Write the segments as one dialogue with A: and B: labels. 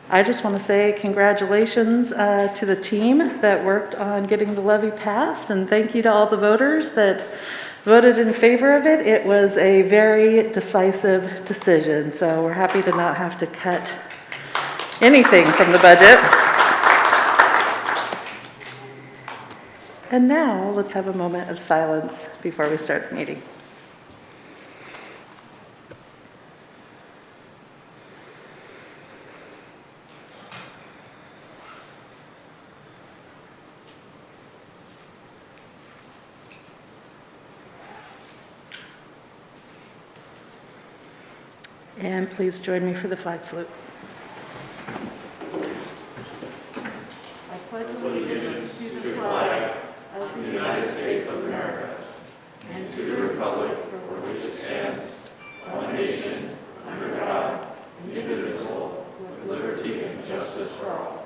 A: I just want to say congratulations to the team that worked on getting the levy passed, and thank you to all the voters that voted in favor of it. It was a very decisive decision, so we're happy to not have to cut anything from the budget. And now let's have a moment of silence before we start the meeting. And please join me for the flag salute. I pledge allegiance to the flag of the United States of America and to the republic for which it stands, one nation, under God, indivisible, with liberty and justice for all.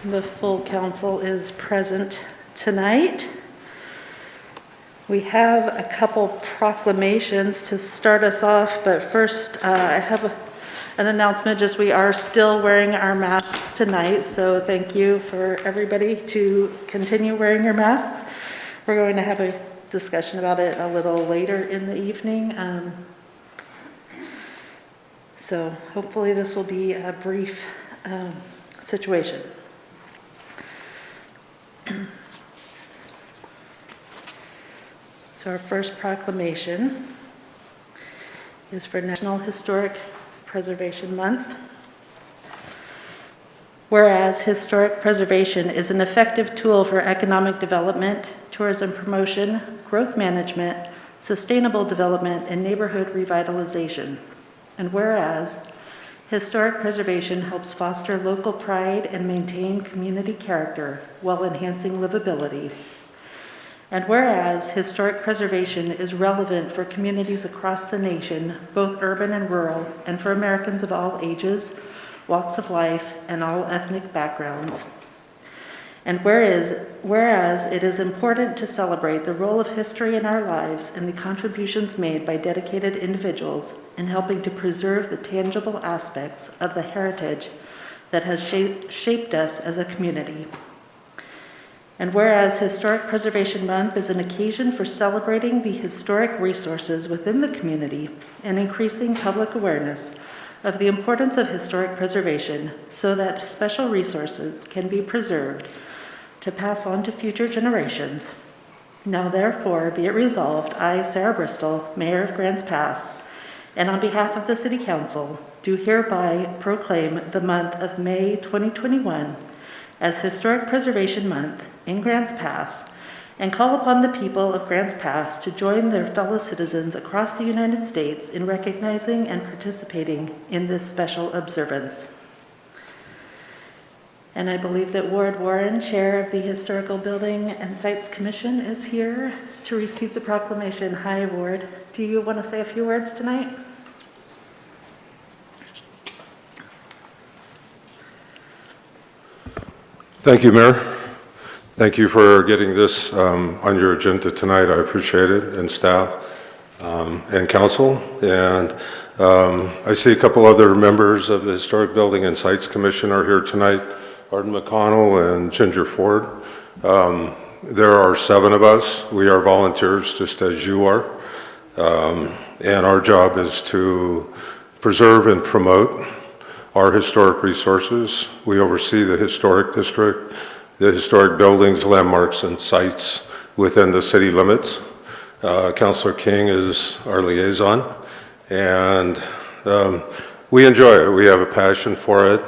A: The full council is present tonight. We have a couple proclamations to start us off, but first I have an announcement. Just we are still wearing our masks tonight, so thank you for everybody to continue wearing your masks. We're going to have a discussion about it a little later in the evening. So hopefully this will be a brief situation. So our first proclamation is for National Historic Preservation Month. Whereas historic preservation is an effective tool for economic development, tourism promotion, growth management, sustainable development, and neighborhood revitalization. And whereas historic preservation helps foster local pride and maintain community character while enhancing livability. And whereas historic preservation is relevant for communities across the nation, both urban and rural, and for Americans of all ages, walks of life, and all ethnic backgrounds. And whereas it is important to celebrate the role of history in our lives and the contributions made by dedicated individuals in helping to preserve the tangible aspects of the heritage that has shaped us as a community. And whereas Historic Preservation Month is an occasion for celebrating the historic resources within the community and increasing public awareness of the importance of historic preservation so that special resources can be preserved to pass on to future generations. Now therefore be it resolved, I, Sarah Bristol, Mayor of Grants Pass, and on behalf of the City Council, do hereby proclaim the month of May 2021 as Historic Preservation Month in Grants Pass, and call upon the people of Grants Pass to join their fellow citizens across the United States in recognizing and participating in this special observance. And I believe that Ward Warren, Chair of the Historical Building and Sites Commission, is here to receive the proclamation. Hi, Ward. Do you want to say a few words tonight?
B: Thank you, Mayor. Thank you for getting this on your agenda tonight. I appreciate it, and staff and council. And I see a couple other members of the Historic Building and Sites Commission are here tonight, Arden McConnell and Ginger Ford. There are 7 of us. We are volunteers, just as you are. And our job is to preserve and promote our historic resources. We oversee the historic district, the historic buildings, landmarks, and sites within the city limits. Councilor King is our liaison, and we enjoy it. We have a passion for it.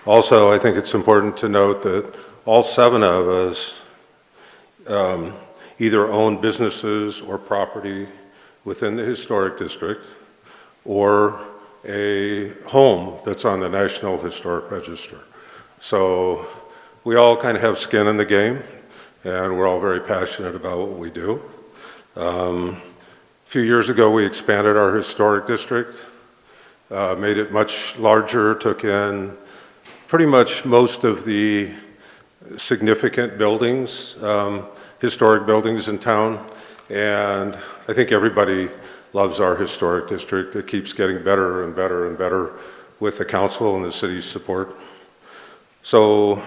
B: Also, I think it's important to note that all 7 of us either own businesses or property within the historic district or a home that's on the National Historic Register. So we all kind of have skin in the game, and we're all very passionate about what we do. A few years ago, we expanded our historic district, made it much larger, took in pretty much most of the significant buildings, historic buildings in town, and I think everybody loves our historic district. It keeps getting better and better and better with the council and the city's support. So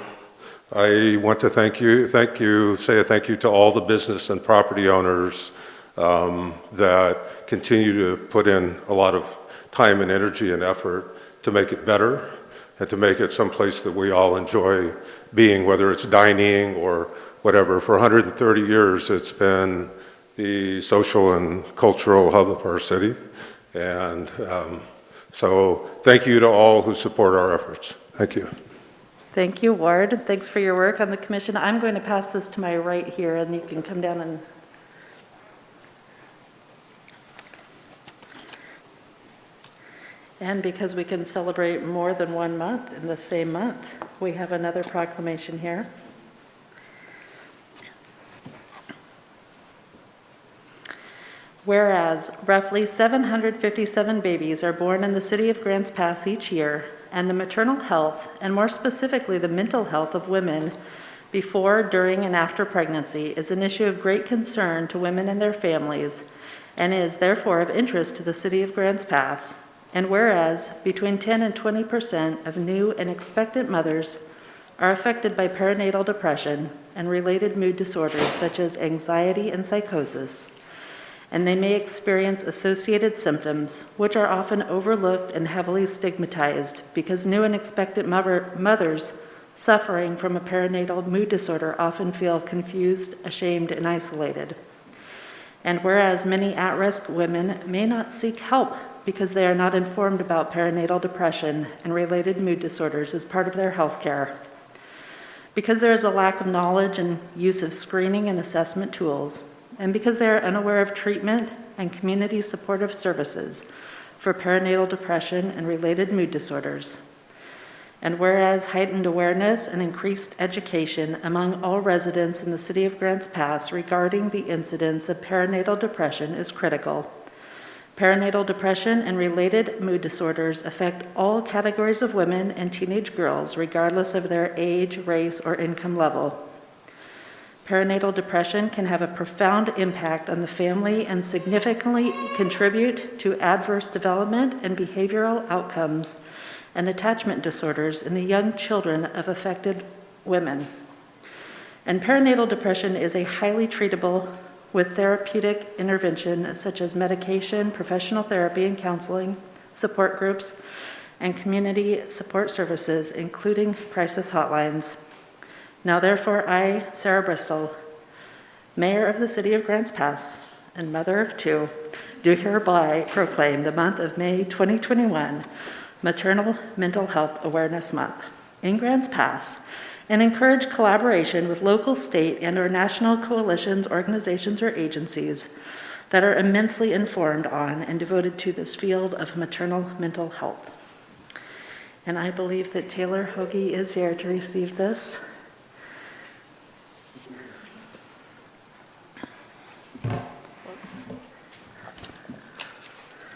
B: I want to say a thank you to all the business and property owners that continue to put in a lot of time and energy and effort to make it better and to make it someplace that we all enjoy being, whether it's dining or whatever. For 130 years, it's been the social and cultural hub of our city. And so thank you to all who support our efforts. Thank you.
A: Thank you, Ward. Thanks for your work on the commission. I'm going to pass this to my right here, and you can come down and... And because we can celebrate more than 1 month in the same month, we have another proclamation here. Whereas roughly 757 babies are born in the city of Grants Pass each year, and the maternal health, and more specifically the mental health of women before, during, and after pregnancy is an issue of great concern to women and their families, and is therefore of interest to the city of Grants Pass. And whereas between 10 and 20% of new and expectant mothers are affected by perinatal depression and related mood disorders such as anxiety and psychosis, and they may experience associated symptoms, which are often overlooked and heavily stigmatized because new and expectant mothers suffering from a perinatal mood disorder often feel confused, ashamed, and isolated. And whereas many at-risk women may not seek help because they are not informed about perinatal depression and related mood disorders as part of their health care, because there is a lack of knowledge and use of screening and assessment tools, and because they are unaware of treatment and community supportive services for perinatal depression and related mood disorders. And whereas heightened awareness and increased education among all residents in the city of Grants Pass regarding the incidence of perinatal depression is critical. Perinatal depression and related mood disorders affect all categories of women and teenage girls, regardless of their age, race, or income level. Perinatal depression can have a profound impact on the family and significantly contribute to adverse development and behavioral outcomes and attachment disorders in the young children of affected women. And perinatal depression is a highly treatable with therapeutic intervention such as medication, professional therapy and counseling, support groups, and community support services, including crisis hotlines. Now therefore, I, Sarah Bristol, Mayor of the City of Grants Pass and mother of two, do hereby proclaim the month of May 2021 Maternal Mental Health Awareness Month in Grants Pass, and encourage collaboration with local, state, and/or national coalitions, organizations, or agencies that are immensely informed on and devoted to this field of maternal mental health. And I believe that Taylor Hoagie is here to receive this.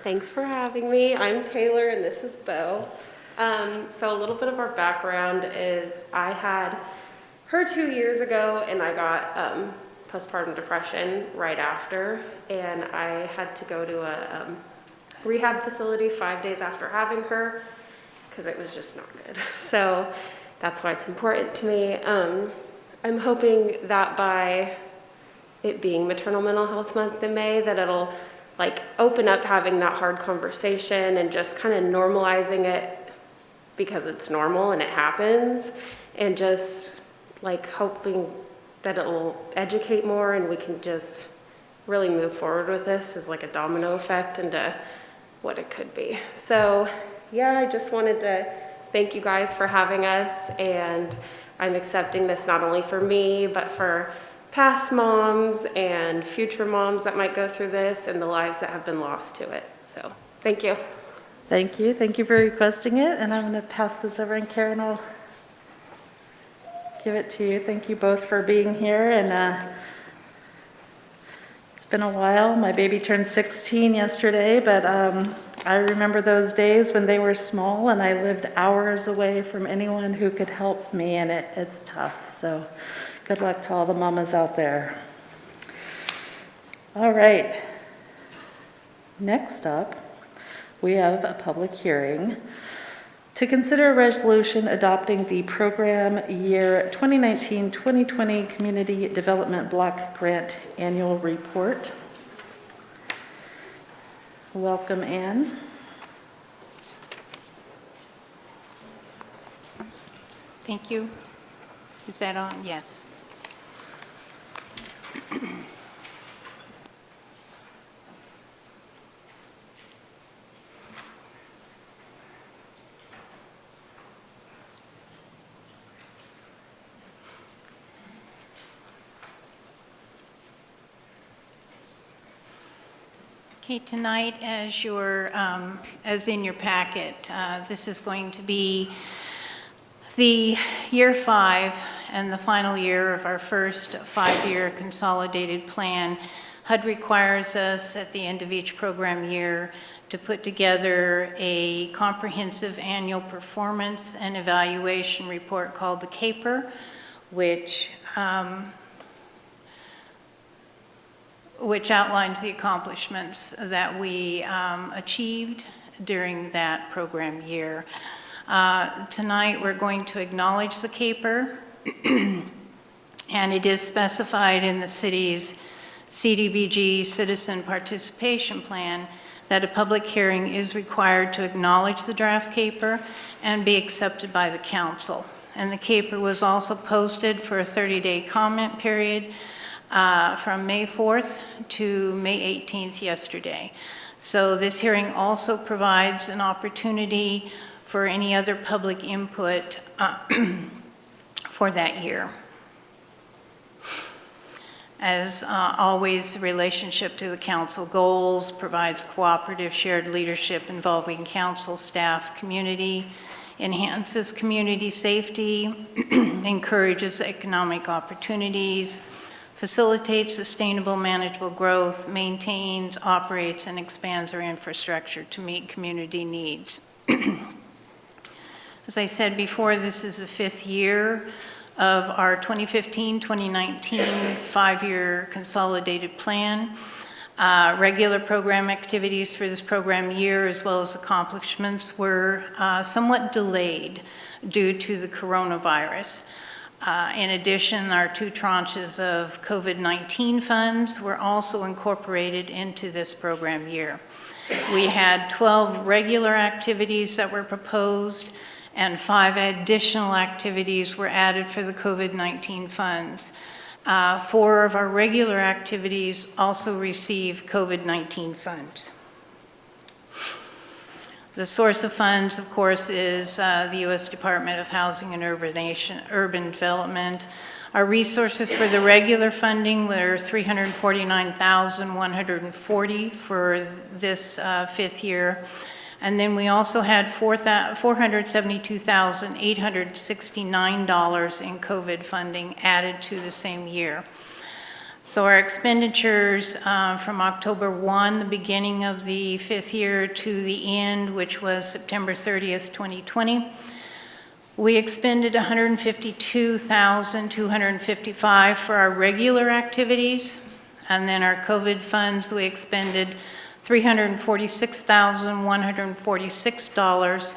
C: Thanks for having me. I'm Taylor and this is Bo. So a little bit of our background is I had her 2 years ago and I got postpartum depression right after, and I had to go to a rehab facility 5 days after having her because it was just not good. So that's why it's important to me. I'm hoping that by it being Maternal Mental Health Month in May, that it'll open up having that hard conversation and just kind of normalizing it because it's normal and it happens, and just hoping that it'll educate more and we can just really move forward with this as a domino effect into what it could be. So yeah, I just wanted to thank you guys for having us, and I'm accepting this not only for me but for past moms and future moms that might go through this and the lives that have been lost to it. So thank you.
A: Thank you. Thank you for requesting it. And I'm going to pass this over, and Karen will give it to you. Thank you both for being here. And it's been a while. My baby turned 16 yesterday, but I remember those days when they were small and I lived hours away from anyone who could help me, and it's tough. So good luck to all the mamas out there. All right. Next up, we have a public hearing to consider a resolution adopting the program year 2019-2020 Community Development Block Grant Annual Report. Welcome, Anne.
D: Thank you. Is that on? Yes. Okay, tonight, as in your packet, this is going to be the year 5 and the final year of our first 5-year consolidated plan. HUD requires us at the end of each program year to put together a comprehensive annual performance and evaluation report called the CAPER, which outlines the accomplishments that we achieved during that program year. Tonight, we're going to acknowledge the CAPER, and it is specified in the city's CDBG Citizen Participation Plan that a public hearing is required to acknowledge the draft CAPER and be accepted by the council. And the CAPER was also posted for a 30-day comment period from May 4th to May 18th yesterday. So this hearing also provides an opportunity for any other public input for that year. As always, the relationship to the council goals provides cooperative shared leadership involving council, staff, community, enhances community safety, encourages economic opportunities, facilitates sustainable, manageable growth, maintains, operates, and expands our infrastructure to meet community needs. As I said before, this is the 5th year of our 2015-2019 5-year consolidated plan. Regular program activities for this program year, as well as accomplishments, were somewhat delayed due to the coronavirus. In addition, our 2 tranches of COVID-19 funds were also incorporated into this program year. We had 12 regular activities that were proposed, and 5 additional activities were added for the COVID-19 funds. 4 of our regular activities also receive COVID-19 funds. The source of funds, of course, is the U.S. Department of Housing and Urban Development. Our resources for the regular funding were $349,140 for this 5th year. And then we also had $472,869 in COVID funding added to the same year. So our expenditures from October 1, the beginning of the 5th year, to the end, which was September 30th, 2020, we expended $152,255 for our regular activities. And then our COVID funds, we expended $346,146,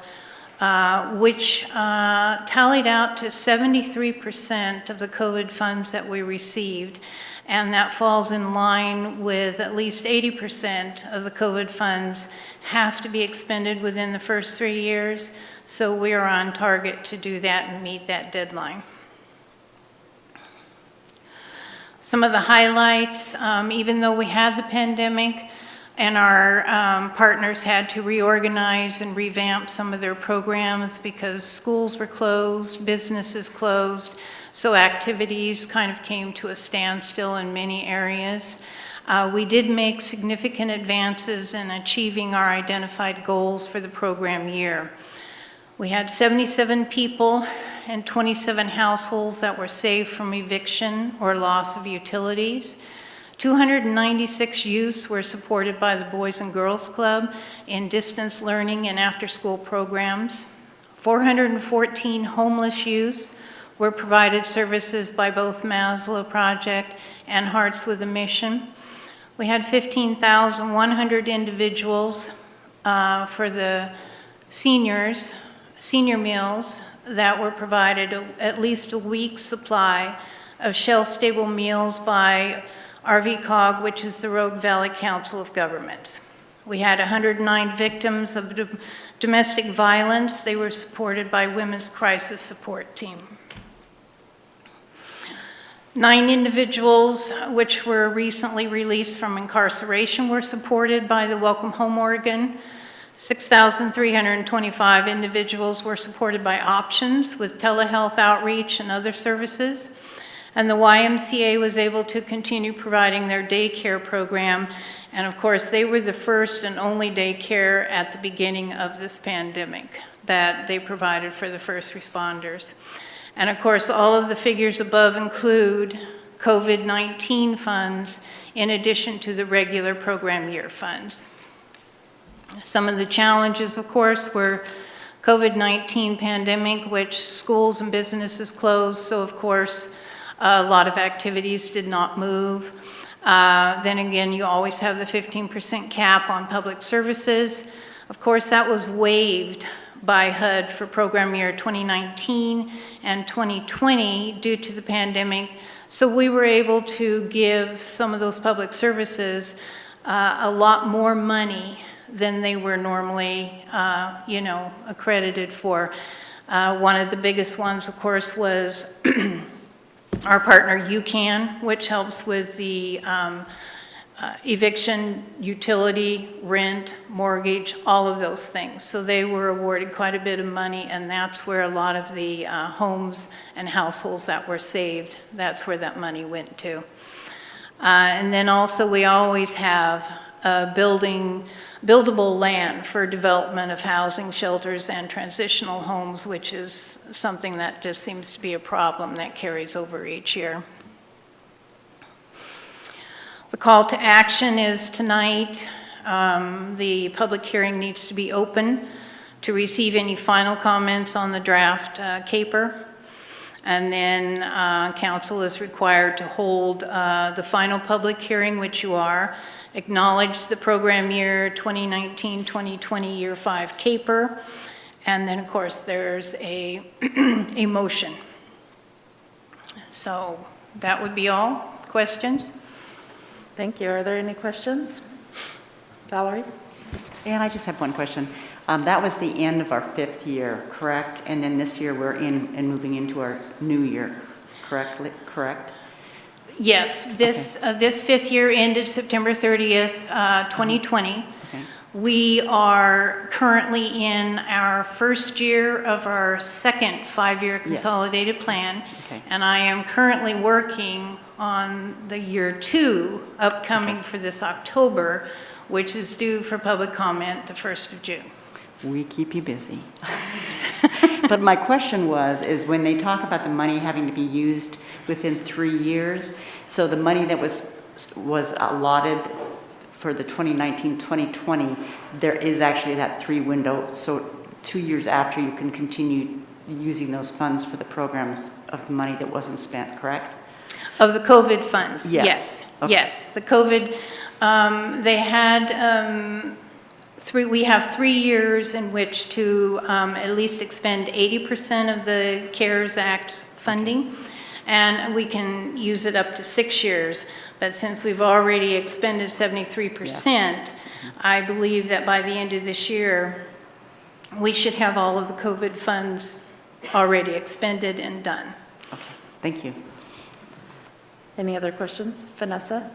D: which tallied out to 73% of the COVID funds that we received. And that falls in line with at least 80% of the COVID funds have to be expended within the first 3 years. So we are on target to do that and meet that deadline. Some of the highlights, even though we had the pandemic, and our partners had to reorganize and revamp some of their programs because schools were closed, businesses closed, so activities kind of came to a standstill in many areas. We did make significant advances in achieving our identified goals for the program year. We had 77 people and 27 households that were saved from eviction or loss of utilities. 296 youths were supported by the Boys and Girls Club in distance learning and after-school programs. 414 homeless youths were provided services by both Maslow Project and Hearts with a Mission. We had 15,100 individuals for the senior meals that were provided at least a week's supply of shelf-stable meals by RVCOG, which is the Rogue Valley Council of Governments. We had 109 victims of domestic violence. They were supported by Women's Crisis Support Team. 9 individuals which were recently released from incarceration were supported by the Welcome Home Oregon. 6,325 individuals were supported by Options with telehealth outreach and other services. And the YMCA was able to continue providing their daycare program. And of course, they were the first and only daycare at the beginning of this pandemic that they provided for the first responders. And of course, all of the figures above include COVID-19 funds in addition to the regular program year funds. Some of the challenges, of course, were COVID-19 pandemic, which schools and businesses closed, so of course, a lot of activities did not move. Then again, you always have the 15% cap on public services. Of course, that was waived by HUD for program year 2019 and 2020 due to the pandemic. So we were able to give some of those public services a lot more money than they were normally, accredited for. One of the biggest ones, of course, was our partner UCAN, which helps with the eviction, utility, rent, mortgage, all of those things. So they were awarded quite a bit of money, and that's where a lot of the homes and households that were saved, that's where that money went to. And then also we always have buildable land for development of housing, shelters, and transitional homes, which is something that just seems to be a problem that carries over each year. The call to action is tonight. The public hearing needs to be open to receive any final comments on the draft CAPER. And then council is required to hold the final public hearing, which you are, acknowledge the program year 2019-2020 year 5 CAPER, and then of course there's a motion. So that would be all. Questions?
A: Thank you. Are there any questions? Valerie?
E: And I just have one question. That was the end of our 5th year, correct? And then this year we're in and moving into our new year, correct?
D: Yes, this 5th year ended September 30th, 2020.
E: Okay.
D: We are currently in our first year of our second 5-year consolidated plan.
E: Okay.
D: And I am currently working on the year 2 upcoming for this October, which is due for public comment the 1st of June.
E: We keep you busy. But my question is when they talk about the money having to be used within 3 years, so the money that was allotted for the 2019-2020, there is actually that 3 window, so 2 years after you can continue using those funds for the programs of the money that wasn't spent, correct?
D: Of the COVID funds?
E: Yes. Okay.
D: Yes. The COVID, they had we have 3 years in which to at least expend 80% of the CARES Act funding, and we can use it up to 6 years. But since we've already expended 73%, I believe that by the end of this year, we should have all of the COVID funds already expended and done.
E: Okay, thank you.
A: Any other questions? Vanessa?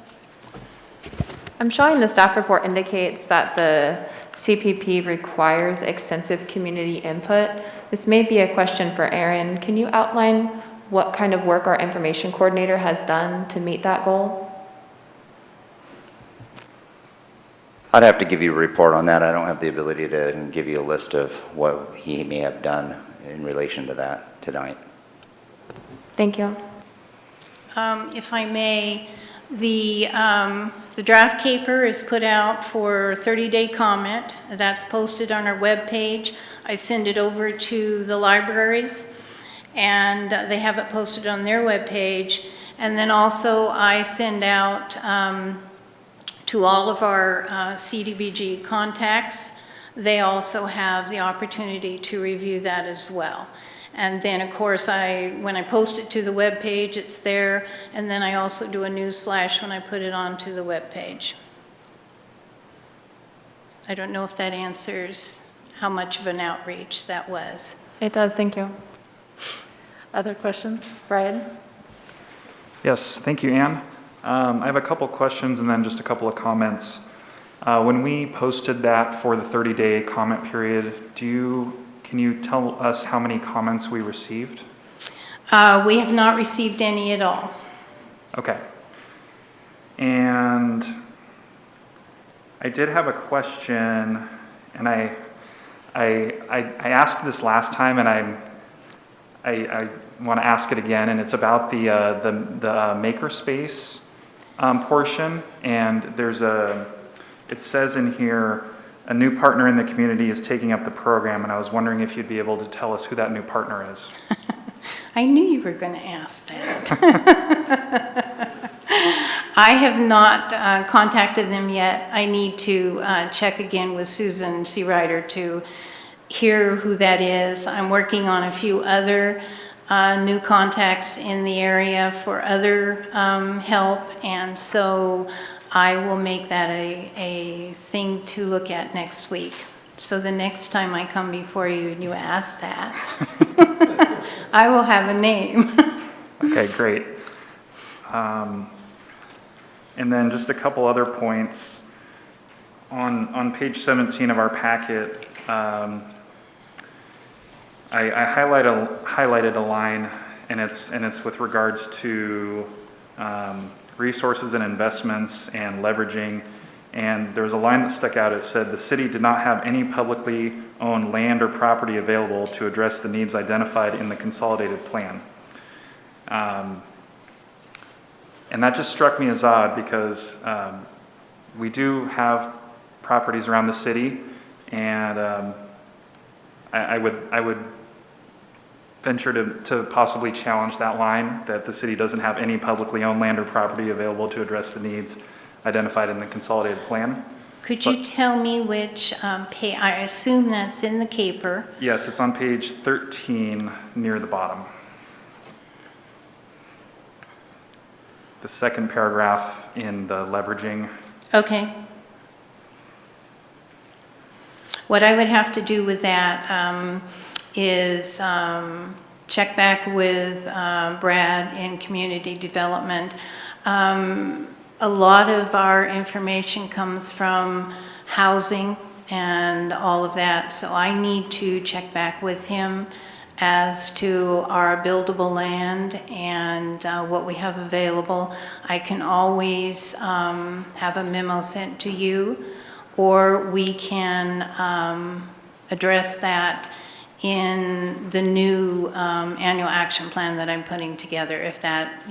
F: I'm showing the staff report indicates that the CPP requires extensive community input. This may be a question for Erin. Can you outline what kind of work our information coordinator has done to meet that goal?
G: I'd have to give you a report on that. I don't have the ability to give you a list of what he may have done in relation to that tonight.
F: Thank you.
D: If I may, the draft CAPER is put out for 30-day comment. That's posted on our webpage. I send it over to the libraries, and they have it posted on their webpage. And then also I send out to all of our CDBG contacts. They also have the opportunity to review that as well. And then, of course, when I post it to the web page, it's there, and then I also do a news flash when I put it onto the web page. I don't know if that answers how much of an outreach that was.
F: It does, thank you.
A: Other questions? Brian?
H: Yes, thank you, Anne. I have a couple questions and then just a couple of comments. When we posted that for the 30-day comment period, can you tell us how many comments we received?
D: We have not received any at all.
H: Okay. And I did have a question, and I asked this last time, and I want to ask it again, and it's about the makerspace portion, and it says in here, a new partner in the community is taking up the program, and I was wondering if you'd be able to tell us who that new partner is.
D: I knew you were going to ask that. I have not contacted them yet. I need to check again with Susan C. Ryder to hear who that is. I'm working on a few other new contacts in the area for other help, and so I will make that a thing to look at next week. So the next time I come before you and you ask that, I will have a name.
H: Okay, great. And then just a couple other points. On page 17 of our packet, I highlighted a line, and it's with regards to resources and investments and leveraging. And there was a line that stuck out. It said, the city did not have any publicly owned land or property available to address the needs identified in the consolidated plan. And that just struck me as odd because we do have properties around the city, and I would venture to possibly challenge that line, that the city doesn't have any publicly owned land or property available to address the needs identified in the consolidated plan.
D: Could you tell me which page? I assume that's in the caper.
H: Yes, it's on page 13 near the bottom. The second paragraph in the leveraging.
D: Okay. What I would have to do with that is check back with Brad in community development. A lot of our information comes from housing and all of that, so I need to check back with him as to our buildable land and what we have available. I can always have a memo sent to you, or we can address that in the new annual action plan that I'm putting together, if that,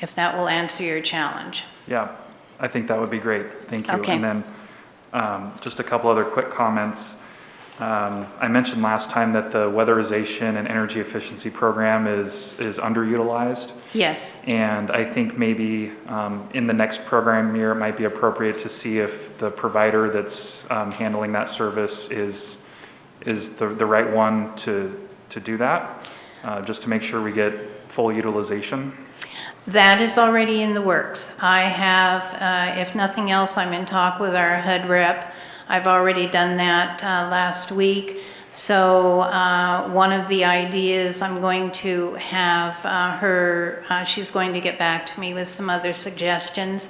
D: if that will answer your challenge.
H: Yeah, I think that would be great. Thank you.
D: Okay.
H: And then just a couple other quick comments. I mentioned last time that the weatherization and energy efficiency program is underutilized.
D: Yes.
H: And I think maybe in the next program year, it might be appropriate to see if the provider that's handling that service is the right one to do that, just to make sure we get full utilization.
D: That is already in the works. I have, if nothing else, I'm in talk with our HUD rep. I've already done that last week. So one of the ideas, I'm going to have her, she's going to get back to me with some other suggestions.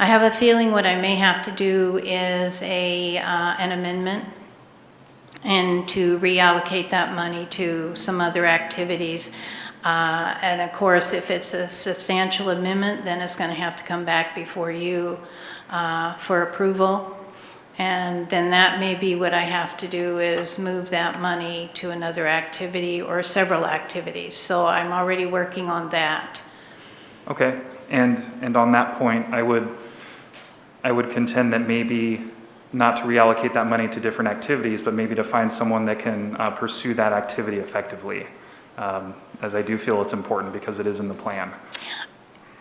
D: I have a feeling what I may have to do is an amendment and to reallocate that money to some other activities. And of course, if it's a substantial amendment, then it's going to have to come back before you for approval. And then that may be what I have to do, is move that money to another activity or several activities. So I'm already working on that.
H: Okay, and on that point, I would contend that maybe not to reallocate that money to different activities, but maybe to find someone that can pursue that activity effectively, as I do feel it's important because it is in the plan.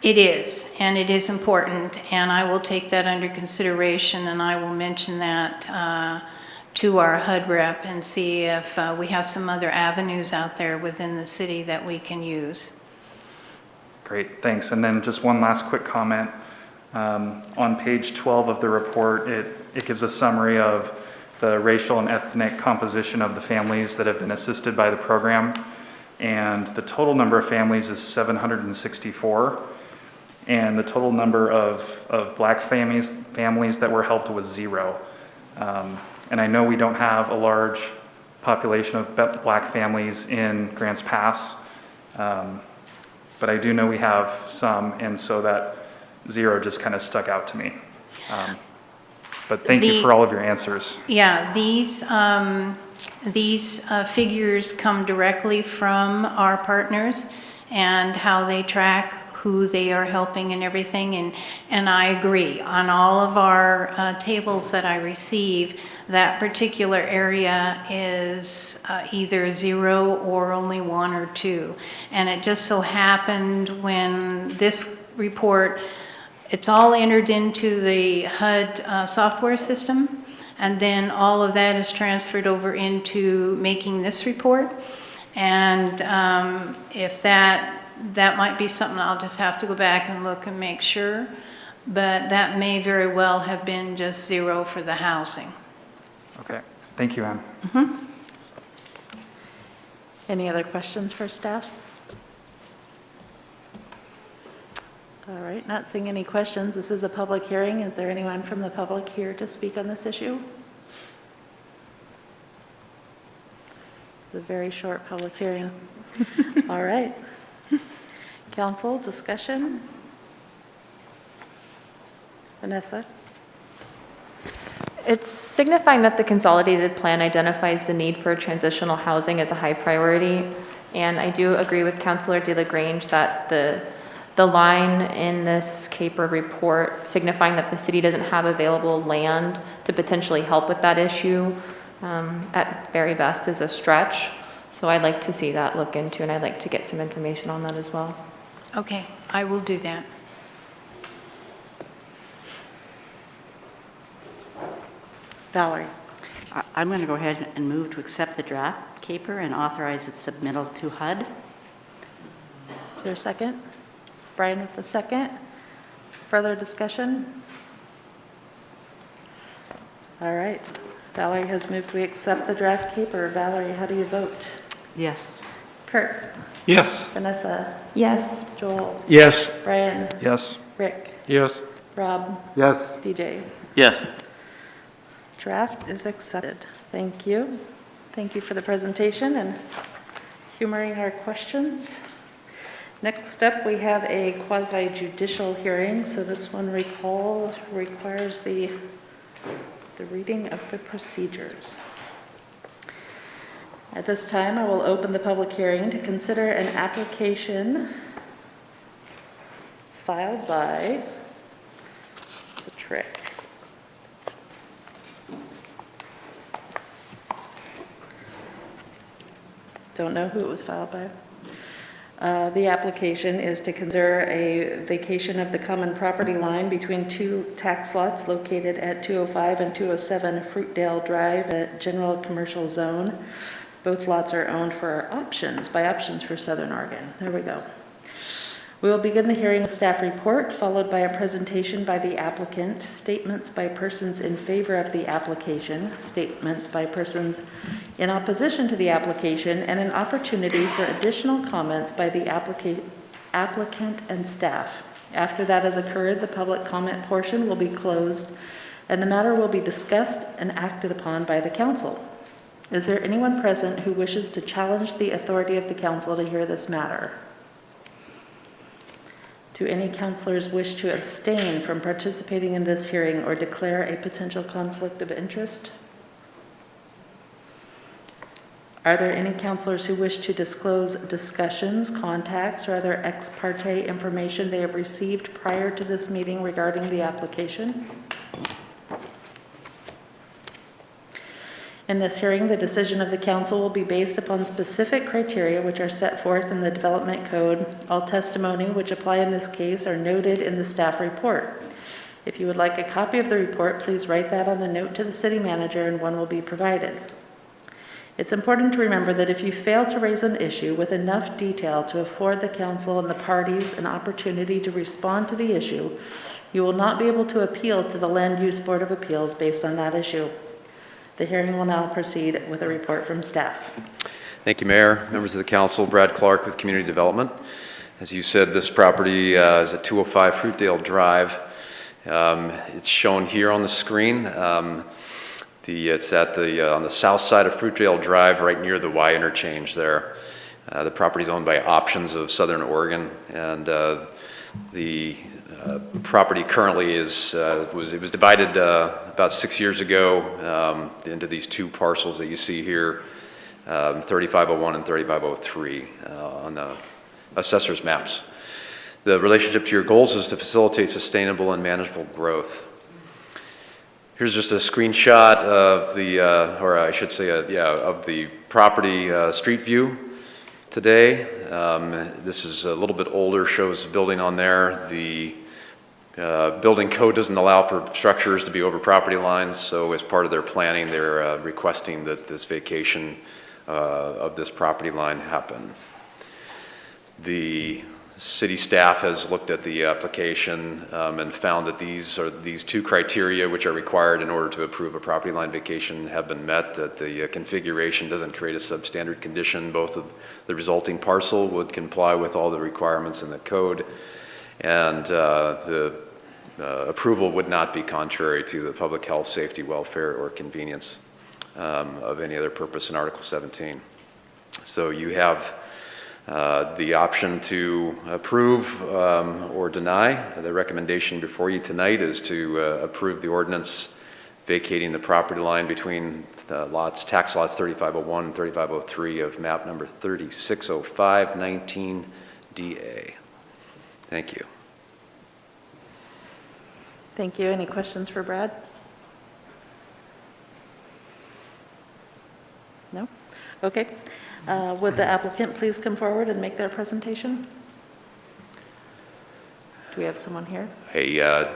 D: It is, and it is important, and I will take that under consideration, and I will mention that to our HUD rep and see if we have some other avenues out there within the city that we can use.
H: Great, thanks. And then just one last quick comment. On page 12 of the report, it gives a summary of the racial and ethnic composition of the families that have been assisted by the program. And the total number of families is 764. And the total number of black families that were helped was 0. And I know we don't have a large population of black families in Grants Pass, but I do know we have some, and so that 0 just kind of stuck out to me. But thank you for all of your answers.
D: Yeah, these figures come directly from our partners and how they track who they are helping and everything, and I agree. On all of our tables that I receive, that particular area is either 0 or only 1 or 2. And it just so happened when this report, it's all entered into the HUD software system, and then all of that is transferred over into making this report. And if that might be something I'll just have to go back and look and make sure, but that may very well have been just 0 for the housing.
H: Okay, thank you, Ann.
A: Any other questions for staff? All right, not seeing any questions. This is a public hearing. Is there anyone from the public here to speak on this issue? It's a very short public hearing. All right. Council, discussion? Vanessa?
F: It's signifying that the consolidated plan identifies the need for transitional housing as a high priority. And I do agree with Councilor DeLagrange that the line in this CAPER report signifying that the city doesn't have available land to potentially help with that issue at very best is a stretch. So I'd like to see that looked into, and I'd like to get some information on that as well.
D: Okay, I will do that.
A: Valerie?
E: I'm going to go ahead and move to accept the draft CAPER and authorize its submittal to HUD.
A: Is there a second? Brian with the second. Further discussion? All right. Valerie has moved. We accept the draft CAPER. Valerie, how do you vote?
E: Yes.
A: Kurt?
B: Yes.
A: Vanessa?
F: Yes.
A: Joel?
B: Yes.
A: Brian?
H: Yes.
A: Rick?
B: Yes.
A: Rob?
B: Yes.
A: DJ?
B: Yes.
A: Draft is accepted. Thank you. Thank you for the presentation and humoring our questions. Next up, we have a quasi-judicial hearing. So this one requires the reading of the procedures. At this time, I will open the public hearing to consider an application filed by, it's a trick. Don't know who it was filed by. The application is to consider a vacation of the common property line between 2 tax lots located at 205 and 207 Fruitdale Drive at General Commercial Zone. Both lots are owned by Options for Southern Oregon. There we go. We will begin the hearing with staff report, followed by a presentation by the applicant, statements by persons in favor of the application, statements by persons in opposition to the application, and an opportunity for additional comments by the applicant and staff. After that has occurred, the public comment portion will be closed, and the matter will be discussed and acted upon by the council. Is there anyone present who wishes to challenge the authority of the council to hear this matter? Do any councilors wish to abstain from participating in this hearing or declare a potential conflict of interest? Are there any councilors who wish to disclose discussions, contacts, or other ex parte information they have received prior to this meeting regarding the application? In this hearing, the decision of the council will be based upon specific criteria which are set forth in the Development Code. All testimony which apply in this case are noted in the staff report. If you would like a copy of the report, please write that on a note to the city manager and one will be provided. It's important to remember that if you fail to raise an issue with enough detail to afford the council and the parties an opportunity to respond to the issue, you will not be able to appeal to the Land Use Board of Appeals based on that issue. The hearing will now proceed with a report from staff.
I: Thank you, Mayor, members of the council. Brad Clark with Community Development. As you said, this property is at 205 Fruitdale Drive. It's shown here on the screen. It's at on the south side of Fruitdale Drive, right near the Y interchange there. The property is owned by Options of Southern Oregon, and the property currently it was divided about 6 years ago into these two parcels that you see here, 3501 and 3503 on the assessor's maps. The relationship to your goals is to facilitate sustainable and manageable growth. Here's just a screenshot of the, or I should say, of the property street view today. This is a little bit older, shows the building on there. The building code doesn't allow for structures to be over property lines, so as part of their planning, they're requesting that this vacation of this property line happen. The city staff has looked at the application and found that these two criteria which are required in order to approve a property line vacation have been met, that the configuration doesn't create a substandard condition. Both of the resulting parcel would comply with all the requirements in the code, and the approval would not be contrary to the public health, safety, welfare, or convenience of any other purpose in Article 17. So you have the option to approve or deny. The recommendation before you tonight is to approve the ordinance vacating the property line between the tax lots 3501 and 3503 of map number 360519DA. Thank you.
A: Thank you. Any questions for Brad? No? Okay. Would the applicant please come forward and make their presentation? Do we have someone here?
I: I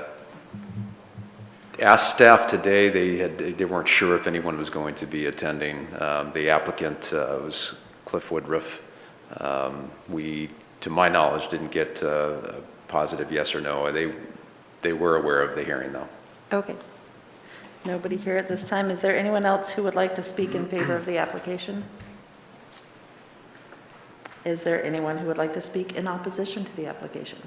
I: asked staff today, they weren't sure if anyone was going to be attending. The applicant was Cliff Woodruff. We, to my knowledge, didn't get a positive yes or no. They were aware of the hearing, though.
A: Okay. Nobody here at this time. Is there anyone else who would like to speak in favor of the application? Is there anyone who would like to speak in opposition to the application?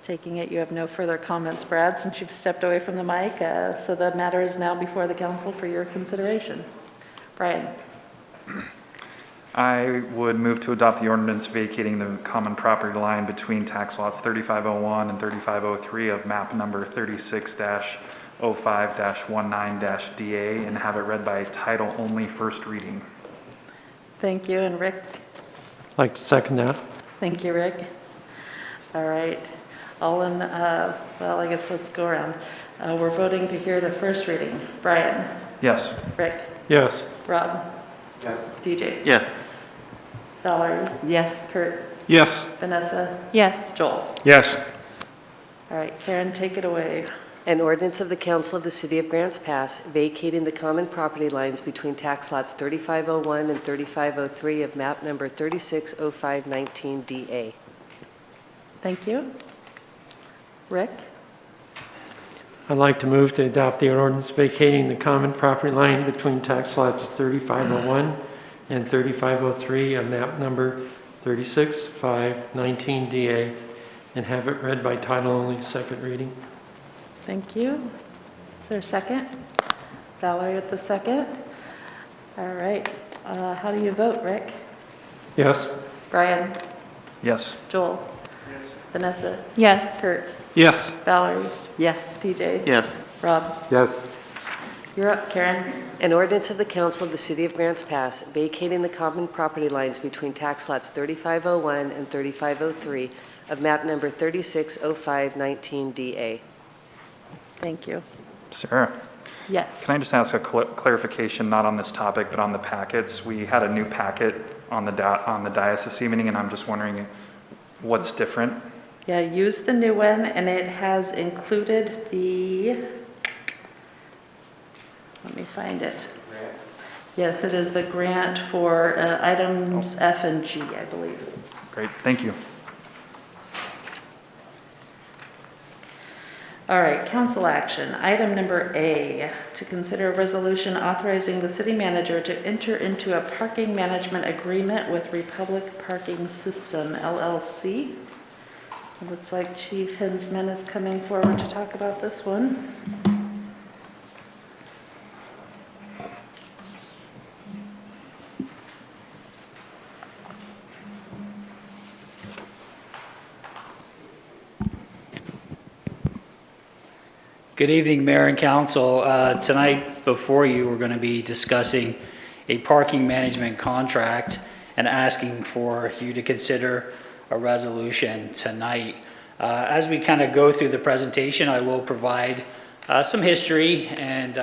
A: Taking it you have no further comments, Brad, since you've stepped away from the mic, so the matter is now before the council for your consideration. Brian.
H: I would move to adopt the ordinance vacating the common property line between tax lots 3501 and 3503 of map number 36-05-19-DA and have it read by title only, first reading.
A: Thank you. And Rick?
J: I'd like to second that.
A: Thank you, Rick. All right. All in, well, I guess let's go around. We're voting to hear the first reading. Brian?
H: Yes.
A: Rick?
J: Yes.
A: Rob? Yes. DJ?
J: Yes.
A: Valerie?
E: Yes.
A: Kurt?
J: Yes.
A: Vanessa?
F: Yes.
A: Joel?
J: Yes.
A: All right, Karen, take it away.
K: An ordinance of the Council of the City of Grants Pass vacating the common property lines between tax lots 3501 and 3503 of map number 360519DA.
A: Thank you. Rick?
J: I'd like to move to adopt the ordinance vacating the common property line between tax lots 3501 and 3503 of map number 36-5-19-DA and have it read by title only, second reading.
A: Thank you. Is there a second? Valerie at the second. All right. How do you vote, Rick?
J: Yes.
A: Brian?
H: Yes.
A: Joel? Yes. Vanessa?
F: Yes.
A: Kurt?
J: Yes.
A: Valerie?
E: Yes.
A: DJ?
J: Yes.
A: Rob?
J: Yes.
A: You're up, Karen.
K: An ordinance of the Council of the City of Grants Pass vacating the common property lines between tax lots 3501 and 3503 of map number 360519DA.
A: Thank you.
H: Sarah,
A: Yes.
H: can I just ask a clarification, not on this topic, but on the packets? We had a new packet on the dais this evening, and I'm just wondering what's different?
A: Yeah, use the new one, and it has included the, let me find it. Yes, it is the grant for items F and G, I believe.
H: Great, thank you.
A: All right, council action. Item number A, to consider a resolution authorizing the city manager to enter into a parking management agreement with Republic Parking System LLC. It looks like Chief Hinsman is coming forward to talk about this one.
L: Good evening, Mayor and Council. Tonight before you, we're going to be discussing a parking management contract and asking for you to consider a resolution tonight. As we kind of go through the presentation, I will provide some history and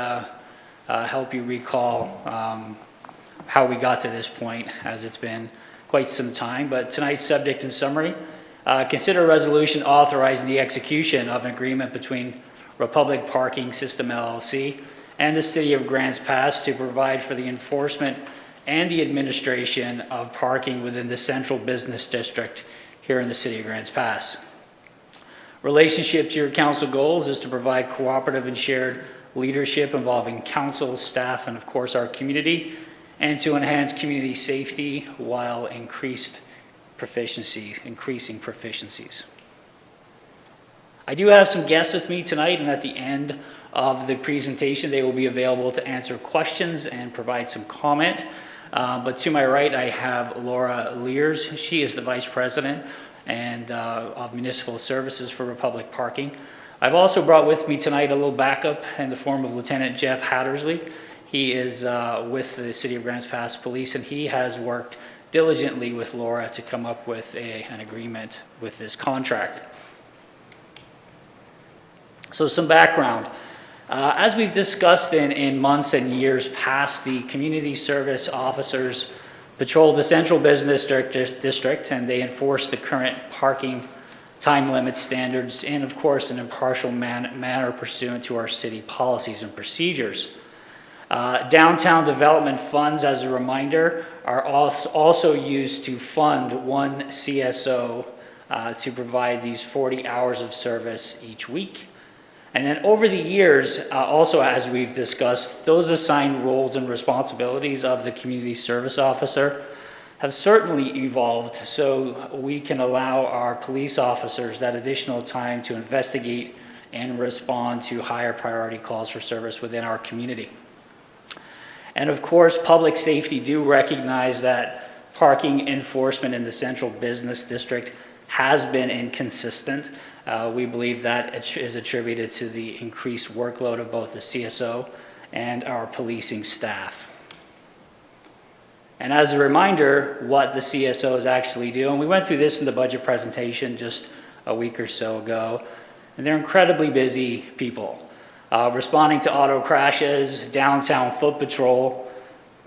L: help you recall how we got to this point, as it's been quite some time. But tonight's subject and summary, consider a resolution authorizing the execution of an agreement between Republic Parking System LLC and the City of Grants Pass to provide for the enforcement and the administration of parking within the central business district here in the City of Grants Pass. Relationship to your council goals is to provide cooperative and shared leadership involving council, staff, and of course our community, and to enhance community safety while increasing proficiencies. I do have some guests with me tonight, and at the end of the presentation, they will be available to answer questions and provide some comment. But to my right, I have Laura Lears. She is the Vice President of Municipal Services for Republic Parking. I've also brought with me tonight a little backup in the form of Lieutenant Jeff Hattersley. He is with the City of Grants Pass Police, and he has worked diligently with Laura to come up with an agreement with this contract. So some background. As we've discussed in months and years past, the community service officers patrol the central business district, and they enforce the current parking time limit standards and, of course, an impartial manner pursuant to our city policies and procedures. Downtown development funds, as a reminder, are also used to fund one CSO to provide these 40 hours of service each week. And then over the years, also as we've discussed, those assigned roles and responsibilities of the community service officer have certainly evolved so we can allow our police officers that additional time to investigate and respond to higher priority calls for service within our community. And of course, public safety do recognize that parking enforcement in the central business district has been inconsistent. We believe that is attributed to the increased workload of both the CSO and our policing staff. And as a reminder, what the CSOs actually do, and we went through this in the budget presentation just a week or so ago, and they're incredibly busy people. Responding to auto crashes, downtown foot patrol,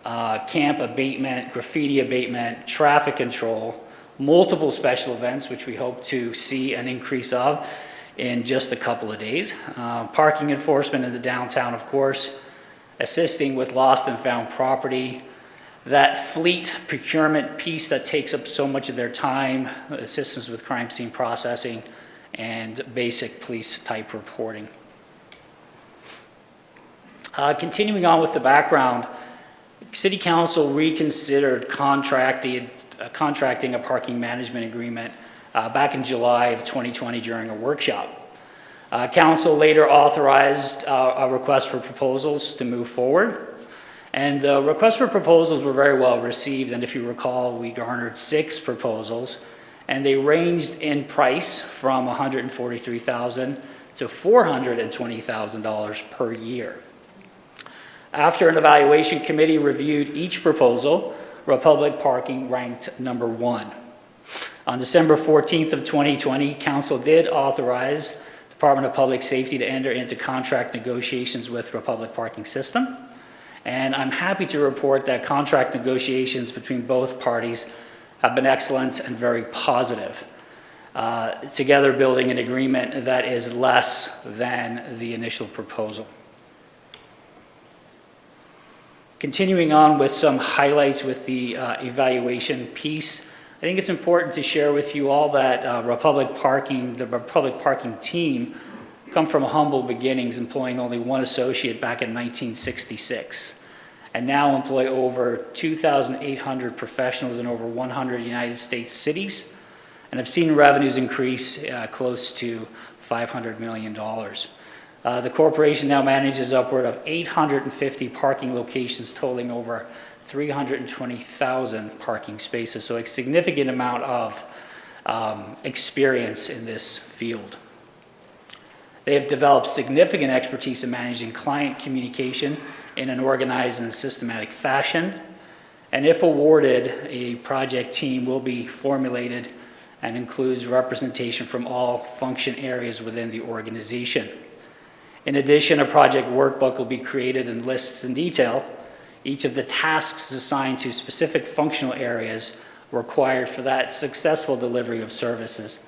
L: camp abatement, graffiti abatement, traffic control, multiple special events, which we hope to see an increase of in just a couple of days. Parking enforcement in the downtown, of course, assisting with lost and found property, that fleet procurement piece that takes up so much of their time, assistance with crime scene processing, and basic police type reporting. Continuing on with the background, City Council reconsidered contracting a parking management agreement back in July of 2020 during a workshop. Council later authorized a request for proposals to move forward. And the requests for proposals were very well received. And if you recall, we garnered 6 proposals, and they ranged in price from $143,000 to $420,000 per year. After an evaluation committee reviewed each proposal, Republic Parking ranked number 1. On December 14th of 2020, Council did authorize Department of Public Safety to enter into contract negotiations with Republic Parking System. And I'm happy to report that contract negotiations between both parties have been excellent and very positive, together building an agreement that is less than the initial proposal. Continuing on with some highlights with the evaluation piece, I think it's important to share with you all that the Republic Parking team come from humble beginnings, employing only one associate back in 1966, and now employ over 2,800 professionals in over 100 United States cities, and have seen revenues increase close to $500 million. The corporation now manages upward of 850 parking locations totaling over 320,000 parking spaces, so a significant amount of experience in this field. They have developed significant expertise in managing client communication in an organized and systematic fashion, and if awarded, a project team will be formulated and includes representation from all function areas within the organization. In addition, a project workbook will be created and lists in detail each of the tasks assigned to specific functional areas required for that successful delivery of services.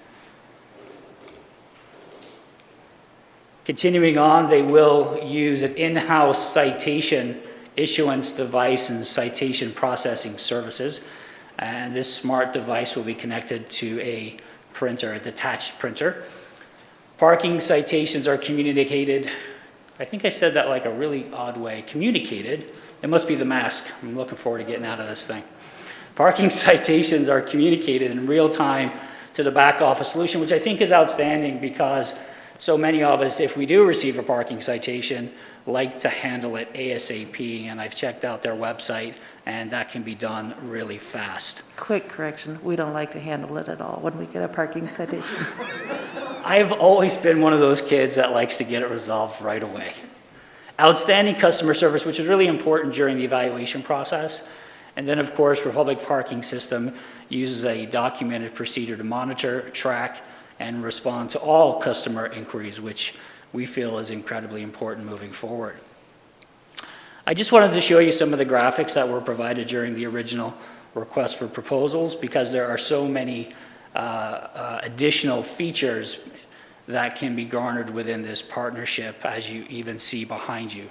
L: Continuing on, they will use an in-house citation issuance device and citation processing services. And this smart device will be connected to a printer, a detached printer. Parking citations are communicated, I think I said that like a really odd way, communicated. It must be the mask. I'm looking forward to getting out of this thing. Parking citations are communicated in real time to the back office solution, which I think is outstanding because so many of us, if we do receive a parking citation, like to handle it ASAP, and I've checked out their website, and that can be done really fast.
A: Quick correction, we don't like to handle it at all when we get a parking citation.
L: I've always been one of those kids that likes to get it resolved right away. Outstanding customer service, which is really important during the evaluation process. And then, of course, Republic Parking System uses a documented procedure to monitor, track, and respond to all customer inquiries, which we feel is incredibly important moving forward. I just wanted to show you some of the graphics that were provided during the original request for proposals because there are so many additional features that can be garnered within this partnership, as you even see behind you.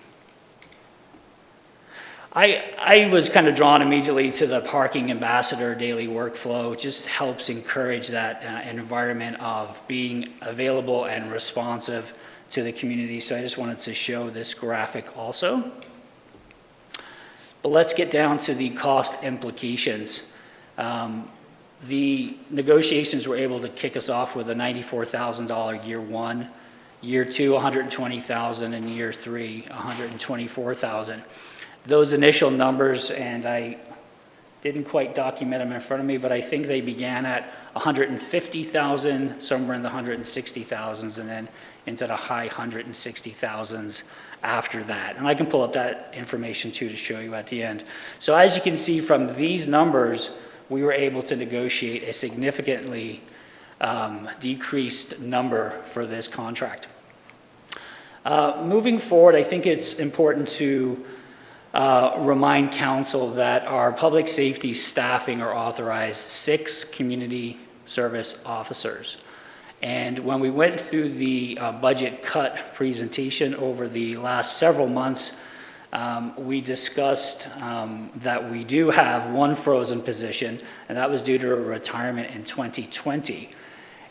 L: I was kind of drawn immediately to the parking ambassador daily workflow. It just helps encourage that environment of being available and responsive to the community. So I just wanted to show this graphic also. But let's get down to the cost implications. The negotiations were able to kick us off with a $94,000 year one, year two, $120,000, and year three, $124,000. Those initial numbers, and I didn't quite document them in front of me, but I think they began at $150,000, somewhere in the $160,000s, and then into the high $160,000s after that. And I can pull up that information too to show you at the end. So as you can see from these numbers, we were able to negotiate a significantly decreased number for this contract. Moving forward, I think it's important to remind council that our public safety staffing are authorized 6 community service officers. And when we went through the budget cut presentation over the last several months, we discussed that we do have one frozen position, and that was due to a retirement in 2020.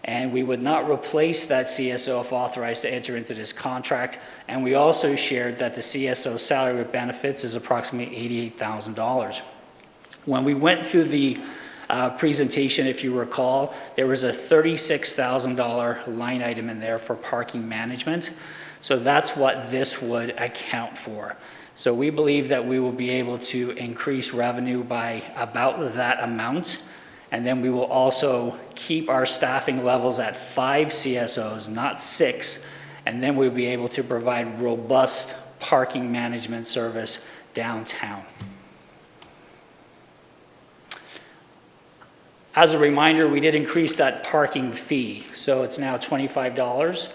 L: And we would not replace that CSO if authorized to enter into this contract. And we also shared that the CSO salary with benefits is approximately $88,000. When we went through the presentation, if you recall, there was a $36,000 line item in there for parking management. So that's what this would account for. So we believe that we will be able to increase revenue by about that amount. And then we will also keep our staffing levels at 5 CSOs, not 6. And then we'll be able to provide robust parking management service downtown. As a reminder, we did increase that parking fee. So it's now $25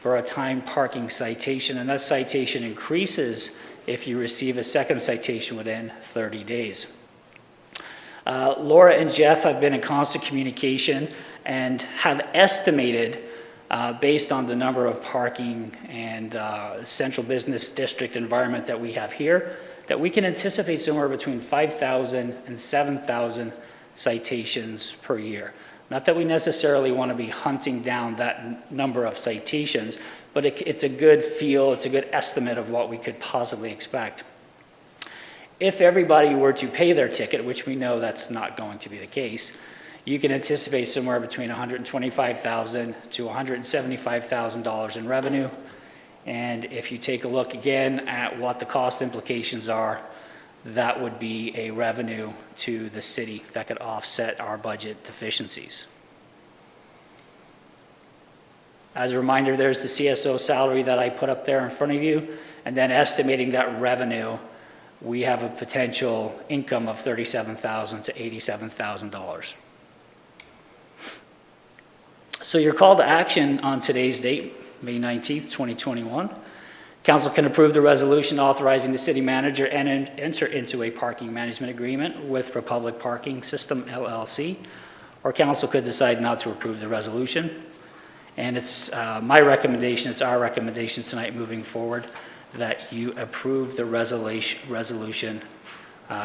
L: for a timed parking citation, and that citation increases if you receive a second citation within 30 days. Laura and Jeff have been in constant communication and have estimated, based on the number of parking and central business district environment that we have here, that we can anticipate somewhere between 5,000 and 7,000 citations per year. Not that we necessarily want to be hunting down that number of citations, but it's a good feel, it's a good estimate of what we could possibly expect. If everybody were to pay their ticket, which we know that's not going to be the case, you can anticipate somewhere between $125,000 to $175,000 in revenue. And if you take a look again at what the cost implications are, that would be a revenue to the city that could offset our budget deficiencies. As a reminder, there's the CSO salary that I put up there in front of you, and then estimating that revenue, we have a potential income of $37,000 to $87,000. So your call to action on today's date, May 19th, 2021, Council can approve the resolution authorizing the city manager and enter into a parking management agreement with Republic Parking System LLC, or council could decide not to approve the resolution. And it's my recommendation, it's our recommendation tonight moving forward, that you approve the resolution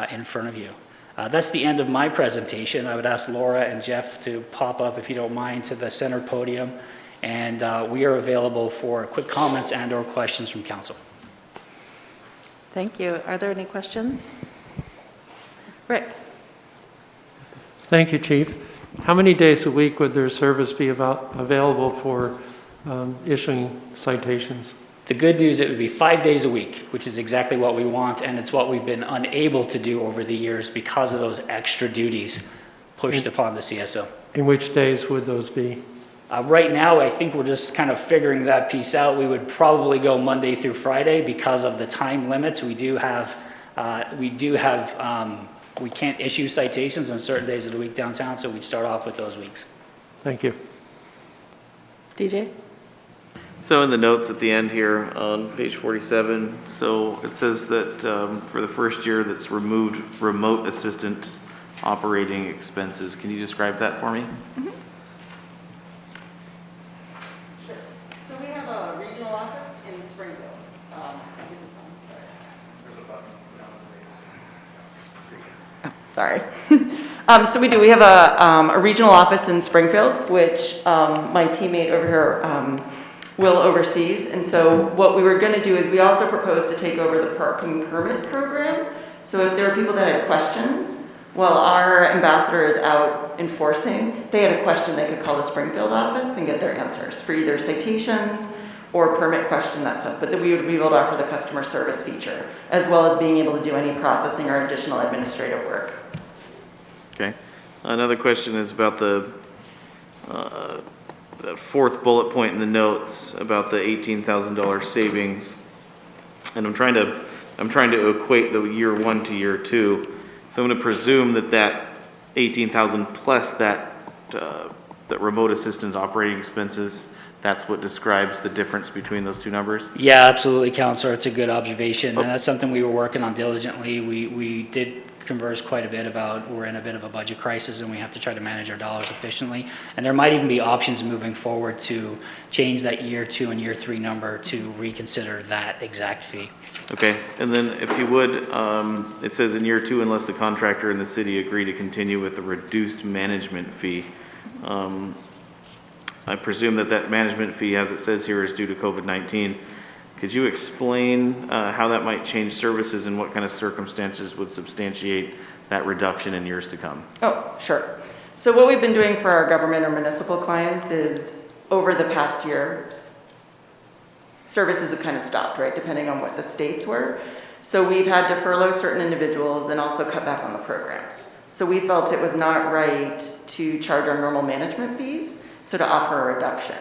L: in front of you. That's the end of my presentation. I would ask Laura and Jeff to pop up, if you don't mind, to the center podium. And we are available for quick comments and or questions from council.
A: Thank you. Are there any questions? Rick?
J: Thank you, Chief. How many days a week would their service be available for issuing citations?
L: The good news, it would be 5 days a week, which is exactly what we want, and it's what we've been unable to do over the years because of those extra duties pushed upon the CSO.
J: And which days would those be?
L: Right now, I think we're just kind of figuring that piece out. We would probably go Monday through Friday because of the time limits. We can't issue citations on certain days of the week downtown, so we'd start off with those weeks.
J: Thank you.
A: DJ?
M: So in the notes at the end here on page 47, so it says that for the first year that's removed remote assistant operating expenses. Can you describe that for me?
E: Mm-hmm. Sure. So we have a regional office in Springfield. Sorry. So we do. We have a regional office in Springfield, which my teammate over here will oversees. And so what we were going to do is we also proposed to take over the parking permit program. So if there are people that had questions, while our ambassador is out enforcing, they had a question, they could call the Springfield office and get their answers for either citations or permit question, that's it. But then we would be able to offer the customer service feature, as well as being able to do any processing or additional administrative work.
M: Okay. Another question is about the fourth bullet point in the notes about the $18,000 savings. And I'm trying to equate the year one to year two. So I'm going to presume that $18,000 plus that remote assistance operating expenses, that's what describes the difference between those two numbers?
L: Yeah, absolutely, Councilor. It's a good observation. And that's something we were working on diligently. We did converse quite a bit about, we're in a bit of a budget crisis and we have to try to manage our dollars efficiently. And there might even be options moving forward to change that year two and year three number to reconsider that exact fee.
M: Okay, and then if you would, it says in year two, unless the contractor and the city agree to continue with a reduced management fee. I presume that management fee, as it says here, is due to COVID-19. Could you explain how that might change services and what kind of circumstances would substantiate that reduction in years to come?
E: Oh, sure. So what we've been doing for our government or municipal clients is over the past year, services have kind of stopped, right, depending on what the states were. So we've had to furlough certain individuals and also cut back on the programs. So we felt it was not right to charge our normal management fees, so to offer a reduction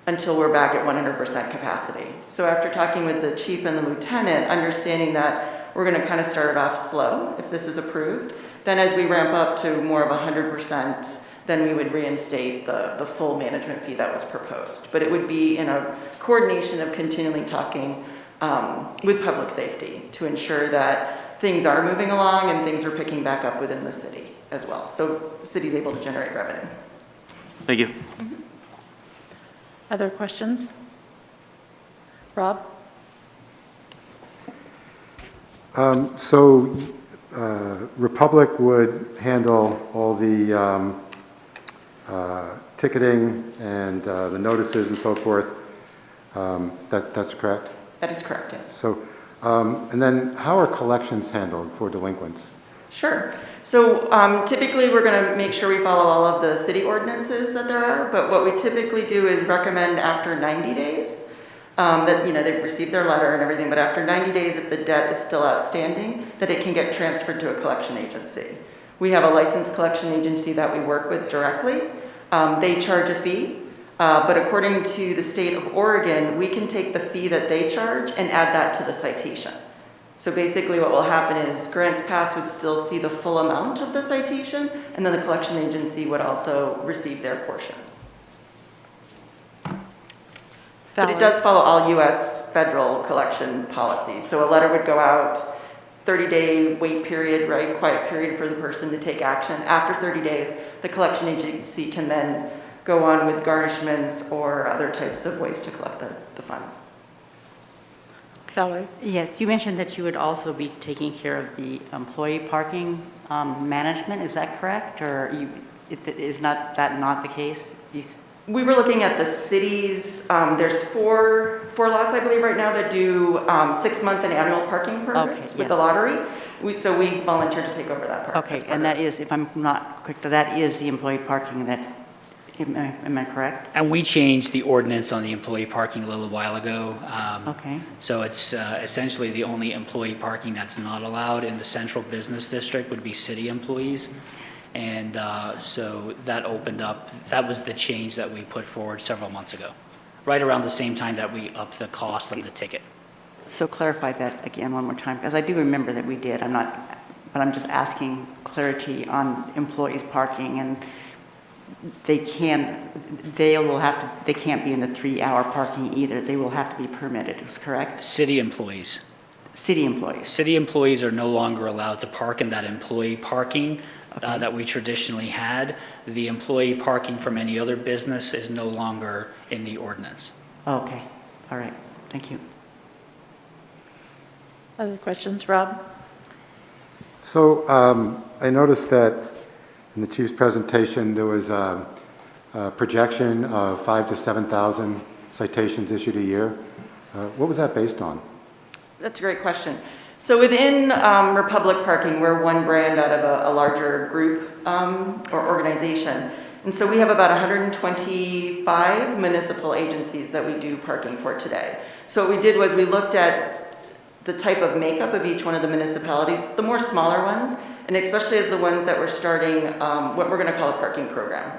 E: until we're back at 100% capacity. So after talking with the chief and the lieutenant, understanding that we're going to kind of start it off slow if this is approved, then as we ramp up to more of 100% then we would reinstate the full management fee that was proposed. But it would be in a coordination of continually talking with public safety to ensure that things are moving along and things are picking back up within the city as well. So the city's able to generate revenue.
M: Thank you.
A: Other questions? Rob?
N: Republic would handle all the ticketing and the notices and so forth. That's correct?
E: That is correct, yes.
N: So, and then how are collections handled for delinquents?
E: Sure. So typically, we're going to make sure we follow all of the city ordinances that there are, but what we typically do is recommend after 90 days that, they've received their letter and everything, but after 90 days, if the debt is still outstanding, that it can get transferred to a collection agency. We have a licensed collection agency that we work with directly. They charge a fee, but according to the state of Oregon, we can take the fee that they charge and add that to the citation. So basically what will happen is Grants Pass would still see the full amount of the citation, and then the collection agency would also receive their portion. But it does follow all U.S. federal collection policies. So a letter would go out, 30-day wait period, right, quiet period for the person to take action. After 30 days, the collection agency can then go on with garnishments or other types of ways to collect the funds.
A: Valerie?
E: Yes, you mentioned that you would also be taking care of the employee parking management. Is that correct, or is that not the case? We were looking at the cities. There's four lots, I believe, right now that do 6-month and annual parking permits with the lottery. So we volunteered to take over that part.
O: Okay, and that is, if I'm not quick, that is the employee parking that, am I correct?
L: And we changed the ordinance on the employee parking a little while ago.
O: Okay.
L: So it's essentially the only employee parking that's not allowed in the central business district would be city employees. And so that opened up, that was the change that we put forward several months ago, right around the same time that we upped the cost of the ticket.
O: So clarify that again one more time, because I do remember that we did. But I'm just asking clarity on employees parking, and they can't be in the 3-hour parking either. They will have to be permitted, is correct?
L: City employees.
O: City employees.
L: City employees are no longer allowed to park in that employee parking that we traditionally had. The employee parking from any other business is no longer in the ordinance.
O: Okay, all right, thank you.
A: Other questions, Rob?
N: So I noticed that in the chief's presentation, there was a projection of 5,000 to 7,000 citations issued a year. What was that based on?
E: That's a great question. So within Republic Parking, we're one brand out of a larger group or organization. And so we have about 125 municipal agencies that we do parking for today. So what we did was we looked at the type of makeup of each one of the municipalities, the more smaller ones, and especially as the ones that were starting what we're going to call a parking program.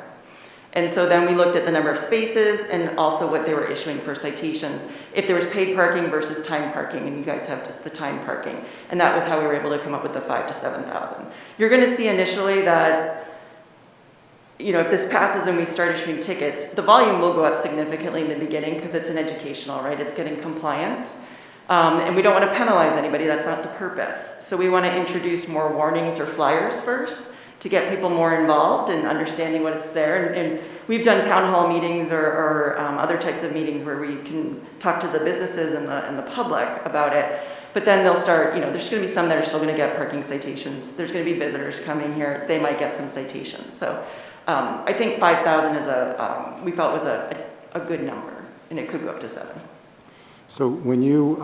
E: And so then we looked at the number of spaces and also what they were issuing for citations. If there was paid parking versus time parking, and you guys have just the time parking. And that was how we were able to come up with the 5,000 to 7,000. You're going to see initially that, if this passes and we start issuing tickets, the volume will go up significantly in the beginning because it's an educational, right? It's getting compliance. And we don't want to penalize anybody. That's not the purpose. So we want to introduce more warnings or flyers first, to get people more involved and understanding what it's there. And we've done town hall meetings or other types of meetings where we can talk to the businesses and the public about it. But then they'll start, there's going to be some that are still going to get parking citations. There's going to be visitors coming here. They might get some citations. So I think 5,000 we felt was a good number, and it could go up to 7.
N: So when you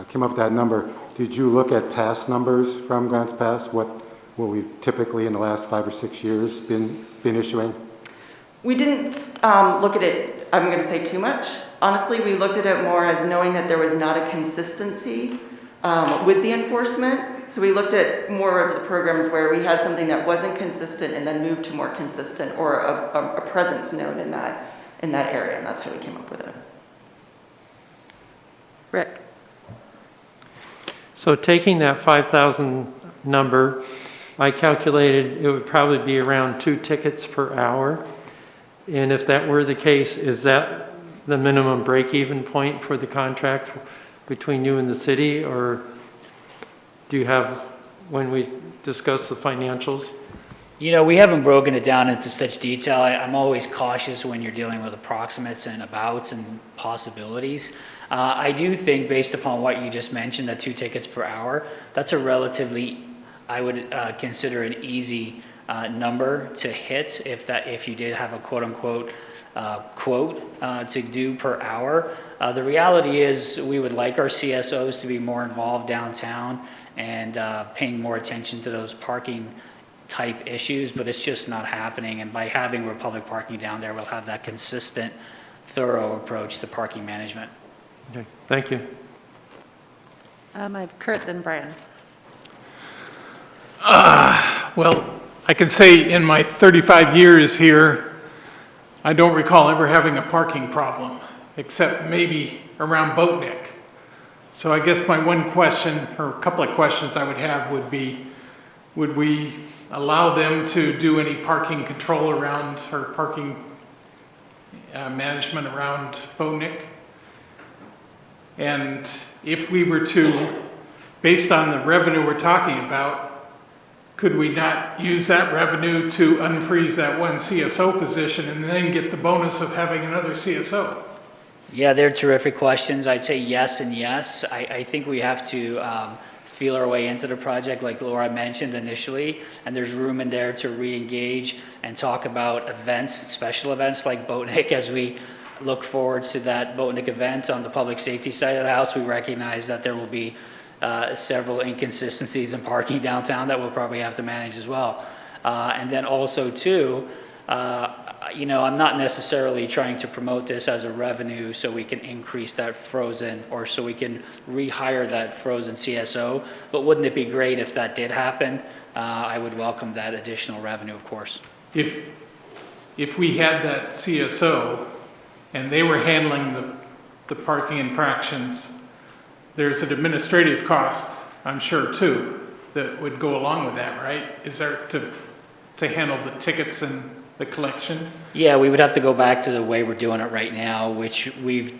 N: came up with that number, did you look at past numbers from Grants Pass? What we've typically in the last 5 or 6 years been issuing?
E: We didn't look at it, I'm going to say, too much. Honestly, we looked at it more as knowing that there was not a consistency with the enforcement. So we looked at more of the programs where we had something that wasn't consistent and then moved to more consistent or a presence known in that area, and that's how we came up with it.
A: Rick?
J: So taking that 5,000 number I calculated it would probably be around 2 tickets per hour. And if that were the case, is that the minimum break-even point for the contract between you and the city? Or do you have, when we discuss the financials?
L: You know, we haven't broken it down into such detail. I'm always cautious when you're dealing with approximates and abouts and possibilities. I do think, based upon what you just mentioned, that 2 tickets per hour, that's a relatively, I would consider an easy number to hit if you did have a quote-unquote quote to do per hour. The reality is we would like our CSOs to be more involved downtown and paying more attention to those parking type issues, but it's just not happening. And by having Republic Parking down there, we'll have that consistent, thorough approach to parking management.
J: Okay, thank you.
A: I have Kurt, then Brian.
P: Well, I can say in my 35 years here, I don't recall ever having a parking problem, except maybe around Boatneck. So I guess my one question, or a couple of questions I would have would be, would we allow them to do any parking control around, or parking management around Boatneck? And if we were to, based on the revenue we're talking about, could we not use that revenue to unfreeze that one CSO position and then get the bonus of having another CSO?
L: Yeah, they're terrific questions. I'd say yes and yes. I think we have to feel our way into the project, like Laura mentioned initially, and there's room in there to re-engage and talk about events, special events like Boatneck. As we look forward to that Boatneck event on the public safety side of the house, we recognize that there will be several inconsistencies in parking downtown that we'll probably have to manage as well. And then also too, you know, I'm not necessarily trying to promote this as a revenue so we can increase that frozen, or so we can rehire that frozen CSO, but wouldn't it be great if that did happen? I would welcome that additional revenue, of course.
P: If we had that CSO and they were handling the parking infractions, there's an administrative cost, I'm sure too, that would go along with that, right? Is there to handle the tickets and the collection?
L: Yeah, we would have to go back to the way we're doing it right now, which we've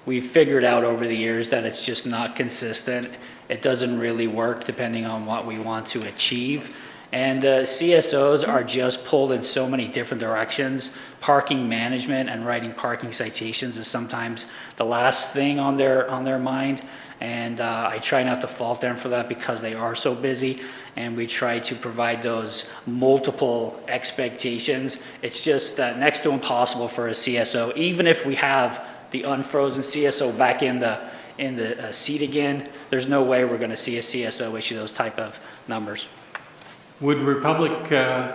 L: figured out over the years that it's just not consistent. It doesn't really work depending on what we want to achieve. And CSOs are just pulled in so many different directions. Parking management and writing parking citations is sometimes the last thing on their mind. And I try not to fault them for that because they are so busy, and we try to provide those multiple expectations. It's just next to impossible for a CSO, even if we have the unfrozen CSO back in the seat again, there's no way we're going to see a CSO issue those type of numbers.
P: Would Republic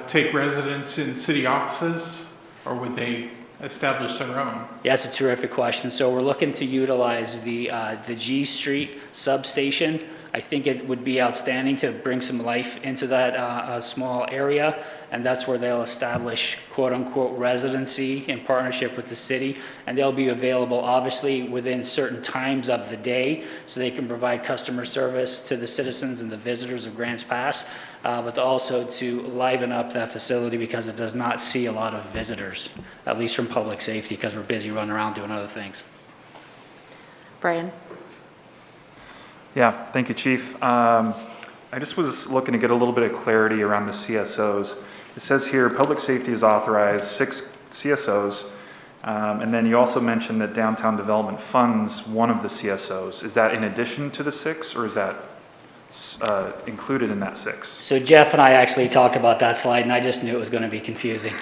P: take residence in city offices, or would they establish their own?
L: Yeah, that's a terrific question. So we're looking to utilize the G Street substation. I think it would be outstanding to bring some life into that small area, and that's where they'll establish quote-unquote residency in partnership with the city, and they'll be available obviously within certain times of the day so they can provide customer service to the citizens and the visitors of Grants Pass, but also to liven up that facility because it does not see a lot of visitors, at least from public safety, because we're busy running around doing other things.
A: Brian?
H: Yeah, thank you, Chief. I just was looking to get a little bit of clarity around the CSOs. It says here, public safety has authorized 6 CSOs, and then you also mentioned that downtown development funds one of the CSOs. Is that in addition to the 6, or is that included in that 6?
L: So Jeff and I actually talked about that slide, and I just knew it was going to be confusing.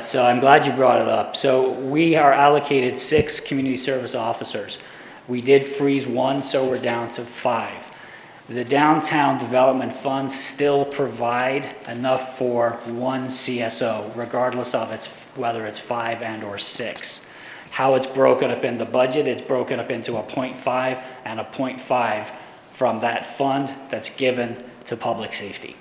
L: So I'm glad you brought it up. So we are allocated 6 community service officers. We did freeze 1, so we're down to 5. The downtown development funds still provide enough for 1 CSO, regardless of whether it's 5 and or 6. How it's broken up in the budget, it's broken up into a 0.5 and a 0.5 from that fund that's given to public safety.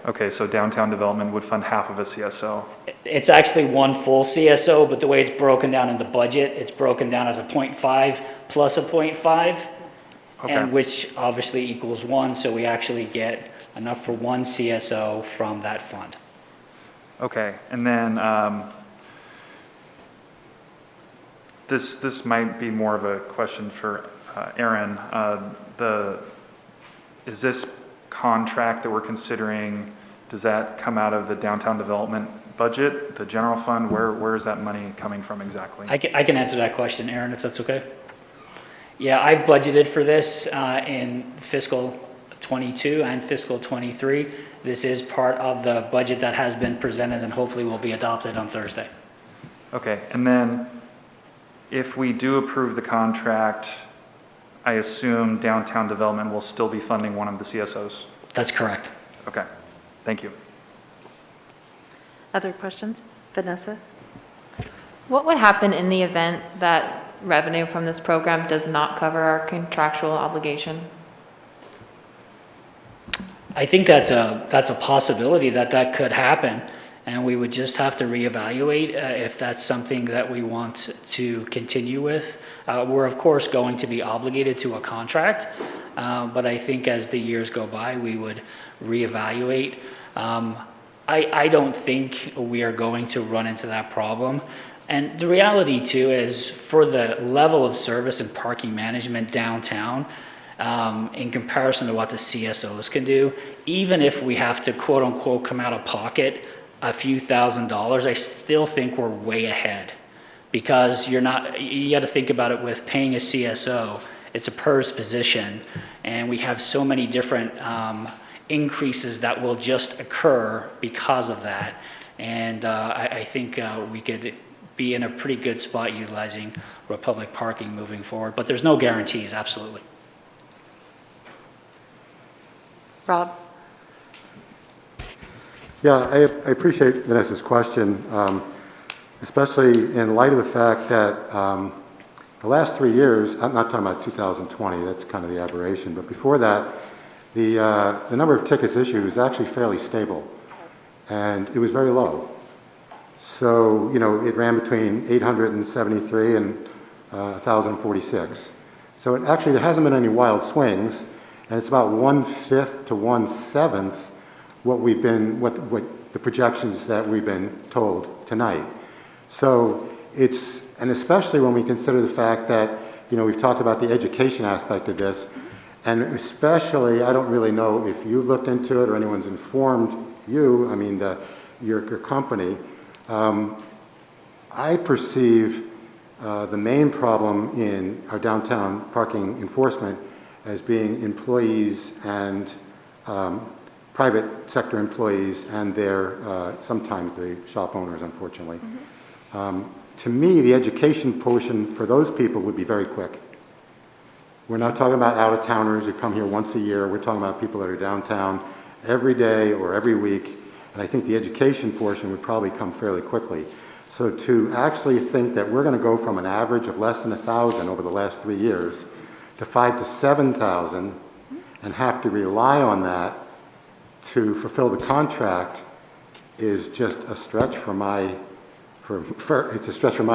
H: Okay, so downtown development would fund half of a CSO.
L: It's actually 1 full CSO, but the way it's broken down in the budget, it's broken down as a 0.5 plus a 0.5,
H: Okay.
L: and which obviously equals 1, so we actually get enough for one CSO from that fund.
H: Okay, and then this might be more of a question for Aaron. Is this contract that we're considering, does that come out of the downtown development budget, the general fund? Where is that money coming from exactly?
L: I can answer that question, Aaron, if that's okay. Yeah, I've budgeted for this in fiscal 22 and fiscal 23. This is part of the budget that has been presented and hopefully will be adopted on Thursday.
H: Okay, and then if we do approve the contract, I assume downtown development will still be funding one of the CSOs?
L: That's correct.
H: Okay, thank you.
A: Other questions? Vanessa?
F: What would happen in the event that revenue from this program does not cover our contractual obligation?
L: I think that's a possibility that could happen, and we would just have to reevaluate if that's something that we want to continue with. We're of course going to be obligated to a contract, but I think as the years go by, we would reevaluate. I don't think we are going to run into that problem. And the reality too is, for the level of service and parking management downtown, in comparison to what the CSOs can do, even if we have to quote unquote come out of pocket a few $1,000s, I still think we're way ahead. Because you got to think about it with paying a CSO, it's a PERS position, and we have so many different increases that will just occur because of that. And I think we could be in a pretty good spot utilizing Republic Parking moving forward, but there's no guarantees, absolutely.
A: Rob?
N: Yeah, I appreciate Vanessa's question, especially in light of the fact that the last 3 years, I'm not talking about 2020, that's kind of the aberration, but before that, the number of tickets issued was actually fairly stable, and it was very low. So, it ran between 873 and 1,046. So there hasn't been any wild swings, and it's about 1/5 to 1/7 what the projections that we've been told tonight. So and especially when we consider the fact that, we've talked about the education aspect of this, and especially, I don't really know if you've looked into it or anyone's informed you, your company. I perceive the main problem in our downtown parking enforcement as being employees and private sector employees and sometimes the shop owners, unfortunately. To me, the education portion for those people would be very quick. We're not talking about out-of-towners who come here once a year. We're talking about people that are downtown every day or every week. And I think the education portion would probably come fairly quickly. So to actually think that we're going to go from an average of less than 1,000 over the last 3 years to 5,000 to 7,000 and have to rely on that to fulfill the contract is just a stretch for my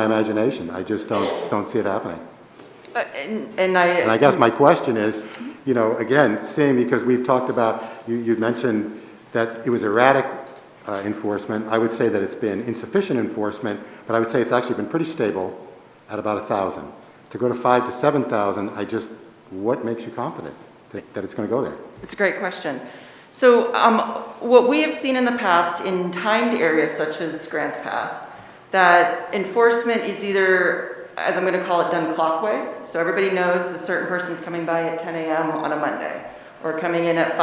N: imagination. I just don't see it happening. And I guess my question is, again, seeing, because we've talked about, you mentioned that it was erratic enforcement. I would say that it's been insufficient enforcement, but I would say it's actually been pretty stable at about 1,000. To go to 5,000 to 7,000, what makes you confident that it's going to go there?
O: It's a great question. So what we have seen in the past in timed areas such as Grants Pass, that enforcement is either, as I'm going to call it, done clockwise. So everybody knows a certain person's coming by at 10 a.m. on a Monday, or coming in at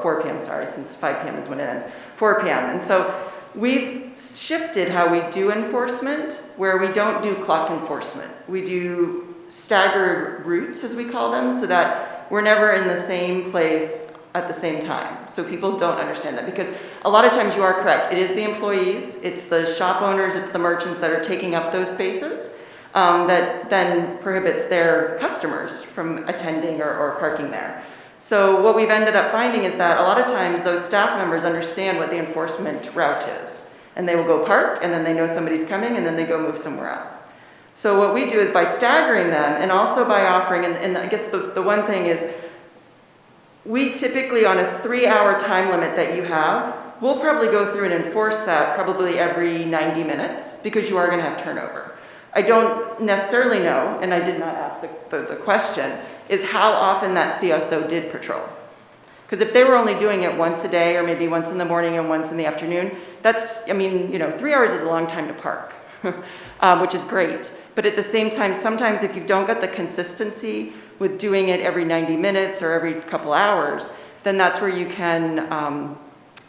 O: 4 p.m., sorry, since 5 p.m. is when it ends, 4 p.m. And so we've shifted how we do enforcement, where we don't do clock enforcement. We do staggered routes, as we call them, so that we're never in the same place at the same time. So people don't understand that, because a lot of times you are correct. It is the employees, it's the shop owners, it's the merchants that are taking up those spaces that then prohibits their customers from attending or parking there. So what we've ended up finding is that a lot of times those staff members understand what the enforcement route is, and they will go park, and then they know somebody's coming, and then they go move somewhere else. So what we do is by staggering them, and also by offering, and I guess the one thing is, we typically, on a 3-hour time limit that you have, we'll probably go through and enforce that probably every 90 minutes because you are going to have turnover. I don't necessarily know, and I did not ask the question, is how often that CSO did patrol. Because if they were only doing it once a day or maybe once in the morning and once in the afternoon, that's, I mean, 3 hours is a long time to park, which is great. But at the same time, sometimes if you don't get the consistency with doing it every 90 minutes or every couple hours, then that's where you can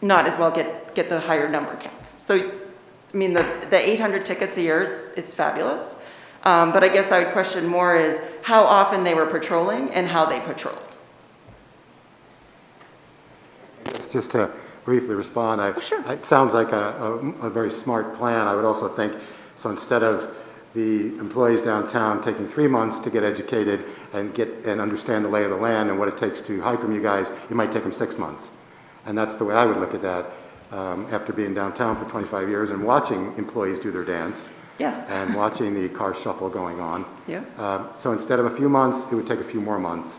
O: not as well get the higher number counts. So, I mean, the 800 tickets a year is fabulous. But I guess I would question more is how often they were patrolling and how they patrolled.
N: Just to briefly respond, it sounds like a very smart plan. I would also think, so instead of the employees downtown taking 3 months to get educated and understand the lay of the land and what it takes to hide from you guys, it might take them 6 months. And that's the way I would look at that after being downtown for 25 years and watching employees do their dance.
O: Yes.
N: And watching the car shuffle going on.
O: Yeah.
N: So instead of a few months, it would take a few more months.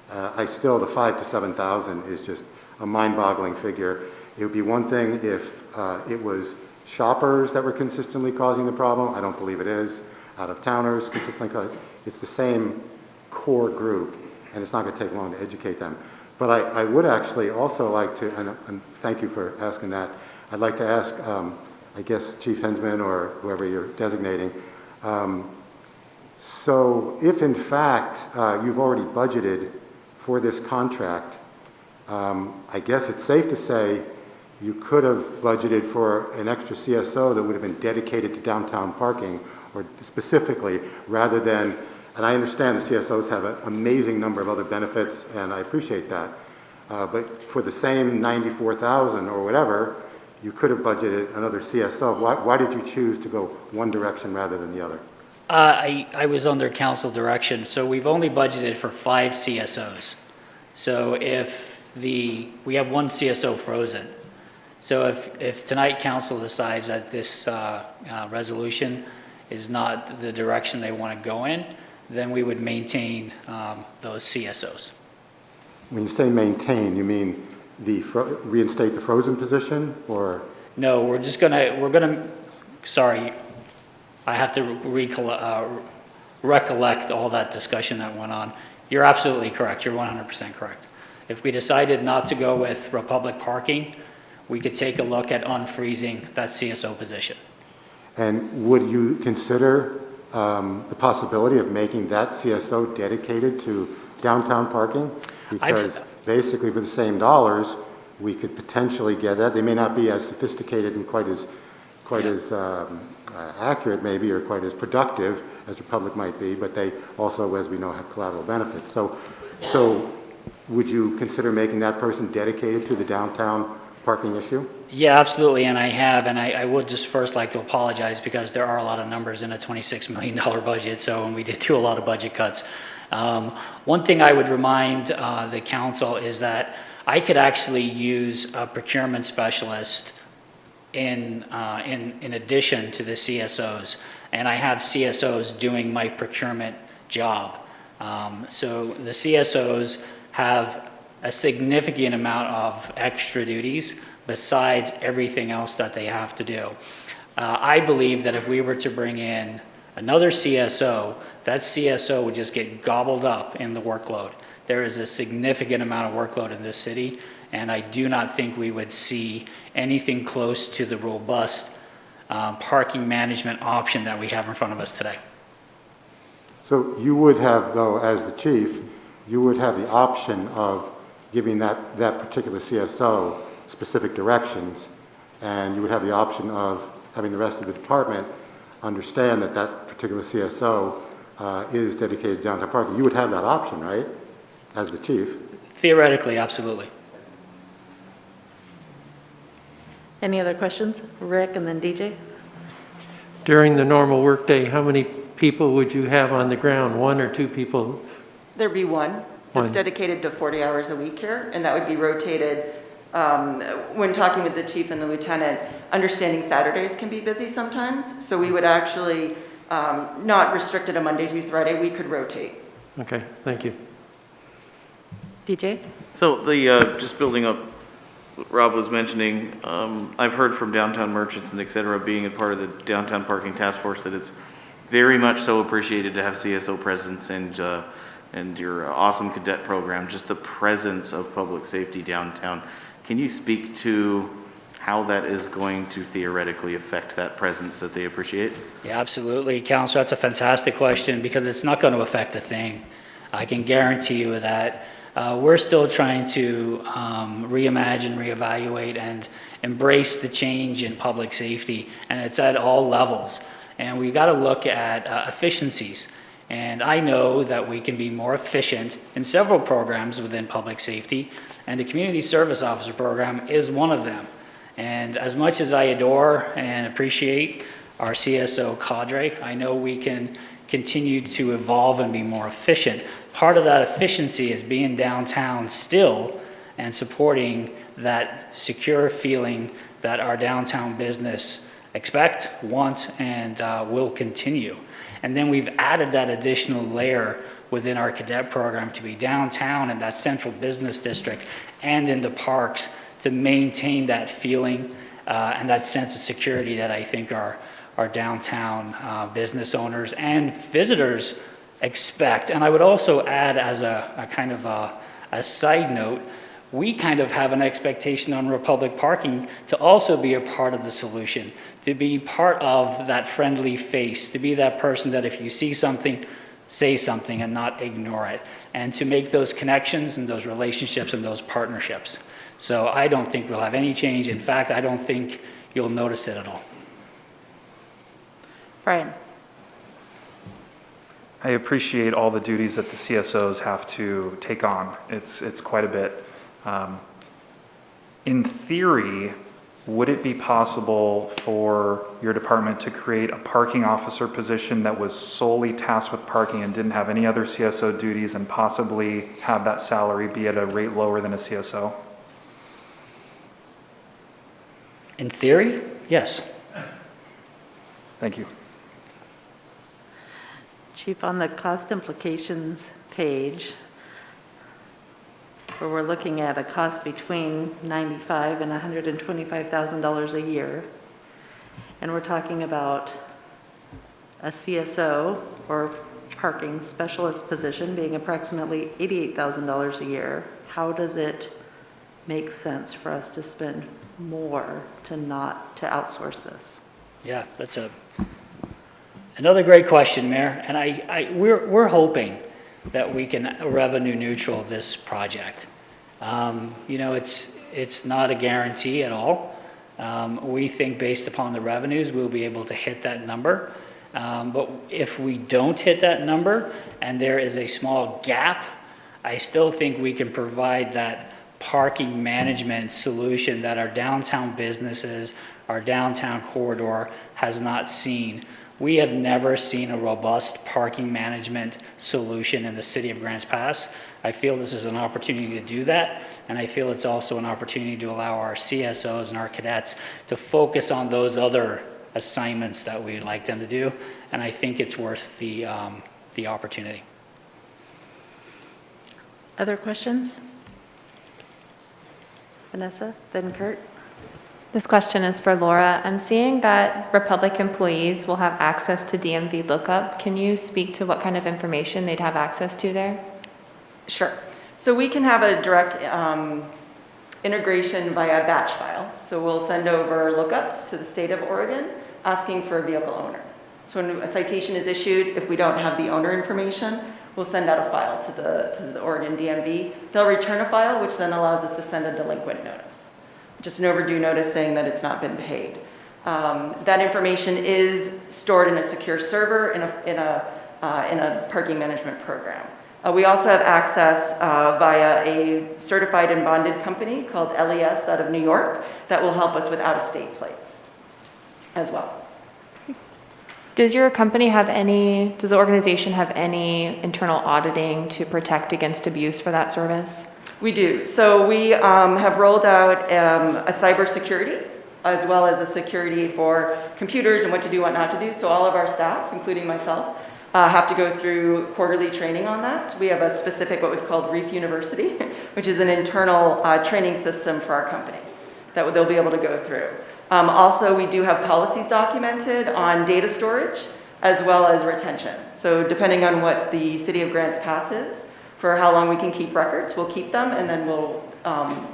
N: The 5,000 to 7,000 is just a mind-boggling figure. It would be one thing if it was shoppers that were consistently causing the problem. I don't believe it is. Out-of-towners consistently causing. It's the same core group, and it's not going to take long to educate them. But I would actually also like to, and thank you for asking that, I'd like to ask, I guess, Chief Hensman or whoever you're designating, so if in fact you've already budgeted for this contract, I guess it's safe to say you could have budgeted for an extra CSO that would have been dedicated to downtown parking, or specifically, rather than, and I understand the CSOs have an amazing number of other benefits, and I appreciate that, but for the same 94,000 or whatever, you could have budgeted another CSO. Why did you choose to go one direction rather than the other?
L: I was under council direction, so we've only budgeted for 5 CSOs. So if we have 1 CSO frozen. So if tonight council decides that this resolution is not the direction they want to go in, then we would maintain those CSOs.
N: When you say maintain, you mean reinstate the frozen position, or?
L: No, we're gonna, sorry, I have to recollect all that discussion that went on. You're absolutely correct, you're 100% correct. If we decided not to go with Republic Parking, we could take a look at unfreezing that CSO position.
N: And would you consider the possibility of making that CSO dedicated to downtown parking? Because basically for the same dollars, we could potentially get that. They may not be as sophisticated and quite as accurate maybe, or quite as productive as Republic might be, but they also, as we know, have collateral benefits. So would you consider making that person dedicated to the downtown parking issue?
L: Yeah, absolutely, and I have, and I would just first like to apologize because there are a lot of numbers in a $26 million budget, so we did do a lot of budget cuts. One thing I would remind the council is that I could actually use a procurement specialist in addition to the CSOs, and I have CSOs doing my procurement job. So the CSOs have a significant amount of extra duties besides everything else that they have to do. I believe that if we were to bring in another CSO, that CSO would just get gobbled up in the workload. There is a significant amount of workload in this city, and I do not think we would see anything close to the robust parking management option that we have in front of us today.
N: So you would have, though, as the chief, you would have the option of giving that particular CSO specific directions, and you would have the option of having the rest of the department understand that that particular CSO is dedicated to downtown parking. You would have that option, right, as the chief?
L: Theoretically, absolutely.
A: Any other questions? Rick and then DJ?
J: During the normal workday, how many people would you have on the ground? 1 or 2 people?
O: There'd be one that's dedicated to 40 hours a week here, and that would be rotated. When talking with the chief and the lieutenant, understanding Saturdays can be busy sometimes, so we would actually not restrict it a Monday through Friday. We could rotate.
J: Okay, thank you.
A: DJ?
M: So just building up what Rob was mentioning, I've heard from downtown merchants and et cetera, being a part of the downtown parking task force, that it's very much so appreciated to have CSO presence and your awesome cadet program, just the presence of public safety downtown. Can you speak to how that is going to theoretically affect that presence that they appreciate?
L: Yeah, absolutely, Councilor. That's a fantastic question because it's not going to affect a thing. I can guarantee you that. We're still trying to reimagine, reevaluate, and embrace the change in public safety, and it's at all levels. And we've got to look at efficiencies. And I know that we can be more efficient in several programs within public safety, and the Community Service Officer Program is one of them. And as much as I adore and appreciate our CSO cadre, I know we can continue to evolve and be more efficient. Part of that efficiency is being downtown still and supporting that secure feeling that our downtown business expect, want, and will continue. And then we've added that additional layer within our cadet program to be downtown in that central business district and in the parks to maintain that feeling and that sense of security that I think our downtown business owners and visitors expect. And I would also add, as a kind of a side note, we kind of have an expectation on Republic Parking to also be a part of the solution, to be part of that friendly face, to be that person that if you see something, say something and not ignore it, and to make those connections and those relationships and those partnerships. So I don't think we'll have any change. In fact, I don't think you'll notice it at all.
A: Brian?
H: I appreciate all the duties that the CSOs have to take on. It's quite a bit. In theory, would it be possible for your department to create a parking officer position that was solely tasked with parking and didn't have any other CSO duties and possibly have that salary be at a rate lower than a CSO?
L: In theory, yes.
H: Thank you.
A: Chief, on the cost implications page, where we're looking at a cost between $95,000 and $125,000 a year, and we're talking about a CSO or parking specialist position being approximately $88,000 a year, how does it make sense for us to spend more to outsource this?
L: Yeah, that's another great question, Mayor. And we're hoping that we can revenue neutral this project. You know, it's not a guarantee at all. We think based upon the revenues, we'll be able to hit that number. But if we don't hit that number and there is a small gap, I still think we can provide that parking management solution that our downtown businesses, our downtown corridor has not seen. We have never seen a robust parking management solution in the city of Grants Pass. I feel this is an opportunity to do that, and I feel it's also an opportunity to allow our CSOs and our cadets to focus on those other assignments that we'd like them to do, and I think it's worth the opportunity.
A: Other questions? Vanessa, then Kurt.
F: This question is for Laura. I'm seeing that Republic employees will have access to DMV lookup. Can you speak to what kind of information they'd have access to there?
Q: Sure. So we can have a direct integration via batch file. So we'll send over lookups to the state of Oregon asking for a vehicle owner. So when a citation is issued, if we don't have the owner information, we'll send out a file to the Oregon DMV. They'll return a file, which then allows us to send a delinquent notice. Just an overdue notice saying that it's not been paid. That information is stored in a secure server in a parking management program. We also have access via a certified and bonded company called LES out of New York that will help us with out-of-state plates as well.
F: Does your company have does the organization have any internal auditing to protect against abuse for that service?
Q: We do. So we have rolled out a cybersecurity as well as a security for computers and what to do, what not to do. So all of our staff, including myself, have to go through quarterly training on that. We have a specific, what we've called Reef University, which is an internal training system for our company that they'll be able to go through. Also, we do have policies documented on data storage as well as retention. So depending on what the City of Grants passes for how long we can keep records, we'll keep them and then we'll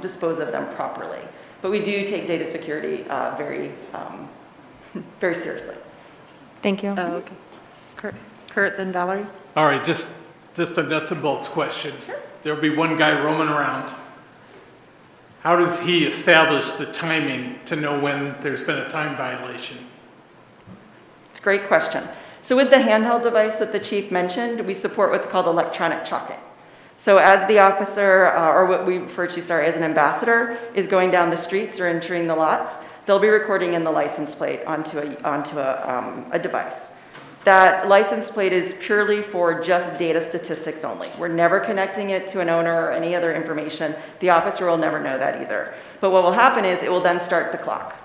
Q: dispose of them properly. But we do take data security very, very seriously.
F: Thank you.
A: Oh, okay. Kurt, then Valerie?
P: All right, just a nuts and bolts question. There'll be one guy roaming around. How does he establish the timing to know when there's been a time violation?
Q: It's a great question. So with the handheld device that the chief mentioned, we support what's called electronic chalking. So as the officer, or what we refer to, as an ambassador, is going down the streets or entering the lots, they'll be recording in the license plate onto a device. That license plate is purely for just data statistics only. We're never connecting it to an owner or any other information. The officer will never know that either. But what will happen is it will then start the clock.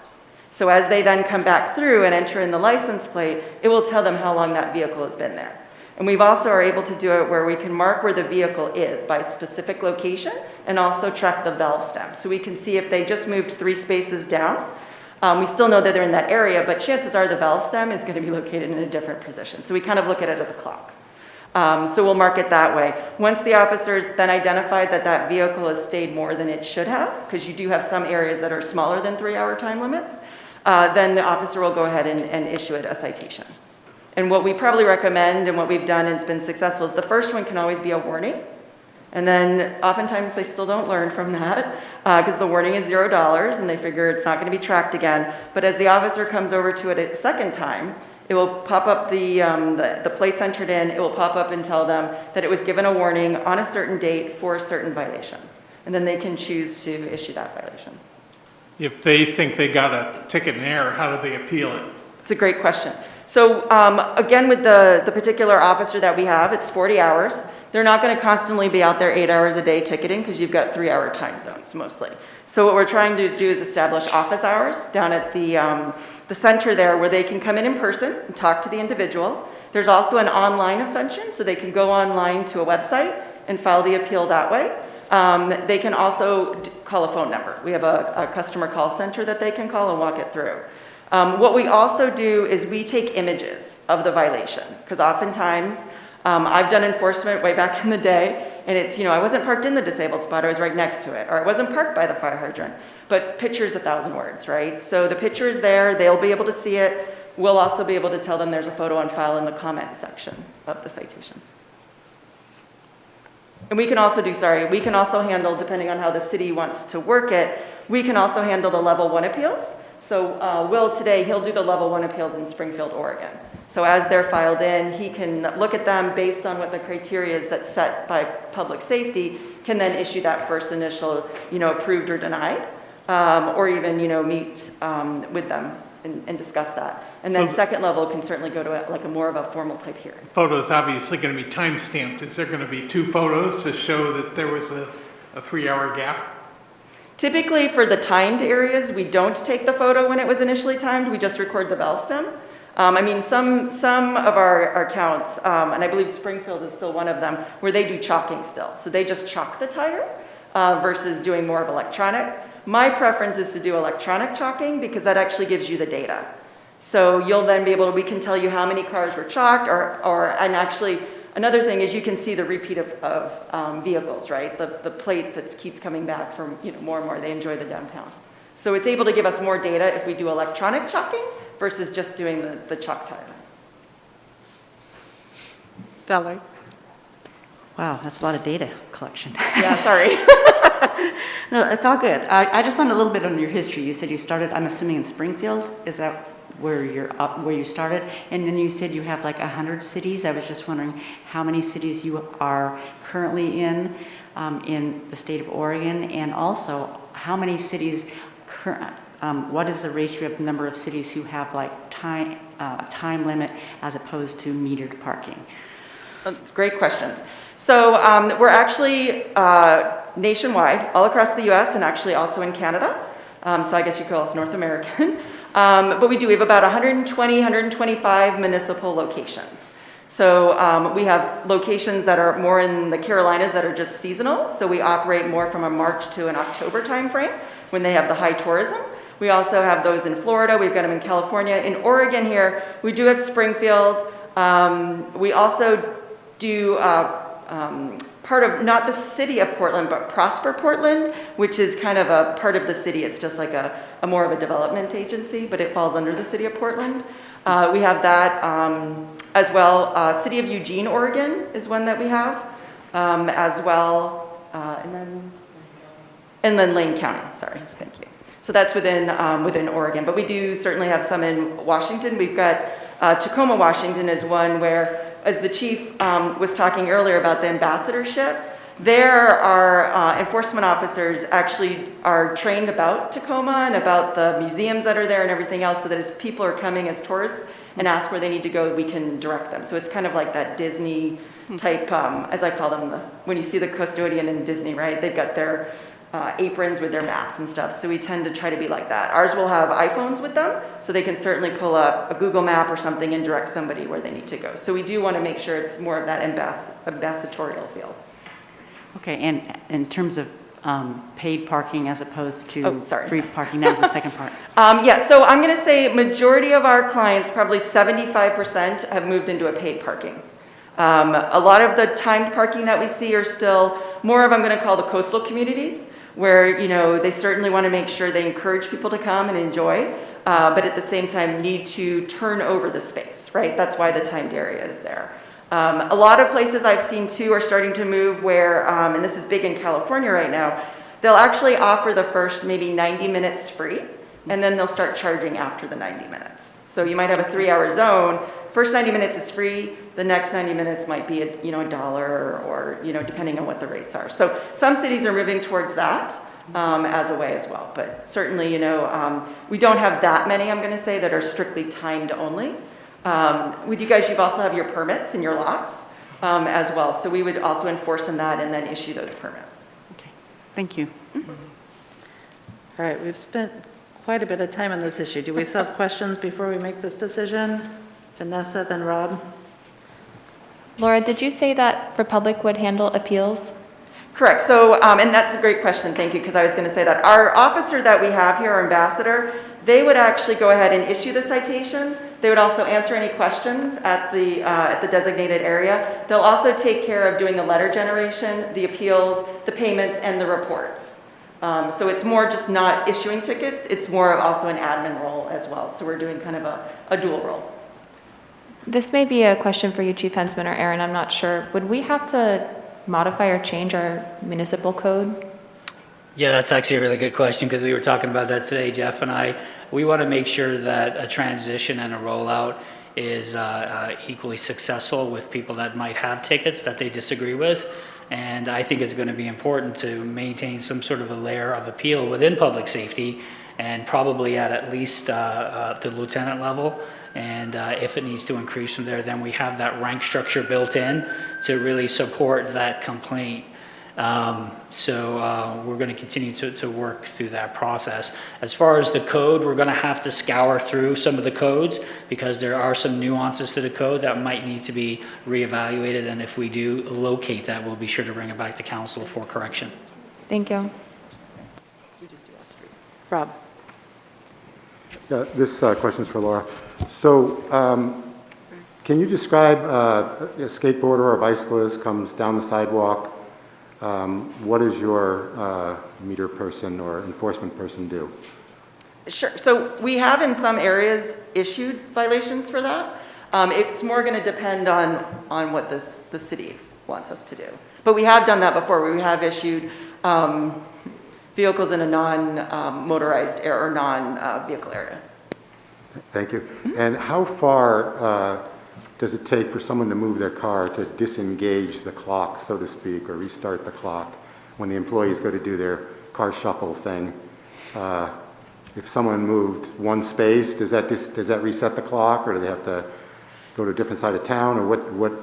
Q: So as they then come back through and enter in the license plate, it will tell them how long that vehicle has been there. And we've also are able to do it where we can mark where the vehicle is by specific location and also track the valve stem. So we can see if they just moved 3 spaces down. We still know that they're in that area, but chances are the valve stem is going to be located in a different position. So we kind of look at it as a clock. So we'll mark it that way. Once the officers then identified that that vehicle has stayed more than it should have, because you do have some areas that are smaller than 3-hour time limits, then the officer will go ahead and issue it a citation. And what we probably recommend and what we've done and it's been successful is the first one can always be a warning. And then oftentimes they still don't learn from that because the warning is $0 and they figure it's not going to be tracked again. But as the officer comes over to it a second time, it will pop up the plates entered in, it will pop up and tell them that it was given a warning on a certain date for a certain violation. And then they can choose to issue that violation.
P: If they think they got a ticket in error, how do they appeal it?
Q: It's a great question. So again, with the particular officer that we have, it's 40 hours. They're not going to constantly be out there 8 hours a day ticketing because you've got 3-hour time zones mostly. So what we're trying to do is establish office hours down at the center there where they can come in person and talk to the individual. There's also an online function, so they can go online to a website and file the appeal that way. They can also call a phone number. We have a customer call center that they can call and walk it through. What we also do is we take images of the violation because oftentimes I've done enforcement way back in the day and it's, I wasn't parked in the disabled spot, I was right next to it, or I wasn't parked by the fire hydrant, but picture's 1,000 words, right? So the picture is there, they'll be able to see it. We'll also be able to tell them there's a photo on file in the comment section of the citation. And we can also handle, depending on how the city wants to work it, we can also handle the level 1 appeals. So Will today, he'll do the level 1 appeals in Springfield, Oregon. So as they're filed in, he can look at them based on what the criteria is that's set by public safety, can then issue that first initial, approved or denied, or even, meet with them and discuss that. And then second level can certainly go to a more of a formal type hearing.
P: Photo's obviously going to be time-stamped. Is there going to be 2 photos to show that there was a 3-hour gap?
Q: Typically for the timed areas, we don't take the photo when it was initially timed, we just record the valve stem. Some of our accounts, and I believe Springfield is still one of them, where they do chalking still. So they just chalk the tire versus doing more of electronic. My preference is to do electronic chalking because that actually gives you the data. So you'll then be able to, we can tell you how many cars were chalked and actually, another thing is you can see the repeat of vehicles, right? The plate that keeps coming back from, more and more, they enjoy the downtown. So it's able to give us more data if we do electronic chalking versus just doing the chalk tire.
A: Valerie?
E: Wow, that's a lot of data collection.
Q: Yeah, sorry.
E: No, it's all good. I just wanted a little bit on your history. You said you started, I'm assuming in Springfield. Is that where you started? And then you said you have like 100 cities. I was just wondering how many cities you are currently in the state of Oregon, and also how many cities, what is the ratio of number of cities who have like time limit as opposed to metered parking?
Q: Great questions. So we're actually nationwide, all across the US and actually also in Canada. So I guess you could call us North American. But we have about 120, 125 municipal locations. So we have locations that are more in the Carolinas that are just seasonal. So we operate more from a March to an October timeframe when they have the high tourism. We also have those in Florida. We've got them in California. In Oregon here, we do have Springfield. We also do part of, not the city of Portland, but Prosper Portland, which is kind of a part of the city. It's just like a more of a development agency, but it falls under the city of Portland. We have that as well. City of Eugene, Oregon is one that we have as well. And then Lane County, sorry, thank you. So that's within Oregon, but we do certainly have some in Washington. We've got Tacoma, Washington is one where, as the chief was talking earlier about the ambassadorship, there our enforcement officers actually are trained about Tacoma and about the museums that are there and everything else, so that as people are coming as tourists and ask where they need to go, we can direct them. So it's kind of like that Disney type, as I call them, when you see the custodian in Disney, right? They've got their aprons with their maps and stuff. So we tend to try to be like that. Ours will have iPhones with them, so they can certainly pull up a Google map or something and direct somebody where they need to go. So we do want to make sure it's more of that ambassadorial feel.
E: Okay, and in terms of paid parking as opposed to free parking, that was the second part.
Q: Yeah, so I'm going to say majority of our clients, probably 75%, have moved into a paid parking. A lot of the timed parking that we see are still more of, I'm going to call the coastal communities, where, you know, they certainly want to make sure they encourage people to come and enjoy, but at the same time need to turn over the space, right? That's why the timed area is there. A lot of places I've seen too are starting to move where, and this is big in California right now, they'll actually offer the first maybe 90 minutes free, and then they'll start charging after the 90 minutes. So you might have a 3-hour zone, first 90 minutes is free, the next 90 minutes might be $1 or, you know, depending on what the rates are. So some cities are moving towards that as a way as well. But certainly, you know, we don't have that many, I'm going to say, that are strictly timed only. With you guys, you've also have your permits in your lots as well. So we would also enforce in that and then issue those permits.
E: Okay, thank you.
A: All right, we've spent quite a bit of time on this issue. Do we still have questions before we make this decision? Vanessa, then Rob.
F: Laura, did you say that Republic would handle appeals?
Q: Correct. So, and that's a great question. Thank you, because I was going to say that. Our officer that we have here, our ambassador, they would actually go ahead and issue the citation. They would also answer any questions at the designated area. They'll also take care of doing the letter generation, the appeals, the payments, and the reports. So it's more just not issuing tickets. It's more of also an admin role as well. So we're doing kind of a dual role.
F: This may be a question for you, Chief Hensman or Aaron, I'm not sure. Would we have to modify or change our municipal code?
L: Yeah, that's actually a really good question, because we were talking about that today, Jeff and I. We want to make sure that a transition and a rollout is equally successful with people that might have tickets that they disagree with. And I think it's going to be important to maintain some sort of a layer of appeal within public safety, and probably at least the lieutenant level. And if it needs to increase from there, then we have that rank structure built in to really support that complaint. So we're going to continue to work through that process. As far as the code, we're going to have to scour through some of the codes, because there are some nuances to the code that might need to be reevaluated. And if we do locate that, we'll be sure to bring it back to council for correction.
F: Thank you.
A: Rob.
N: Yeah, this question is for Laura. So can you describe a skateboarder or a bicyclist comes down the sidewalk? What does your meter person or enforcement person do?
Q: Sure. So we have in some areas issued violations for that. It's more going to depend on what the city wants us to do. But we have done that before. We have issued vehicles in a non-motorized or non-vehicle area.
N: Thank you. And how far does it take for someone to move their car to disengage the clock, so to speak, or restart the clock when the employees go to do their car shuffle thing? If someone moved one space, does that reset the clock, or do they have to go to a different side of town, or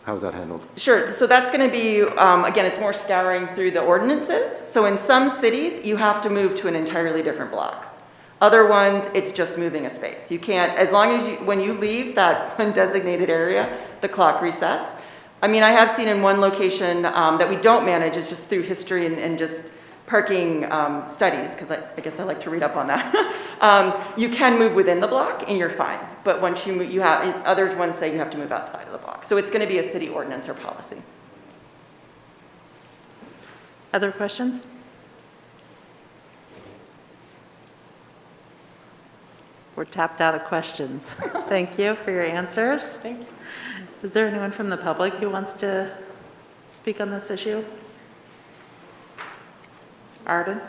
N: how's that handled?
Q: Sure. So that's going to be, again, it's more scouring through the ordinances. So in some cities, you have to move to an entirely different block. Other ones, it's just moving a space. You can't, as long as you, when you leave that undesignated area, the clock resets. I mean, I have seen in one location that we don't manage, it's just through history and just parking studies, because I guess I like to read up on that. You can move within the block and you're fine. But once you move, you have, other ones say you have to move outside of the block. So it's going to be a city ordinance or policy.
A: Other questions? We're tapped out of questions. Thank you for your answers.
Q: Thank you.
A: Is there anyone from the public who wants to speak on this issue? Arden?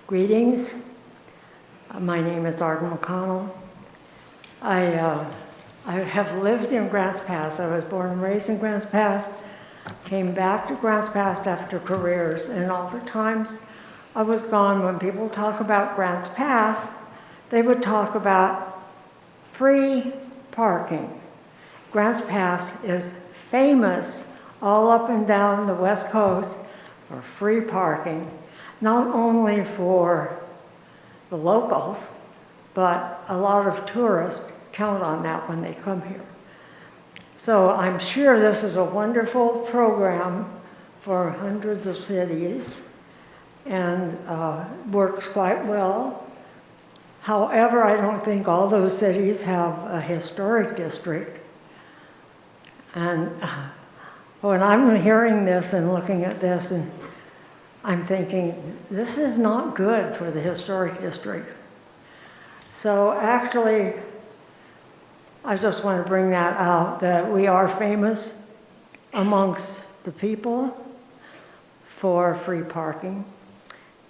R: Greetings. My name is Arden McConnell. I have lived in Grants Pass. I was born and raised in Grants Pass, came back to Grants Pass after careers, and all the times I was gone, when people talk about Grants Pass, they would talk about free parking. Grants Pass is famous all up and down the West Coast for free parking, not only for the locals, but a lot of tourists count on that when they come here. So I'm sure this is a wonderful program for hundreds of cities and works quite well. However, I don't think all those cities have a historic district. And when I'm hearing this and looking at this, and I'm thinking, this is not good for the historic district. So actually, I just want to bring that out, that we are famous amongst the people for free parking.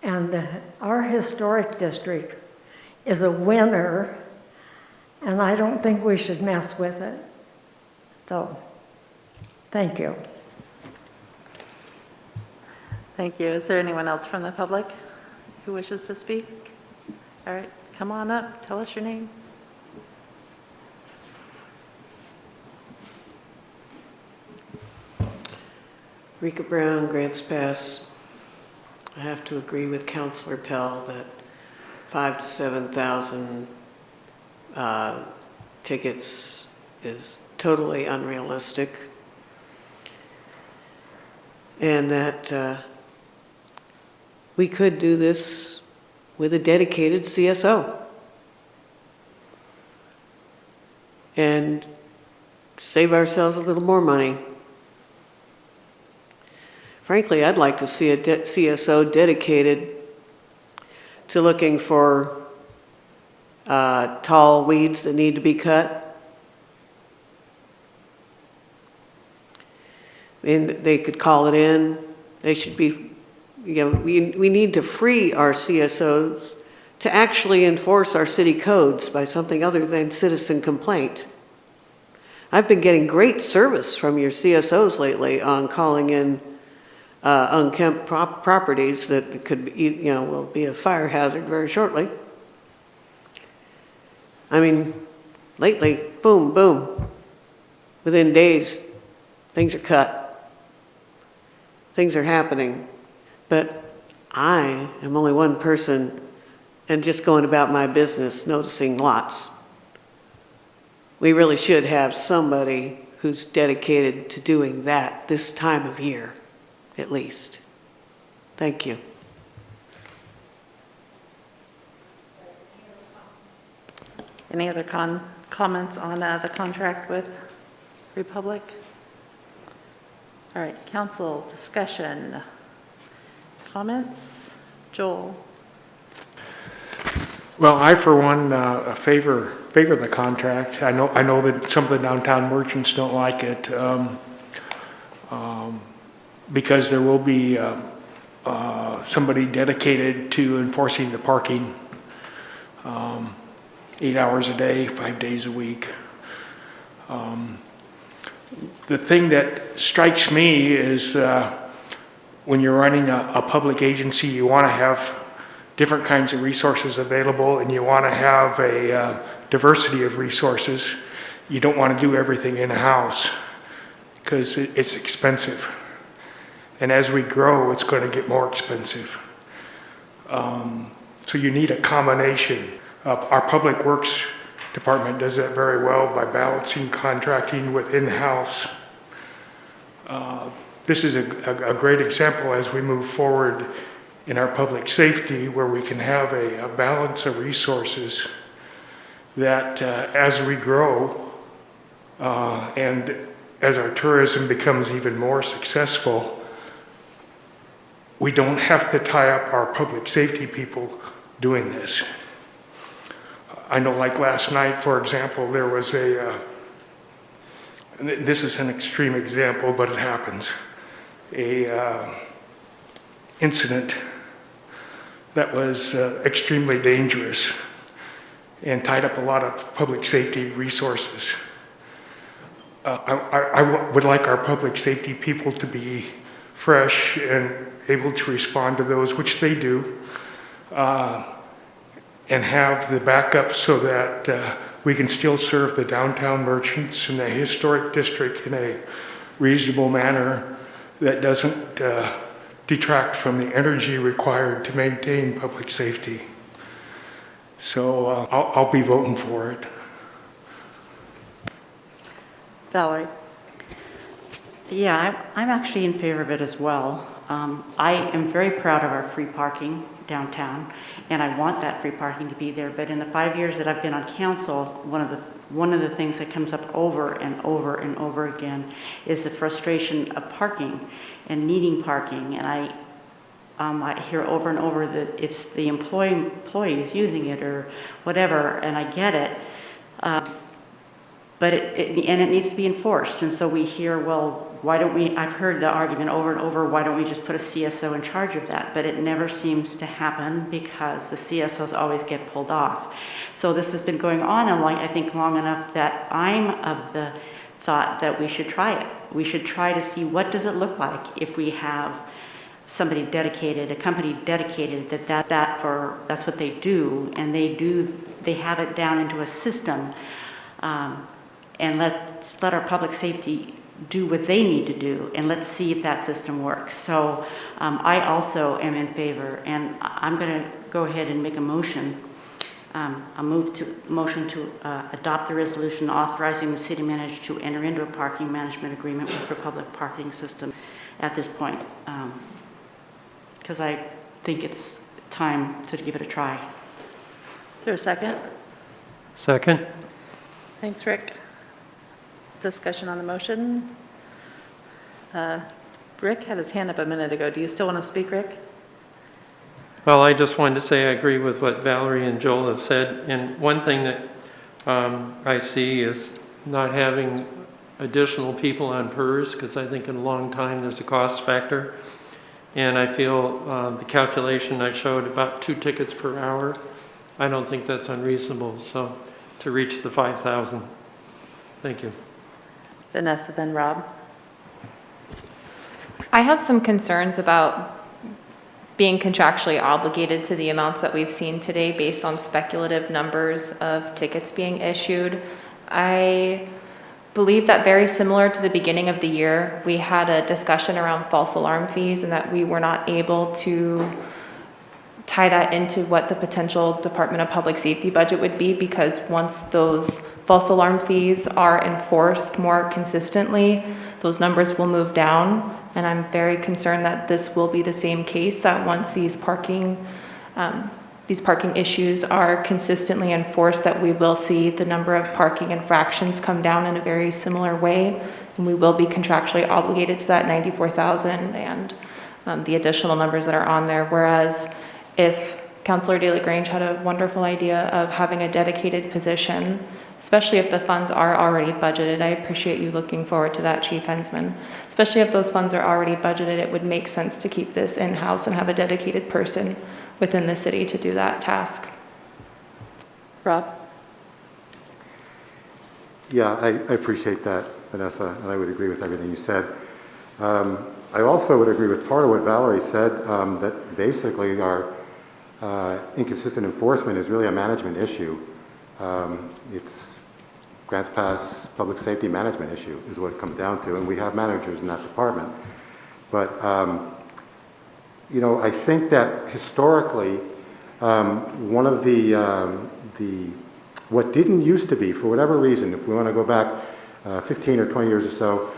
R: And our historic district is a winner, and I don't think we should mess with it. So, thank you.
A: Thank you. Is there anyone else from the public who wishes to speak? All right, come on up. Tell us your name.
S: Rika Brown, Grants Pass. I have to agree with Councilor Pell that 5,000 to 7,000 tickets is totally unrealistic, and that we could do this with a dedicated CSO and save ourselves a little more money. Frankly, I'd like to see a CSO dedicated to looking for tall weeds that need to be cut. And they could call it in. They should be, we need to free our CSOs to actually enforce our city codes by something other than citizen complaint. I've been getting great service from your CSOs lately on calling in unkempt properties that could be, will be a fire hazard very shortly. I mean, lately, boom, boom. Within days, things are cut. Things are happening. But I am only one person and just going about my business, noticing lots. We really should have somebody who's dedicated to doing that this time of year, at least. Thank you.
A: Any other comments on the contract with Republic? All right, council discussion. Comments? Joel?
T: Well, I, for one, favor the contract. I know that some of the downtown merchants don't like it because there will be somebody dedicated to enforcing the parking 8 hours a day, 5 days a week. The thing that strikes me is when you're running a public agency, you want to have different kinds of resources available, and you want to have a diversity of resources. you don't want to do everything in-house because it's expensive. And as we grow, it's going to get more expensive. So you need a combination. Our Public Works Department does that very well by balancing contracting with in-house. This is a great example as we move forward in our public safety, where we can have a balance of resources that as we grow and as our tourism becomes even more successful, we don't have to tie up our public safety people doing this. I know, like last night, for example, there was this is an extreme example, but it happens, incident that was extremely dangerous and tied up a lot of public safety resources. I would like our public safety people to be fresh and able to respond to those, which they do, and have the backup so that we can still serve the downtown merchants in the historic district in a reasonable manner that doesn't detract from the energy required to maintain public safety. So I'll be voting for it.
A: Valerie?
O: Yeah, I'm actually in favor of it as well. I am very proud of our free parking downtown, and I want that free parking to be there. But in the 5 years that I've been on council, one of the things that comes up over and over and over again is the frustration of parking and needing parking. And I hear over and over that it's the employees using it or whatever, and I get it. But it needs to be enforced. And so we hear, well, why don't we, I've heard the argument over and over, why don't we just put a CSO in charge of that? But it never seems to happen because the CSOs always get pulled off. So this has been going on, I think, long enough that I'm of the thought that we should try it. We should try to see what does it look like if we have somebody dedicated, a company dedicated, that's what they do, and they have it down into a system. And let's let our public safety do what they need to do, and let's see if that system works. So I also am in favor, and I'm going to go ahead and make a motion. A motion to adopt the resolution authorizing the city manager to enter into a parking management agreement with the public parking system at this point, because I think it's time to give it a try.
A: Is there a second?
J: Second?
A: Thanks, Rick. Discussion on the motion. Rick had his hand up a minute ago. Do you still want to speak, Rick?
J: Well, I just wanted to say I agree with what Valerie and Joel have said. And one thing that I see is not having additional people on PERS, because I think in a long time there's a cost factor. And I feel the calculation I showed about 2 tickets per hour, I don't think that's unreasonable. So to reach the 5,000. Thank you.
A: Vanessa, then Rob.
F: I have some concerns about being contractually obligated to the amounts that we've seen today based on speculative numbers of tickets being issued. I believe that very similar to the beginning of the year, we had a discussion around false alarm fees and that we were not able to tie that into what the potential Department of Public Safety budget would be, because once those false alarm fees are enforced more consistently, those numbers will move down. And I'm very concerned that this will be the same case, that once these parking issues are consistently enforced, that we will see the number of parking infractions come down in a very similar way. And we will be contractually obligated to that 94,000 and the additional numbers that are on there. Whereas if Councillor DeLaGrange had a wonderful idea of having a dedicated position, especially if the funds are already budgeted. I appreciate you looking forward to that, Chief Hensman. Especially if those funds are already budgeted, it would make sense to keep this in-house and have a dedicated person within the city to do that task.
A: Rob?
N: Yeah, I appreciate that, Vanessa, and I would agree with everything you said. I also would agree with part of what Valerie said, that basically our inconsistent enforcement is really a management issue. It's Grants Pass public safety management issue is what it comes down to, and we have managers in that department. But, you know, I think that historically, one of what didn't used to be, for whatever reason, if we want to go back 15 or 20 years or so,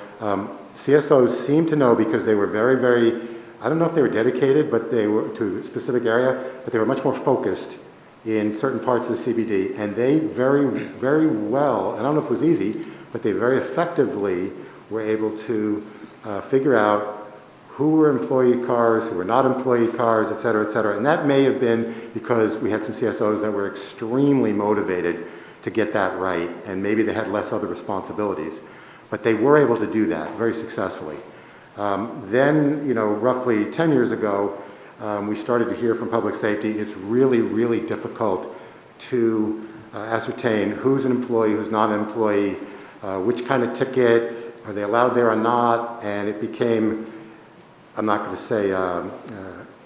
N: CSOs seemed to know, because they were very, very, I don't know if they were dedicated, but they were to a specific area, but they were much more focused in certain parts of the CBD, and they very, very well, I don't know if it was easy, but they very effectively were able to figure out who were employee cars, who were not employee cars, et cetera, et cetera. And that may have been because we had some CSOs that were extremely motivated to get that right, and maybe they had less other responsibilities. But they were able to do that very successfully. Then, you know, roughly 10 years ago, we started to hear from public safety, it's really, really difficult to ascertain who's an employee, who's not an employee, which kind of ticket, are they allowed there or not, and it became, I'm not going to say,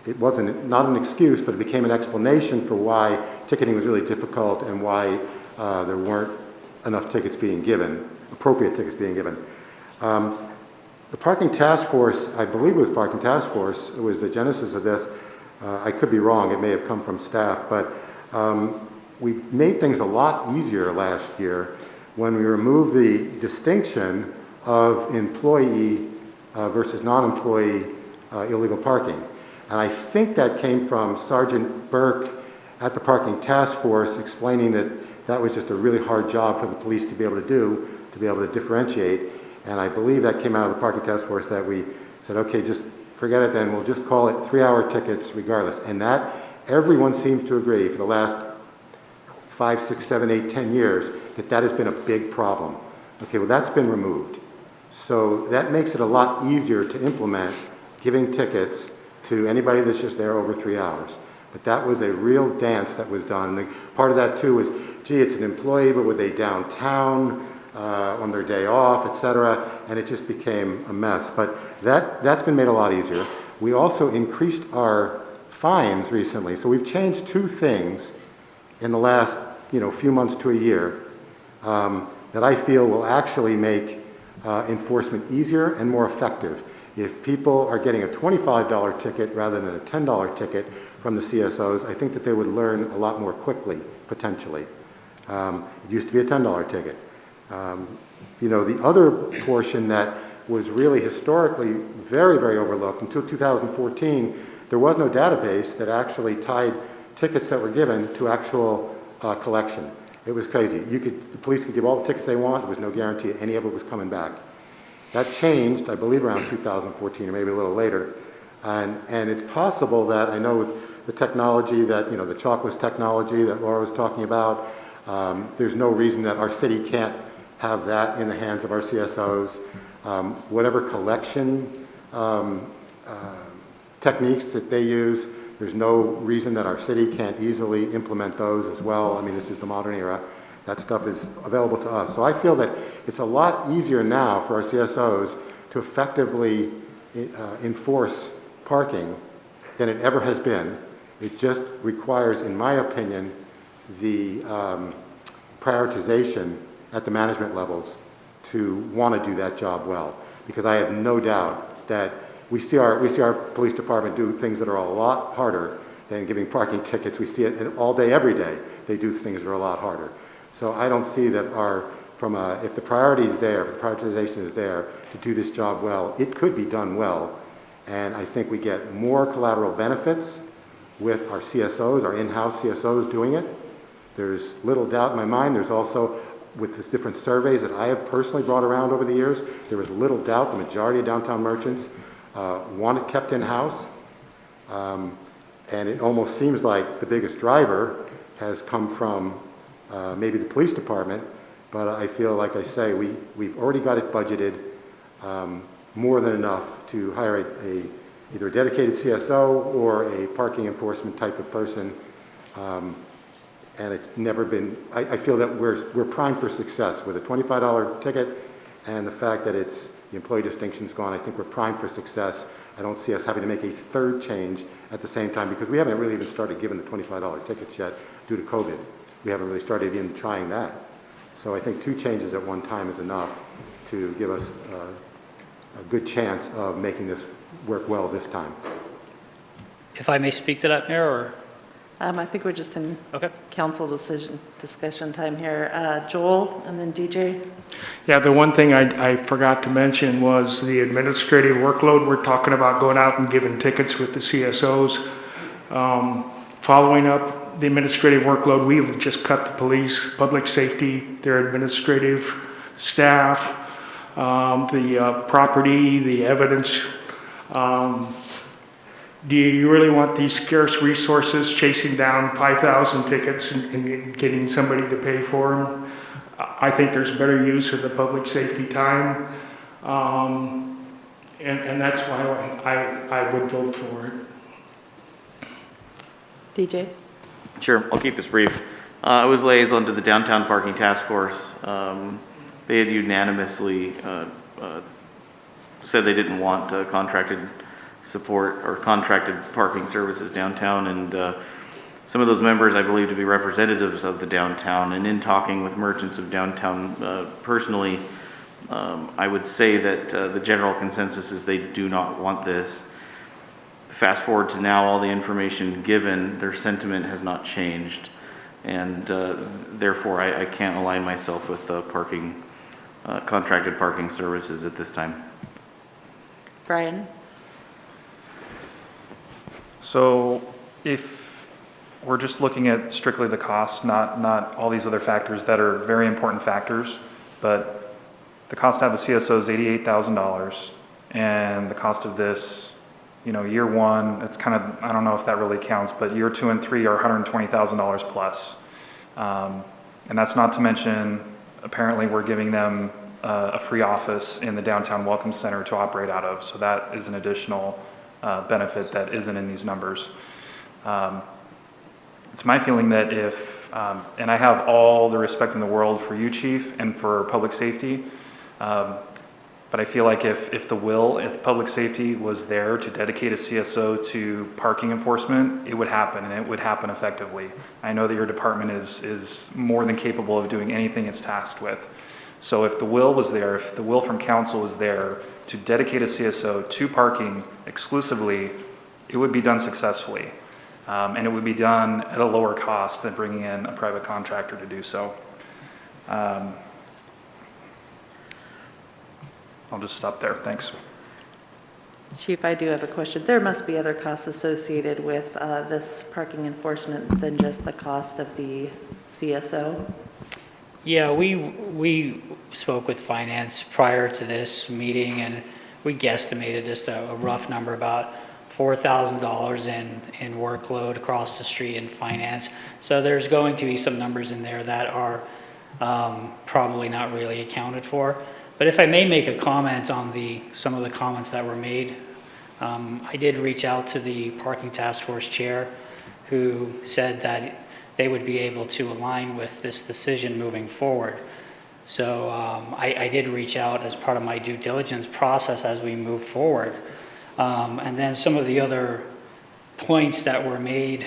N: it wasn't not an excuse, but it became an explanation for why ticketing was really difficult and why there weren't enough tickets being given, appropriate tickets being given. The parking task force, I believe it was parking task force, it was the genesis of this. I could be wrong, it may have come from staff, but we made things a lot easier last year when we removed the distinction of employee versus non-employee illegal parking. And I think that came from Sergeant Burke at the parking task force explaining that that was just a really hard job for the police to be able to do, to be able to differentiate. And I believe that came out of the parking task force that we said, okay, just forget it then, we'll just call it 3-hour tickets regardless. And that, everyone seems to agree for the last 5, 6, 7, 8, 10 years that that has been a big problem. Okay, well that's been removed. So that makes it a lot easier to implement giving tickets to anybody that's just there over 3 hours. But that was a real dance that was done. And part of that too was, gee, it's an employee, but were they downtown on their day off, etc. And it just became a mess. But that's been made a lot easier. We also increased our fines recently. So we've changed 2 things in the last few months to a year that I feel will actually make enforcement easier and more effective. If people are getting a $25 ticket rather than a $10 ticket from the CSOs, I think that they would learn a lot more quickly, potentially. It used to be a $10 ticket. The other portion that was really historically very, very overlooked, until 2014, there was no database that actually tied tickets that were given to actual collection. It was crazy. The police could give all the tickets they want. There was no guarantee that any of it was coming back. That changed, I believe, around 2014 or maybe a little later. And it's possible that, I know with the technology that, the chalkless technology that Laura was talking about, there's no reason that our city can't have that in the hands of our CSOs. Whatever collection techniques that they use, there's no reason that our city can't easily implement those as well. I mean, this is the modern era. That stuff is available to us. So I feel that it's a lot easier now for our CSOs to effectively enforce parking than it ever has been. It just requires, in my opinion, the prioritization at the management levels to want to do that job well. Because I have no doubt that we see our police department do things that are a lot harder than giving parking tickets. We see it all day, every day. They do things that are a lot harder. So I don't see that if the priority is there, if the prioritization is there to do this job well, it could be done well. And I think we get more collateral benefits with our CSOs, our in-house CSOs doing it. There's little doubt in my mind. There's also, with the different surveys that I have personally brought around over the years, there was little doubt the majority of downtown merchants want it kept in-house. And it almost seems like the biggest driver has come from maybe the police department, but I feel like I say we've already got it budgeted more than enough to hire either a dedicated CSO or a parking enforcement type of person. And it's never been, I feel that we're primed for success with a $25 ticket and the fact that the employee distinction's gone. I think we're primed for success. I don't see us having to make a third change at the same time because we haven't really even started giving the $25 tickets yet due to COVID. We haven't really started even trying that. So I think 2 changes at one time is enough to give us a good chance of making this work well this time.
L: If I may speak to that, Mayor, or?
A: I think we're just in
L: Okay.
A: council discussion time here. Joel and then DJ.
T: Yeah, the one thing I forgot to mention was the administrative workload. We're talking about going out and giving tickets with the CSOs. Following up the administrative workload, we've just cut the police, public safety, their administrative staff, the property, the evidence. Do you really want these scarce resources chasing down 5,000 tickets and getting somebody to pay for them? I think there's better use of the public safety time. And that's why I would vote for it.
A: DJ.
M: Sure, I'll keep this brief. I was liaison to the Downtown Parking Task Force. They had unanimously said they didn't want contracted support or contracted parking services downtown, and some of those members I believe to be representatives of the downtown. And in talking with merchants of downtown personally, I would say that the general consensus is they do not want this. Fast forward to now, all the information given, their sentiment has not changed, and therefore I can't align myself with contracted parking services at this time.
A: Brian.
H: So if we're just looking at strictly the cost, not all these other factors that are very important factors, but the cost to have a CSO is $88,000, and the cost of this, year one, it's kind of, I don't know if that really counts, but year 2 and 3 are $120,000 plus. And that's not to mention, apparently we're giving them a free office in the Downtown Welcome Center to operate out of, so that is an additional benefit that isn't in these numbers. It's my feeling that if, and I have all the respect in the world for you, Chief, and for public safety, but I feel like if the public safety was there to dedicate a CSO to parking enforcement, it would happen, and it would happen effectively. I know that your department is more than capable of doing anything it's tasked with. So if the will was there, if the will from council was there to dedicate a CSO to parking exclusively, it would be done successfully. And it would be done at a lower cost than bringing in a private contractor to do so. I'll just stop there. Thanks.
A: Chief, I do have a question. There must be other costs associated with this parking enforcement than just the cost of the CSO?
L: Yeah, we spoke with finance prior to this meeting, and we guesstimated just a rough number, about $4,000 in workload across the street in finance. So there's going to be some numbers in there that are probably not really accounted for. But if I may make a comment on some of the comments that were made, I did reach out to the Parking Task Force chair, who said that they would be able to align with this decision moving forward. So I did reach out as part of my due diligence process as we move forward. And then some of the other points that were made,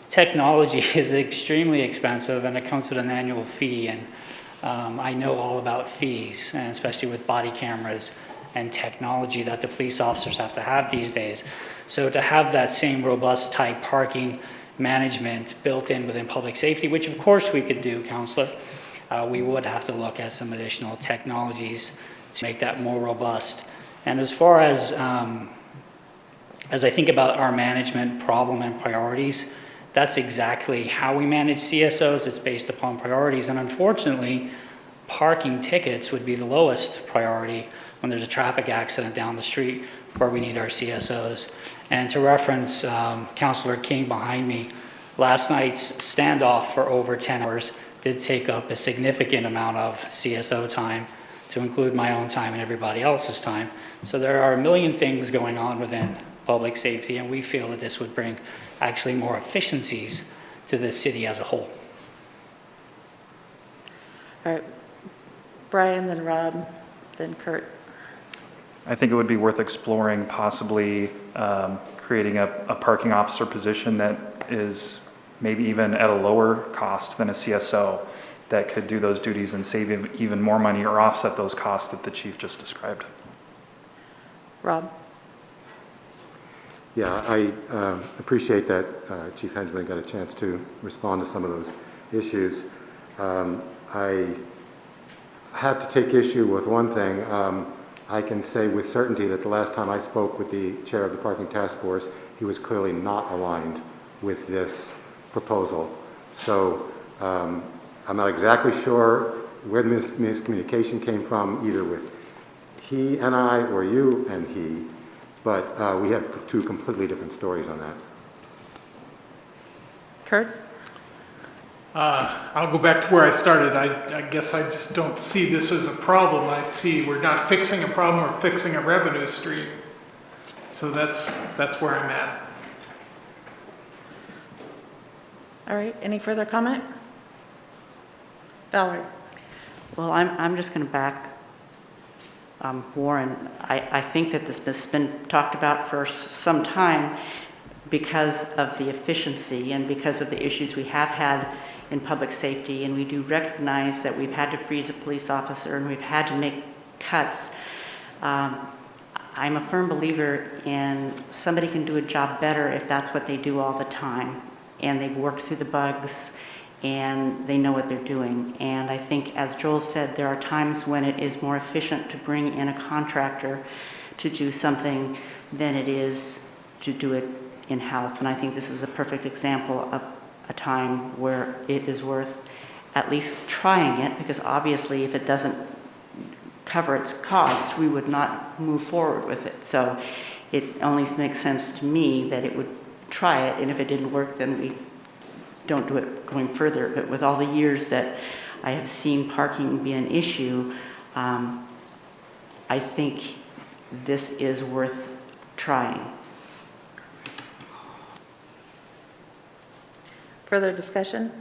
L: technology is extremely expensive, and it comes with an annual fee. And I know all about fees, and especially with body cameras and technology that the police officers have to have these days. So to have that same robust type parking management built in within public safety, which of course we could do, Councillor, we would have to look at some additional technologies to make that more robust. And as far as I think about our management problem and priorities, that's exactly how we manage CSOs. It's based upon priorities, and unfortunately, parking tickets would be the lowest priority when there's a traffic accident down the street where we need our CSOs. And to reference Councillor King behind me, last night's standoff for over 10 hours did take up a significant amount of CSO time, to include my own time and everybody else's time. So there are a million things going on within public safety, and we feel that this would bring actually more efficiencies to the city as a whole.
A: All right, Brian, then Rob, then Kurt.
H: I think it would be worth exploring possibly creating a parking officer position that is maybe even at a lower cost than a CSO. that could do those duties and save even more money or offset those costs that the chief just described.
A: Rob?
N: Yeah, I appreciate that Chief Hensman got a chance to respond to some of those issues. I have to take issue with one thing. I can say with certainty that the last time I spoke with the chair of the parking task force, he was clearly not aligned with this proposal. So I'm not exactly sure where the miscommunication came from, either with he and I or you and he, but we have two completely different stories on that.
A: Kurt?
P: I'll go back to where I started. I guess I just don't see this as a problem. I see we're not fixing a problem, we're fixing a revenue stream. So that's where I'm at.
A: All right, any further comment? Valerie?
E: Well, I'm just going to back Warren. I think that this has been talked about for some time because of the efficiency and because of the issues we have had in public safety, and we do recognize that we've had to freeze a police officer and we've had to make cuts. I'm a firm believer in somebody can do a job better if that's what they do all the time, and they've worked through the bugs and they know what they're doing. And I think, as Joel said, there are times when it is more efficient to bring in a contractor to do something than it is to do it in-house. And I think this is a perfect example of a time where it is worth at least trying it, because obviously if it doesn't cover its cost, we would not move forward with it. So it only makes sense to me that it would try it, and if it didn't work, then we don't do it going further. But with all the years that I have seen parking be an issue, I think this is worth trying.
A: Further discussion?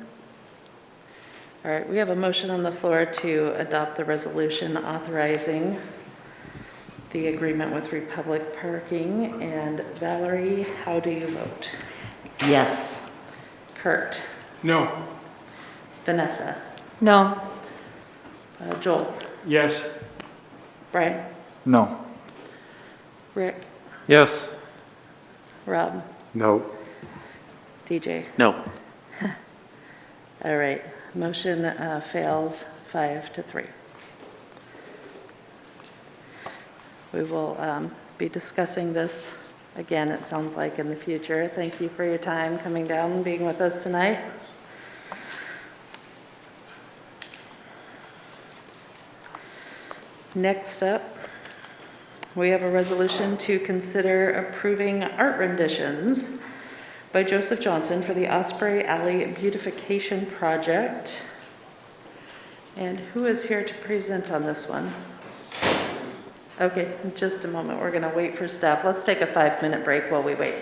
A: All right, we have a motion on the floor to adopt the resolution authorizing the agreement with Republic Parking. And Valerie, how do you vote?
E: Yes.
A: Kurt?
P: No.
A: Vanessa?
F: No.
A: Joel?
T: Yes.
A: Brian?
H: No.
A: Rick?
J: Yes.
A: Rob?
N: No.
A: DJ?
M: No.
A: All right, motion fails 5-3. We will be discussing this again, it sounds like, in the future. Thank you for your time coming down and being with us tonight. Next up, we have a resolution to consider approving art renditions by Joseph Johnson for the Osprey Alley Beautification Project. And who is here to present on this one? Okay, in just a moment. We're going to wait for staff. Let's take a 5-minute break while we wait.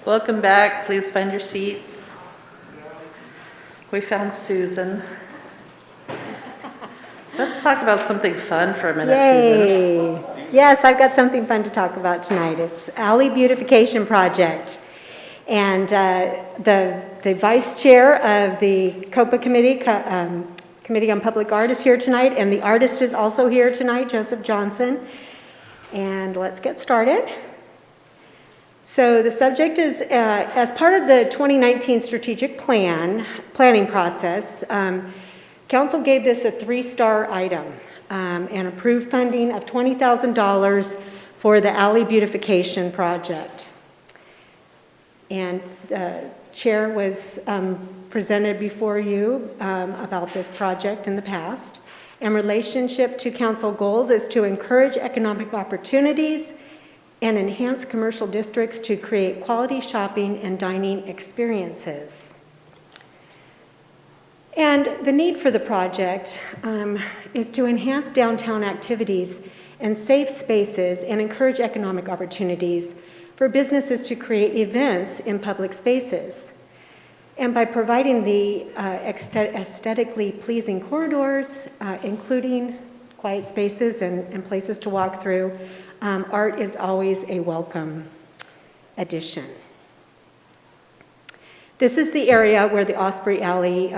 A: Welcome back. Please find your seats. We found Susan. Let's talk about something fun for a minute, Susan.
U: Yay! Yes, I've got something fun to talk about tonight. It's Alley Beautification Project. And the vice chair of the COPA committee, Committee on Public Art, is here tonight, and the artist is also here tonight, Joseph Johnson. And let's get started. So the subject is, as part of the 2019 strategic planning process, Council gave this a 3-star item and approved funding of $20,000 for the alley beautification project. And the chair was presented before you about this project in the past. In relationship to council goals is to encourage economic opportunities and enhance commercial districts to create quality shopping and dining experiences. And the need for the project is to enhance downtown activities and safe spaces and encourage economic opportunities for businesses to create events in public spaces. And by providing the aesthetically pleasing corridors, including quiet spaces and places to walk through, art is always a welcome addition. This is the area where the Osprey Alley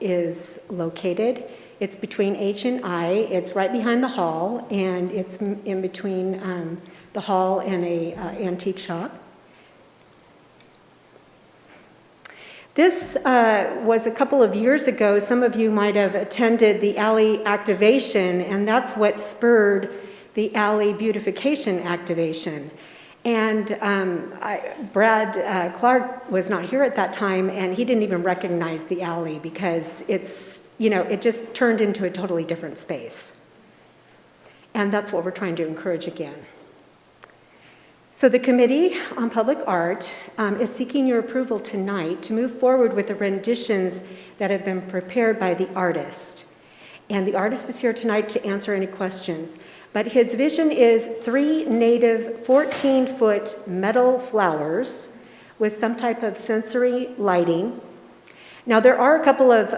U: is located. It's between H and I. It's right behind the hall, and it's in between the hall and a antique shop. This was a couple of years ago. Some of you might have attended the alley activation, and that's what spurred the alley beautification activation. And Brad Clark was not here at that time, and he didn't even recognize the alley because it's, it just turned into a totally different space. And that's what we're trying to encourage again. So the Committee on Public Art is seeking your approval tonight to move forward with the renditions that have been prepared by the artist. And the artist is here tonight to answer any questions. But his vision is 3 native 14-foot metal flowers with some type of sensory lighting. Now, there are a couple of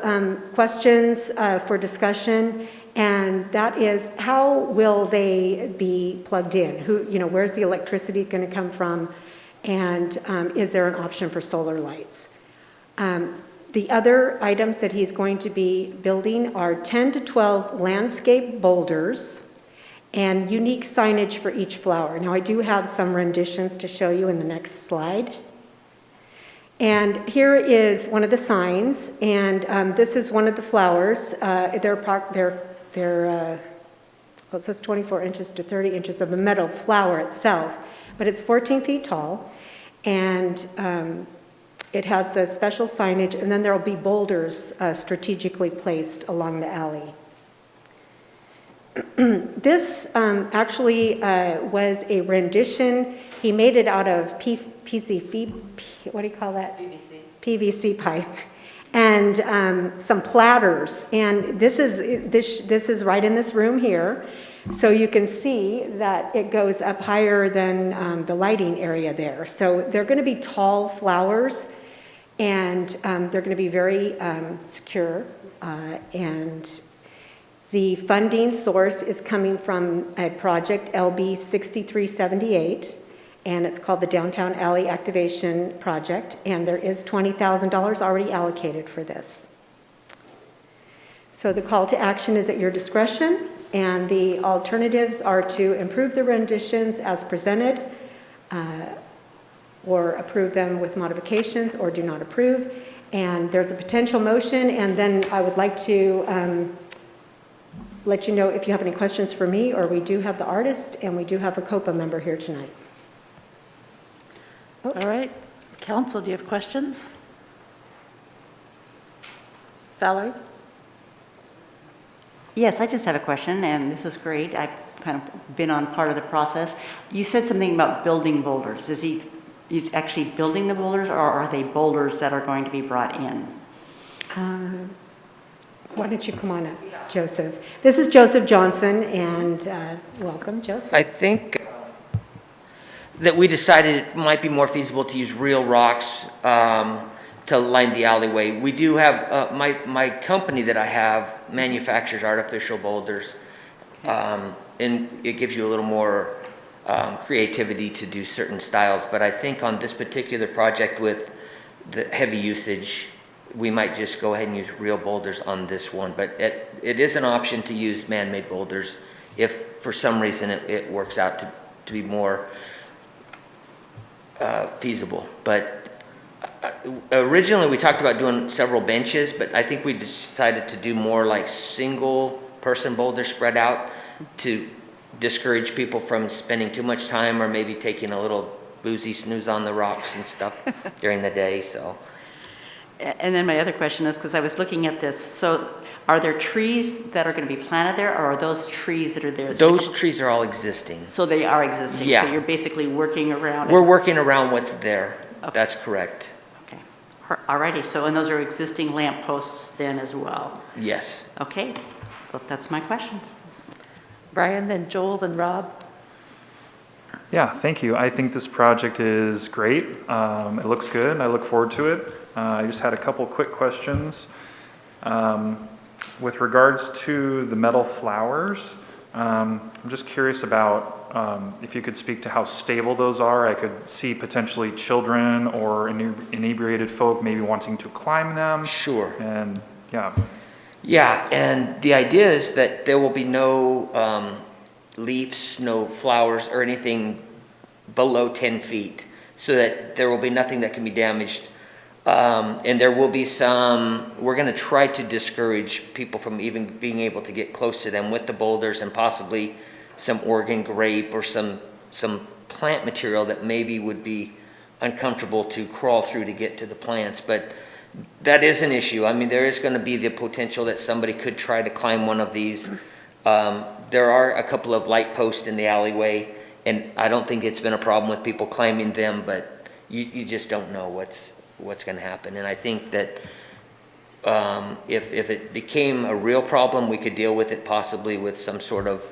U: questions for discussion, and that is, how will they be plugged in? Where's the electricity going to come from? And is there an option for solar lights? The other items that he's going to be building are 10 to 12 landscape boulders and unique signage for each flower. Now, I do have some renditions to show you in the next slide. And here is one of the signs, and this is one of the flowers. It says 24 inches to 30 inches of the metal flower itself, but it's 14 feet tall, and it has the special signage, and then there will be boulders strategically placed along the alley. This actually was a rendition. He made it out of PVC pipe, and some platters. And this is right in this room here, so you can see that it goes up higher than the lighting area there. So they're going to be tall flowers, and they're going to be very secure, and the funding source is coming from a project LB 6378, and it's called the Downtown Alley Activation Project, and there is $20,000 already allocated for this. So the call to action is at your discretion, and the alternatives are to improve the renditions as presented, or approve them with modifications, or do not approve. And there's a potential motion, and then I would like to let you know if you have any questions for me, or we do have the artist, and we do have a COPA member here tonight.
A: All right. Council, do you have questions? Valerie?
O: Yes, I just have a question, and this is great. I've kind of been on part of the process. You said something about building boulders. He's actually building the boulders, or are they boulders that are going to be brought in?
U: Why don't you come on up, Joseph? This is Joseph Johnson, and welcome, Joseph.
V: I think
C: that we decided it might be more feasible to use real rocks to line the alleyway. We do have, my company that I have manufactures artificial boulders, and it gives you a little more creativity to do certain styles. But I think on this particular project with the heavy usage, we might just go ahead and use real boulders on this one. But it is an option to use man-made boulders if for some reason it works out to be more feasible. But originally we talked about doing several benches, but I think we decided to do more like single person boulders spread out to discourage people from spending too much time or maybe taking a little boozy snooze on the rocks and stuff during the day. So.
E: And then my other question is, because I was looking at this, so are there trees that are going to be planted there, or are those trees that are there?
C: Those trees are all existing.
E: So they are existing?
C: Yeah.
E: So you're basically working around it?
C: We're working around what's there.
E: Okay.
C: That's correct.
E: Okay. Alrighty, so and those are existing lamp posts then as well?
C: Yes.
E: Okay, well, that's my questions.
A: Brian, then Joel, then Rob.
H: Yeah, thank you. I think this project is great. It looks good. I look forward to it. I just had a couple quick questions. With regards to the metal flowers, I'm just curious about if you could speak to how stable those are. I could see potentially children or inebriated folk maybe wanting to climb them.
C: Sure.
H: And yeah.
C: Yeah, and the idea is that there will be no leaves, no flowers, or anything below 10 feet, so that there will be nothing that can be damaged. And there will be some, we're going to try to discourage people from even being able to get close to them with the boulders, and possibly some Oregon grape or some plant material that maybe would be uncomfortable to crawl through to get to the plants. But that is an issue. I mean, there is going to be the potential that somebody could try to climb one of these. There are a couple of light posts in the alleyway, and I don't think it's been a problem with people climbing them, but you just don't know what's going to happen. And I think that if it became a real problem, we could deal with it possibly with some sort of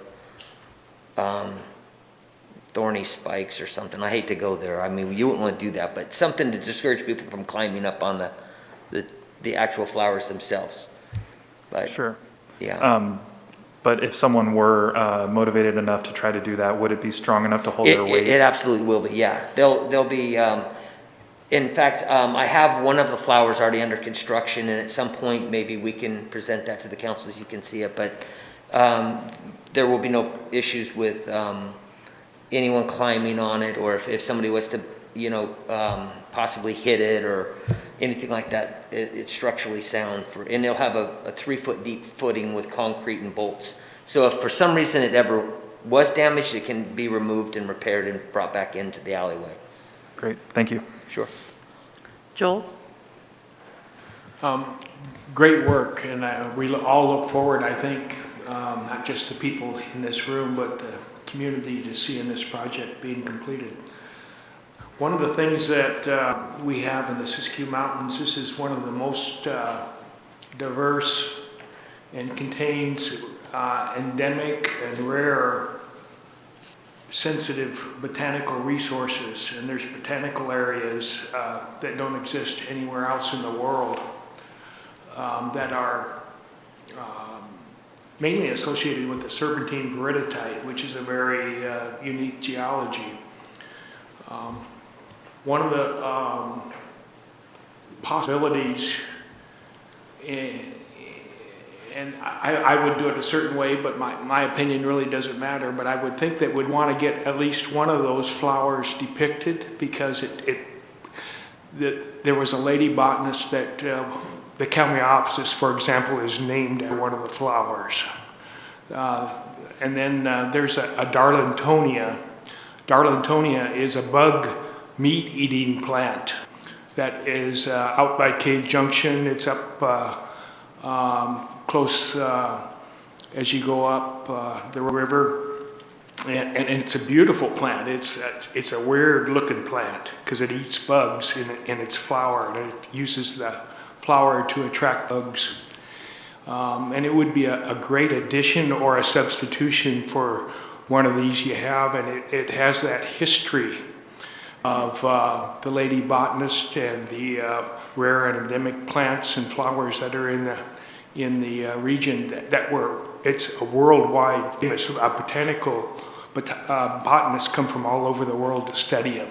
C: thorny spikes or something. I hate to go there. I mean, you wouldn't want to do that, but something to discourage people from climbing up on the actual flowers themselves. But,
H: sure.
C: Yeah.
H: But if someone were motivated enough to try to do that, would it be strong enough to hold their weight?
C: It absolutely will be, yeah. They'll be, in fact, I have one of the flowers already under construction, and at some point maybe we can present that to the council as you can see it, but there will be no issues with anyone climbing on it, or if somebody was to, possibly hit it or anything like that. It's structurally sound, and they'll have a 3-foot deep footing with concrete and bolts. So if for some reason it ever was damaged, it can be removed and repaired and brought back into the alleyway.
H: Great, thank you.
C: Sure.
U: Joel?
T: Great work, and we all look forward, I think, not just the people in this room, but the community to seeing this project being completed. One of the things that we have in the Siskiyou Mountains, this is one of the most diverse and contains endemic and rare sensitive botanical resources, and there's botanical areas that don't exist anywhere else in the world that are mainly associated with the serpentine viriditite, which is a very unique geology. One of the possibilities, and I would do it a certain way, but my opinion really doesn't matter, but I would think that we'd want to get at least one of those flowers depicted, because there was a lady botanist that the Calmeopsis, for example, is named after one of the flowers. And then there's a Darlingtonia. Darlingtonia is a bug meat-eating plant that is out by Cave Junction. It's up close as you go up the river, and it's a beautiful plant. It's a weird-looking plant because it eats bugs in its flower, and it uses the flower to attract bugs. And it would be a great addition or a substitution for one of these you have, and it has that history the lady botanist and the rare and endemic plants and flowers that are in the region it's a worldwide famous. Botanists come from all over the world to study them.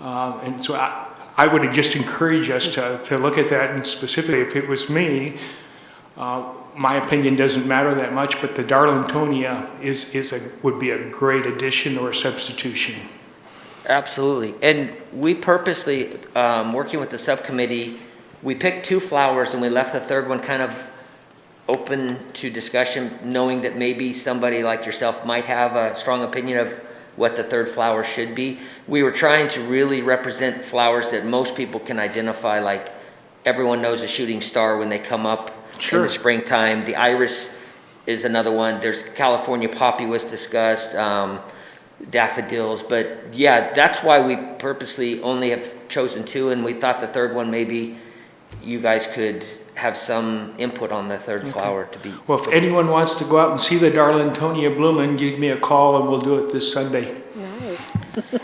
T: And so I would just encourage us to look at that, and specifically if it was me, my opinion doesn't matter that much, but the Darlingtonia would be a great addition or substitution.
C: Absolutely. And we purposely, working with the subcommittee, we picked 2 flowers and we left the third one kind of open to discussion, knowing that maybe somebody like yourself might have a strong opinion of what the third flower should be. We were trying to really represent flowers that most people can identify, like everyone knows a shooting star when they come up in the springtime. The iris is another one. There's California poppy was discussed, daffodils. But yeah, that's why we purposely only have chosen 2, and we thought the third one maybe you guys could have some input on the third flower to be.
T: Well, if anyone wants to go out and see the Darlingtonia blooming, give me a call and we'll do it this Sunday.
U: Nice.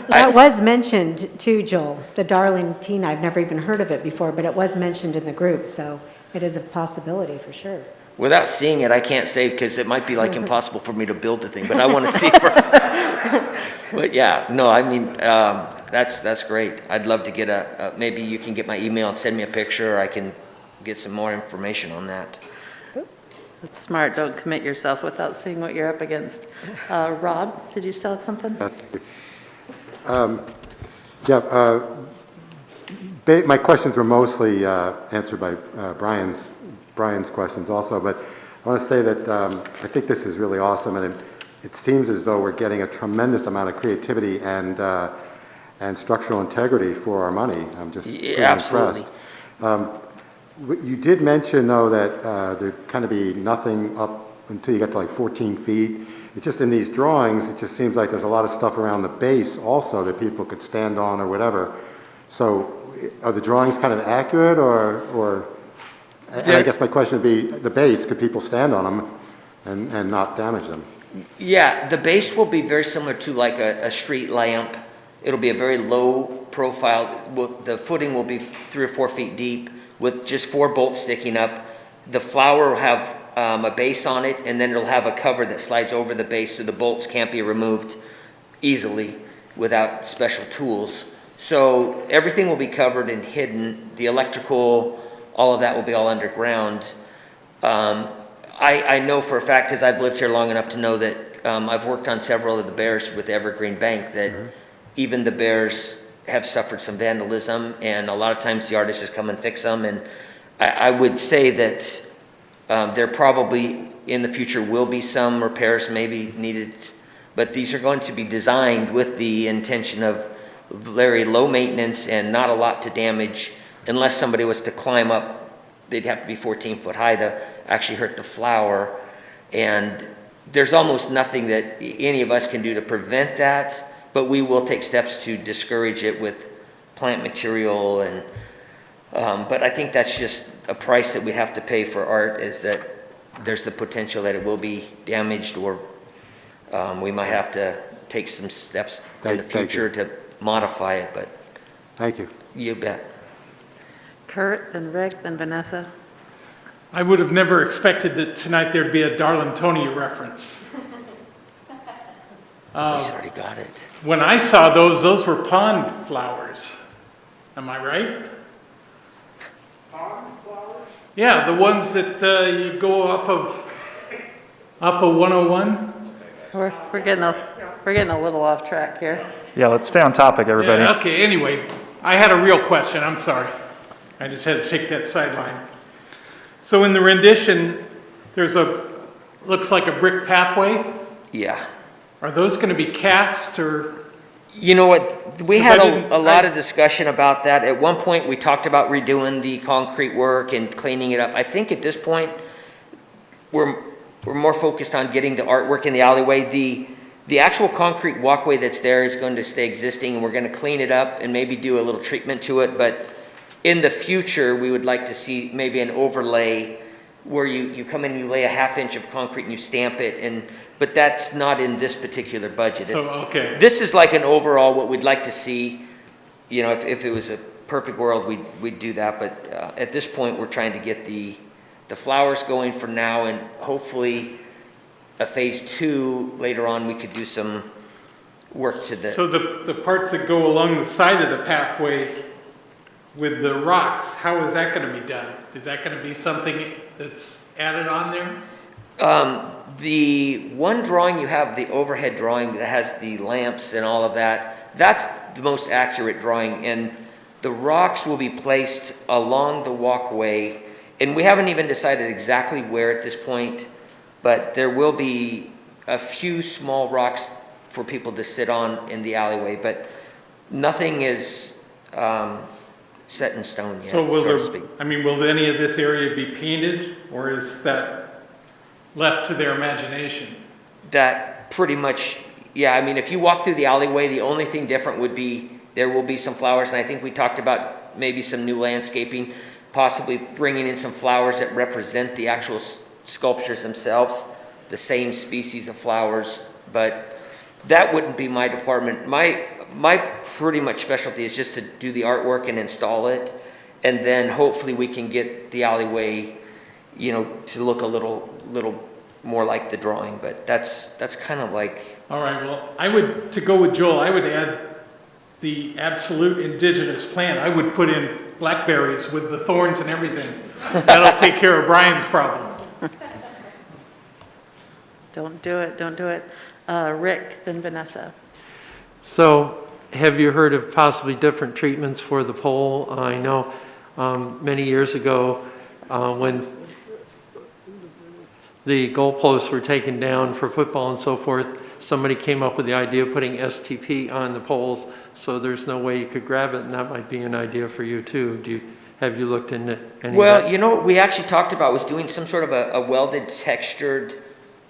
U: That was mentioned too, Joel, the Darlingtonia. I've never even heard of it before, but it was mentioned in the group, so it is a possibility for sure.
C: Without seeing it, I can't say, because it might be like impossible for me to build the thing, but I want to see it first. But yeah, no, I mean, that's great. I'd love to get maybe you can get my email and send me a picture, or I can get some more information on that.
A: That's smart. Don't commit yourself without seeing what you're up against. Rob, did you still have something?
N: My questions were mostly answered by Brian's questions also, but I want to say that I think this is really awesome, and it seems as though we're getting a tremendous amount of creativity and structural integrity for our money. I'm just really impressed. You did mention, though, that there'd kind of be nothing up until you get to like 14 feet. It's just in these drawings, it just seems like there's a lot of stuff around the base also that people could stand on or whatever. So are the drawings kind of accurate, or and I guess my question would be, the base, could people stand on them and not damage them?
C: Yeah, the base will be very similar to like a street lamp. It'll be a very low profile. The footing will be 3 or 4 feet deep with just 4 bolts sticking up. The flower will have a base on it, and then it'll have a cover that slides over the base so the bolts can't be removed easily without special tools. So everything will be covered and hidden. The electrical, all of that will be all underground. I know for a fact, because I've lived here long enough to know that I've worked on several of the bears with Evergreen Bank, that even the bears have suffered some vandalism, and a lot of times the artists just come and fix them. And I would say that there probably in the future will be some repairs maybe needed, but these are going to be designed with the intention of very low maintenance and not a lot to damage. Unless somebody was to climb up, they'd have to be 14 foot high to actually hurt the flower. And there's almost nothing that any of us can do to prevent that, but we will take steps to discourage it with plant material. And but I think that's just a price that we have to pay for art, is that there's the potential that it will be damaged, or we might have to take some steps in the future to modify it. But
N: thank you.
C: You bet.
A: Kurt, then Rick, then Vanessa.
P: I would have never expected that tonight there'd be a Darlingtonia reference.
C: He's already got it.
P: When I saw those were pond flowers. Am I right? Pond flowers? Yeah, the ones that you go off of 101.
A: We're getting a little off track here.
H: Yeah, let's stay on topic, everybody.
P: Yeah, okay, anyway, I had a real question, I'm sorry. I just had to take that sideline. So in the rendition, there's looks like a brick pathway?
C: Yeah.
P: Are those going to be cast, or?
C: You know what, we had a lot of discussion about that. At one point, we talked about redoing the concrete work and cleaning it up. I think at this point, we're more focused on getting the artwork in the alleyway. The actual concrete walkway that's there is going to stay existing, and we're going to clean it up and maybe do a little treatment to it. But in the future, we would like to see maybe an overlay where you come in and you lay a half inch of concrete and you stamp it, but that's not in this particular budget.
P: So, okay.
C: This is like an overall, what we'd like to see, you know, if it was a perfect world, we'd do that, but at this point, we're trying to get the flowers going for now, and hopefully a phase 2 later on, we could do some work to the.
P: So the parts that go along the side of the pathway with the rocks, how is that going to be done? Is that going to be something that's added on there?
C: The one drawing you have, the overhead drawing that has the lamps and all of that, that's the most accurate drawing, and the rocks will be placed along the walkway, and we haven't even decided exactly where at this point, but there will be a few small rocks for people to sit on in the alleyway, but nothing is set in stone yet,
P: So will
C: so to speak.
P: will any of this area be painted, or is that left to their imagination?
C: That pretty much, yeah, I mean, if you walk through the alleyway, the only thing different would be there will be some flowers, and I think we talked about maybe some new landscaping, possibly bringing in some flowers that represent the actual sculptures themselves, the same species of flowers, but that wouldn't be my department. My pretty much specialty is just to do the artwork and install it, and then hopefully we can get the alleyway, you know, to look a little more like the drawing, but that's kind of like.
P: All right, well, to go with Joel, I would add the absolute indigenous plant. I would put in blackberries with the thorns and everything. That'll take care of Brian's problem.
A: Don't do it, don't do it. Rick, then Vanessa.
J: So have you heard of possibly different treatments for the pole? I know many years ago when the goalposts were taken down for football and so forth, somebody came up with the idea of putting STP on the poles so there's no way you could grab it, and that might be an idea for you too. Have you looked into any
C: Well,
J: of that?
C: you know, what we actually talked about was doing some sort of a welded textured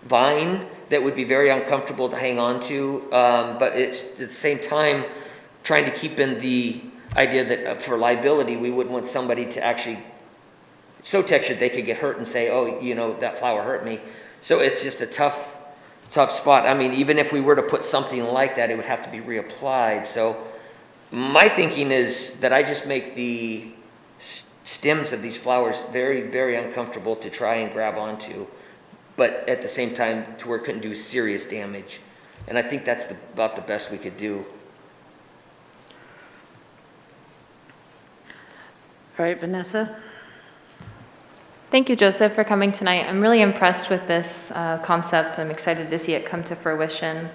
C: vine that would be very uncomfortable to hang on to, but it's at the same time trying to keep in the idea that for liability, we wouldn't want somebody to actually so textured they could get hurt and say, oh, you know, that flower hurt me. So it's just a tough spot. I mean, even if we were to put something like that, it would have to be reapplied. So my thinking is that I just make the stems of these flowers very, very uncomfortable to try and grab onto, but at the same time to where it couldn't do serious damage. And I think that's about the best we could do.
A: All right, Vanessa?
F: Thank you, Joseph, for coming tonight. I'm really impressed with this concept. I'm excited to see it come to fruition.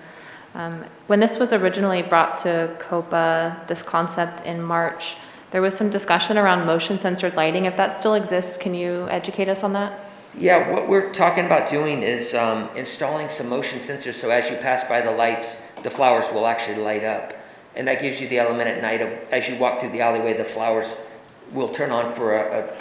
F: When this was originally brought to COPA, this concept in March, there was some discussion around motion-censored lighting. If that still exists, can you educate us on that?
C: Yeah, what we're talking about doing is installing some motion sensors so as you pass by the lights, the flowers will actually light up. And that gives you the element at night of, as you walk through the alleyway, the flowers will turn on for a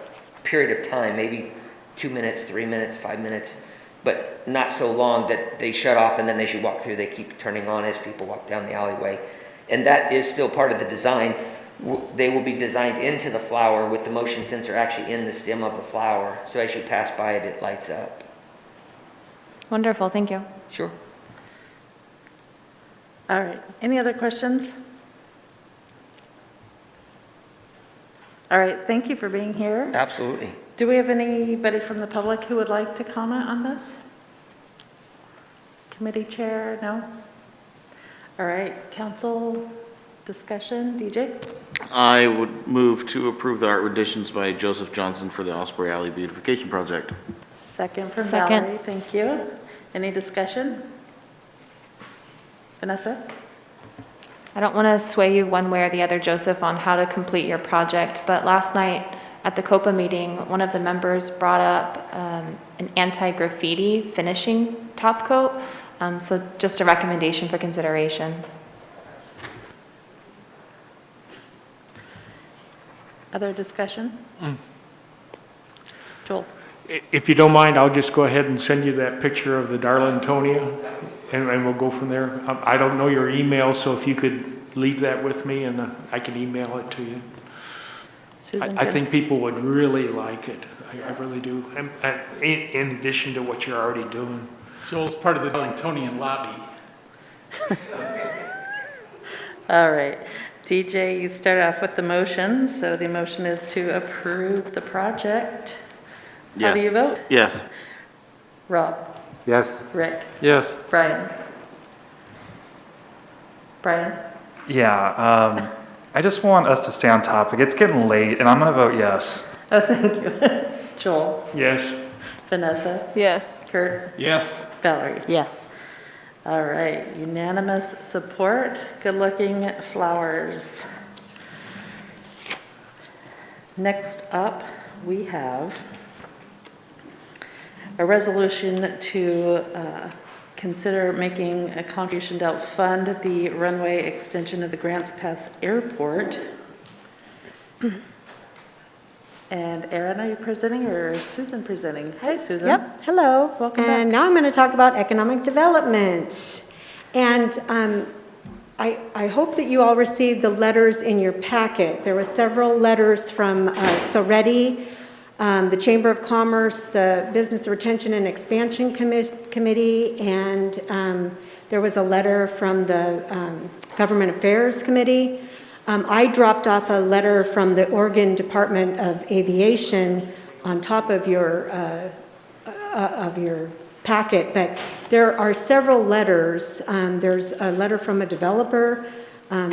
C: period of time, maybe 2 minutes, 3 minutes, 5 minutes, but not so long that they shut off, and then as you walk through, they keep turning on as people walk down the alleyway. And that is still part of the design. They will be designed into the flower with the motion sensor actually in the stem of the flower. So as you pass by it, it lights up.
F: Wonderful, thank you.
C: Sure.
A: All right, any other questions? All right, thank you for being here.
C: Absolutely.
A: Do we have anybody from the public who would like to comment on this? Committee chair, no? All right, council discussion, DJ?
M: I would move to approve the art renditions by Joseph Johnson for the Osprey Alley Beautification Project.
A: Second from
F: Second.
A: Valerie, thank you. Any discussion? Vanessa?
F: I don't want to sway you one way or the other, Joseph, on how to complete your project, but last night at the COPA meeting, one of the members brought up an anti-graffiti finishing top coat. So just a recommendation for consideration.
A: Other discussion? Joel?
T: If you don't mind, I'll just go ahead and send you that picture of the Darlingtonia, and we'll go from there. I don't know your email, so if you could leave that with me, and I can email it to you.
A: Susan,
T: I
A: good.
T: think people would really like it. I really do. In addition to what you're already doing.
P: Joel's part of the Wellingtonian lobby.
A: All right. DJ, you start off with the motion, so the motion is to approve the project. How do you vote?
M: Yes.
A: Rob?
N: Yes.
A: Rick?
J: Yes.
A: Brian? Brian?
H: Yeah, I just want us to stay on topic. It's getting late, and I'm going to vote yes.
A: Oh, thank you. Joel?
T: Yes.
A: Vanessa?
F: Yes.
A: Kurt?
P: Yes.
A: Valerie?
E: Yes.
A: All right, unanimous support. Good-looking flowers. Next up, we have a resolution to consider making a contribution to help fund the runway extension of the Grants Pass Airport. And Erin, are you presenting or is Susan presenting? Hi, Susan.
U: Yep, hello.
A: Welcome
U: And
A: back.
U: now I'm going to talk about economic development. And I hope that you all received the letters in your packet. There were several letters from Soretti, the Chamber of Commerce, the Business Retention and Expansion Committee, and there was a letter from the Government Affairs Committee. I dropped off a letter from the Oregon Department of Aviation on top of your packet, but there are several letters. There's a letter from a developer,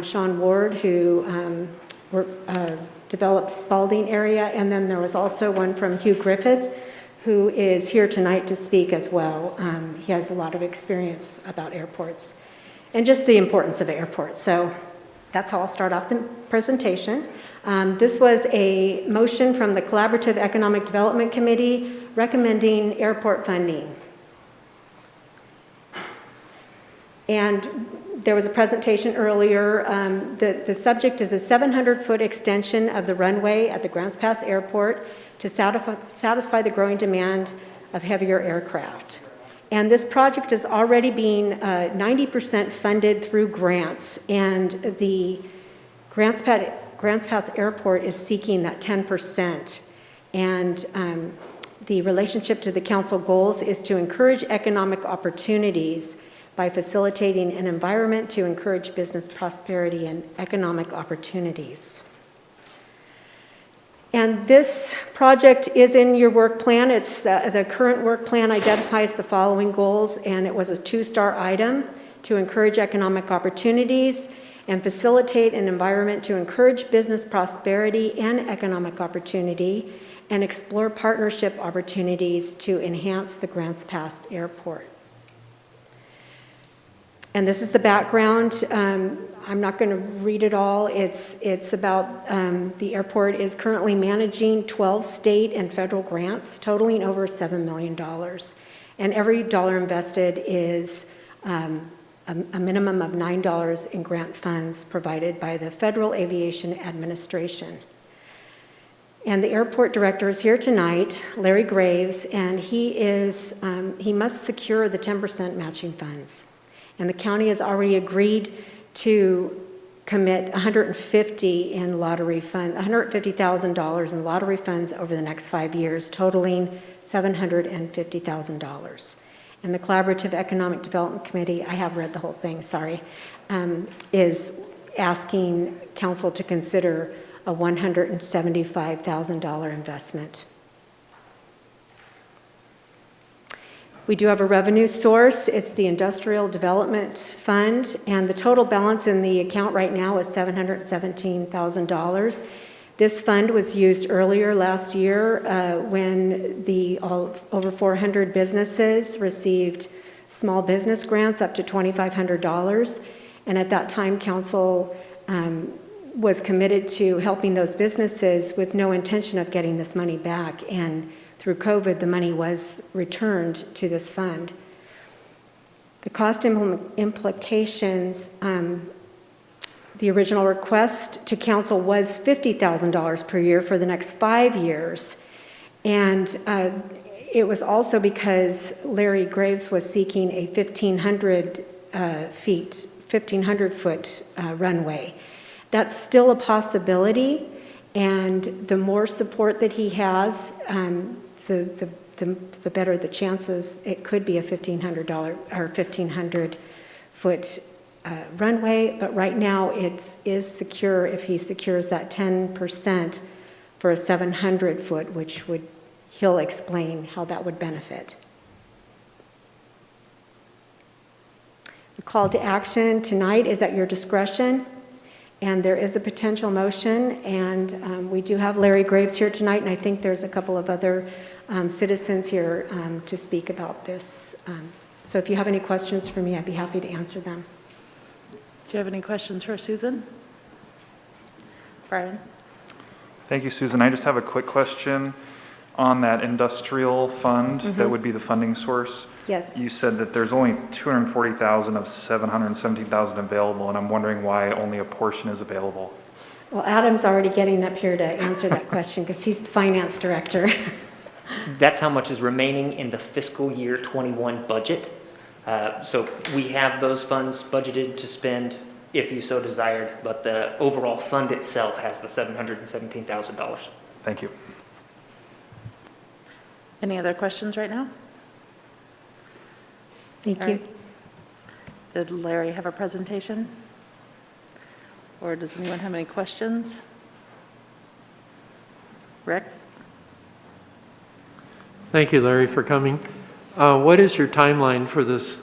U: Sean Ward, who develops Spalding area, and then there was also one from Hugh Griffith, who is here tonight to speak as well. He has a lot of experience about airports and just the importance of airports. So that's how I'll start off the presentation. This was a motion from the Collaborative Economic Development Committee recommending airport funding. And there was a presentation earlier. The subject is a 700-foot extension of the runway at the Grants Pass Airport to satisfy the growing demand of heavier aircraft. And this project is already being 90% funded through grants, and the Grants Pass Airport is seeking that 10%. And the relationship to the council goals is to encourage economic opportunities by facilitating an environment to encourage business prosperity and economic opportunities. And this project is in your work plan. It's the current work plan identifies the following goals, and it was a 2-star item: to encourage economic opportunities and facilitate an environment to encourage business prosperity and economic opportunity, and explore partnership opportunities to enhance the Grants Pass Airport. And this is the background. I'm not going to read it all. It's about the airport is currently managing 12 state and federal grants totaling over $7 million. And every dollar invested is a minimum of $9 in grant funds provided by the Federal Aviation Administration. And the airport director is here tonight, Larry Graves, and he must secure the 10% matching funds. And the county has already agreed to commit $150,000 in lottery funds over the next 5 years, totaling $750,000. And the Collaborative Economic Development Committee, I have read the whole thing, sorry, is asking council to consider a $175,000 investment. We do have a revenue source. It's the Industrial Development Fund, and the total balance in the account right now is $717,000. This fund was used earlier last year when the over 400 businesses received small business grants up to $2,500. And at that time, council was committed to helping those businesses with no intention of getting this money back. And through COVID, the money was returned to this fund. The cost implications, the original request to council was $50,000 per year for the next 5 years. And it was also because Larry Graves was seeking a 1,500-foot runway. That's still a possibility. And the more support that he has, the better the chances it could be a $1,500 or 1,500-foot runway. But right now, it is secure if he secures that 10% for a 700-foot, which he'll explain how that would benefit. The call to action tonight is at your discretion. And there is a potential motion, and we do have Larry Graves here tonight, and I think there's a couple of other citizens here to speak about this. So if you have any questions for me, I'd be happy to answer them.
A: Do you have any questions for Susan? Brian?
H: Thank you, Susan. I just have a quick question on that industrial fund that would be the funding source.
U: Yes.
H: You said that there's only 240,000 of 717,000 available, and I'm wondering why only a portion is available.
U: Well, Adam's already getting up here to answer that question because he's the finance director.
G: That's how much is remaining in the fiscal year 21 budget. So we have those funds budgeted to spend if you so desired, but the overall fund itself has the $717,000.
H: Thank you.
A: Any other questions right now?
U: Thank
A: All
U: you.
A: right. Did Larry have a presentation? Or does anyone have any questions? Rick?
J: Thank you, Larry, for coming. What is your timeline for this?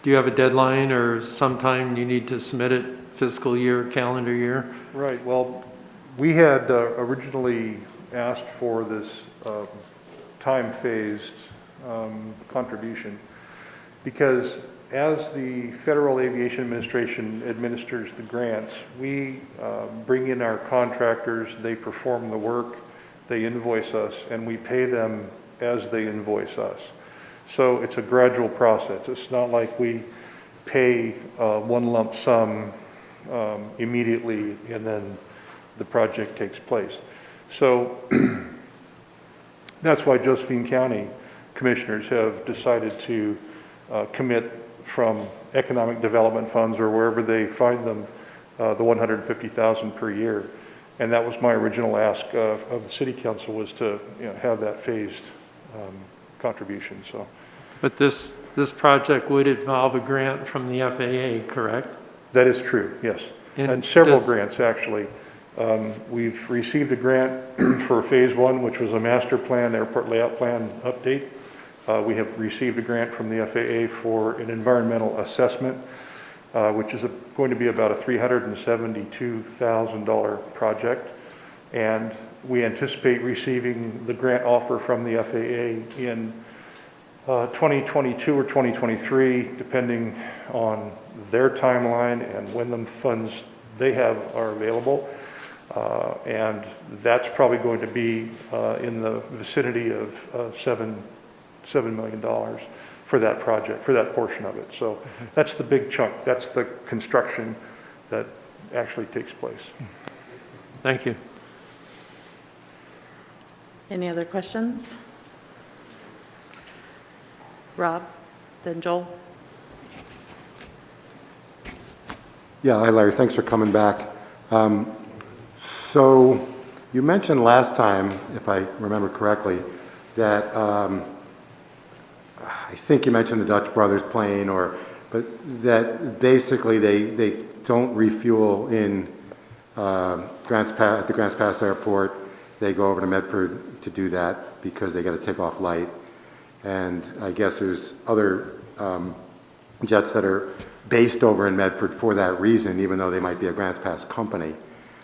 J: Do you have a deadline or sometime you need to submit it, fiscal year, calendar year?
V: Right, well, we had originally asked for this time-phased contribution because as the Federal Aviation Administration administers the grants, we bring in our contractors, they perform the work, they invoice us, and we pay them as they invoice us. So it's a gradual process. It's not like we pay one lump sum immediately and then the project takes place. So that's why Josephine County commissioners have decided to commit from economic development funds or wherever they find them, the $150,000 per year. And that was my original ask of the city council, was to have that phased contribution. So,
J: but this project would involve a grant from the FAA, correct?
V: That is true, yes. And several
J: does,
V: grants, actually. We've received a grant for phase one, which was a master plan, airport layout plan update. We have received a grant from the FAA for an environmental assessment, which is going to be about a $372,000 project. And we anticipate receiving the grant offer from the FAA in 2022 or 2023, depending on their timeline and when the funds they have are available. And that's probably going to be in the vicinity of $7 million for that project, for that portion of it. So that's the big chunk. That's the construction that actually takes place.
J: Thank you.
A: Any other questions? Rob, then Joel.
N: Yeah, hi Larry, thanks for coming back. So you mentioned last time, if I remember correctly, that I think you mentioned the Dutch Brothers plane, but that basically they don't refuel in at the Grants Pass Airport. They go over to Medford to do that because they got to take off light. And I guess there's other jets that are based over in Medford for that reason, even though they might be a Grants Pass company.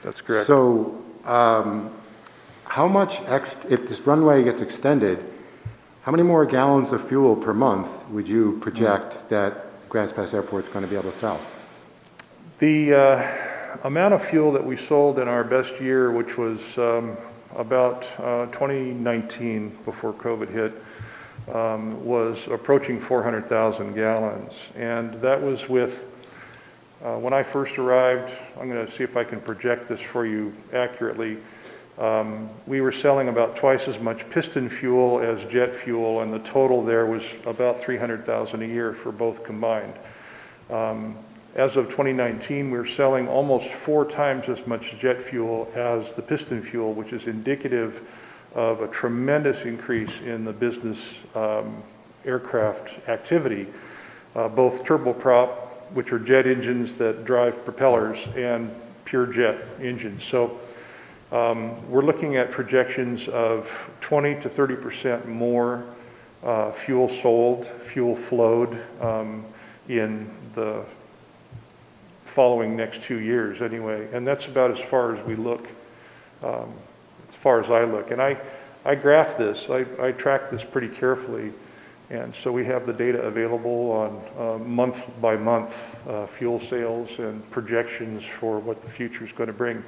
V: That's correct.
N: So how much extra, if this runway gets extended, how many more gallons of fuel per month would you project that Grants Pass Airport is going to be able to sell?
V: The amount of fuel that we sold in our best year, which was about 2019 before COVID hit, was approaching 400,000 gallons. And that was with, when I first arrived, I'm going to see if I can project this for you accurately. We were selling about twice as much piston fuel as jet fuel, and the total there was about 300,000 a year for both combined. As of 2019, we're selling almost 4 times as much jet fuel as the piston fuel, which is indicative of a tremendous increase in the business aircraft activity, both turboprop, which are jet engines that drive propellers, and pure jet engines. So we're looking at projections of 20 to 30% more fuel sold, fuel flowed in the following next 2 years anyway. And that's about as far as we look, as far as I look. And I graph this, I track this pretty carefully. And so we have the data available on month by month fuel sales and projections for what the future is going to bring.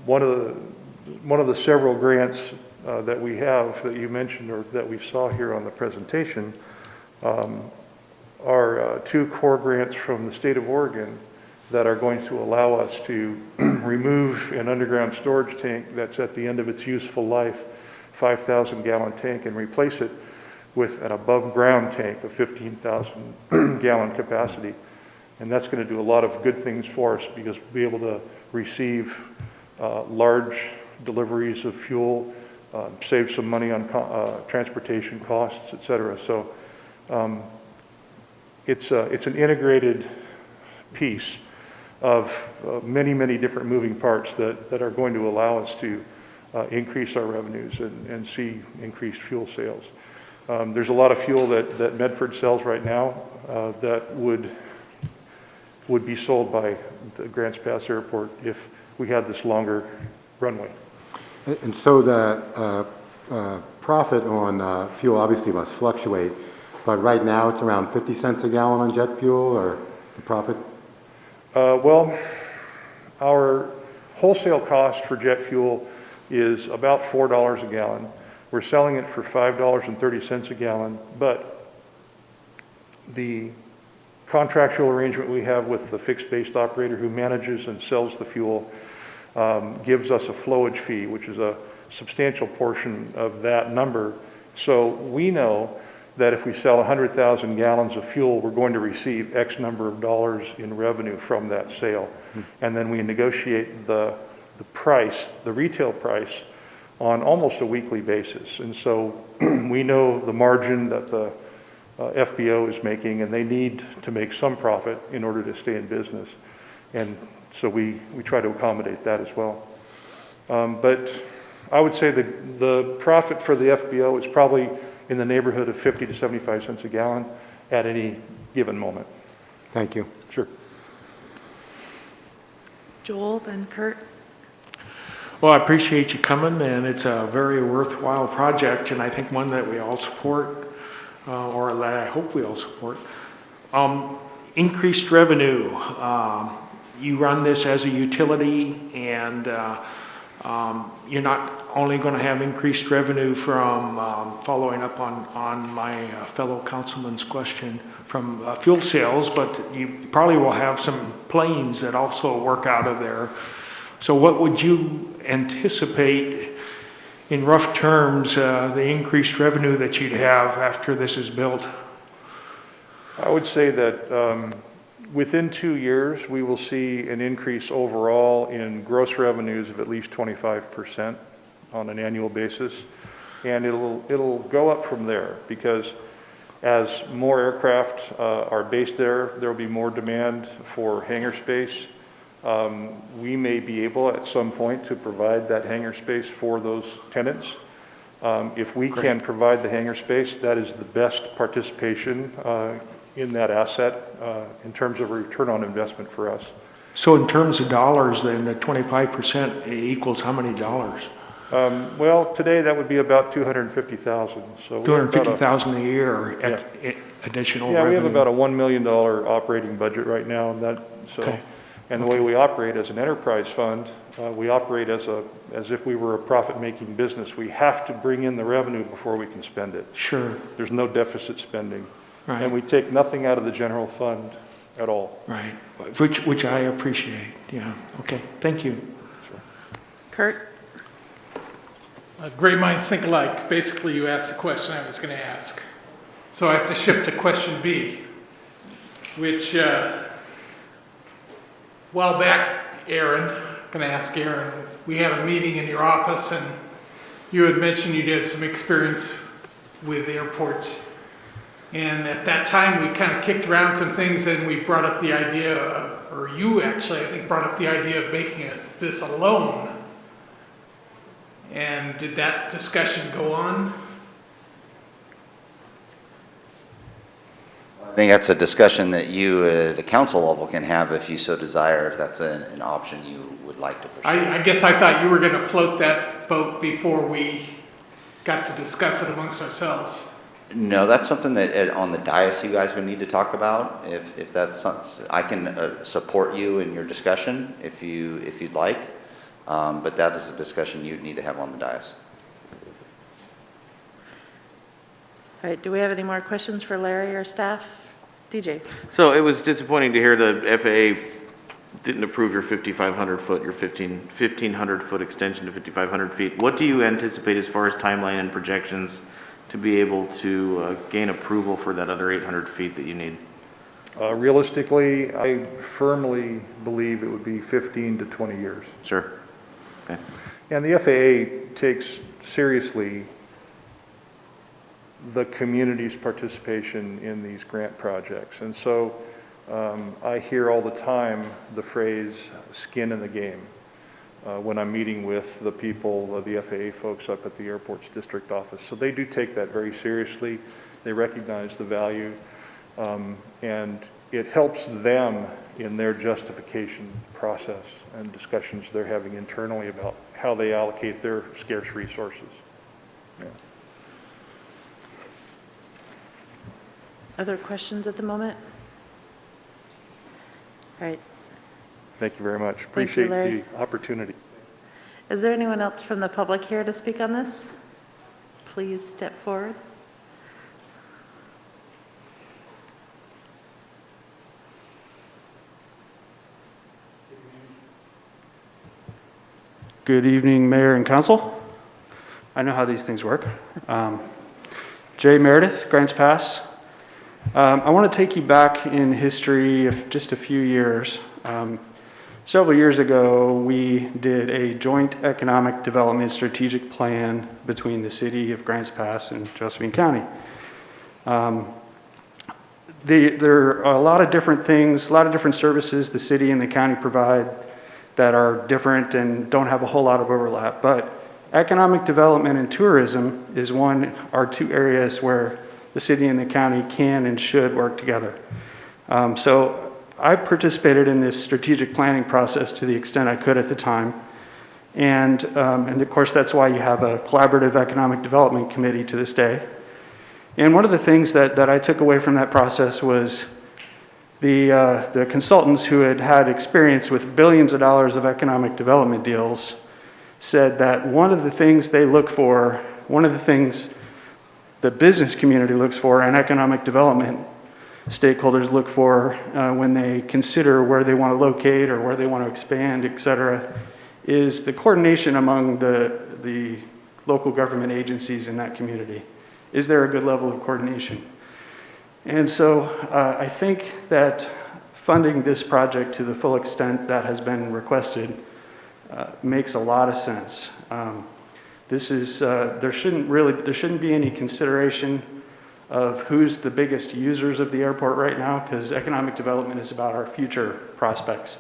V: One of the several grants that we have that you mentioned or that we saw here on the presentation are 2 core grants from the state of Oregon that are going to allow us to remove an underground storage tank that's at the end of its useful life, 5,000 gallon tank, and replace it with an above ground tank of 15,000 gallon capacity. And that's going to do a lot of good things for us because we'll be able to receive large deliveries of fuel, save some money on transportation costs, et cetera. So it's an integrated piece of many, many different moving parts that are going to allow us to increase our revenues and see increased fuel sales. There's a lot of fuel that Medford sells right now that would be sold by the Grants Pass Airport if we had this longer runway.
N: And so the profit on fuel obviously must fluctuate, but right now it's around 50 cents a gallon on jet fuel, or the profit?
V: Well, our wholesale cost for jet fuel is about $4 a gallon. We're selling it for $5.30 a gallon, but the contractual arrangement we have with the fixed-based operator who manages and sells the fuel gives us a flowage fee, which is a substantial portion of that number. So we know that if we sell 100,000 gallons of fuel, we're going to receive X number of dollars in revenue from that sale. And then we negotiate the price, the retail price, on almost a weekly basis. And so we know the margin that the FBO is making, and they need to make some profit in order to stay in business. And so we try to accommodate that as well. But I would say the profit for the FBO is probably in the neighborhood of 50 to 75 cents a gallon at any given moment.
N: Thank you.
V: Sure.
A: Joel, then Kurt.
T: Well, I appreciate you coming, and it's a very worthwhile project, and I think one that we all support, or that I hope we all support. Increased revenue. You run this as a utility, and you're not only going to have increased revenue from following up on my fellow councilman's question from fuel sales, but you probably will have some planes that also work out of there. So what would you anticipate, in rough terms, the increased revenue that you'd have after this is built?
V: I would say that within 2 years, we will see an increase overall in gross revenues of at least 25% on an annual basis. And it'll go up from there, because as more aircraft are based there, there'll be more demand for hangar space. We may be able at some point to provide that hangar space for those tenants. If we can provide the hangar space, that is the best participation in that asset in terms of a return on investment for us.
T: So in terms of dollars, then the 25% equals how many dollars?
V: Well, today that would be about 250,000. So
T: 250,000 a year additional revenue.
V: Yeah, we have about a $1 million operating budget right now, and that so. And the way we operate as an enterprise fund, we operate as if we were a profit-making business. We have to bring in the revenue before we can spend it.
T: Sure.
V: There's no deficit spending.
T: Right.
V: And we take nothing out of the general fund at all.
T: Right, which I appreciate, yeah. Okay, thank you.
V: Sure.
A: Kurt?
P: Great minds think alike. Basically, you asked the question I was going to ask. So I have to shift to question B. which a while back, Aaron, going to ask Aaron, we had a meeting in your office and you had mentioned you did some experience with airports. And at that time, we kind of kicked around some things and we brought up the idea of, or you actually, I think, brought up the idea of making this a loan. And did that discussion go on?
B: I think that's a discussion that you at the council level can have if you so desire, if that's an option you would like to pursue.
P: I guess I thought you were going to float that boat before we got to discuss it amongst ourselves.
B: No, that's something that on the dais you guys would need to talk about. If that's something, I can support you in your discussion if you'd like, but that is a discussion you'd need to have on the dais.
A: All right, do we have any more questions for Larry or staff? DJ?
M: So it was disappointing to hear the FAA didn't approve your 5,500 foot, your 1,500 foot extension to 5,500 feet. What do you anticipate as far as timeline and projections to be able to gain approval for that other 800 feet that you need?
V: Realistically, I firmly believe it would be 15 to 20 years.
M: Sure. Okay.
V: And the FAA takes seriously the community's participation in these grant projects. And so I hear all the time the phrase skin in the game when I'm meeting with the people, the FAA folks up at the airport's district office. So they do take that very seriously. They recognize the value, and it helps them in their justification process and discussions they're having internally about how they allocate their scarce resources. Yeah.
A: Other questions at the moment? All right.
V: Thank you very much.
A: Thank you,
V: Appreciate
A: Larry.
V: the opportunity.
A: Is there anyone else from the public here to speak on this? Please step forward.
D: Good evening, Mayor and Council. I know how these things work. Jay Meredith, Grants Pass. I want to take you back in history of just a few years. Several years ago, we did a joint economic development strategic plan between the city of Grants Pass and Josephine County. There are a lot of different things, a lot of different services the city and the county provide that are different and don't have a whole lot of overlap. But economic development and tourism are two areas where the city and the county can and should work together. So I participated in this strategic planning process to the extent I could at the time. And of course, that's why you have a collaborative economic development committee to this day. And one of the things that I took away from that process was the consultants who had experience with billions of dollars of economic development deals said that one of the things they look for, one of the things the business community looks for and economic development stakeholders look for when they consider where they want to locate or where they want to expand, et cetera, is the coordination among the local government agencies in that community. Is there a good level of coordination? And so I think that funding this project to the full extent that has been requested makes a lot of sense. There shouldn't be any consideration of who's the biggest users of the airport right now, because economic development is about our future prospects.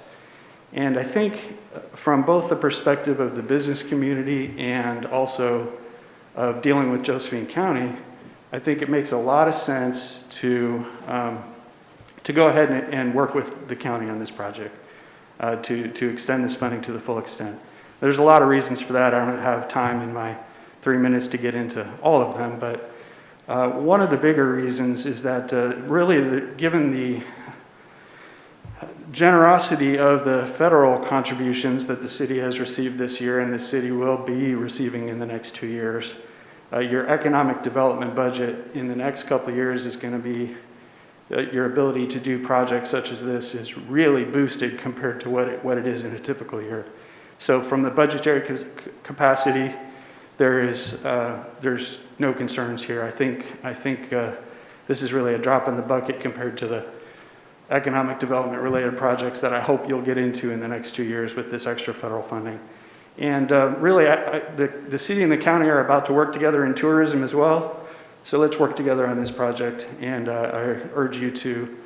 D: And I think from both the perspective of the business community and also of dealing with Josephine County, I think it makes a lot of sense to go ahead and work with the county on this project, to extend this funding to the full extent. There's a lot of reasons for that. I don't have time in my 3 minutes to get into all of them, but one of the bigger reasons is that given the generosity of the federal contributions that the city has received this year and the city will be receiving in the next 2 years, your economic development budget in the next couple of years is going to be, your ability to do projects such as this is really boosted compared to what it is in a typical year. So from the budgetary capacity, there's no concerns here. I think this is really a drop in the bucket compared to economic development related projects that I hope you'll get into in the next 2 years with this extra federal funding. And really, the city and the county are about to work together in tourism as well. So let's work together on this project. And I urge you to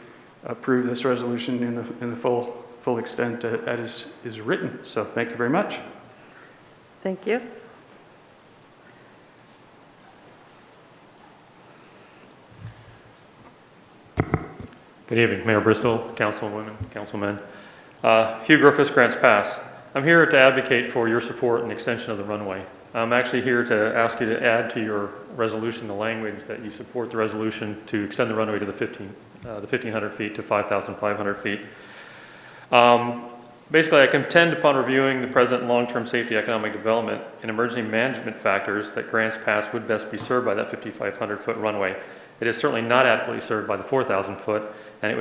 D: approve this resolution in the full extent that is written. So thank you very much.
A: Thank you.
I: Good evening, Mayor Bristol, councilwomen, councilmen. Hugh Griffiths, Grants Pass. I'm here to advocate for your support and extension of the runway. I'm actually here to ask you to add to your resolution the language that you support the resolution to extend the runway to the 1,500 feet to 5,500 feet. Basically, I contend upon reviewing the present long-term safety, economic development, and emergency management factors that Grants Pass would best be served by that 5,500-foot runway. It is certainly not adequately served by the 4,000-foot, and it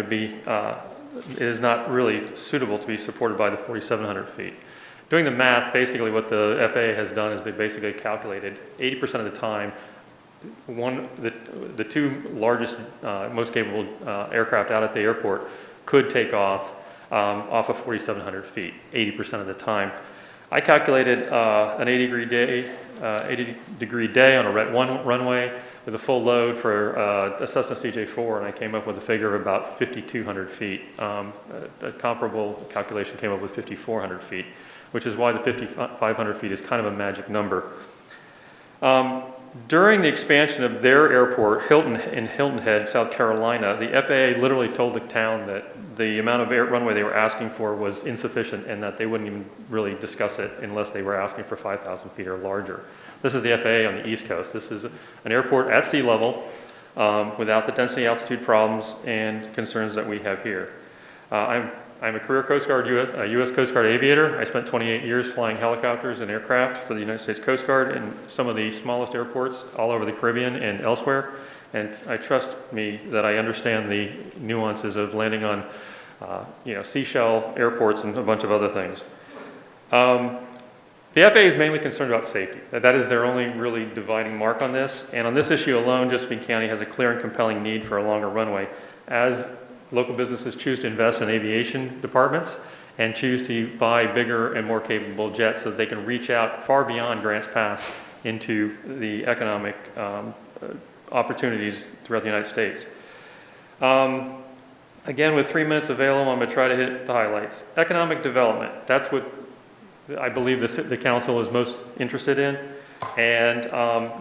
I: is not really suitable to be supported by the 4,700 feet. Doing the math, basically what the FAA has done is they basically calculated 80% of the time, the two largest, most capable aircraft out at the airport could take off of 4,700 feet, 80% of the time. I calculated an 80-degree day on a Ret 1 runway with a full load for a Cessna CJ4, and I came up with a figure of about 5,200 feet. A comparable calculation came up with 5,400 feet, which is why the 5,500 feet is kind of a magic number. During the expansion of their airport, Hilton Head, South Carolina, the FAA literally told the town that the amount of runway they were asking for was insufficient and that they wouldn't even really discuss it unless they were asking for 5,000 feet or larger. This is the FAA on the East Coast. This is an airport at sea level without the density altitude problems and concerns that we have here. I'm a career Coast Guard, U.S. Coast Guard aviator. I spent 28 years flying helicopters and aircraft for the United States Coast Guard in some of the smallest airports all over the Caribbean and elsewhere. And I trust me that I understand the nuances of landing on, seashell airports and a bunch of other things. The FAA is mainly concerned about safety. That is their only really dividing mark on this. And on this issue alone, Josephine County has a clear and compelling need for a longer runway. As local businesses choose to invest in aviation departments and choose to buy bigger and more capable jets so that they can reach out far beyond Grants Pass into the economic opportunities throughout the United States. Again, with 3 minutes available, I'm going to try to hit the highlights. Economic development, that's what I believe the council is most interested in. And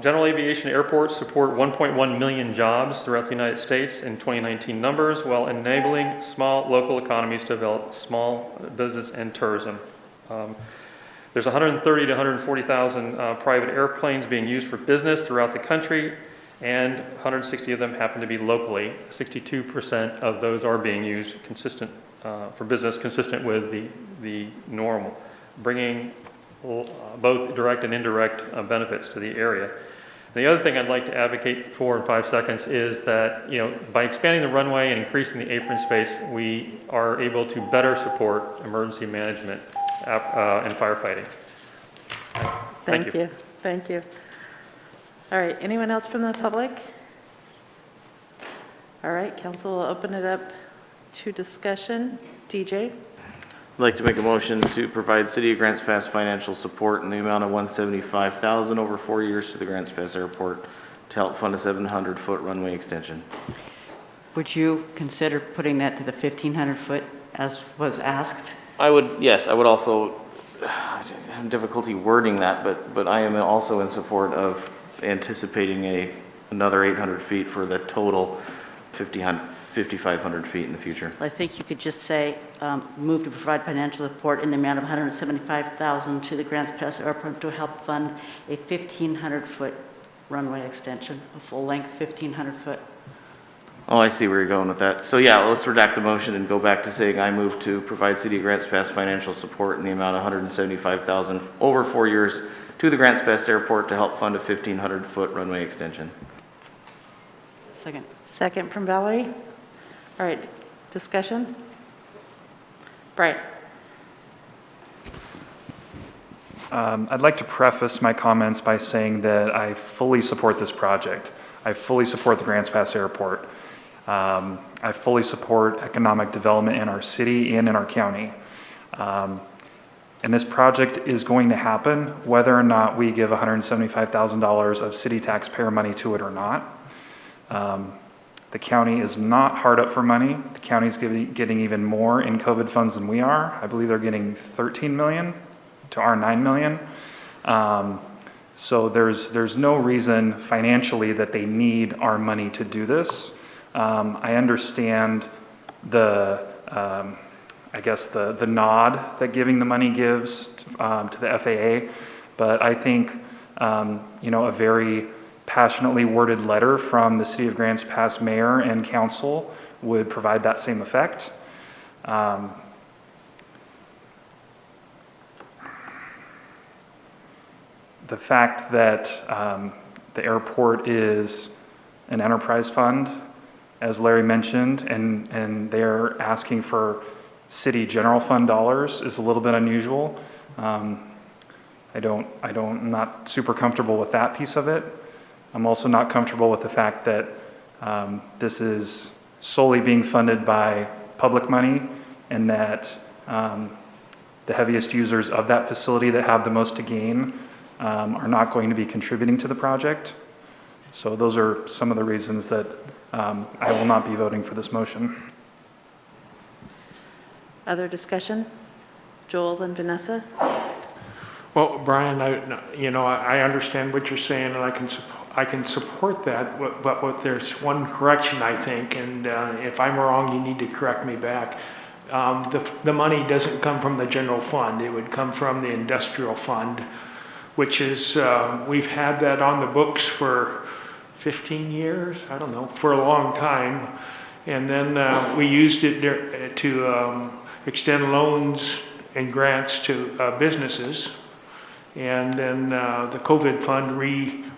I: general aviation airports support 1.1 million jobs throughout the United States in 2019 numbers, while enabling small local economies to develop small business and tourism. There's 130 to 140,000 private airplanes being used for business throughout the country, and 160 of them happen to be locally. 62% of those are being used for business consistent with the normal, bringing both direct and indirect benefits to the area. And the other thing I'd like to advocate for in 5 seconds is that, by expanding the runway and increasing the apron space, we are able to better support emergency management and firefighting. Thank you.
A: Thank you. All right, anyone else from the public? All right, council will open it up to discussion. DJ?
M: I'd like to make a motion to provide City of Grants Pass financial support in the amount of $175,000 over 4 years to the Grants Pass Airport to help fund a 700-foot runway extension.
E: Would you consider putting that to the 1,500 foot as was asked?
M: Yes, I would also, I have difficulty wording that, but I am also in support of anticipating another 800 feet for the total 5,500 feet in the future.
E: I think you could just say, move to provide financial support in the amount of $175,000 to the Grants Pass Airport to help fund a 1,500 foot runway extension, a full length 1,500 foot.
M: Oh, I see where you're going with that. So yeah, let's redact the motion and go back to saying I move to provide City of Grants Pass financial support in the amount of $175,000 over 4 years to the Grants Pass Airport to help fund a 1,500 foot runway extension.
E: Second.
A: Second from Valerie. All right, discussion? Brian?
H: I'd like to preface my comments by saying that I fully support this project. I fully support the Grants Pass Airport. I fully support economic development in our city and in our county. And this project is going to happen whether or not we give $175,000 of city taxpayer money to it or not. The county is not hard up for money. The county's getting even more in COVID funds than we are. I believe they're getting 13 million to our 9 million. So there's no reason financially that they need our money to do this. I understand the nod that giving the money gives to the FAA, but I think, a very passionately worded letter from the City of Grants Pass mayor and council would provide that same effect. The fact that the airport is an enterprise fund, as Larry mentioned, and they're asking for city general fund dollars is a little bit unusual. I'm not super comfortable with that piece of it. I'm also not comfortable with the fact that this is solely being funded by public money, and that the heaviest users of that facility that have the most to gain are not going to be contributing to the project. So those are some of the reasons that I will not be voting for this motion.
A: Other discussion? Joel and Vanessa?
T: Well, Brian, I understand what you're saying, and I can support that, but there's one correction, I think, and if I'm wrong, you need to correct me back. The money doesn't come from the general fund. It would come from the industrial fund, which is, we've had that on the books for 15 years, I don't know, for a long time. And then we used it to extend loans and grants to businesses. And then the COVID fund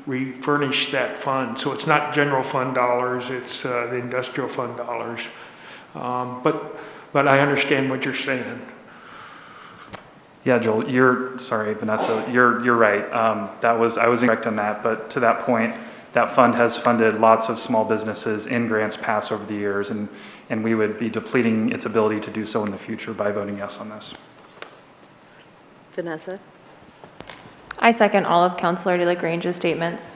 T: refurnished that fund. So it's not general fund dollars, it's the industrial fund dollars. But I understand what you're saying.
H: Yeah, Joel, sorry, Vanessa, you're right. I was incorrect on that, but to that point, that fund has funded lots of small businesses in Grants Pass over the years, and we would be depleting its ability to do so in the future by voting yes on this.
A: Vanessa?
F: I second all of Councilor DeLaGrange's statements.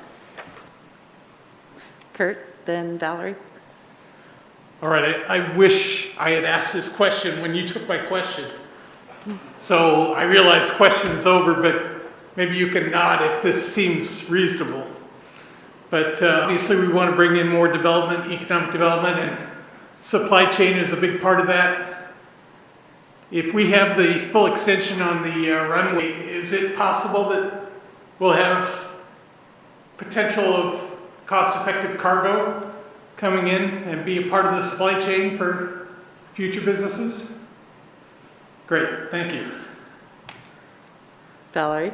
A: Kurt, then Valerie?
P: All right, I wish I had asked this question when you took my question. So I realize question's over, but maybe you can nod if this seems reasonable. But obviously we want to bring in more development, economic development, and supply chain is a big part of that. If we have the full extension on the runway, is it possible that we'll have potential of cost-effective cargo coming in and be a part of the supply chain for future businesses? Great, thank you.
A: Valerie?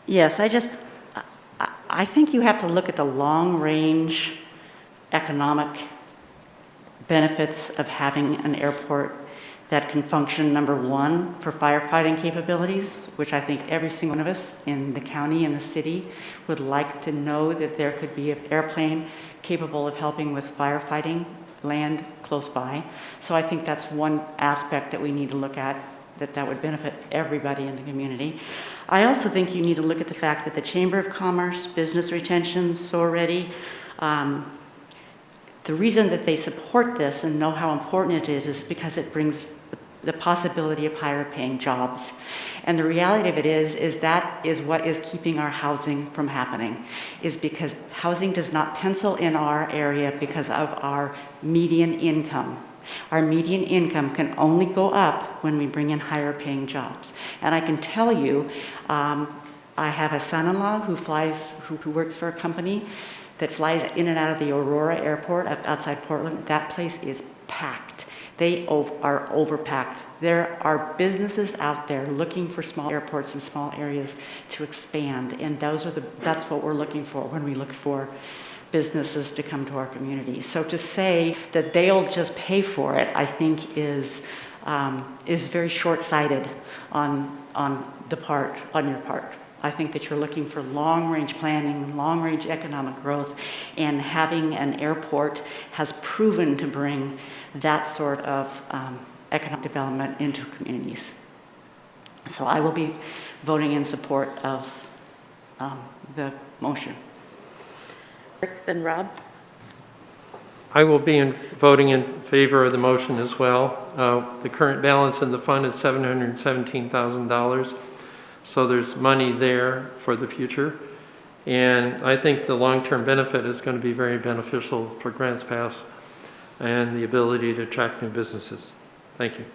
E: Yes, I think you have to look at the long-range economic benefits of having an airport that can function, number one, for firefighting capabilities, which I think every single one of us in the county and the city would like to know that there could be an airplane capable of helping with firefighting, land close by. So I think that's one aspect that we need to look at, that would benefit everybody in the community. I also think you need to look at the fact that the Chamber of Commerce, Business Retention, SOAR Ready, the reason that they support this and know how important it is because it brings the possibility of higher paying jobs. And the reality of it is that is what is keeping our housing from happening, is because housing does not pencil in our area because of our median income. Our median income can only go up when we bring in higher paying jobs. And I can tell you, I have a son-in-law who works for a company that flies in and out of the Aurora Airport outside Portland. That place is packed. They are overpacked. There are businesses out there looking for small airports in small areas to expand, and that's what we're looking for when we look for businesses to come to our community. So to say that they'll just pay for it, I think is very short-sighted on your part. I think that you're looking for long-range planning, long-range economic growth, and having an airport has proven to bring that sort of economic development into communities. So I will be voting in support of the motion.
A: Then Rob?
J: I will be voting in favor of the motion as well. The current balance in the fund is $717,000, so there's money there for the future. And I think the long-term benefit is going to be very beneficial for Grants Pass and the ability to attract new businesses. Thank you.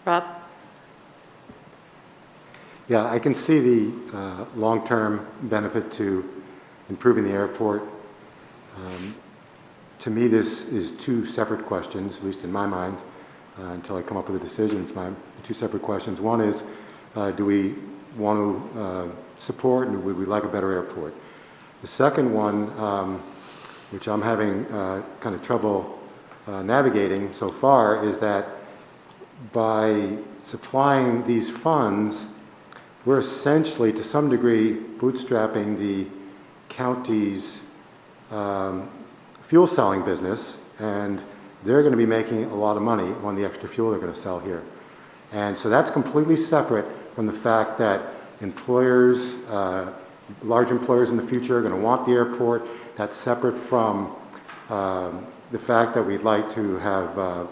A: Rob?
N: Yeah, I can see the long-term benefit to improving the airport. To me, this is two separate questions, at least in my mind, until I come up with a decision. It's two separate questions. One is, do we want to support and would we like a better airport? The second one, which I'm having kind of trouble navigating so far, is that by supplying these funds, we're essentially, to some degree, bootstrapping the county's fuel selling business, and they're going to be making a lot of money on the extra fuel they're going to sell here. And so that's completely separate from the fact that employers, large employers in the future are going to want the airport. That's separate from the fact that we'd like to have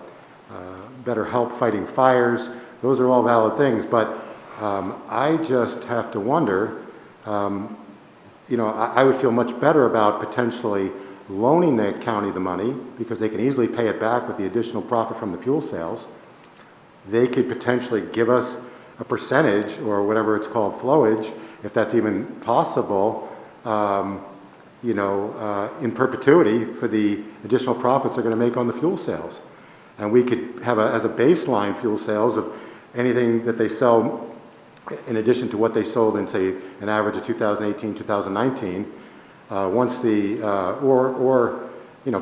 N: better help fighting fires. Those are all valid things, but I just have to wonder, I would feel much better about potentially loaning the county the money because they can easily pay it back with the additional profit from the fuel sales. They could potentially give us a percentage or whatever it's called, flowage, if that's even possible, in perpetuity for the additional profits they're going to make on the fuel sales. And we could have as a baseline fuel sales of anything that they sell in addition to what they sold in, say, an average of 2018, 2019, once the,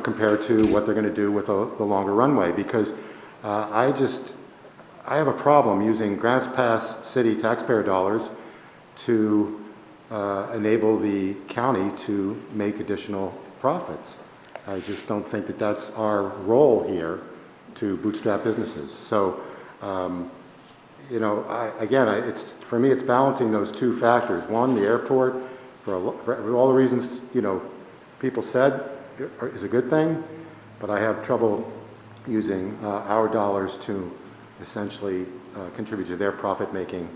N: compared to what they're going to do with the longer runway. Because I have a problem using Grants Pass city taxpayer dollars to enable the county to make additional profits. I just don't think that that's our role here to bootstrap businesses. So, for me, it's balancing those two factors. One, the airport, for all the reasons, people said, is a good thing, but I have trouble using our dollars to essentially contribute to their profit-making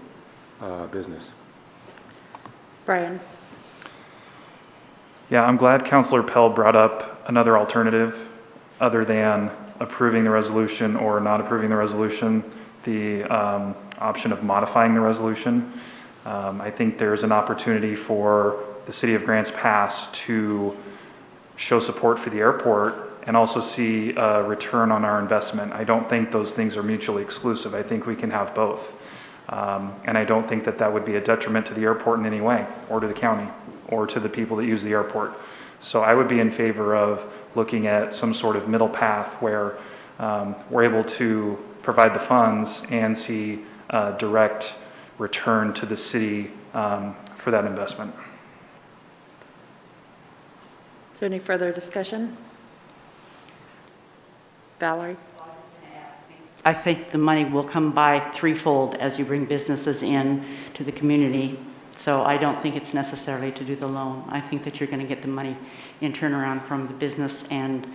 N: business.
A: Brian?
H: Yeah, I'm glad Councilor Pell brought up another alternative other than approving the resolution or not approving the resolution, the option of modifying the resolution. I think there's an opportunity for the City of Grants Pass to show support for the airport and also see a return on our investment. I don't think those things are mutually exclusive. I think we can have both. And I don't think that that would be a detriment to the airport in any way, or to the county, or to the people that use the airport. So I would be in favor of looking at some sort of middle path where we're able to provide the funds and see direct return to the city for that investment.
A: Is there any further discussion? Valerie?
E: I think the money will come by threefold as you bring businesses in to the community. So I don't think it's necessarily to do the loan. I think that you're going to get the money in turnaround from the business and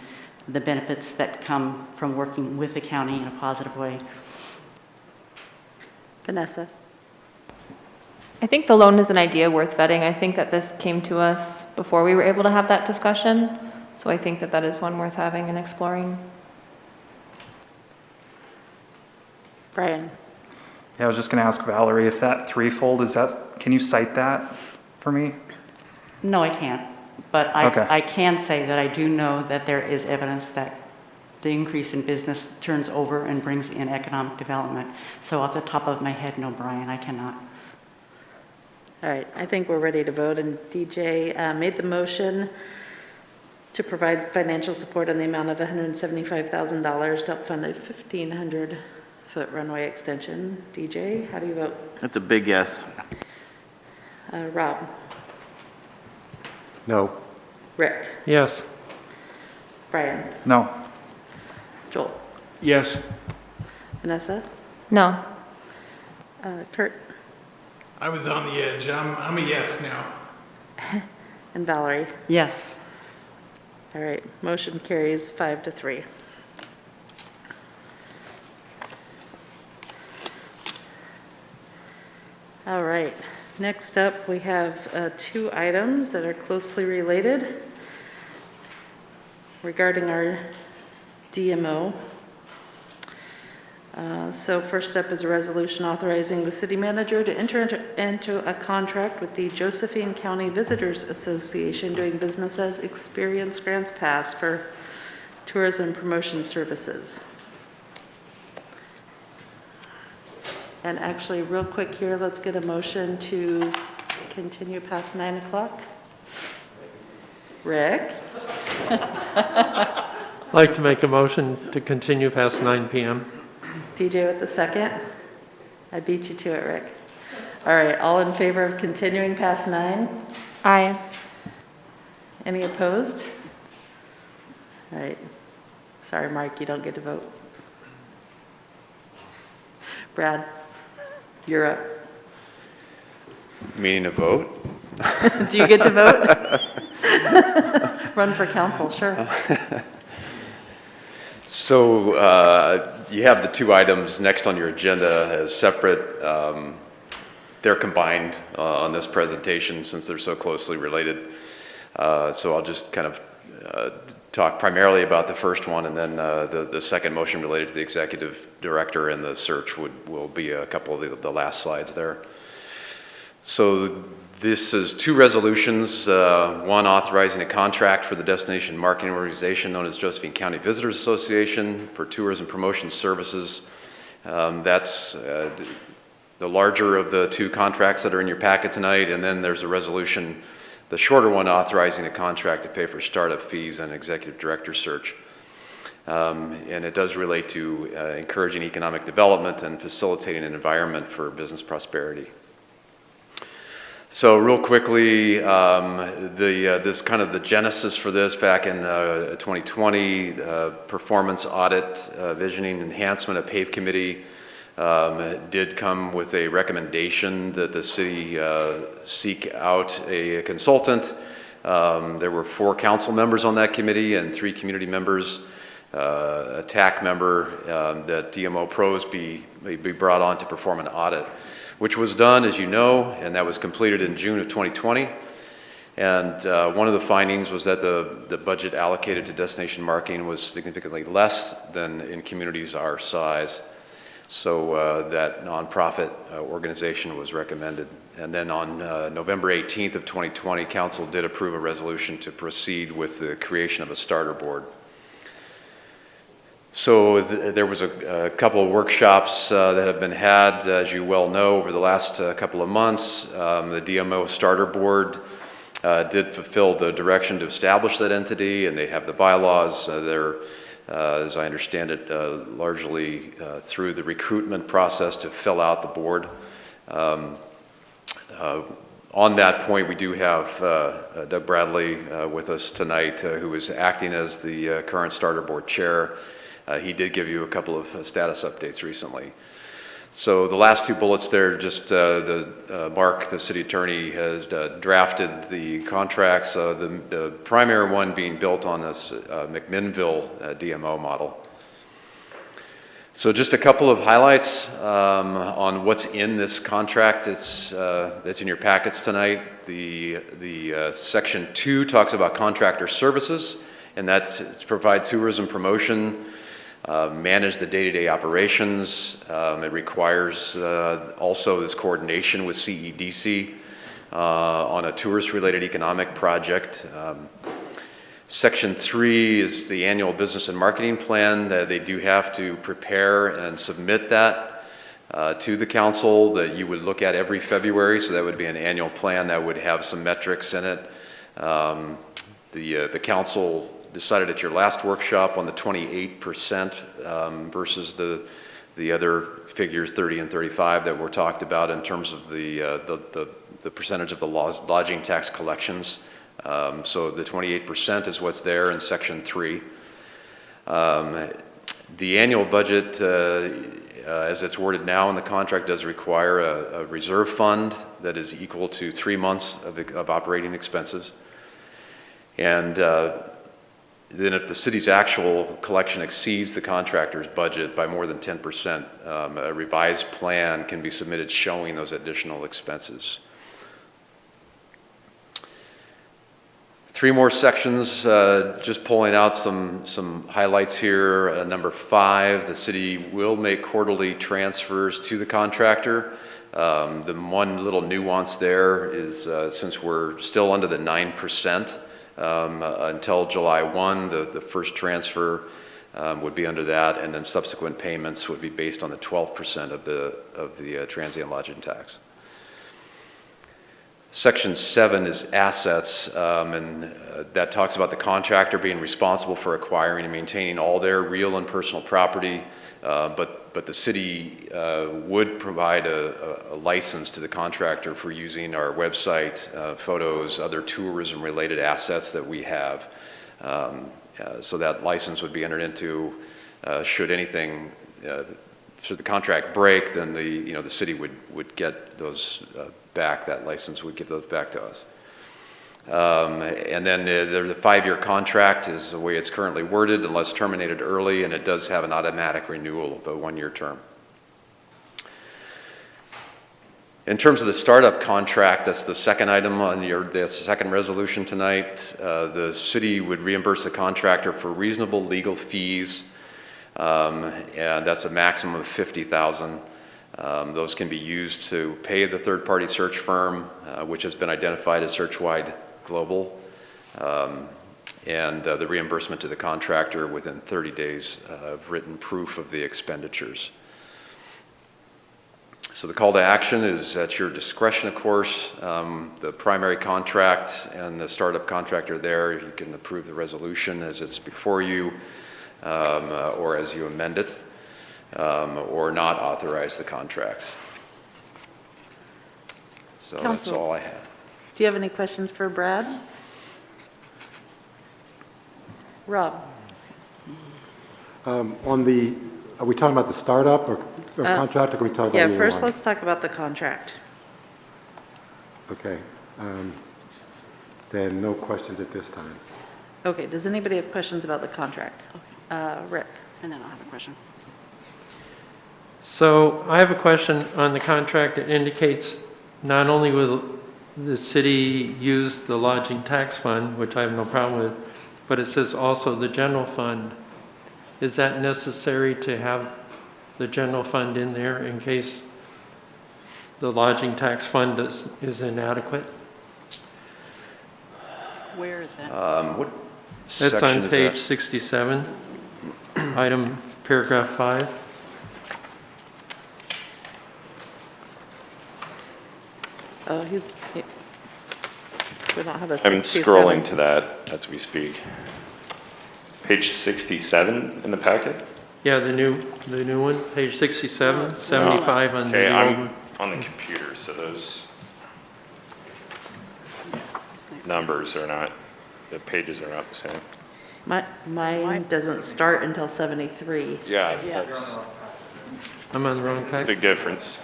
E: the benefits that come from working with the county in a positive way.
A: Vanessa?
F: I think the loan is an idea worth vetting. I think that this came to us before we were able to have that discussion. So I think that that is one worth having and exploring.
A: Brian?
H: Yeah, I was just going to ask Valerie if that threefold can you cite that for me?
E: No, I can't. But I can say that I do know that there is evidence that the increase in business turns over and brings in economic development. So off the top of my head, no, Brian, I cannot.
A: All right, I think we're ready to vote, and DJ made the motion to provide financial support in the amount of $175,000 to help fund a 1,500-foot runway extension. DJ, how do you vote?
M: That's a big yes.
A: Rob?
N: No.
A: Rick?
J: Yes.
A: Brian?
H: No.
A: Joel?
T: Yes.
A: Vanessa?
F: No.
A: Kurt?
P: I was on the edge. I'm a yes now.
A: And Valerie?
E: Yes.
A: All right, motion carries 5-3. All right, next up, we have 2 items that are closely related regarding our DMO. So first up is a resolution authorizing the city manager to enter into a contract with the Josephine County Visitors Association doing business as Experience Grants Pass for tourism promotion services. And actually, real quick here, let's get a motion to continue past 9 o'clock. Rick?
J: I'd like to make a motion to continue past 9 p.m.
A: DJ with the second. I beat you to it, Rick. All right, all in favor of continuing past 9?
F: Aye.
A: Any opposed? All right. Sorry, Mark, you don't get to vote. Brad, you're up.
K: Meaning to vote?
A: Do you get to vote? Run for council, sure.
K: So you have the 2 items next on your agenda as separate. They're combined on this presentation since they're so closely related. So I'll just kind of talk primarily about the first one, and then the second motion related to the executive director and the search will be a couple of the last slides there. So this is 2 resolutions, one authorizing a contract for the destination marketing organization known as Josephine County Visitors Association for tourism promotion services. That's the larger of the 2 contracts that are in your packet tonight, and then there's a resolution, the shorter one, authorizing a contract to pay for startup fees and executive director search. And it does relate to encouraging economic development and facilitating an environment for business prosperity. So real quickly, this kind of the genesis for this back in 2020, performance audit, visioning enhancement of PAVE committee did come with a recommendation that the city seek out a consultant. There were 4 council members on that committee and 3 community members, a TAC member, that DMO pros be brought on to perform an audit, which was done, as you know, and that was completed in June of 2020. And one of the findings was that the budget allocated to destination marketing was significantly less than in communities our size. So that nonprofit organization was recommended. And then on November 18th of 2020, council did approve a resolution to proceed with the creation of a starter board. So there was a couple of workshops that have been had, as you well know, over the last couple of months. The DMO Starter Board did fulfill the direction to establish that entity, and they have the bylaws. They're, as I understand it, largely through the recruitment process to fill out the board. On that point, we do have Doug Bradley with us tonight, who is acting as the current Starter Board chair. He did give you a couple of status updates recently. So the last 2 bullets there, just Mark, the city attorney, has drafted the contracts, the primary one being built on this McMinnville DMO model. So just a couple of highlights on what's in this contract that's in your packets tonight. The section 2 talks about contractor services, and that's to provide tourism promotion, manage the day-to-day operations. It requires also this coordination with CEDC on a tourist-related economic project. Section 3 is the annual business and marketing plan. They do have to prepare and submit that to the council that you would look at every February. So that would be an annual plan that would have some metrics in it. The council decided at your last workshop on the 28% versus the other figures, 30 and 35, that were talked about in terms of the the percentage of the lodging tax collections. So the 28% is what's there in Section 3. The annual budget, as it's worded now in the contract, does require a reserve fund that is equal to 3 months of operating expenses. And then if the city's actual collection exceeds the contractor's budget by more than 10%, a revised plan can be submitted showing those additional expenses. 3 more sections, just pulling out some highlights here. Number 5, the city will make quarterly transfers to the contractor. The one little nuance there is since we're still under the 9%, until July 1, the first transfer would be under that, and then subsequent payments would be based on the 12% of the transient lodging tax. Section 7 is assets, and that talks about the contractor being responsible for acquiring and maintaining all their real and personal property, but the city would provide a license to the contractor for using our website, photos, other tourism-related assets that we have. So that license would be entered into should anything, should the contract break, then the city would get those back. That license would give those back to us. And then the 5-year contract is the way it's currently worded unless terminated early, and it does have an automatic renewal of a 1-year term. In terms of the startup contract, that's the second item on the second resolution tonight. The city would reimburse the contractor for reasonable legal fees, and that's a maximum of $50,000. Those can be used to pay the third-party search firm, which has been identified as Searchwide Global, and the reimbursement to the contractor within 30 days of written proof of the expenditures. So the call to action is at your discretion, of course. The primary contract and the startup contract are there. You can approve the resolution as it's before you, or as you amend it. Or not authorize the contracts. So that's
A: Council,
K: all I have.
A: do you have any questions for Brad? Rob?
N: Are we talking about the startup or contract, or can we talk about
A: Yeah,
N: either
A: first
N: one?
A: let's talk about the contract.
N: Okay. Then no questions at this time.
A: Okay, does anybody have questions about the contract? Rick?
E: And then I'll have a question.
J: So I have a question on the contract. It indicates not only will the city use the lodging tax fund, which I have no problem with, but it says also the general fund. Is that necessary to have the general fund in there in case the lodging tax fund is inadequate?
E: Where is that?
K: What
J: That's
K: section
J: on
K: is
J: page
K: that?
J: 67, item paragraph 5.
A: Oh, we don't have a
Q: I'm
A: 67.
Q: scrolling to that as we speak. Page 67 in the packet?
J: Yeah, the new one, page 67, 75 on
Q: Okay,
J: the old
Q: I'm
J: one.
Q: on the computer, so those numbers are not, the pages are not the same.
A: Mine doesn't start until 73.
Q: Yeah, that's
J: I'm on the wrong
Q: a
J: page.
Q: big difference.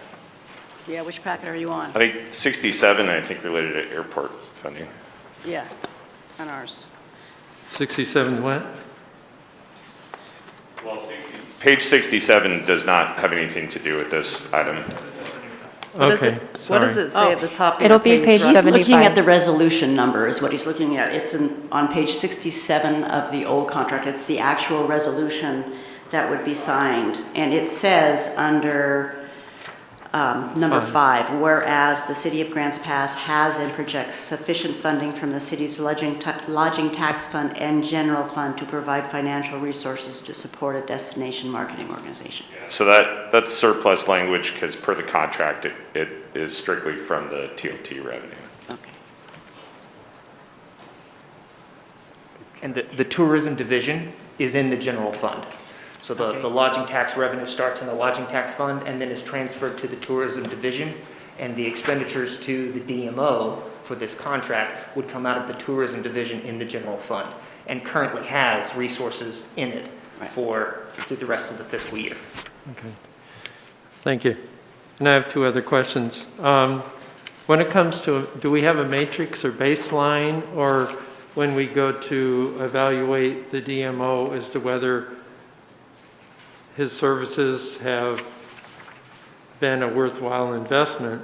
E: Yeah, which packet are you on?
Q: I think 67, I think related to airport funding.
E: Yeah, on ours.
J: 67 what?
Q: Page 67 does not have anything to do with this item.
J: Okay,
A: What does
J: sorry.
A: it say at the top of
F: It'll
A: the
F: be page
E: He's looking
F: 75.
E: at the resolution number is what he's looking at. It's on page 67 of the old contract. It's the actual resolution that would be signed. And it says under number 5, whereas the City of Grants Pass has and projects sufficient funding from the city's lodging tax fund and general fund to provide financial resources to support a destination marketing organization.
Q: So that's surplus language because per the contract, it is strictly from the TLT revenue.
E: Okay.
G: And the tourism division is in the general fund. So the lodging tax revenue starts in the lodging tax fund and then is transferred to the tourism division. and the expenditures to the DMO for this contract would come out of the tourism division in the general fund, and currently has resources in it through the rest of the fiscal year.
J: Okay. Thank you. And I have two other questions. When it comes to, do we have a matrix or baseline, or when we go to evaluate the DMO as to whether his services have been a worthwhile investment,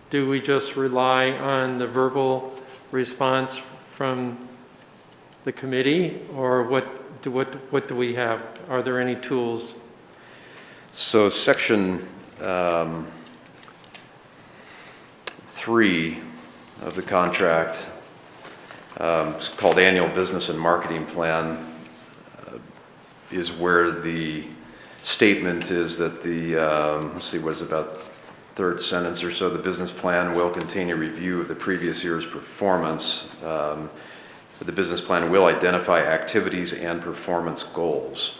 J: do we just rely on the verbal response from the committee, or what do we have? Are there any tools?
K: So section 3 of the contract, it's called Annual Business and Marketing Plan, is where the statement is that the, let's see, what is it, about third sentence or so, the business plan will contain a review of the previous year's performance. The business plan will identify activities and performance goals.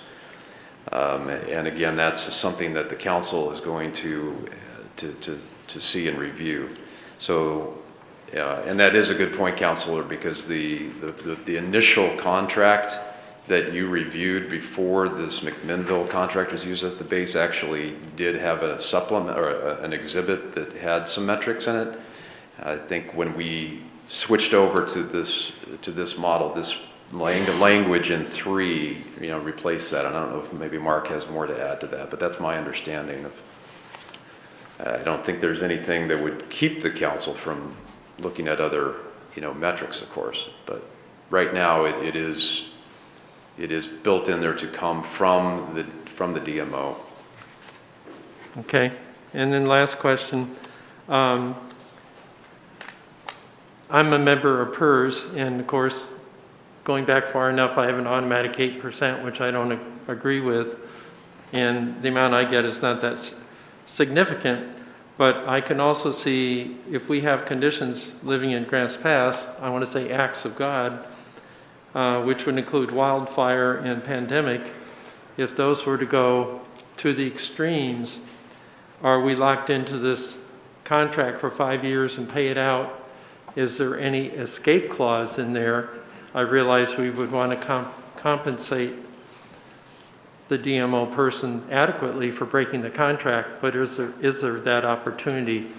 K: And again, that's something that the council is going to see and review. So, and that is a good point, Councilor, because the initial contract that you reviewed before this McMinnville contract was used as the base actually did have a supplement or an exhibit that had some metrics in it. I think when we switched over to this model, this language in 3, replaced that. And I don't know if maybe Mark has more to add to that, but that's my understanding of. I don't think there's anything that would keep the council from looking at other, metrics, of course. But right now, it is built in there to come from the DMO.
J: Okay. And then last question. I'm a member of PERS, and of course, going back far enough, I have an automatic 8%, which I don't agree with. And the amount I get is not that significant. But I can also see if we have conditions living in Grants Pass, I want to say acts of God, which would include wildfire and pandemic, if those were to go to the extremes, are we locked into this contract for 5 years and pay it out? Is there any escape clause in there? I realize we would want to compensate the DMO person adequately for breaking the contract, but is there that opportunity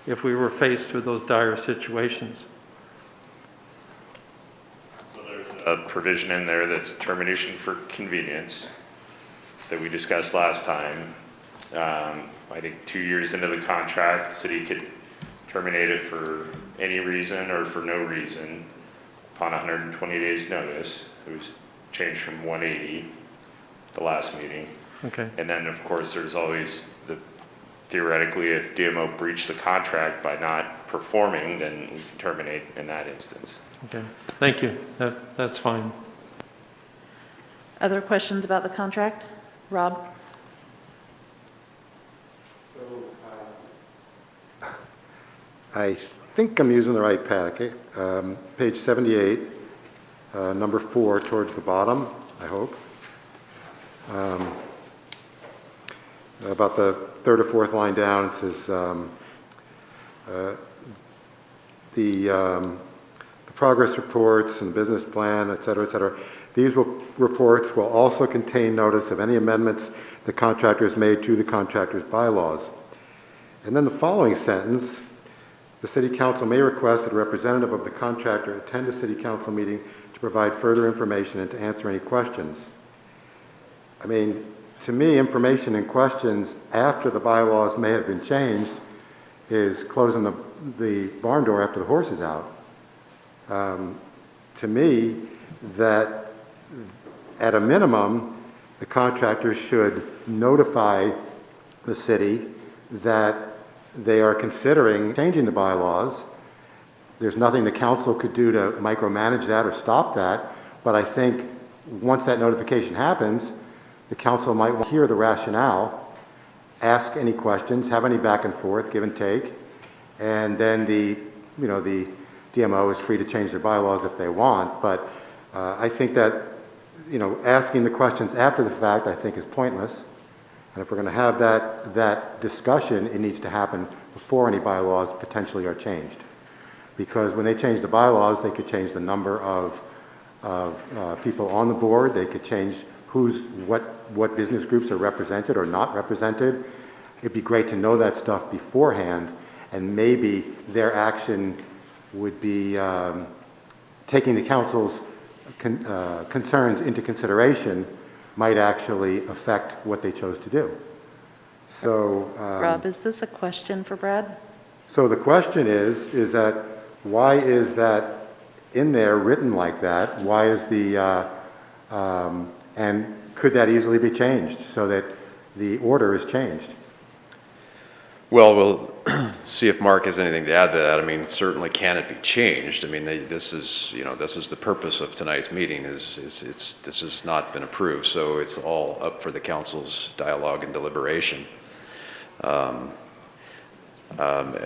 J: if we were faced with those dire situations?
Q: So there's a provision in there that's termination for convenience that we discussed last time. I think 2 years into the contract, the city could terminate it for any reason or for no reason upon 120 days notice. It was changed from 180 the last meeting.
J: Okay.
Q: And then of course there's always theoretically if DMO breached the contract by not performing, then we can terminate in that instance.
J: Okay, thank you. That's fine.
A: Other questions about the contract? Rob?
N: I think I'm using the right packet. Page 78, number 4 towards the bottom, I hope. About the third or fourth line down, it says the progress reports and business plan, et cetera, these reports will also contain notice of any amendments the contractor has made to the contractor's bylaws. And then the following sentence, the City Council may request that a representative of the contractor attend a City Council meeting to provide further information and to answer any questions. I mean, to me, information and questions after the bylaws may have been changed is closing the barn door after the horse is out. To me, that at a minimum, the contractor should notify the city that they are considering changing the bylaws. There's nothing the council could do to micromanage that or stop that, but I think once that notification happens, the council might want to hear the rationale, ask any questions, have any back and forth, give and take, and then the DMO is free to change their bylaws if they want. But I think that, asking the questions after the fact, I think is pointless. And if we're going to have that discussion, it needs to happen before any bylaws potentially are changed. Because when they change the bylaws, they could change the number of people on the board. They could change what business groups are represented or not represented. It'd be great to know that stuff beforehand, and maybe their action would be taking the council's concerns into consideration might actually affect what they chose to do. So,
A: Rob, is this a question for Brad?
N: so the question is that why is that in there written like that? Why is and could that easily be changed so that the order is changed?
K: Well, we'll see if Mark has anything to add to that. I mean, certainly can it be changed? I mean, this is the purpose of tonight's meeting this has not been approved, so it's all up for the council's dialogue and deliberation. And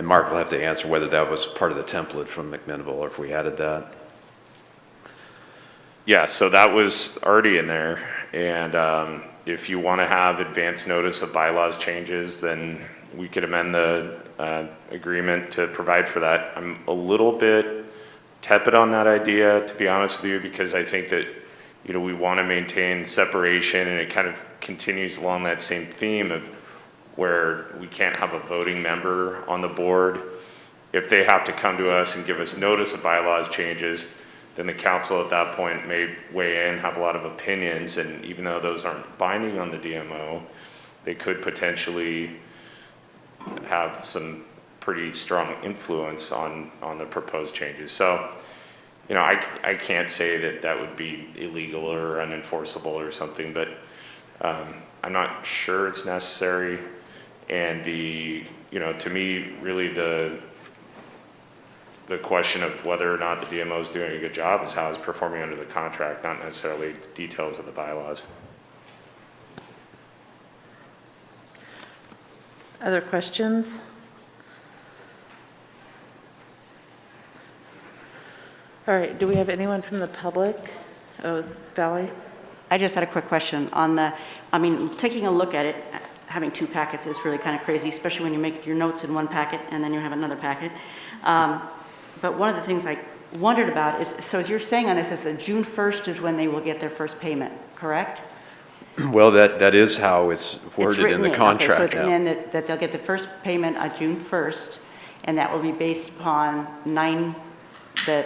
K: Mark will have to answer whether that was part of the template from McMinnville or if we added that.
Q: Yeah, so that was already in there, and if you want to have advance notice of bylaws changes, then we could amend the agreement to provide for that. I'm a little bit tepid on that idea, to be honest with you, because I think that, we want to maintain separation, and it kind of continues along that same theme of where we can't have a voting member on the board. If they have to come to us and give us notice of bylaws changes, then the council at that point may weigh in, have a lot of opinions, and even though those aren't binding on the DMO, they could potentially have some pretty strong influence on the proposed changes. So, I can't say that would be illegal or unenforceable or something, but I'm not sure it's necessary. And to me, really the question of whether or not the DMO is doing a good job is how it's performing under the contract, not necessarily the details of the bylaws.
A: Other questions? All right, do we have anyone from the public? Oh, Valerie?
E: I just had a quick question on taking a look at it, having two packets is really kind of crazy, especially when you make your notes in one packet and then you have another packet. But one of the things I wondered about is, so as you're saying on this is that June 1st is when they will get their first payment, correct?
K: Well, that is how it's worded in the contract.
E: Okay, so it's in that they'll get the first payment on June 1st, and that will be based upon the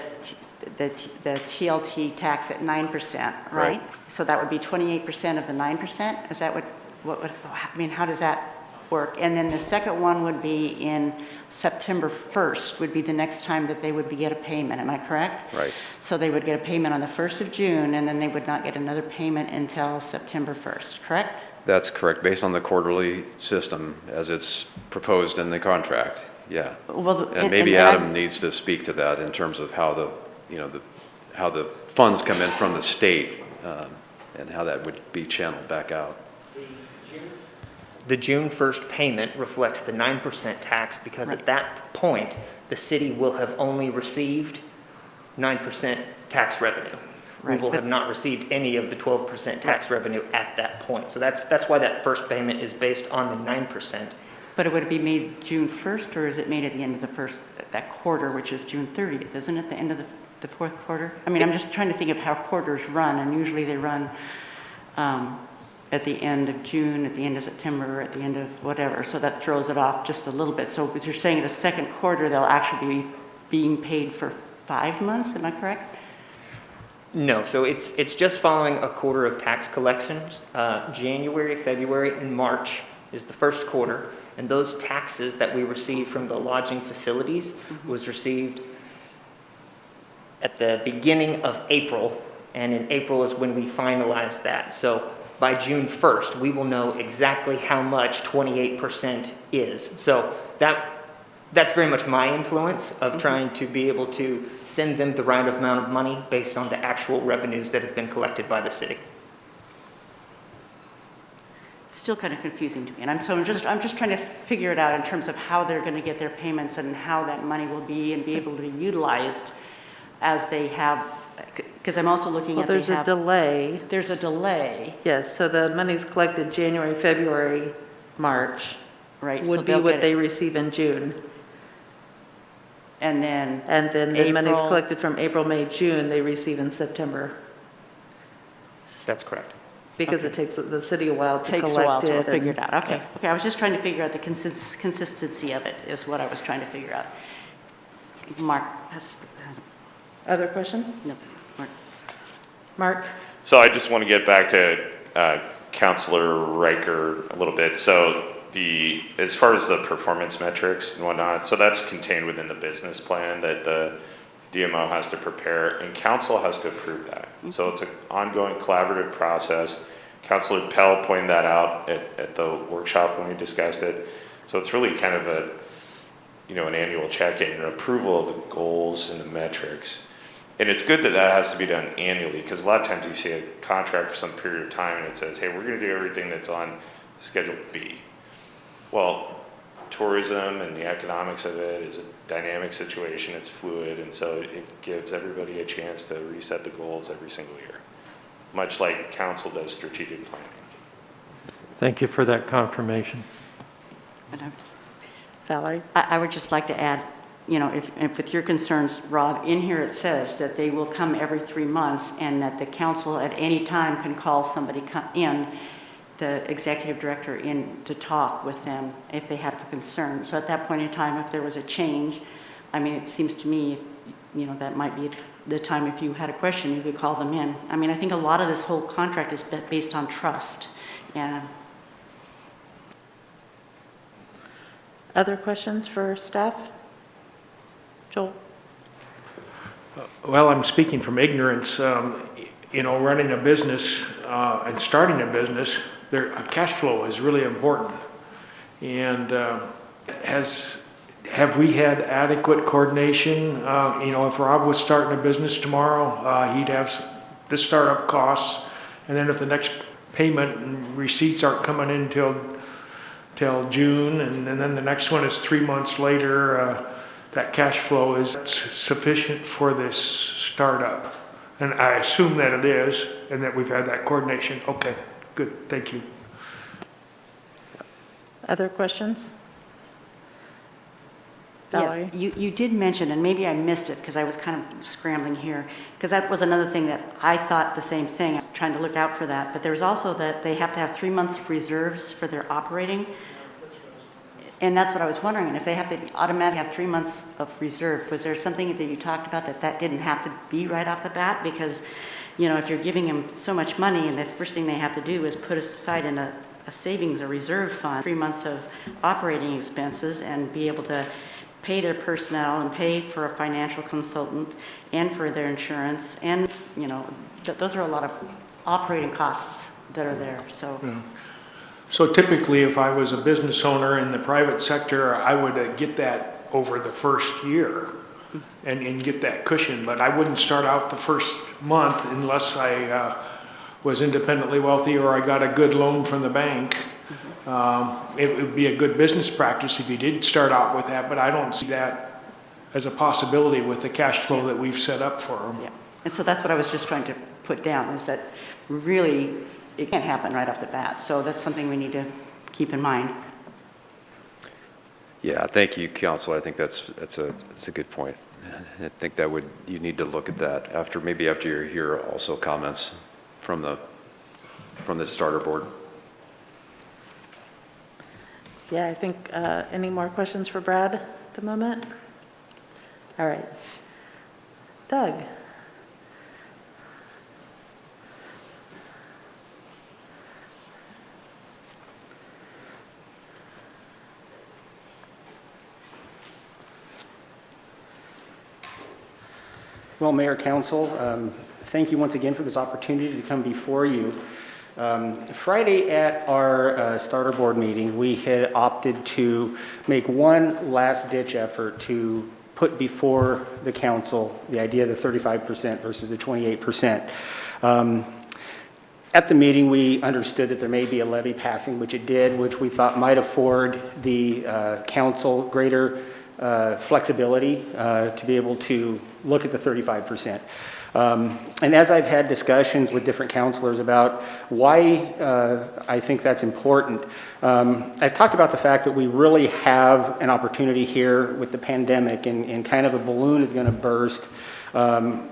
E: TLT tax at 9%, right? So that would be 28% of the 9%? Is that how does that work? And then the second one would be in September 1st would be the next time that they would get a payment, am I correct?
K: Right.
E: So they would get a payment on the 1st of June, and then they would not get another payment until September 1st, correct?
K: That's correct, based on the quarterly system as it's proposed in the contract, yeah.
E: Well,
K: and maybe Adam needs to speak to that in terms of how the funds come in from the state and how that would be channeled back out.
G: The June 1st payment reflects the 9% tax because at that point, the city will have only received 9% tax revenue. We will have not received any of the 12% tax revenue at that point. So that's why that first payment is based on the 9%.
E: But it would be made June 1st, or is it made at the end of that quarter, which is June 30th? Isn't it the end of the fourth quarter? I mean, I'm just trying to think of how quarters run, and usually they run at the end of June, at the end of September, at the end of whatever. So that throws it off just a little bit. So as you're saying, the second quarter, they'll actually be being paid for 5 months, am I correct?
G: No, so it's just following a quarter of tax collections. January, February, and March is the first quarter, and those taxes that we received from the lodging facilities was received at the beginning of April, and in April is when we finalized that. So by June 1st, we will know exactly how much 28% is. So that's very much my influence of trying to be able to send them the right amount of money based on the actual revenues that have been collected by the city.
E: It's still kind of confusing to me, and I'm just trying to figure it out in terms of how they're going to get their payments and how that money will be able to be utilized as they have because I'm also looking
A: Well,
E: at
A: there's a delay.
E: There's a delay.
A: Yes, so the money's collected January, February, March.
E: Right, so
A: Would be
E: they'll
A: what
E: get
A: they
E: it.
A: receive in June.
E: And then
A: the money's
E: April-
A: collected from April, May, June, they receive in September.
G: That's correct.
A: Because it takes the city a while to collect it.
E: Takes a while to
A: and-
E: figure it out, okay. Okay, I was just trying to figure out the consistency of it, is what I was trying to figure out. Mark has,
A: Other question?
E: no, Mark.
A: Mark?
Q: So I just want to get back to Counselor Riker a little bit. So as far as the performance metrics and whatnot, so that's contained within the business plan that the DMO has to prepare, and council has to approve that. So it's an ongoing collaborative process. Councilor Pell pointed that out at the workshop when we discussed it. So it's really kind of an annual check-in, an approval of the goals and the metrics. And it's good that that has to be done annually, because a lot of times you see a contract for some period of time and it says, hey, we're going to do everything that's on Schedule B. Well, tourism and the economics of it is a dynamic situation, it's fluid, and so it gives everybody a chance to reset the goals every single year, much like council does strategic planning.
J: Thank you for that confirmation.
A: Valerie?
E: I would just like to add, if with your concerns, Rob, in here it says that they will come every 3 months and that the council at any time can call somebody in, the executive director in, to talk with them if they have a concern. So at that point in time, if there was a change, it seems to me, that might be the time if you had a question, you could call them in. I think a lot of this whole contract is based on trust. And
A: Other questions for staff? Joel?
T: Well, I'm speaking from ignorance. Running a business and starting a business, cash flow is really important. And have we had adequate coordination? If Rob was starting a business tomorrow, he'd have the startup costs, and then if the next payment and receipts aren't coming in till June, and then the next one is 3 months later, that cash flow is sufficient for this startup. And I assume that it is, and that we've had that coordination. Okay, good, thank you.
A: Other questions? Valerie?
E: Yes, you did mention, and maybe I missed it because I was kind of scrambling here, because that was another thing that I thought the same thing. I was trying to look out for that, but there's also that they have to have 3 months of reserves for their operating. And that's what I was wondering, if they have to automatically have 3 months of reserve, was there something that you talked about that didn't have to be right off the bat? Because, if you're giving them so much money and the first thing they have to do is put aside in a savings or reserve fund, 3 months of operating expenses, and be able to pay their personnel and pay for a financial consultant and for their insurance, and, those are a lot of operating costs that are there, so.
T: Yeah. So typically, if I was a business owner in the private sector, I would get that over the first year and get that cushion, but I wouldn't start out the first month unless I was independently wealthy or I got a good loan from the bank. It would be a good business practice if you did start out with that, but I don't see that as a possibility with the cash flow that we've set up for them.
E: Yeah, and so that's what I was just trying to put down, is that really, it can't happen right off the bat. So that's something we need to keep in mind.
K: Yeah, thank you, Council. I think that's a good point. I think you need to look at that after you hear also comments from the starter board.
A: Yeah, I think, any more questions for Brad at the moment? All right. Doug?
R: Well, Mayor, Council, thank you once again for this opportunity to come before you. Friday at our starter board meeting, we had opted to make one last-ditch effort to put before the council the idea of the 35% versus the 28%. At the meeting, we understood that there may be a levy passing, which it did, which we thought might afford the council greater flexibility to be able to look at the 35%. And as I've had discussions with different counselors about why I think that's important, I've talked about the fact that we really have an opportunity here with the pandemic, and kind of a balloon is going to burst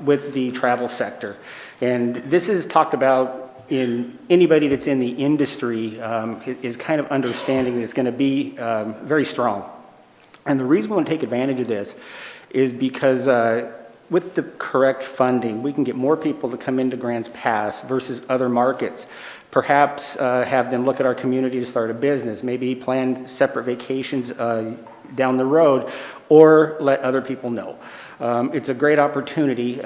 R: with the travel sector. And this is talked about in anybody that's in the industry is kind of understanding that it's going to be very strong. And the reason we want to take advantage of this is because with the correct funding, we can get more people to come into Grants Pass versus other markets. Perhaps have them look at our community to start a business, maybe plan separate vacations down the road, or let other people know. It's a great opportunity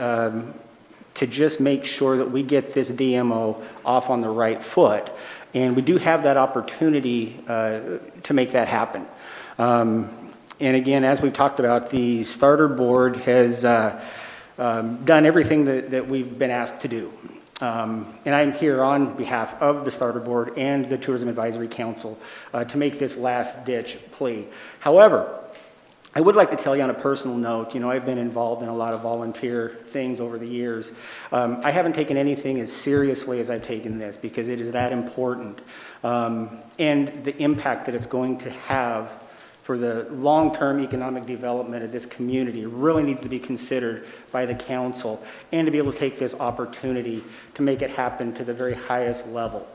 R: to just make sure that we get this DMO off on the right foot. And we do have that opportunity to make that happen. And again, as we've talked about, the starter board has done everything that we've been asked to do. And I'm here on behalf of the starter board and the Tourism Advisory Council to make this last ditch plea. However, I would like to tell you on a personal note, I've been involved in a lot of volunteer things over the years. I haven't taken anything as seriously as I've taken this, because it is that important. And the impact that it's going to have for the long-term economic development of this community really needs to be considered by the council, and to be able to take this opportunity to make it happen to the very highest level.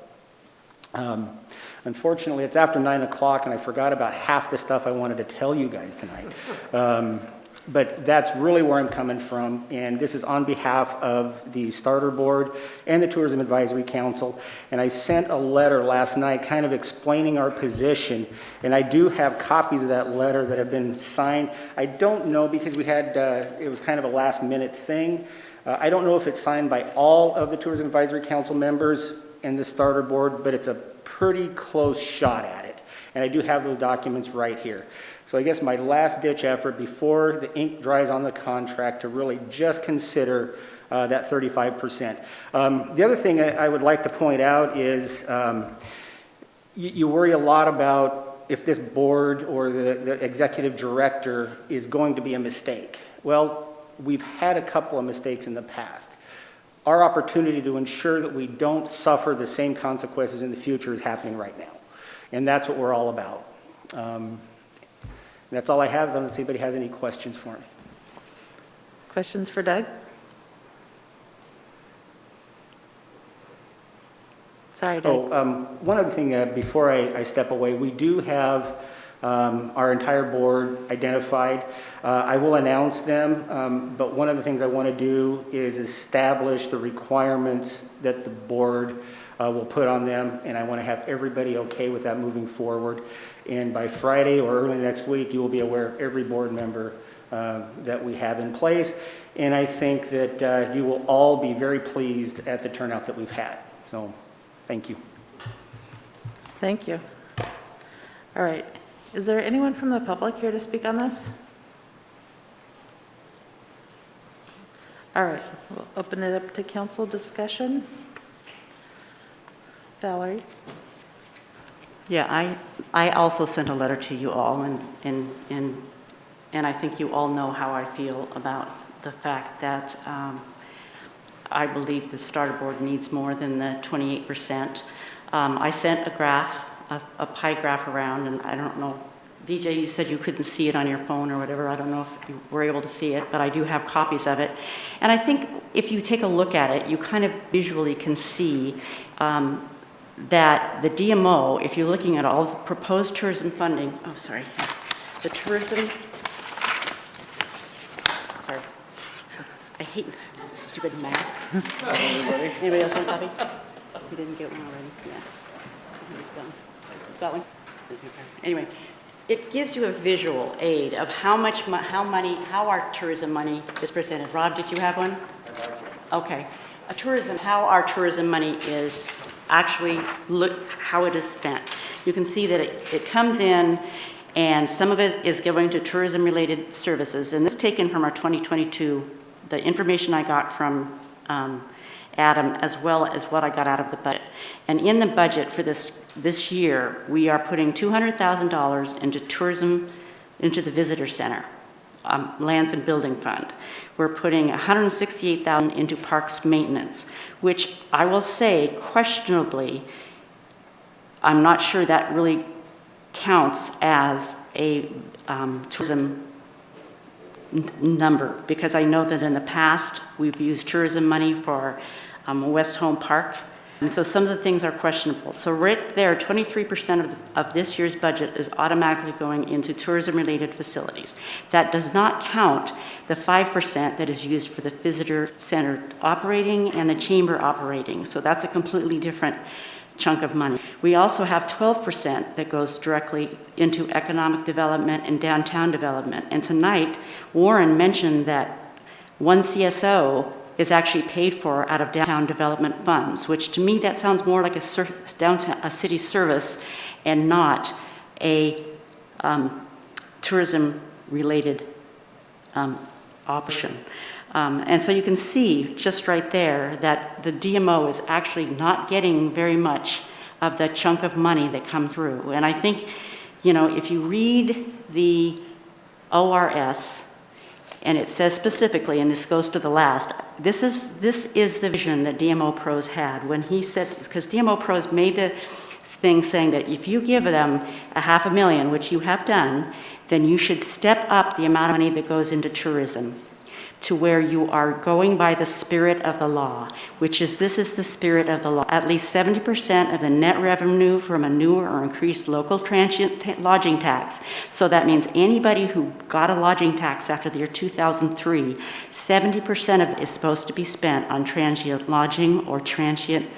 R: Unfortunately, it's after 9 o'clock, and I forgot about half the stuff I wanted to tell you guys tonight. But that's really where I'm coming from, and this is on behalf of the Starter Board and the Tourism Advisory Council. And I sent a letter last night kind of explaining our position, and I do have copies of that letter that have been signed. I don't know, because we had, it was kind of a last-minute thing. I don't know if it's signed by all of the Tourism Advisory Council members and the Starter Board, but it's a pretty close shot at it. And I do have those documents right here. So I guess my last ditch effort before the ink dries on the contract to really just consider that 35%. The other thing I would like to point out is you worry a lot about if this board or the executive director is going to be a mistake. Well, we've had a couple of mistakes in the past. Our opportunity to ensure that we don't suffer the same consequences in the future is happening right now. And that's what we're all about. That's all I have, unless anybody has any questions for me.
A: Questions for Doug? Sorry, Doug.
R: One other thing before I step away, we do have our entire board identified. I will announce them, but one of the things I want to do is establish the requirements that the board will put on them, and I want to have everybody okay with that moving forward. And by Friday or early next week, you will be aware of every board member that we have in place. And I think that you will all be very pleased at the turnout that we've had. So, thank you.
A: Thank you. All right. Is there anyone from the public here to speak on this? All right. We'll open it up to council discussion. Valerie?
E: Yeah, I also sent a letter to you all, and I think you all know how I feel about the fact that I believe the starter board needs more than the 28%. I sent a graph, a pie graph around, and I don't know, DJ, you said you couldn't see it on your phone or whatever. I don't know if you were able to see it, but I do have copies of it. And I think if you take a look at it, you kind of visually can see that the DMO, if you're looking at all the proposed tourism funding, the tourism, I hate this stupid mask. Anybody else want a copy? You didn't get one already? Yeah. Got one? Anyway, it gives you a visual aid of how our tourism money is presented. Rob, did you have one? Okay. How our tourism money is actually, how it is spent. You can see that it comes in, and some of it is going to tourism-related services. And this is taken from our 2022, the information I got from Adam, as well as what I got out of the budget. And in the budget for this year, we are putting $200,000 into tourism, into the visitor center. Lands and Building Fund. We're putting $168,000 into parks maintenance, which I will say questionably, I'm not sure that really counts as a tourism number, because I know that in the past, we've used tourism money for West Home Park. And so some of the things are questionable. So right there, 23% of this year's budget is automatically going into tourism-related facilities. That does not count the 5% that is used for the visitor center operating and the chamber operating. So that's a completely different chunk of money. We also have 12% that goes directly into economic development and downtown development. And tonight, Warren mentioned that one CSO is actually paid for out of downtown development funds, which to me that sounds more like a city service and not a tourism-related operation. And so you can see just right there that the DMO is actually not getting very much of the chunk of money that comes through. And I think, you know, if you read the ORS, and it says specifically, and this goes to the last, this is the vision that DMO Pros had when he said, because DMO Pros made the thing saying that if you give them $500,000, which you have done, then you should step up the amount of money that goes into tourism to where you are going by the spirit of the law, which is, this is the spirit of the law. At least 70% of the net revenue from a new or increased local transient lodging tax. So that means anybody who got a lodging tax after the year 2003, 70% of it is supposed to be spent on transient lodging or transient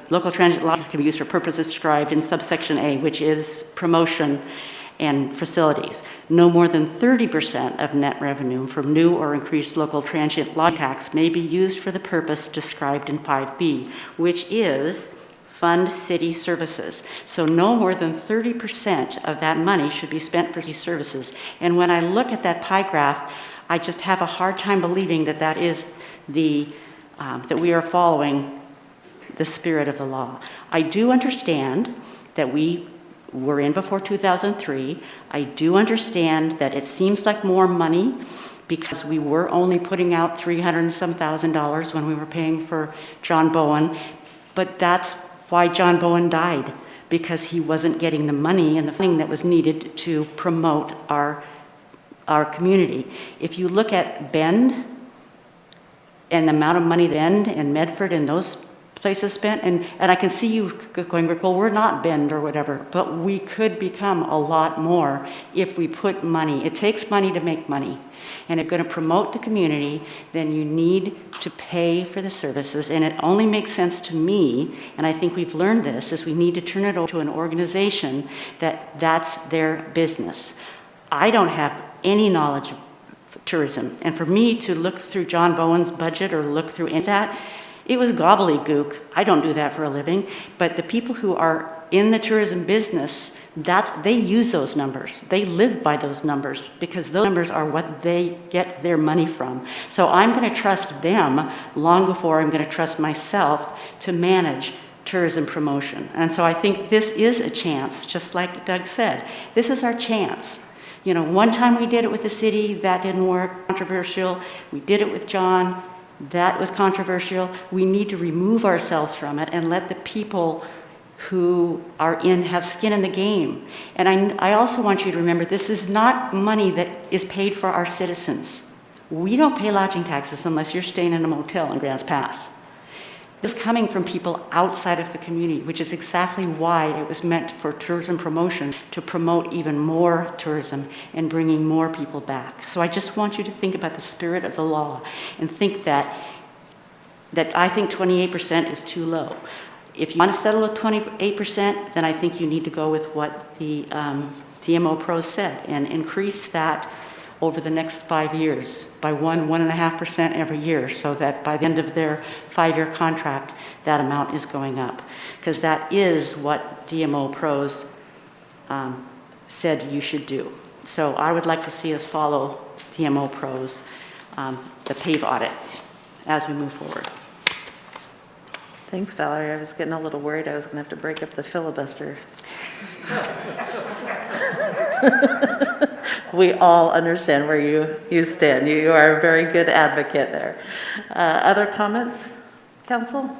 E: local transient lodging can be used for purposes described in subsection A, which is promotion and facilities. No more than 30% of net revenue from new or increased local transient lodging tax may be used for the purpose described in 5B, which is fund city services. So no more than 30% of that money should be spent for city services. And when I look at that pie graph, I just have a hard time believing that that is that we are following the spirit of the law. I do understand that we were in before 2003. I do understand that it seems like more money because we were only putting out $300 and some thousand when we were paying for John Bowen, but that's why John Bowen died, because he wasn't getting the money and the funding that was needed to promote our community. If you look at Bend and the amount of money that Bend and Medford and those places spent, and I can see you going, well, we're not Bend or whatever, but we could become a lot more if we put money. It takes money to make money. And if you're going to promote the community, then you need to pay for the services. And it only makes sense to me, and I think we've learned this, is we need to turn it over to an organization that's their business. I don't have any knowledge of tourism. And for me to look through John Bowen's budget or look through that, it was gobbledygook. I don't do that for a living, but the people who are in the tourism business, they use those numbers. They live by those numbers because those numbers are what they get their money from. So I'm going to trust them long before I'm going to trust myself to manage tourism promotion. And so I think this is a chance, just like Doug said. This is our chance. You know, one time we did it with the city, that didn't work, controversial. We did it with John. That was controversial. We need to remove ourselves from it and let the people who are have skin in the game. And I also want you to remember, this is not money that is paid for our citizens. We don't pay lodging taxes unless you're staying in a motel in Grants Pass. This is coming from people outside of the community, which is exactly why it was meant for tourism promotion, to promote even more tourism and bringing more people back. So I just want you to think about the spirit of the law and think that I think 28% is too low. If you want to settle at 28%, then I think you need to go with what the DMO Pros said and increase that over the next 5 years by 1.5% every year, so that by the end of their 5-year contract, that amount is going up. Because that is what DMO Pros said you should do. So I would like to see us follow DMO Pros, the PAVE audit, as we move forward.
A: Thanks, Valerie. I was getting a little worried I was going to have to break up the filibuster. We all understand where you stand. You are a very good advocate there. Other comments, council?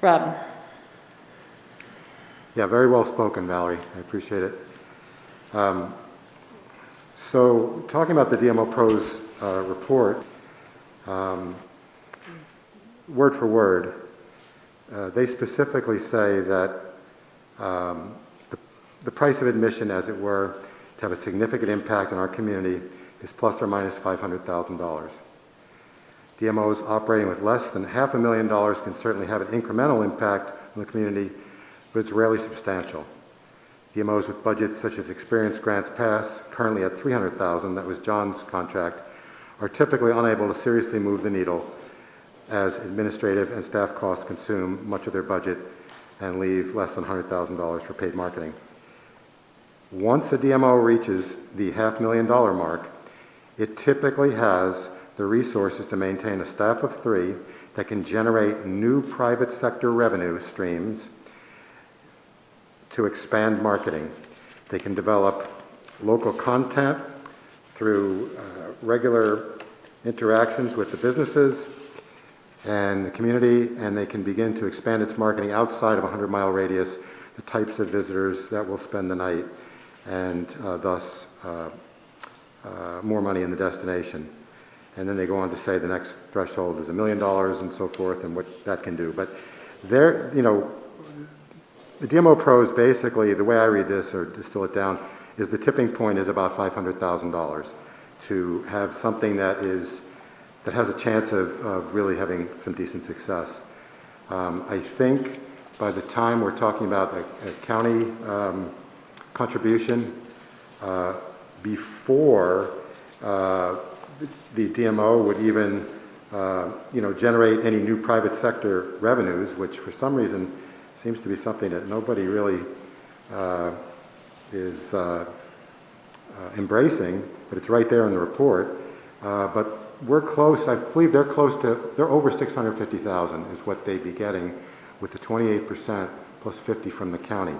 A: Rob?
N: Yeah, very well spoken, Valerie. I appreciate it. So talking about the DMO Pros report, word for word, they specifically say that the price of admission, as it were, to have a significant impact on our community is plus or minus $500,000. DMOs operating with less than $500,000 can certainly have an incremental impact on the community, but it's rarely substantial. DMOs with budgets such as Experience Grants Pass, currently at $300,000, that was John's contract, are typically unable to seriously move the needle as administrative and staff costs consume much of their budget and leave less than $100,000 for paid marketing. Once a DMO reaches the $500,000 mark, it typically has the resources to maintain a staff of 3 that can generate new private sector revenue streams to expand marketing. They can develop local content through regular interactions with the businesses and the community, and they can begin to expand its marketing outside of a 100-mile radius, the types of visitors that will spend the night, and thus more money in the destination. And then they go on to say the next threshold is $1 million and so forth, and what that can do. But there, you know, the DMO Pros, basically, the way I read this, or distill it down, is the tipping point is about $500,000 to have something that has a chance of really having some decent success. I think by the time we're talking about a county contribution, before the DMO would even generate any new private sector revenues, which for some reason seems to be something that nobody really is embracing, but it's right there in the report. But we're close, I believe they're over $650,000 is what they'd be getting with the 28% plus 50 from the county.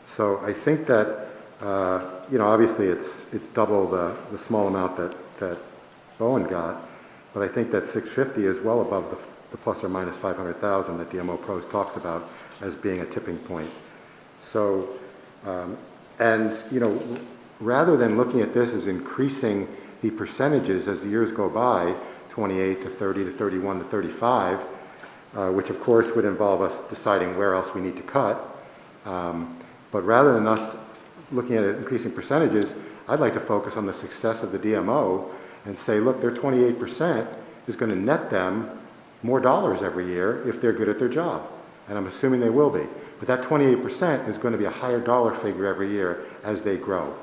N: So I think that, obviously it's double the small amount that Bowen got, but I think that 650 is well above the plus or minus 500,000 that DMO Pros talks about as being a tipping point. So, rather than looking at this as increasing the percentages as the years go by, 28 to 30 to 31 to 35, which of course would involve us deciding where else we need to cut. But rather than us looking at increasing percentages, I'd like to focus on the success of the DMO and say, look, their 28% is going to net them more dollars every year if they're good at their job. And I'm assuming they will be. But that 28% is going to be a higher dollar figure every year as they grow.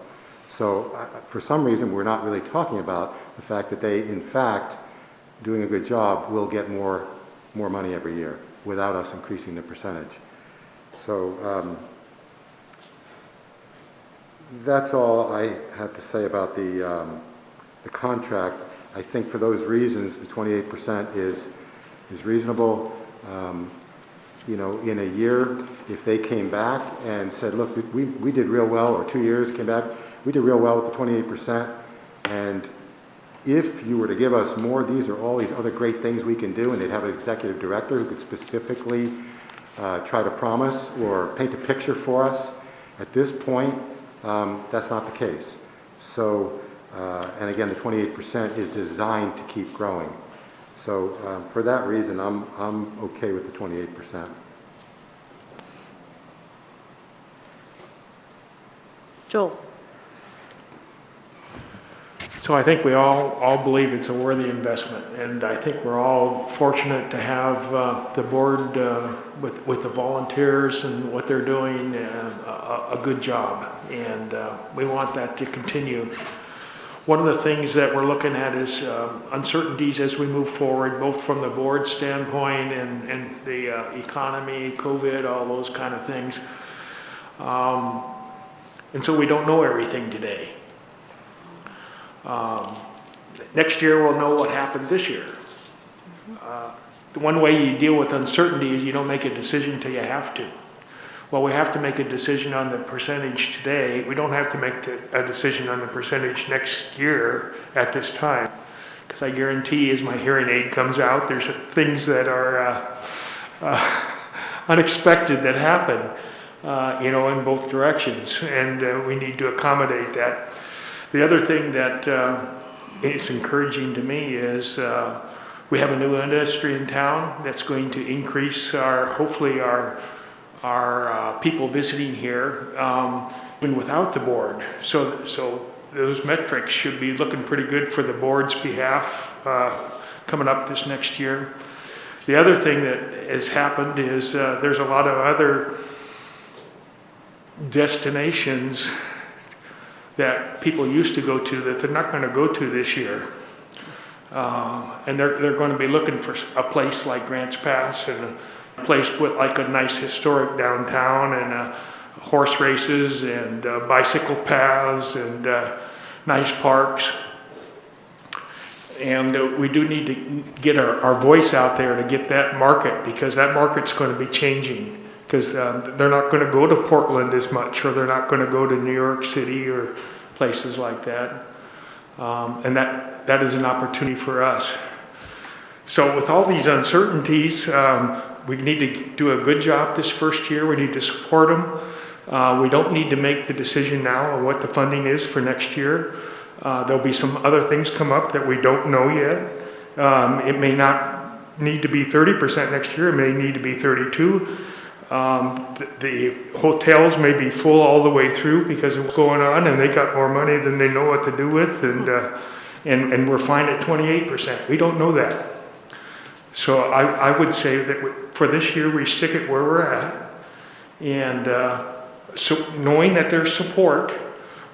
N: So for some reason, we're not really talking about the fact that they, in fact, doing a good job, will get more money every year without us increasing the percentage. So that's all I have to say about the contract. I think for those reasons, the 28% is reasonable. In a year, if they came back and said, look, we did real well, or 2 years came back, we did real well with the 28%, and if you were to give us more, these are all these other great things we can do, and they'd have an executive director who could specifically try to promise or paint a picture for us. At this point, that's not the case. So, and again, the 28% is designed to keep growing. So for that reason, I'm okay with the 28%.
A: Joel?
V: So I think we all believe it's a worthy investment, and I think we're all fortunate to have the board with the volunteers and what they're doing a good job, and we want that to continue. One of the things that we're looking at is uncertainties as we move forward, both from the board standpoint and the economy, COVID, all those kind of things. And so we don't know everything today. Next year we'll know what happened this year. The one way you deal with uncertainty is you don't make a decision till you have to.
T: Well, we have to make a decision on the percentage today. We don't have to make a decision on the percentage next year at this time. Because I guarantee as my hearing aid comes out, there's things that are unexpected that happen, in both directions. And we need to accommodate that. The other thing that is encouraging to me is we have a new industry in town that's going to increase hopefully our people visiting here, even without the board. So those metrics should be looking pretty good for the board's behalf coming up this next year. The other thing that has happened is there's a lot of other destinations that people used to go to that they're not going to go to this year. And they're going to be looking for a place like Grants Pass and a place with like a nice historic downtown and horse races and bicycle paths and nice parks. And we do need to get our voice out there to get that market, because that market's going to be changing, because they're not going to go to Portland as much, or they're not going to go to New York City or places like that. And that is an opportunity for us. So with all these uncertainties, we need to do a good job this first year. We need to support them. We don't need to make the decision now on what the funding is for next year. There'll be some other things come up that we don't know yet. It may not need to be 30% next year. It may need to be 32%. The hotels may be full all the way through because of what's going on, and they got more money than they know what to do with, and we're fine at 28%. We don't know that. So I would say that for this year, we stick it where we're at, and so knowing that there's support,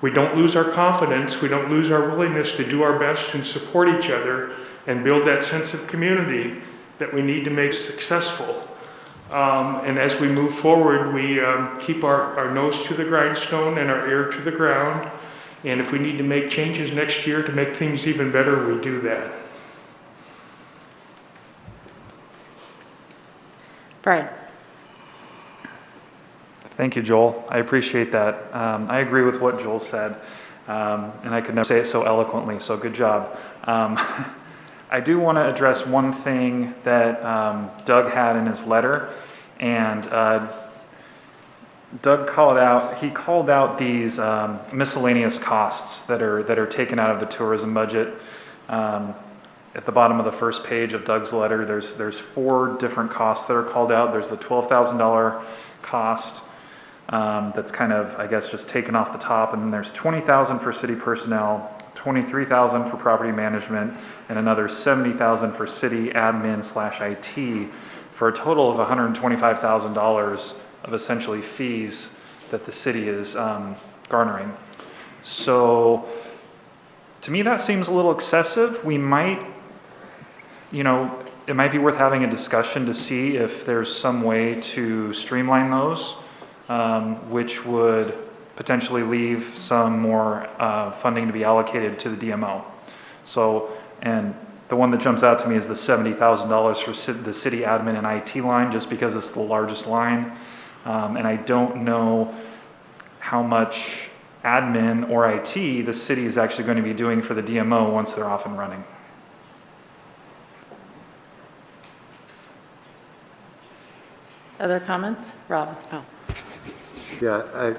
T: we don't lose our confidence, we don't lose our willingness to do our best and support each other and build that sense of community that we need to make successful. And as we move forward, we keep our nose to the grindstone and our ear to the ground. And if we need to make changes next year to make things even better, we do that.
A: Brian.
H: Thank you, Joel. I appreciate that. I agree with what Joel said, and I could never say it so eloquently, so good job. I do want to address one thing that Doug had in his letter, and Doug called out these miscellaneous costs that are taken out of the tourism budget. At the bottom of the first page of Doug's letter, there's 4 different costs that are called out. There's the $12,000 cost that's kind of, I guess, just taken off the top, and then there's $20,000 for city personnel, $23,000 for property management, and another $70,000 for city admin/IT, for a total of $125,000 of essentially fees that the city is garnering. So to me, that seems a little excessive. We might, it might be worth having a discussion to see if there's some way to streamline those, which would potentially leave some more funding to be allocated to the DMO. So, and the one that jumps out to me is the $70,000 for the city admin and IT line, just because it's the largest line. And I don't know how much admin or IT the city is actually going to be doing for the DMO once they're off and running.
A: Other comments? Rob? Oh.
N: Yeah, I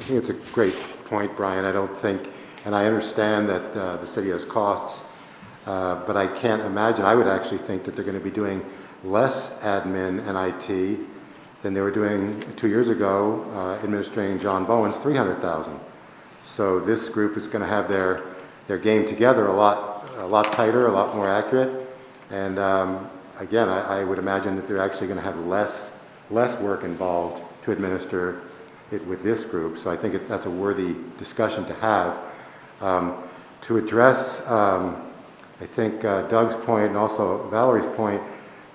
N: think it's a great point, Brian. I don't think, and I understand that the city has costs, but I can't imagine. I would actually think that they're going to be doing less admin and IT than they were doing 2 years ago, administering John Bowen's $300,000. So this group is going to have their game together a lot tighter, a lot more accurate. And again, I would imagine that they're actually going to have less work involved to administer it with this group. So I think that's a worthy discussion to have. To address, I think Doug's point and also Valerie's point,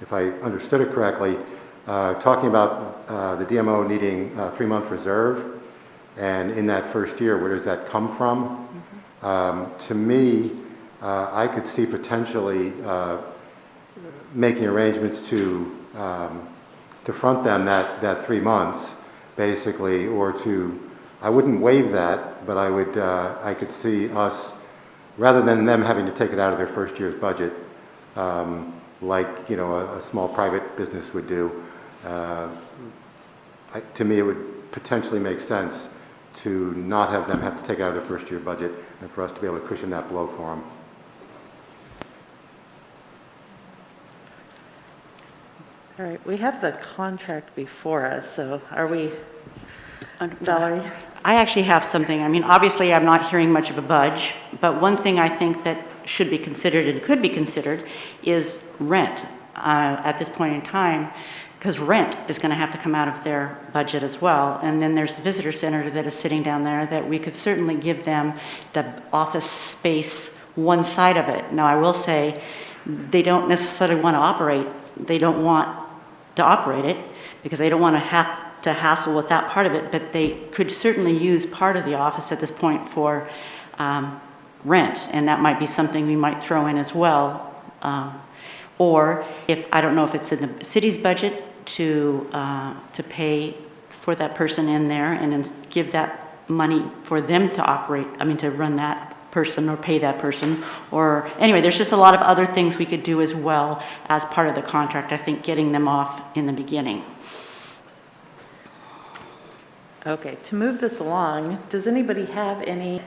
N: if I understood it correctly, talking about the DMO needing a 3-month reserve, and in that first year, where does that come from? To me, I could see potentially making arrangements to front them that 3 months, basically, or to, I wouldn't waive that, but I could see us, rather than them having to take it out of their first year's budget, like, a small private business would do, to me, it would potentially make sense to not have them have to take it out of their first year budget and for us to be able to cushion that blow for them.
A: All right, we have the contract before us, so are we, Valerie?
E: I actually have something. I mean, obviously, I'm not hearing much of a budge, but one thing I think that should be considered and could be considered is rent at this point in time, because rent is going to have to come out of their budget as well. And then there's the visitor center that is sitting down there that we could certainly give them the office space, one side of it. Now, I will say, they don't necessarily want to operate. They don't want to operate it because they don't want to have to hassle with that part of it, but they could certainly use part of the office at this point for rent, and that might be something we might throw in as well. Or if, I don't know if it's in the city's budget to pay for that person in there and then give that money for them to operate, to run that person or pay that person. Or anyway, there's just a lot of other things we could do as well as part of the contract, I think, getting them off in the beginning.
A: Okay, to move this along, does anybody have any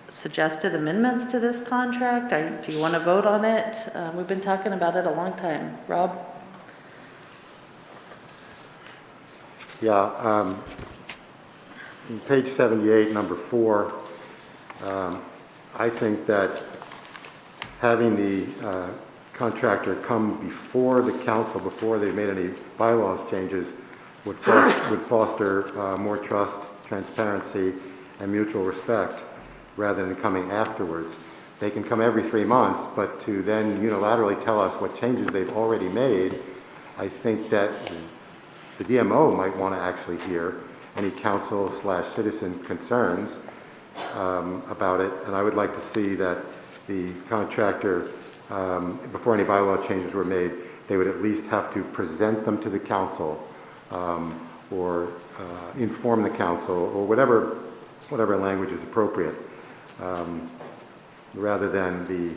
A: suggested amendments to this contract? Do you want to vote on it? We've been talking about it a long time. Rob?
N: Yeah, on page 78, number 4, I think that having the contractor come before the council, before they made any bylaws changes, would foster more trust, transparency, and mutual respect, rather than coming afterwards. They can come every 3 months, but to then unilaterally tell us what changes they've already made, I think that the DMO might want to actually hear any council/citizen concerns about it, and I would like to see that the contractor, before any bylaw changes were made, they would at least have to present them to the council, or inform the council, or whatever language is appropriate, rather than the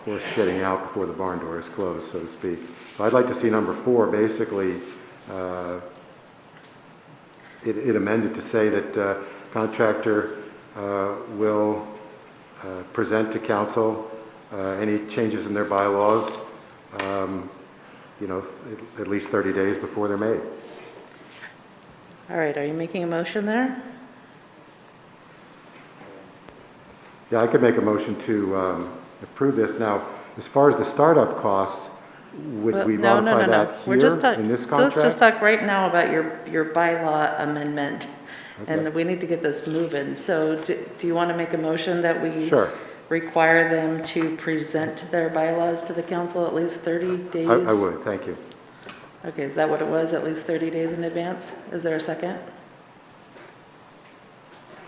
N: horse getting out before the barn door is closed, so to speak. So I'd like to see number 4 basically it amended to say that contractor will present to council any changes in their bylaws, at least 30 days before they're made.
A: All right, are you making a motion there?
N: Yeah, I could make a motion to approve this. Now, as far as the startup costs, would we modify that here in this contract?
A: Let's just talk right now about your bylaw amendment, and we need to get this moving. So do you want to make a motion that we require them to present their bylaws to the council at least 30 days?
N: I would, thank you.
A: Okay, is that what it was, at least 30 days in advance? Is there a second?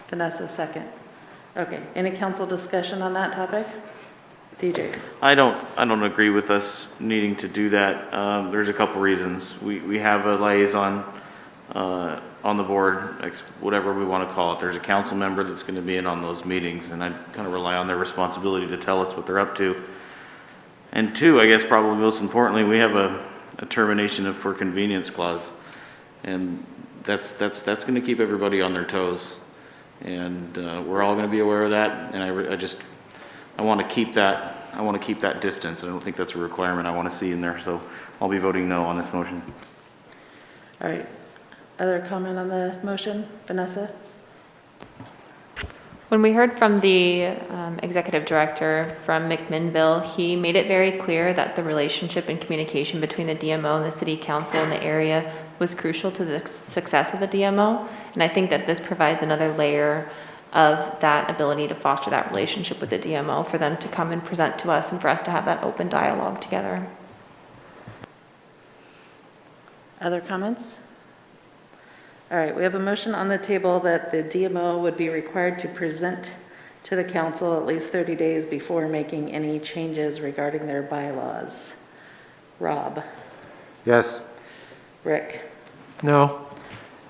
A: Vanessa, second. Okay, any council discussion on that topic? DJ?
M: I don't agree with us needing to do that. There's a couple reasons. We have a liaison on the board, whatever we want to call it. There's a council member that's going to be in on those meetings, and I kind of rely on their responsibility to tell us what they're up to. And 2, I guess probably most importantly, we have a termination for convenience clause, and that's going to keep everybody on their toes, and we're all going to be aware of that. And I want to keep that distance. I don't think that's a requirement I want to see in there, so I'll be voting no on this motion.
A: All right. Other comment on the motion? Vanessa?
F: When we heard from the executive director from McMinnville, he made it very clear that the relationship and communication between the DMO and the city council in the area was crucial to the success of the DMO. And I think that this provides another layer of that ability to foster that relationship with the DMO, for them to come and present to us and for us to have that open dialogue together.
A: Other comments? All right, we have a motion on the table that the DMO would be required to present to the council at least 30 days before making any changes regarding their bylaws. Rob?
N: Yes.
A: Rick?
J: No.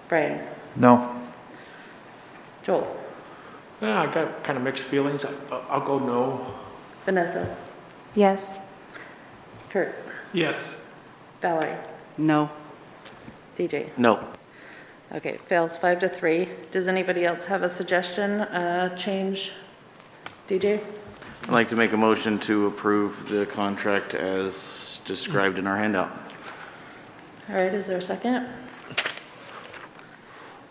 A: Brian?
V: No.
A: Joel?
T: Yeah, I got kind of mixed feelings. I'll go no.
A: Vanessa?
F: Yes.
A: Kurt?
P: Yes.
A: Valerie?
E: No.
A: DJ?
M: No.
A: Okay, fails 5-3. Does anybody else have a suggestion, change? DJ?
M: I'd like to make a motion to approve the contract as described in our handout.
A: All right, is there a second?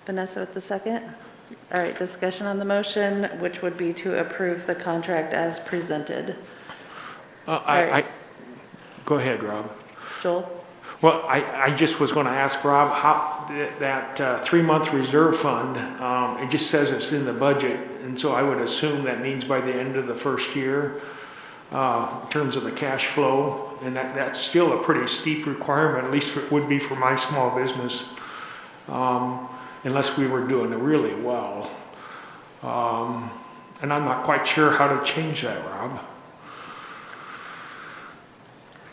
A: Vanessa with the second? All right, discussion on the motion, which would be to approve the contract as presented.
T: Go ahead, Rob.
A: Joel?
T: Well, I just was going to ask Rob, how, that 3-month reserve fund, it just says it's in the budget, and so I would assume that means by the end of the first year, in terms of the cash flow, and that's still a pretty steep requirement, at least it would be for my small business, unless we were doing it really well. And I'm not quite sure how to change that, Rob.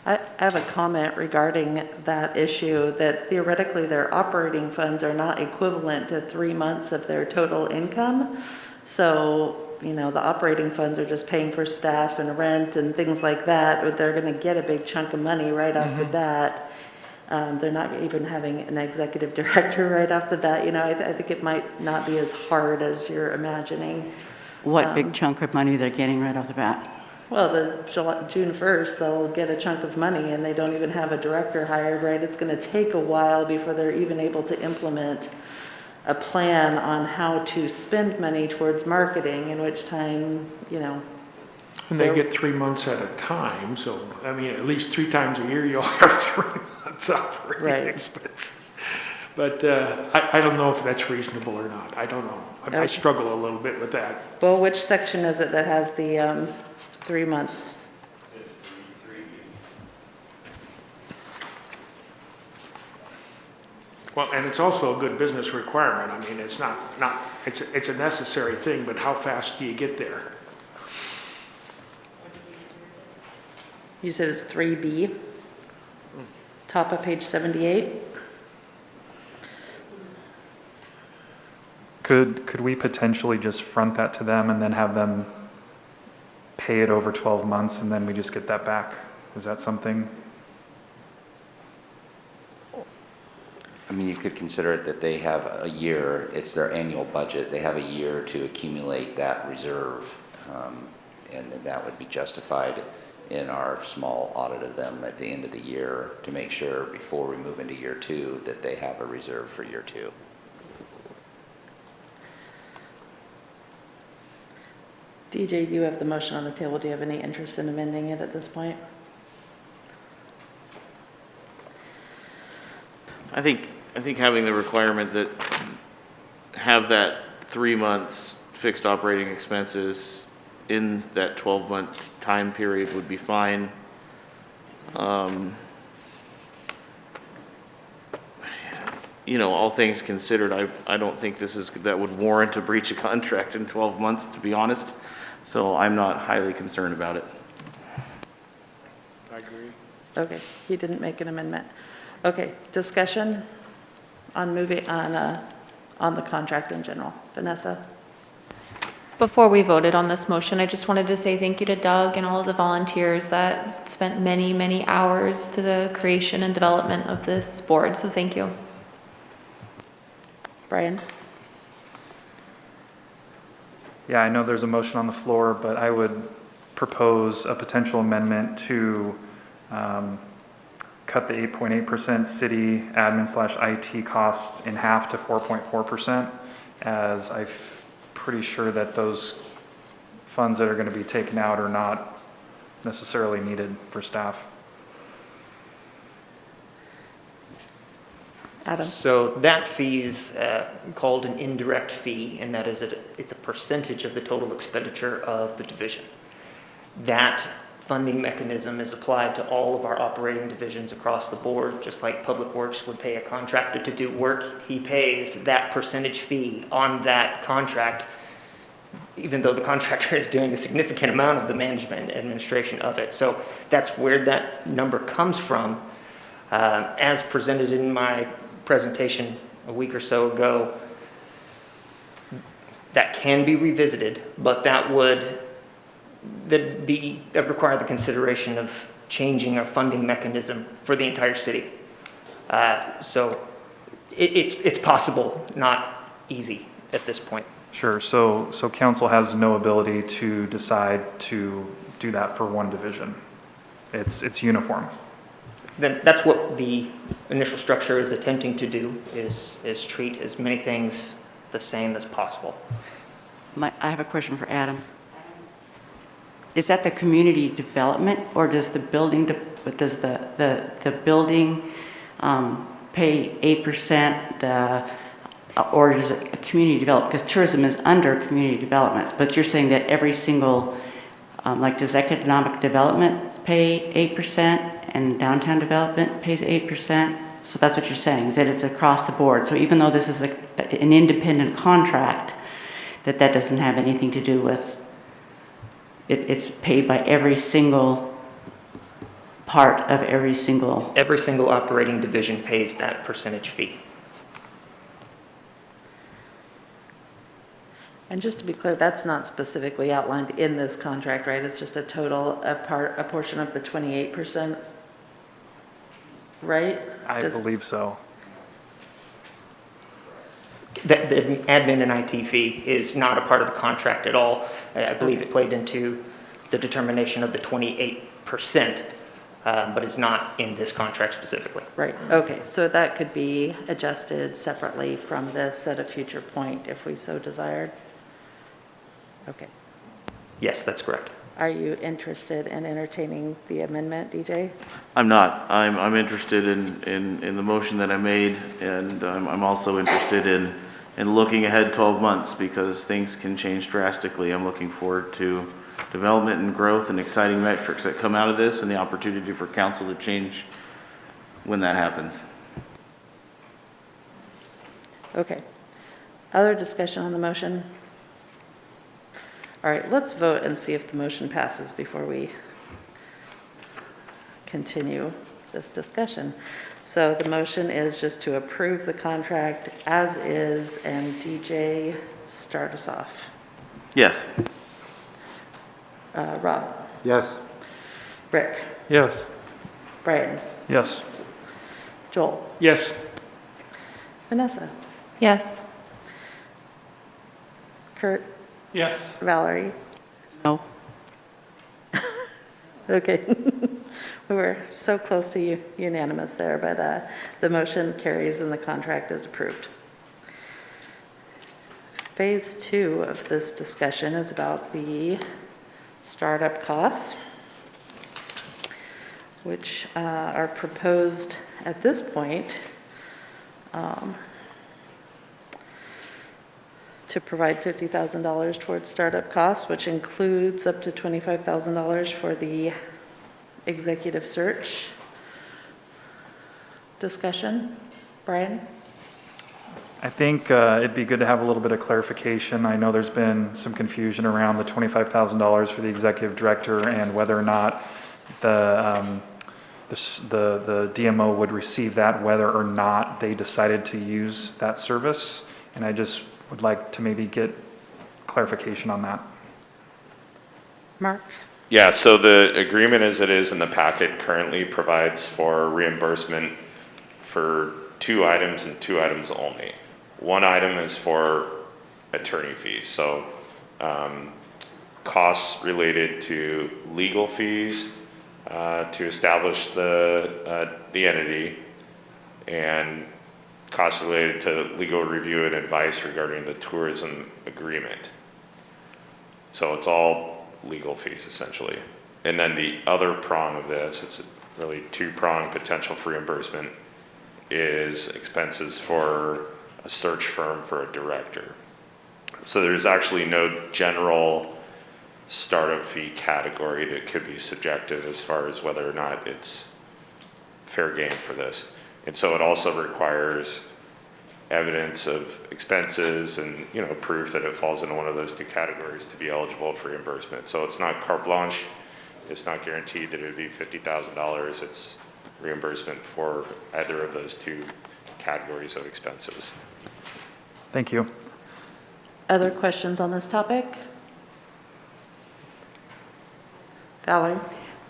A: I have a comment regarding that issue, that theoretically their operating funds are not equivalent to 3 months of their total income. So, you know, the operating funds are just paying for staff and rent and things like that, but they're going to get a big chunk of money right off the bat. They're not even having an executive director right off the bat. You know, I think it might not be as hard as you're imagining.
E: What big chunk of money they're getting right off the bat?
A: Well, June 1st, they'll get a chunk of money and they don't even have a director hired, right? It's going to take a while before they're even able to implement a plan on how to spend money towards marketing, in which time, you know.
T: And they get 3 months at a time, so, I mean, at least 3 times a year you'll have 3 months operating expenses. But I don't know if that's reasonable or not. I don't know. I struggle a little bit with that.
A: Well, which section is it that has the 3 months?
T: Well, and it's also a good business requirement. I mean, it's it's a necessary thing, but how fast do you get there?
A: You said it's 3B, top of page 78.
H: Could we potentially just front that to them and then have them pay it over 12 months and then we just get that back? Is that something?
B: I mean, you could consider it that they have a year, it's their annual budget, they have a year to accumulate that reserve, and then that would be justified in our small audit of them at the end of the year to make sure before we move into year 2 that they have a reserve for year 2.
A: DJ, you have the motion on the table. Do you have any interest in amending it at this point?
M: I think having the requirement that have that 3 months fixed operating expenses in that 12-month time period would be fine. You know, all things considered, I don't think that would warrant a breach of contract in 12 months, to be honest. So I'm not highly concerned about it.
T: I agree.
A: Okay, he didn't make an amendment. Okay, discussion on on the contract in general. Vanessa?
F: Before we voted on this motion, I just wanted to say thank you to Doug and all of the volunteers that spent many, many hours to the creation and development of this board, so thank you.
A: Brian?
H: Yeah, I know there's a motion on the floor, but I would propose a potential amendment to cut the 8.8% city admin/IT costs in half to 4.4%, as I'm pretty sure that those funds that are going to be taken out are not necessarily needed for staff.
A: Adam?
G: So that fee is called an indirect fee, and that is it's a percentage of the total expenditure of the division. That funding mechanism is applied to all of our operating divisions across the board. Just like Public Works would pay a contractor to do work, he pays that percentage fee on that contract, even though the contractor is doing a significant amount of the management and administration of it. So that's where that number comes from. As presented in my presentation a week or so ago. That can be revisited, but that would require the consideration of changing our funding mechanism for the entire city. So it's possible, not easy at this point.
H: Sure, so council has no ability to decide to do that for one division. It's uniform.
G: Then that's what the initial structure is attempting to do, is treat as many things the same as possible.
E: I have a question for Adam. Is that the community development, or does the building, the building pay 8%, or is it a community development? Because tourism is under community development, but you're saying that every single, like does economic development pay 8% and downtown development pays 8%? So that's what you're saying, is that it's across the board. So even though this is an independent contract, that doesn't have anything to do with, it's paid by every single part of every single.
G: Every single operating division pays that percentage fee.
A: And just to be clear, that's not specifically outlined in this contract, right? It's just a portion of the 28%, right?
H: I believe so.
G: The admin and IT fee is not a part of the contract at all. I believe it played into the determination of the 28%, but is not in this contract specifically.
A: Right, okay, so that could be adjusted separately from this at a future point if we so desired? Okay.
G: Yes, that's correct.
A: Are you interested in entertaining the amendment, DJ?
M: I'm not. I'm interested in the motion that I made, and I'm also interested in looking ahead 12 months because things can change drastically. I'm looking forward to development and growth and exciting metrics that come out of this and the opportunity for council to change when that happens.
A: Okay. Other discussion on the motion? All right, let's vote and see if the motion passes before we continue this discussion. So the motion is just to approve the contract as is, and DJ, start us off.
M: Yes.
A: Rob?
N: Yes.
A: Rick?
J: Yes.
A: Brian?
H: Yes.
A: Joel?
I: Yes.
A: Vanessa?
F: Yes.
A: Kurt?
I: Yes.
A: Valerie?
E: No.
A: Okay. We were so close to unanimous there, but the motion carries and the contract is approved. Phase 2 of this discussion is about the startup costs, which are proposed at this point to provide $50,000 towards startup costs, which includes up to $25,000 for the executive search. Discussion? Brian?
H: I think it'd be good to have a little bit of clarification. I know there's been some confusion around the $25,000 for the executive director and whether or not the DMO would receive that, whether or not they decided to use that service. And I just would like to maybe get clarification on that.
A: Mark?
Q: Yeah, so the agreement as it is in the packet currently provides for reimbursement for 2 items and 2 items only. One item is for attorney fees, so costs related to legal fees to establish the entity, and costs related to legal review and advice regarding the tourism agreement. So it's all legal fees essentially. And then the other prong of this, it's a really 2-prong potential for reimbursement, is expenses for a search firm for a director. So there's actually no general startup fee category that could be subjective as far as whether or not it's fair game for this. And so it also requires evidence of expenses and, proof that it falls into one of those 2 categories to be eligible for reimbursement. So it's not carte blanche. It's not guaranteed that it would be $50,000. It's reimbursement for either of those 2 categories of expenses.
H: Thank you.
A: Other questions on this topic? Valerie?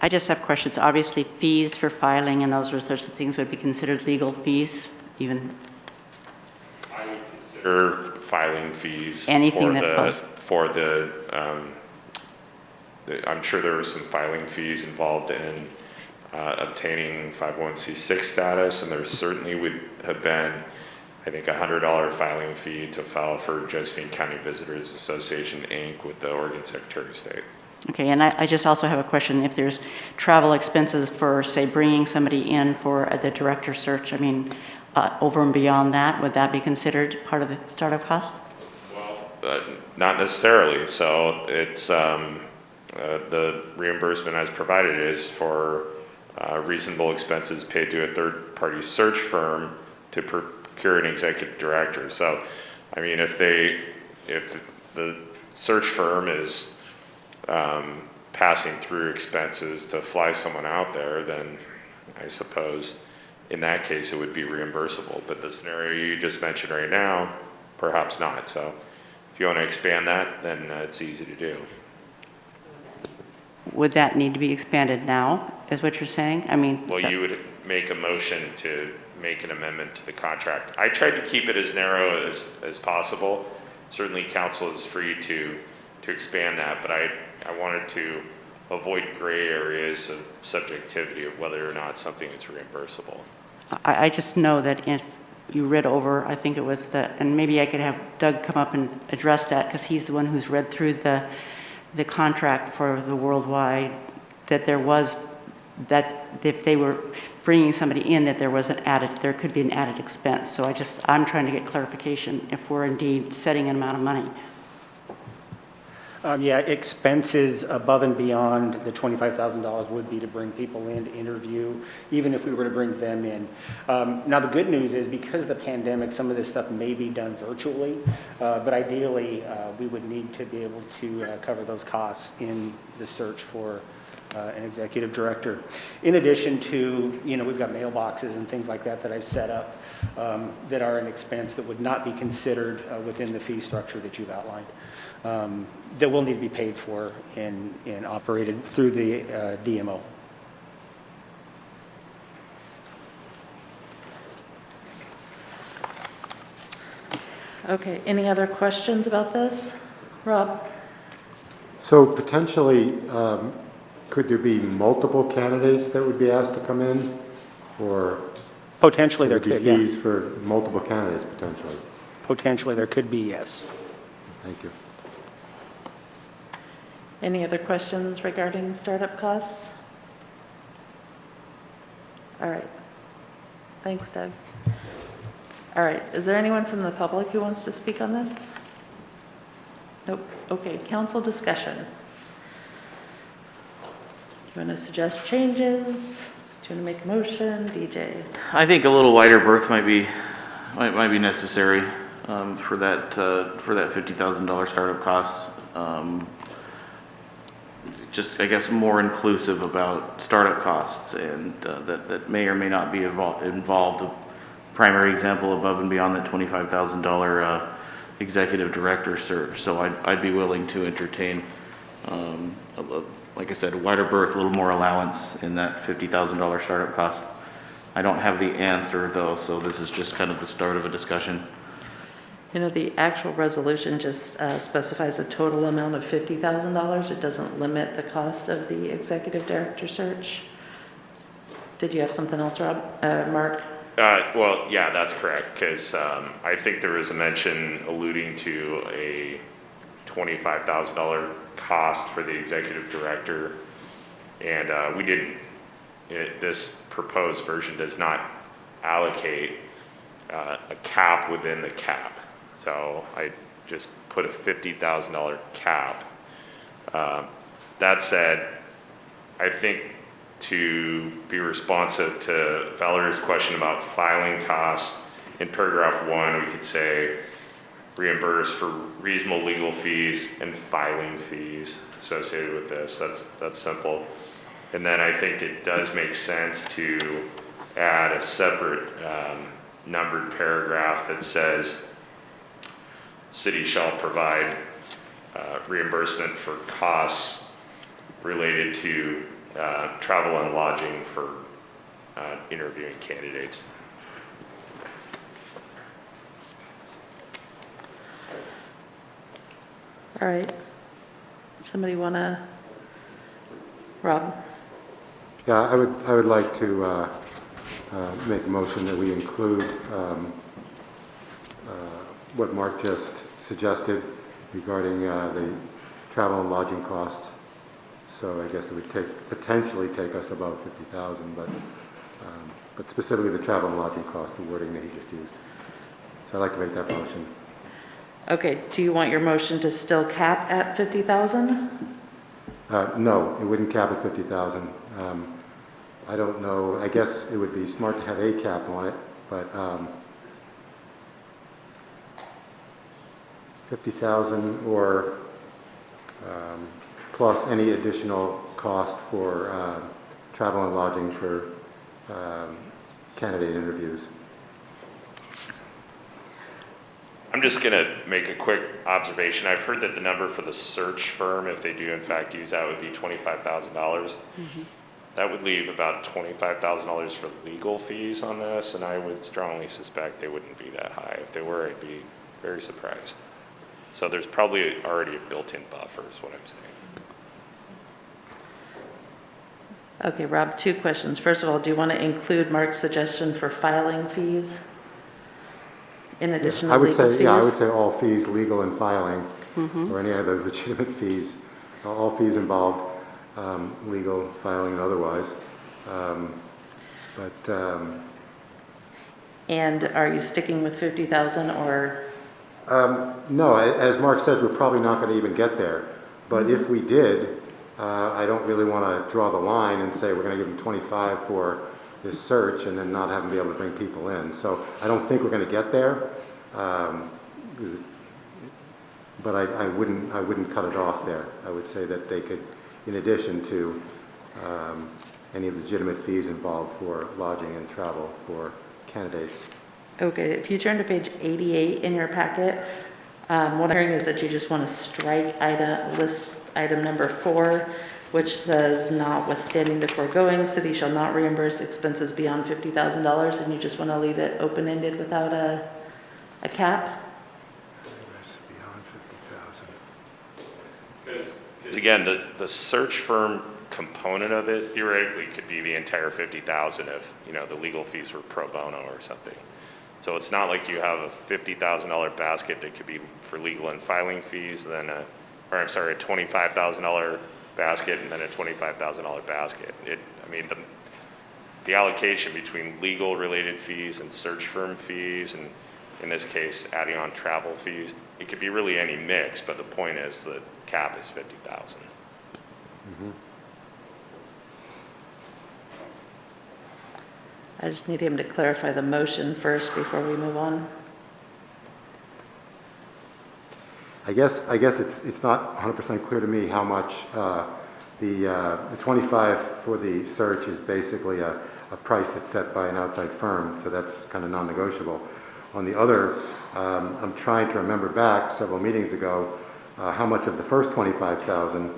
E: I just have questions. Obviously, fees for filing and those sorts of things would be considered legal fees, even
Q: I would consider filing fees
E: Anything
Q: for
E: that
Q: the,
E: falls-
Q: for the, I'm sure there were some filing fees involved in obtaining 501c6 status, and there certainly would have been, I think, $100 filing fee to file for Josephine County Visitors Association, Inc. with the Oregon Secretary of State.
E: Okay, and I just also have a question. If there's travel expenses for, say, bringing somebody in for the director search, I mean, over and beyond that, would that be considered part of the startup cost?
Q: Not necessarily. So it's the reimbursement as provided is for reasonable expenses paid to a third-party search firm to procure an executive director. So, I mean, if the search firm is passing through expenses to fly someone out there, then I suppose in that case it would be reimbursable. But the scenario you just mentioned right now, perhaps not. So if you want to expand that, then it's easy to do.
E: Would that need to be expanded now, is what you're saying? I mean...
Q: Well, you would make a motion to make an amendment to the contract. I tried to keep it as narrow as possible. Certainly council is free to expand that, but I wanted to avoid gray areas of subjectivity of whether or not something is reimbursable.
E: I just know that if you read over, I think it was and maybe I could have Doug come up and address that, because he's the one who's read through the contract for the worldwide, that that if they were bringing somebody in, that there could be an added expense. So I'm trying to get clarification if we're indeed setting an amount of money.
R: Yeah, expenses above and beyond the $25,000 would be to bring people in to interview, even if we were to bring them in. Now, the good news is because of the pandemic, some of this stuff may be done virtually, but ideally, we would need to be able to cover those costs in the search for an executive director. In addition to, we've got mailboxes and things like that I've set up that are an expense that would not be considered within the fee structure that you've outlined. That will need to be paid for and operated through the DMO.
A: Okay, any other questions about this? Rob?
N: So potentially, could there be multiple candidates that would be asked to come in? Or
R: potentially there could,
N: be fees for multiple candidates potentially?
R: Potentially there could be, yes.
N: Thank you.
A: Any other questions regarding startup costs? All right. Thanks, Doug. All right, is there anyone from the public who wants to speak on this? Nope. Okay, council discussion. Do you want to suggest changes? Do you want to make a motion? DJ?
M: I think a little wider berth might be necessary for that $50,000 startup cost. Just, I guess, more inclusive about startup costs, and that may or may not be involved. A primary example above and beyond that $25,000 executive director search. So I'd be willing to entertain, like I said, a wider berth, a little more allowance in that $50,000 startup cost. I don't have the answer though, so this is just kind of the start of a discussion.
A: The actual resolution just specifies a total amount of $50,000. It doesn't limit the cost of the executive director search. Did you have something else, Rob? Mark?
Q: Well, yeah, that's correct, because I think there was a mention alluding to a $25,000 cost for the executive director, and this proposed version does not allocate a cap within the cap. So I just put a $50,000 cap. That said, I think to be responsive to Valerie's question about filing costs, in paragraph 1, we could say reimburse for reasonable legal fees and filing fees associated with this. That's simple. And then I think it does make sense to add a separate numbered paragraph that says, city shall provide reimbursement for costs related to travel and lodging for interviewing candidates.
A: All right. Somebody want to, Rob?
N: Yeah, I would like to make a motion that we include what Mark just suggested regarding the travel and lodging costs. So I guess it would potentially take us above 50,000, but specifically the travel and lodging cost, the wording that he just used. So I'd like to make that motion.
A: Okay, do you want your motion to still cap at 50,000?
N: No, it wouldn't cap at 50,000. I don't know, I guess it would be smart to have a cap on it, but 50,000 or plus any additional cost for travel and lodging for candidate interviews.
Q: I'm just going to make a quick observation. I've heard that the number for the search firm, if they do in fact use that, would be $25,000. That would leave about $25,000 for legal fees on this, and I would strongly suspect they wouldn't be that high. If they were, I'd be very surprised. So there's probably already a built-in buffer is what I'm saying.
A: Okay, Rob, two questions. First of all, do you want to include Mark's suggestion for filing fees in addition to legal fees?
N: Yeah, I would say all fees, legal and filing, or any other legitimate fees, all fees involved, legal, filing, and otherwise.
A: And are you sticking with 50,000 or?
N: No, as Mark says, we're probably not going to even get there. But if we did, I don't really want to draw the line and say we're going to give them 25 for this search and then not have them be able to bring people in. So I don't think we're going to get there. But I wouldn't cut it off there. I would say that they could, in addition to any legitimate fees involved for lodging and travel for candidates.
A: Okay, if you turn to page 88 in your packet, what I'm hearing is that you just want to strike item number 4, which says, notwithstanding the foregoing, city shall not reimburse expenses beyond $50,000, and you just want to leave it open-ended without a cap?
Q: Because again, the search firm component of it theoretically could be the entire 50,000 if, the legal fees were pro bono or something. So it's not like you have a $50,000 basket that could be for legal and filing fees, then a $25,000 basket and then a $25,000 basket. The allocation between legal related fees and search firm fees, and in this case, adding on travel fees, it could be really any mix, but the point is the cap is 50,000.
A: I just need him to clarify the motion first before we move on.
N: I guess it's not 100% clear to me how much the 25 for the search is basically a price that's set by an outside firm, so that's kind of non-negotiable. On the other, I'm trying to remember back several meetings ago how much of the first 25,000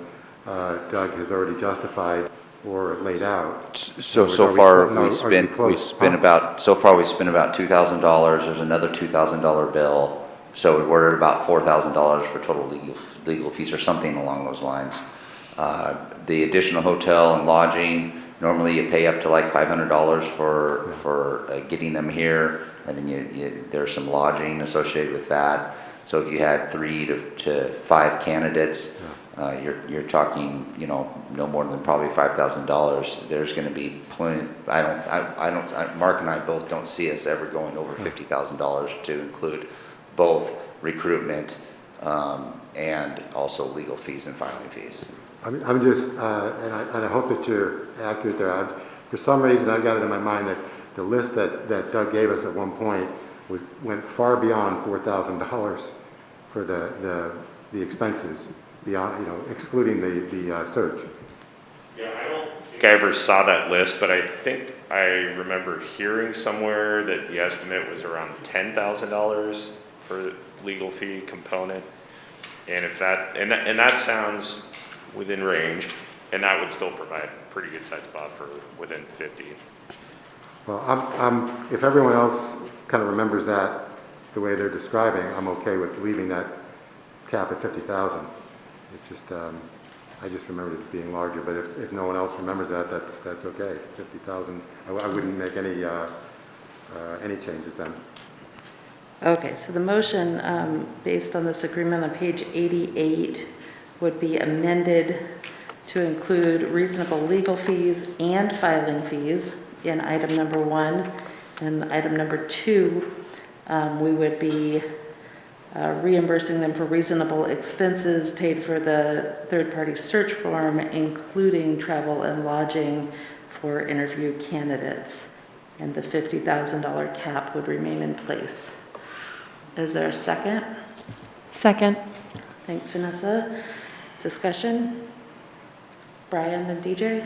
N: Doug has already justified or laid out.
B: So far we spent about $2,000. There's another $2,000 bill. So we're at about $4,000 for total legal fees or something along those lines. The additional hotel and lodging, normally you pay up to like $500 for getting them here, and then there's some lodging associated with that. So if you had 3 to 5 candidates, you're talking, no more than probably $5,000. There's going to be plenty. Mark and I both don't see us ever going over $50,000 to include both recruitment and also legal fees and filing fees.
N: I'm just, and I hope that you're accurate there. For some reason, I've got it in my mind that the list that Doug gave us at one point went far beyond $4,000 for the expenses, beyond, excluding the search.
Q: Yeah, I don't think I ever saw that list, but I think I remember hearing somewhere that the estimate was around $10,000 for legal fee component. And if that sounds within range, and that would still provide a pretty good sized buffer within 50.
N: Well, if everyone else kind of remembers that the way they're describing, I'm okay with leaving that cap at 50,000. It's just, I just remembered it being larger, but if no one else remembers that, that's okay. 50,000, I wouldn't make any changes then.
A: Okay, so the motion based on this agreement on page 88 would be amended to include reasonable legal fees and filing fees in item number 1. And item number 2, we would be reimbursing them for reasonable expenses paid for the third-party search form, including travel and lodging for interview candidates. And the $50,000 cap would remain in place. Is there a second?
F: Second.
A: Thanks, Vanessa. Discussion? Brian and DJ?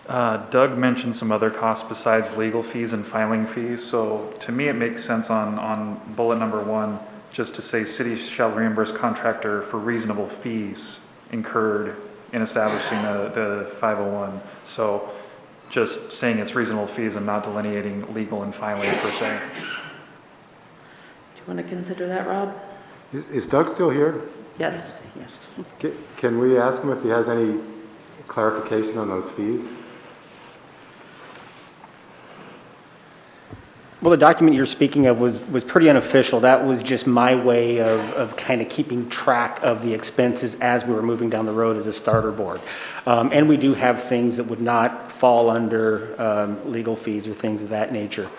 H: Doug mentioned some other costs besides legal fees and filing fees, so to me it makes sense on bullet number 1 just to say city shall reimburse contractor for reasonable fees incurred in establishing the 501. So just saying it's reasonable fees and not delineating legal and filing per se.
A: Do you want to consider that, Rob?
N: Is Doug still here?
A: Yes.
N: Can we ask him if he has any clarification on those fees?
R: Well, the document you're speaking of was pretty unofficial. That was just my way of kind of keeping track of the expenses as we were moving down the road as a starter board. And we do have things that would not fall under legal fees or things of that nature,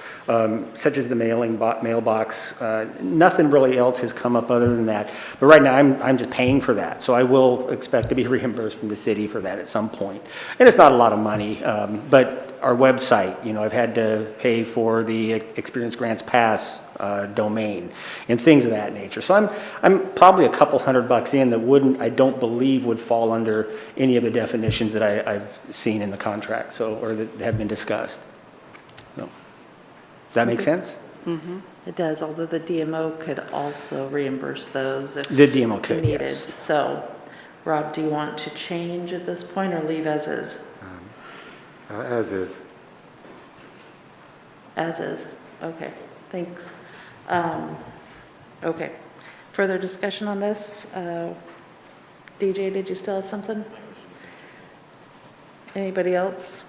R: such as the mailbox. Nothing really else has come up other than that. But right now, I'm just paying for that. So I will expect to be reimbursed from the city for that at some point. And it's not a lot of money, but our website, I've had to pay for the Experience Grants Pass domain and things of that nature. So I'm probably a couple $100 in that I don't believe would fall under any of the definitions that I've seen in the contract, or that have been discussed. So, does that make sense?
A: Mm-hmm. It does, although the DMO could also reimburse those if
R: The DMO could,
A: needed.
R: yes.
A: So, Rob, do you want to change at this point or leave as is?
N: As is.
A: As is. Okay, thanks. Okay. Further discussion on this? DJ, did you still have something? Anybody else?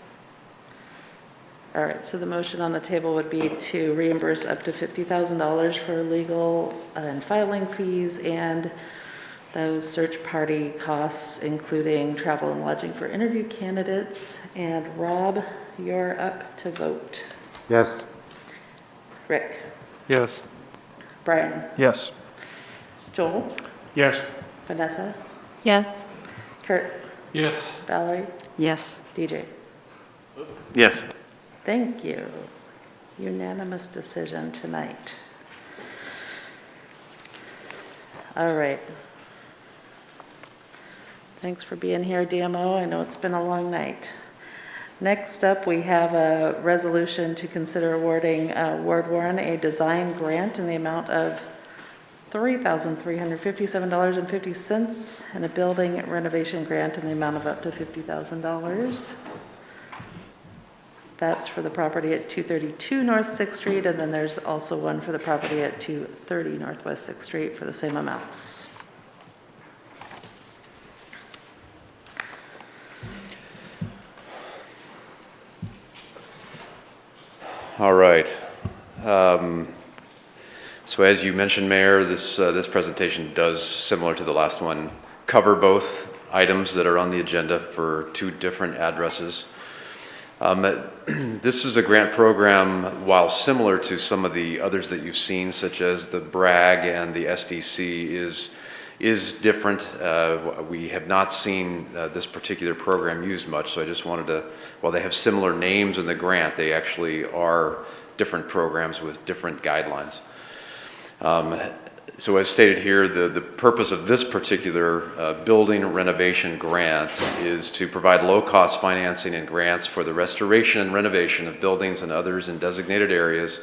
A: All right, so the motion on the table would be to reimburse up to $50,000 for legal and filing fees and those search party costs, including travel and lodging for interview candidates. And Rob, you're up to vote.
N: Yes.
A: Rick?
V: Yes.
A: Brian?
H: Yes.
A: Joel?
V: Yes.
A: Vanessa?
F: Yes.
A: Kurt?
P: Yes.
A: Valerie?
E: Yes.
A: DJ?
M: Yes.
A: Thank you. Unanimous decision tonight. All right. Thanks for being here, DMO. I know it's been a long night. Next up, we have a resolution to consider awarding Ward Warren a design grant in the amount of $3,357.50 and a building renovation grant in the amount of up to $50,000. That's for the property at 232 North 6th Street, and then there's also one for the property at 230 Northwest 6th Street for the same amounts.
K: All right. So as you mentioned, Mayor, this presentation does, similar to the last one, cover both items that are on the agenda for 2 different addresses. This is a grant program, while similar to some of the others that you've seen, such as the BRAG and the SDC, is different. We have not seen this particular program used much, so I just wanted to, while they have similar names in the grant, they actually are different programs with different guidelines. So as stated here, the purpose of this particular building renovation grant is to provide low-cost financing and grants for the restoration and renovation of buildings and others in designated areas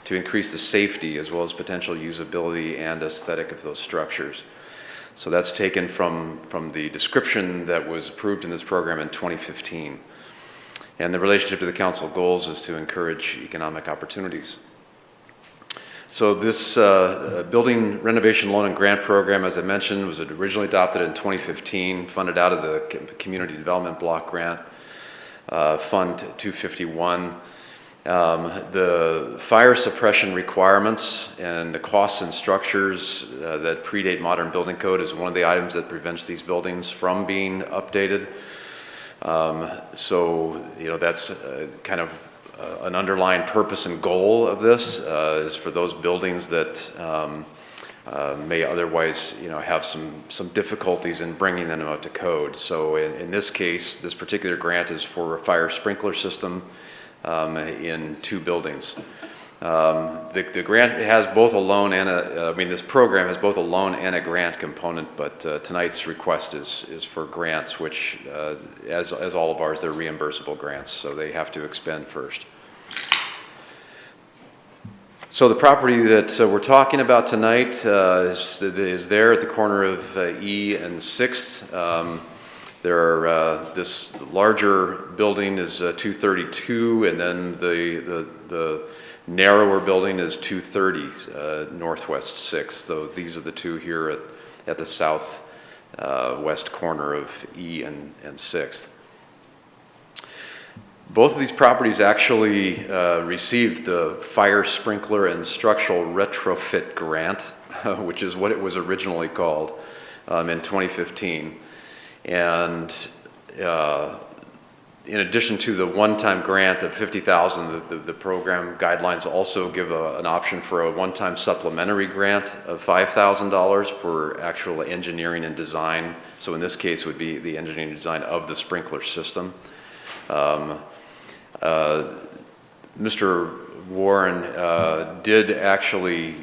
K: to increase the safety as well as potential usability and aesthetic of those structures. So that's taken from the description that was approved in this program in 2015. And the relationship to the council goals is to encourage economic opportunities. So this building renovation loan and grant program, as I mentioned, was originally adopted in 2015, funded out of the Community Development Block Grant Fund 251. The fire suppression requirements and the costs and structures that predate modern building code is one of the items that prevents these buildings from being updated. So, that's kind of an underlying purpose and goal of this is for those buildings that may otherwise, have some difficulties in bringing them up to code. So in this case, this particular grant is for a fire sprinkler system in 2 buildings. The grant has both a loan and this program has both a loan and a grant component, but tonight's request is for grants, which, as all of ours, they're reimbursable grants, so they have to expend first. So the property that we're talking about tonight is there at the corner of E and 6th. This larger building is 232, and then the narrower building is 230 Northwest 6th. So these are the two here at the south west corner of E and 6th. Both of these properties actually received the Fire Sprinkler and Structural Retrofit Grant, which is what it was originally called, in 2015. And in addition to the one-time grant of $50,000, the program guidelines also give an option for a one-time supplementary grant of $5,000 for actual engineering and design. So in this case, would be the engineering and design of the sprinkler system. Mr. Warren did actually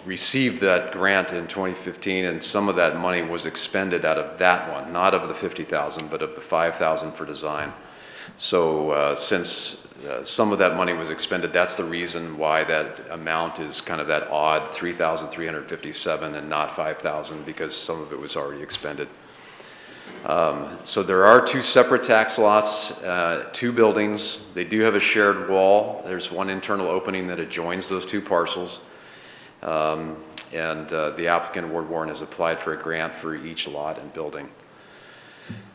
K: receive that grant in 2015, and some of that money was expended out of that one, not of the $50,000, but of the $5,000 for design. So since some of that money was expended, that's the reason why that amount is kind of that odd $3,357 and not $5,000, because some of it was already expended. So there are 2 separate tax lots, 2 buildings. They do have a shared wall. There's one internal opening that adjoins those 2 parcels. And the applicant, Ward Warren, has applied for a grant for each lot and building.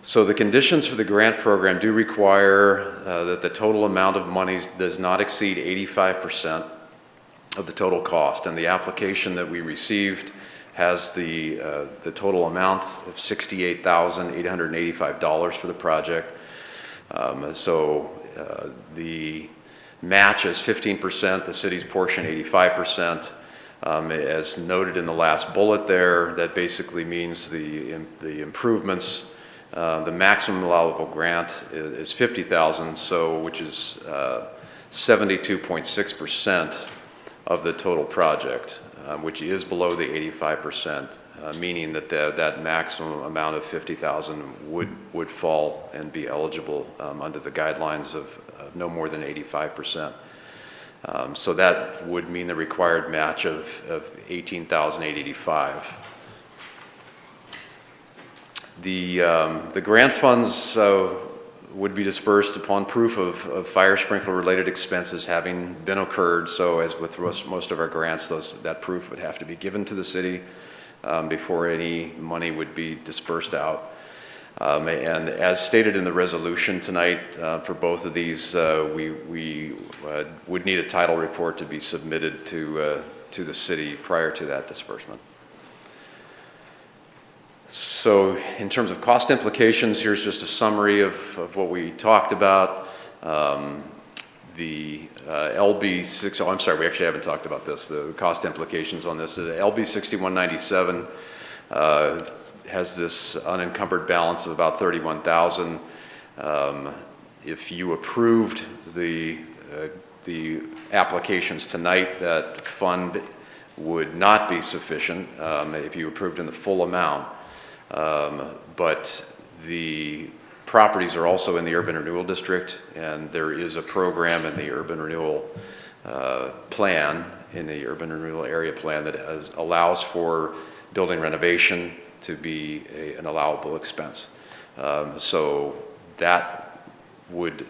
K: So the conditions for the grant program do require that the total amount of monies does not exceed 85% of the total cost. And the application that we received has the total amount of $68,885 for the project. The match is 15%, the city's portion 85%. As noted in the last bullet there, that basically means the improvements, the maximum allowable grant is $50,000, which is 72.6% of the total project, which is below the 85%, meaning that that maximum amount of $50,000 would fall and be eligible under the guidelines of no more than 85%. So that would mean the required match of $18,885. The grant funds would be dispersed upon proof of fire sprinkler related expenses having been occurred. So as with most of our grants, that proof would have to be given to the city before any money would be dispersed out. And as stated in the resolution tonight, for both of these, we would need a title report to be submitted to the city prior to that disbursement. So in terms of cost implications, here's just a summary of what we talked about. The LB6, I'm sorry, we actually haven't talked about this, the cost implications on this. The LB 6197 has this unencumbered balance of about $31,000. If you approved the applications tonight, that fund would not be sufficient if you approved in the full amount. But the properties are also in the urban renewal district, and there is a program in the urban renewal plan, in the urban renewal area plan, that allows for building renovation to be an allowable expense. So that would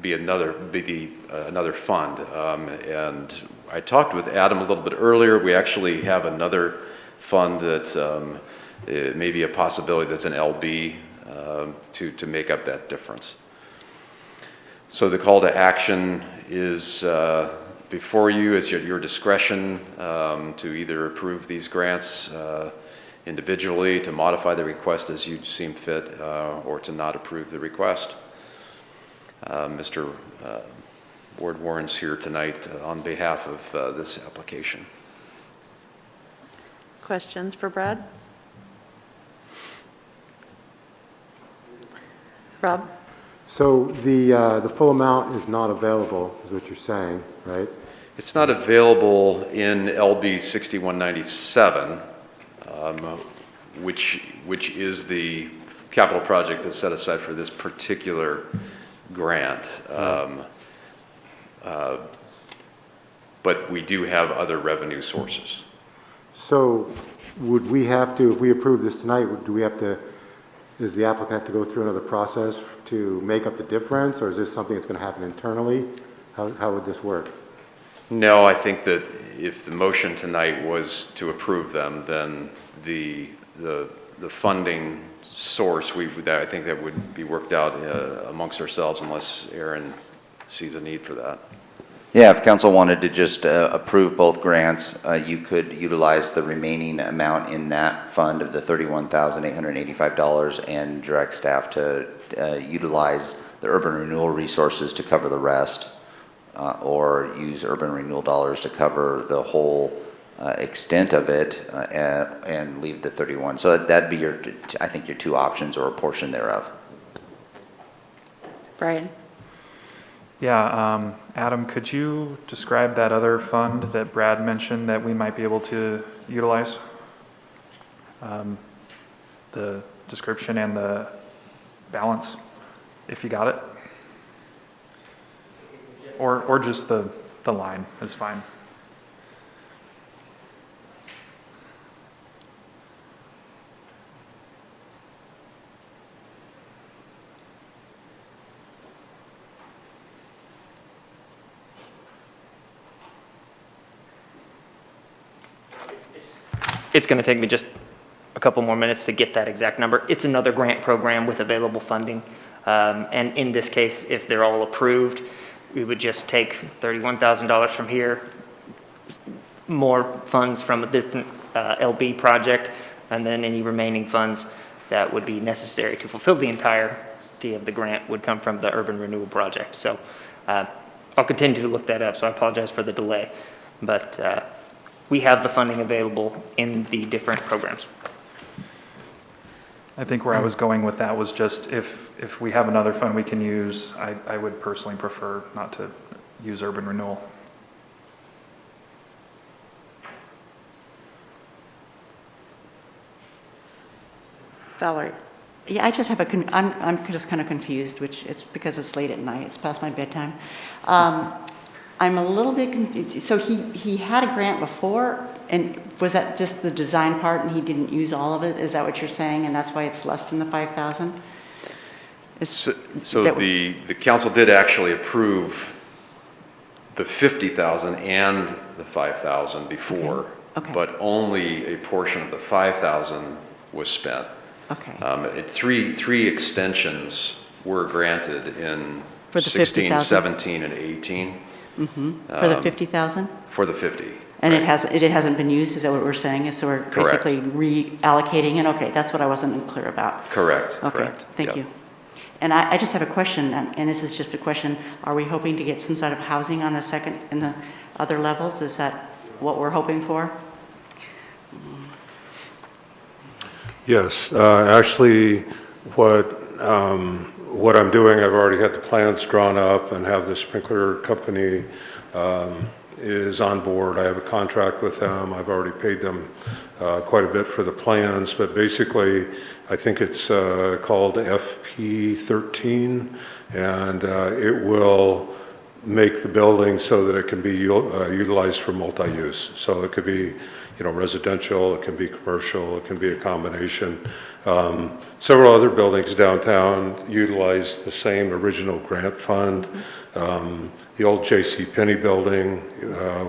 K: be another fund. And I talked with Adam a little bit earlier. We actually have another fund that it may be a possibility that's an LB to make up that difference. So the call to action is before you. It's your discretion to either approve these grants individually, to modify the request as you seem fit, or to not approve the request. Mr. Ward Warren's here tonight on behalf of this application.
A: Questions for Brad? Rob?
N: So the full amount is not available, is what you're saying, right?
K: It's not available in LB 6197, which is the capital project that's set aside for this particular grant. But we do have other revenue sources.
N: So would we have to, if we approve this tonight, do we have to, does the applicant have to go through another process to make up the difference, or is this something that's going to happen internally? How would this work?
K: No, I think that if the motion tonight was to approve them, then the funding source, I think that would be worked out amongst ourselves, unless Aaron sees a need for that.
B: Yeah, if council wanted to just approve both grants, you could utilize the remaining amount in that fund of the $31,885 and direct staff to utilize the urban renewal resources to cover the rest, or use urban renewal dollars to cover the whole extent of it, and leave the 31. So that'd be I think your two options, or a portion thereof.
A: Brian?
H: Yeah, Adam, could you describe that other fund that Brad mentioned that we might be able to utilize? The description and the balance, if you got it. Or just the line is fine.
G: It's going to take me just a couple more minutes to get that exact number. It's another grant program with available funding. And in this case, if they're all approved, we would just take $31,000 from here, more funds from a different LB project, and then any remaining funds that would be necessary to fulfill the entirety of the grant would come from the urban renewal project. So I'll continue to look that up, so I apologize for the delay. But we have the funding available in the different programs.
H: I think where I was going with that was just if we have another fund we can use, I would personally prefer not to use urban renewal.
A: Valerie?
E: Yeah, I just have I'm just kind of confused, which it's because it's late at night, it's past my bedtime. I'm a little bit confused. So he had a grant before, and was that just the design part and he didn't use all of it? Is that what you're saying? And that's why it's less than the 5,000?
K: So the council did actually approve the 50,000 and the 5,000 before,
E: Okay.
K: but only a portion of the 5,000 was spent.
E: Okay.
K: Three extensions were granted in
E: For the
K: 16,
E: 50,000?
K: 17, and 18.
E: For the 50,000?
K: For the 50.
E: And
K: right.
E: it hasn't been used, is that what we're saying? So we're
K: Correct.
E: basically reallocating it? Okay, that's what I wasn't clear about.
K: Correct.
E: Okay,
K: Correct.
E: thank
K: Yep.
E: you. And I just have a question, and this is just a question. Are we hoping to get some sort of housing on the second and the other levels? Is that what we're hoping for?
T: Yes, actually, what I'm doing, I've already got the plans drawn up and have the sprinkler company
L: is on board. I have a contract with them. I've already paid them quite a bit for the plans, but basically, I think it's called FP13, and it will make the building so that it can be utilized for multi-use. So it could be, residential, it can be commercial, it can be a combination. Several other buildings downtown utilize the same original grant fund. The old J.C. Penney building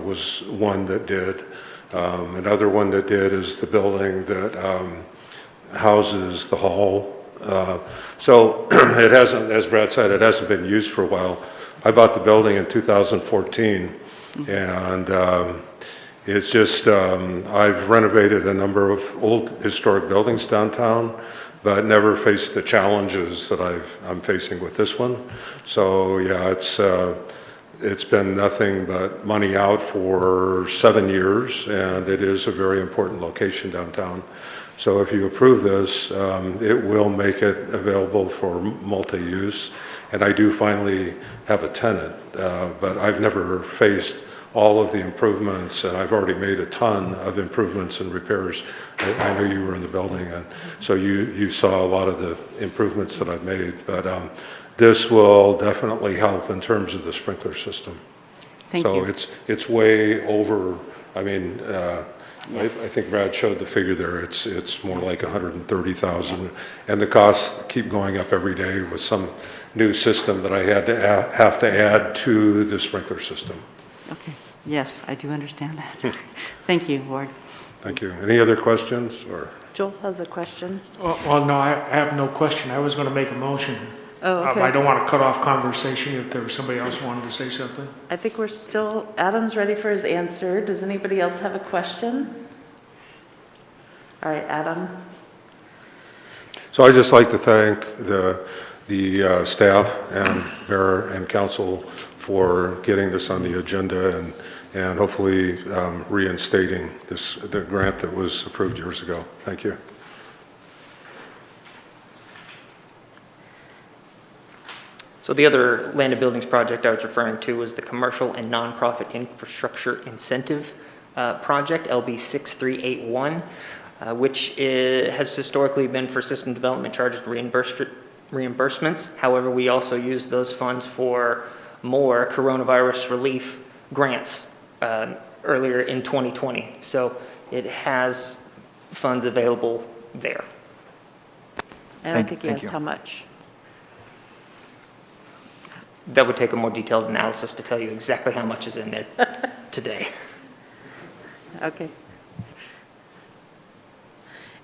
L: was one that did. Another one that did is the building that houses the hall. So it hasn't, as Brad said, it hasn't been used for a while. I bought the building in 2014, and it's just, I've renovated a number of old historic buildings downtown, but never faced the challenges that I'm facing with this one. So yeah, it's been nothing but money out for 7 years, and it is a very important location downtown. So if you approve this, it will make it available for multi-use. And I do finally have a tenant, but I've never faced all of the improvements, and I've already made a ton of improvements and repairs. I know you were in the building, and so you saw a lot of the improvements that I've made, but this will definitely help in terms of the sprinkler system.
E: Thank you.
L: So it's way over, I mean,
E: Yes.
L: I think Brad showed the figure there. It's more like 130,000, and the costs keep going up every day with some new system that I have to add to the sprinkler system.
E: Okay, yes, I do understand that. Thank you, Ward.
L: Thank you. Any other questions, or?
A: Joel has a question.
T: Well, no, I have no question. I was going to make a motion.
A: Oh, okay.
T: I don't want to cut off conversation if there was somebody else wanted to say something.
A: I think we're still, Adam's ready for his answer. Does anybody else have a question? All right, Adam.
L: So I'd just like to thank the staff and mayor and council for getting this on the agenda and hopefully reinstating the grant that was approved years ago. Thank you.
G: So the other land and buildings project I was referring to was the Commercial and Nonprofit Infrastructure Incentive Project, LB 6381, which has historically been for system development charges reimbursements. However, we also use those funds for more coronavirus relief grants earlier in 2020. So it has funds available there.
A: I don't think he asked how much.
G: That would take a more detailed analysis to tell you exactly how much is in there today.
A: Okay.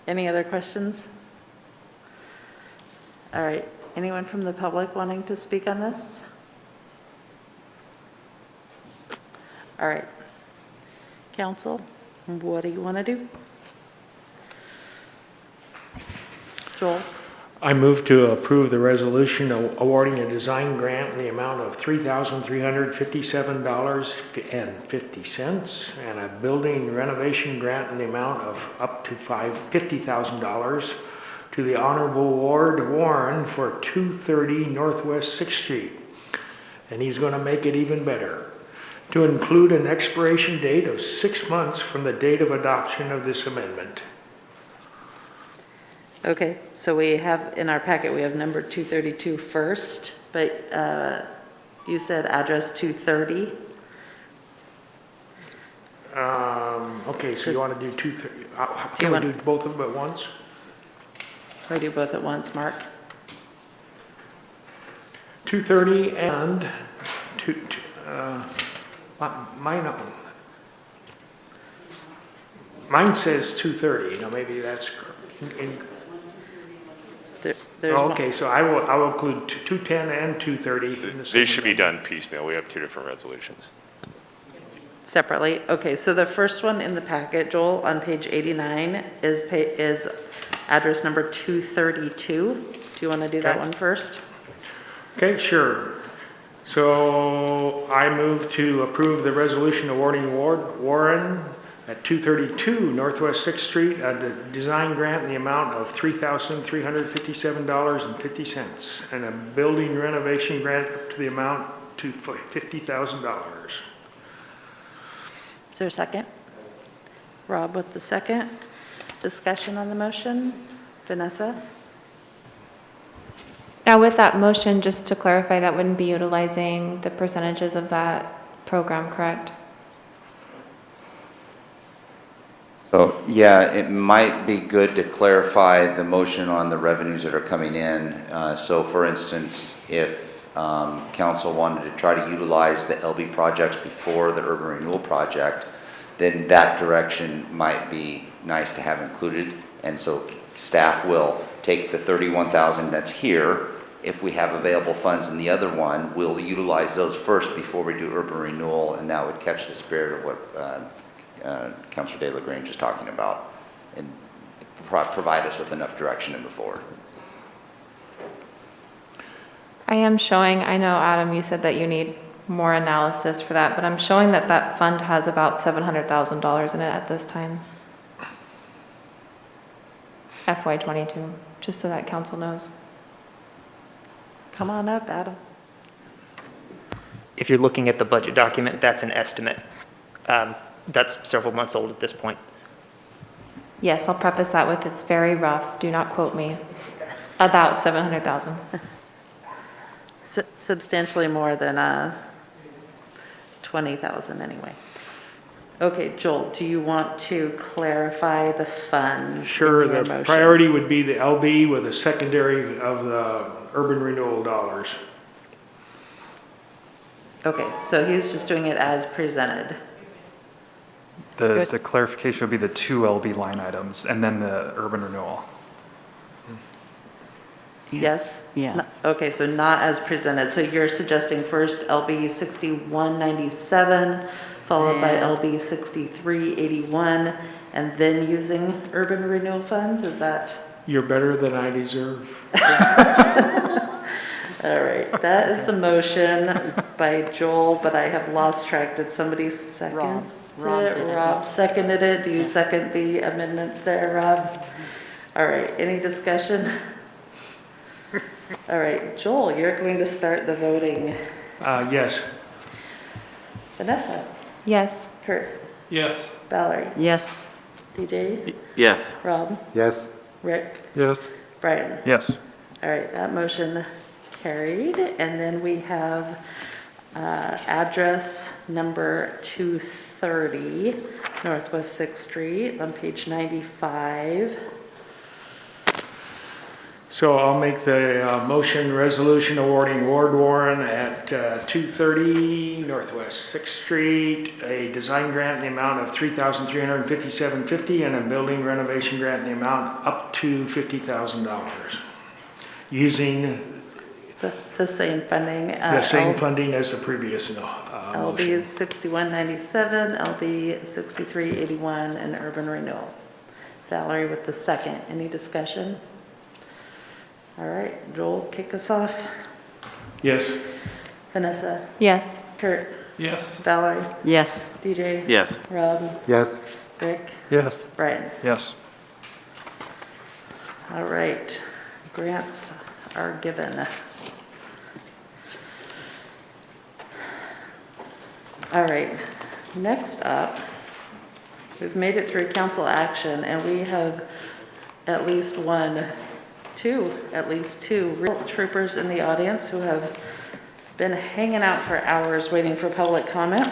A: Any other questions? All right. Anyone from the public wanting to speak on this? All right. Council, what do you want to do? Joel?
T: I move to approve the resolution awarding a design grant in the amount of $3,357.50 and a building renovation grant in the amount of up to $50,000 to the Honorable Ward Warren for 230 Northwest 6th Street. And he's going to make it even better, to include an expiration date of 6 months from the date of adoption of this amendment.
A: Okay, so we have, in our packet, we have number 232 first, but you said address 230?
T: Okay, so you want to do 230, can we do both of them at once?
A: Or do both at once, Mark?
T: 230 and mine says 230, now maybe that's okay, so I will include 210 and 230 in the
Q: They should be done piecemeal. We have two different resolutions.
A: Separately? Okay, so the first one in the packet, Joel, on page 89 is address number 232. Do you want to do that one first?
T: Okay, sure. So I move to approve the resolution awarding Warren at 232 Northwest 6th Street, the design grant in the amount of $3,357.50 and a building renovation grant up to the amount to $50,000.
A: Is there a second? Rob with the second. Discussion on the motion? Vanessa?
F: Now with that motion, just to clarify, that wouldn't be utilizing the percentages of that program, correct?
B: So, yeah, it might be good to clarify the motion on the revenues that are coming in. So for instance, if council wanted to try to utilize the LB projects before the urban renewal project, then that direction might be nice to have included. And so staff will take the 31,000 that's here. If we have available funds in the other one, we'll utilize those first before we do urban renewal, and that would catch the spirit of what Councilor De La Grange is talking about, and provide us with enough direction to move forward.
F: I am showing, I know Adam, you said that you need more analysis for that, but I'm showing that that fund has about $700,000 in it at this time. FY22, just so that council knows.
A: Come on up, Adam.
G: If you're looking at the budget document, that's an estimate. That's several months old at this point.
F: Yes, I'll preface that with it's very rough. Do not quote me. About 700,000.
A: Substantially more than 20,000 anyway. Okay, Joel, do you want to clarify the funds?
T: Sure,
A: in your
T: the
A: motion?
T: priority would be the LB with a secondary of the urban renewal dollars.
A: Okay, so he's just doing it as presented.
H: The clarification would be the two LB line items and then the urban renewal.
A: Yes?
E: Yeah.
A: Okay, so not as presented. So you're suggesting first LB 6197, followed by
E: Yeah.
A: LB 6381, and then using urban renewal funds? Is that?
T: You're better than I deserve.
A: All right, that is the motion by Joel, but I have lost track. Did somebody second
E: Rob.
A: it?
E: Rob did it.
A: Rob seconded it. Do you second the amendments there, Rob? All right, any discussion? All right, Joel, you're going to start the voting.
T: Yes.
A: Vanessa?
F: Yes.
A: Kurt?
P: Yes.
A: Valerie?
E: Yes.
A: DJ?
M: Yes.
A: Rob?
N: Yes.
A: Rick?
D: Yes.
A: Brian?
H: Yes.
A: All right, that motion carried. And then we have address number 230, Northwest 6th Street on page 95.
T: So I'll make the motion resolution awarding Ward Warren at 230 Northwest 6th Street, a design grant in the amount of $3,357.50 and a building renovation grant in the amount up to $50,000, using
A: The same funding.
T: the same funding as the previous
A: LB
T: motion.
A: is 6197, LB 6381, and urban renewal. Valerie with the second. Any discussion? All right, Joel, kick us off.
T: Yes.
A: Vanessa?
F: Yes.
A: Kurt?
P: Yes.
A: Valerie?
E: Yes.
A: DJ?
M: Yes.
A: Rob?
N: Yes.
A: Rick?
D: Yes.
A: Brian?
H: Yes.
A: All right, grants are given. All right, next up, we've made it through council action, and we have at least two real troopers in the audience who have been hanging out for hours waiting for public comment.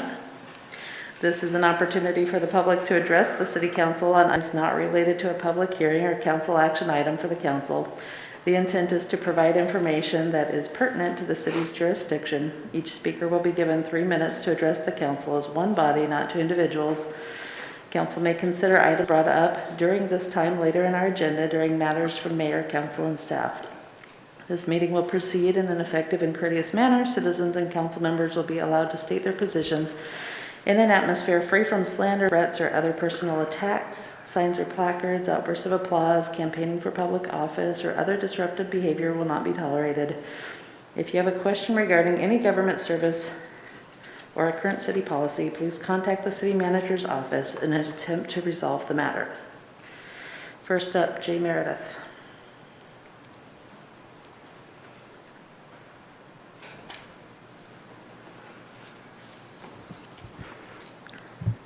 A: This is an opportunity for the public to address the city council on items not related to a public hearing or council action item for the council. The intent is to provide information that is pertinent to the city's jurisdiction. Each speaker will be given 3 minutes to address the council as one body, not two individuals. Council may consider items brought up during this time later in our agenda during matters from mayor, council, and staff. This meeting will proceed in an effective and courteous manner. Citizens and council members will be allowed to state their positions in an atmosphere free from slander, threats, or other personal attacks. Signs or placards, outbursts of applause, campaigning for public office, or other disruptive behavior will not be tolerated. If you have a question regarding any government service or a current city policy, please contact the city manager's office in an attempt to resolve the matter. First up, Jay Meredith.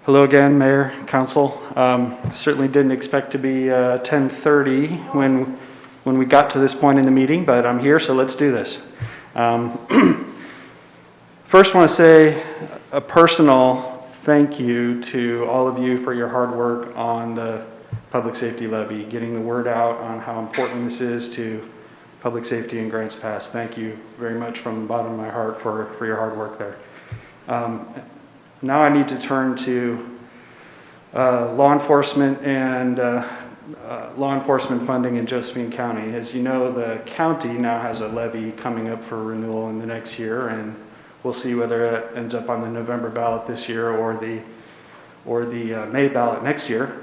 D: Hello again, Mayor, Council. Certainly didn't expect to be 10:30 when we got to this point in the meeting, but I'm here, so let's do this. First, want to say a personal thank you to all of you for your hard work on the public safety levy, getting the word out on how important this is to public safety in Grants Pass. Thank you very much from the bottom of my heart for your hard work there. Now I need to turn to law enforcement and law enforcement funding in Josephine County. As you know, the county now has a levy coming up for renewal in the next year, and we'll see whether it ends up on the November ballot this year or the May ballot next year.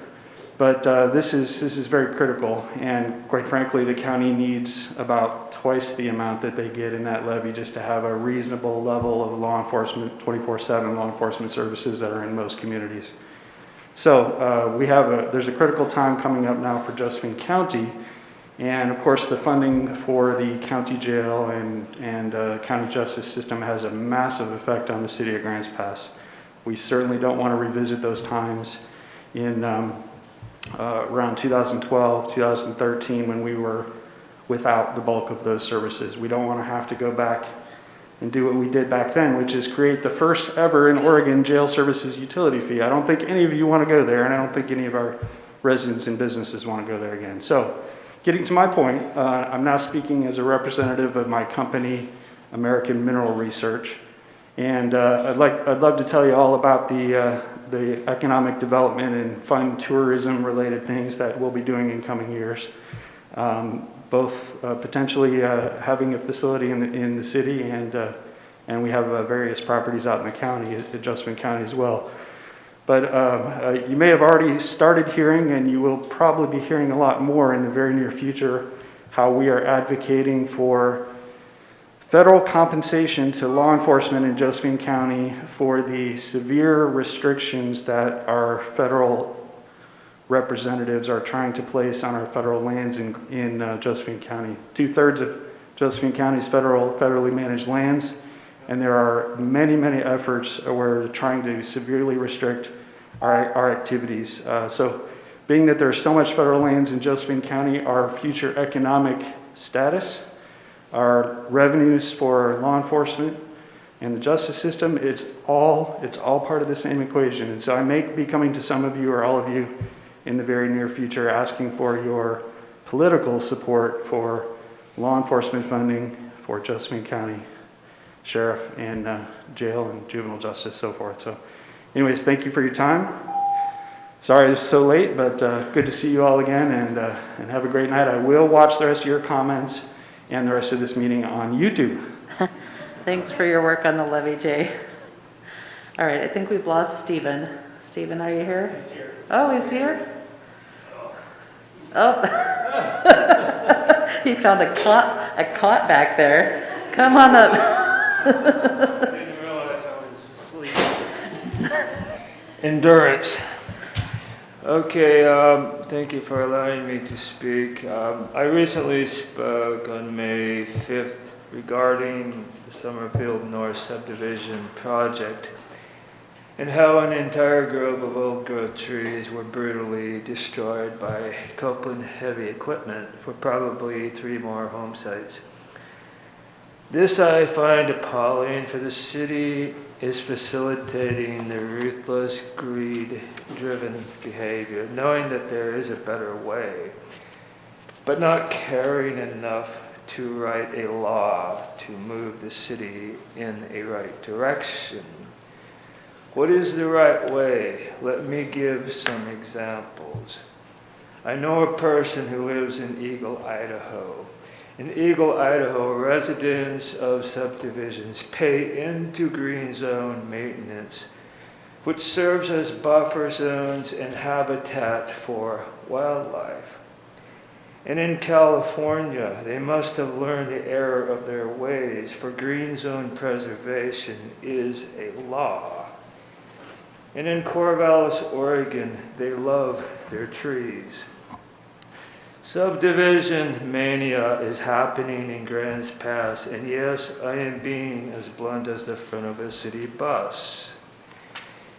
D: But this is very critical, and quite frankly, the county needs about twice the amount that they get in that levy just to have a reasonable level of law enforcement, 24/7 law enforcement services that are in most communities. So there's a critical time coming up now for Josephine County, and of course the funding for the county jail and county justice system has a massive effect on the city of Grants Pass. We certainly don't want to revisit those times in around 2012, 2013, when we were without the bulk of those services. We don't want to have to go back and do what we did back then, which is create the first ever in Oregon jail services utility fee. I don't think any of you want to go there, and I don't think any of our residents and businesses want to go there again. So, getting to my point, I'm now speaking as a representative of my company, American Mineral Research, and I'd love to tell you all about the economic development and fund tourism related things that we'll be doing in coming years. Both potentially having a facility in the city, and we have various properties out in the county, at Josephine County as well. But you may have already started hearing, and you will probably be hearing a lot more in the very near future, how we are advocating for federal compensation to law enforcement in Josephine County for the severe restrictions that our federal representatives are trying to place on our federal lands in Josephine County. 2/3 of Josephine County is federally managed lands, and there are many, many efforts where we're trying to severely restrict our activities. So being that there's so much federal lands in Josephine County, our future economic status, our revenues for law enforcement and the justice system, it's all part of the same equation. And so I may be coming to some of you or all of you in the very near future asking for your political support for law enforcement funding for Josephine County Sheriff and jail and juvenile justice, so forth. So anyways, thank you for your time. Sorry it's so late, but good to see you all again, and have a great night. I will watch the rest of your comments and the rest of this meeting on YouTube.
A: Thanks for your work on the levy, Jay. All right, I think we've lost Stephen. Stephen, are you here? He's here. Oh, he's here? Oh. He found a cot back there. Come on up.
O: Didn't realize I was asleep. Endurance. Okay, thank you for allowing me to speak. I recently spoke on May 5th regarding the Summerfield North subdivision project and how an entire grove of old growth trees were brutally destroyed by Copeland heavy equipment for probably 3 more home sites. This I find appalling, for the city is facilitating the ruthless, greed-driven behavior, knowing that there is a better way, but not caring enough to write a law to move the city in a right direction. What is the right way? Let me give some examples. I know a person who lives in Eagle, Idaho. In Eagle, Idaho, residents of subdivisions pay into green zone maintenance, which serves as buffer zones and habitat for wildlife. And in California, they must have learned the error of their ways, for green zone preservation is a law. And in Corvallis, Oregon, they love their trees. Subdivision mania is happening in Grants Pass, and yes, I am being as blunt as the front of a city bus.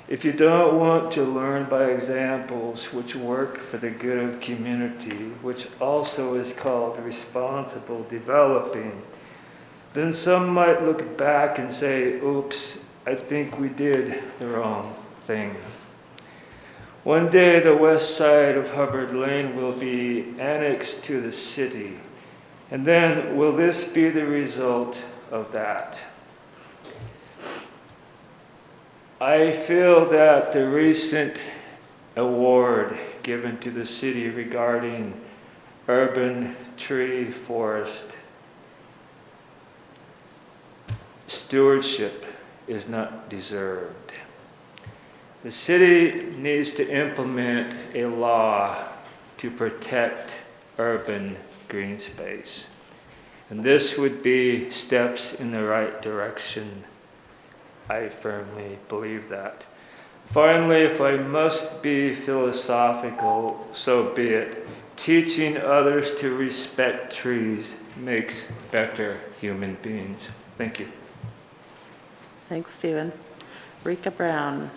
O: If you don't want to learn by examples which work for the good of community, which also is called responsible developing, then some might look back and say, oops, I think we did the wrong thing. One day the west side of Hubbard Lane will be annexed to the city. And then will this be the result of that? I feel that the recent award given to the city regarding urban tree forest stewardship is not deserved. The city needs to implement a law to protect urban green space. And this would be steps in the right direction. I firmly believe that. Finally, if I must be philosophical, so be it. Teaching others to respect trees makes better human beings. Thank you.
A: Thanks, Stephen. Rika Brown.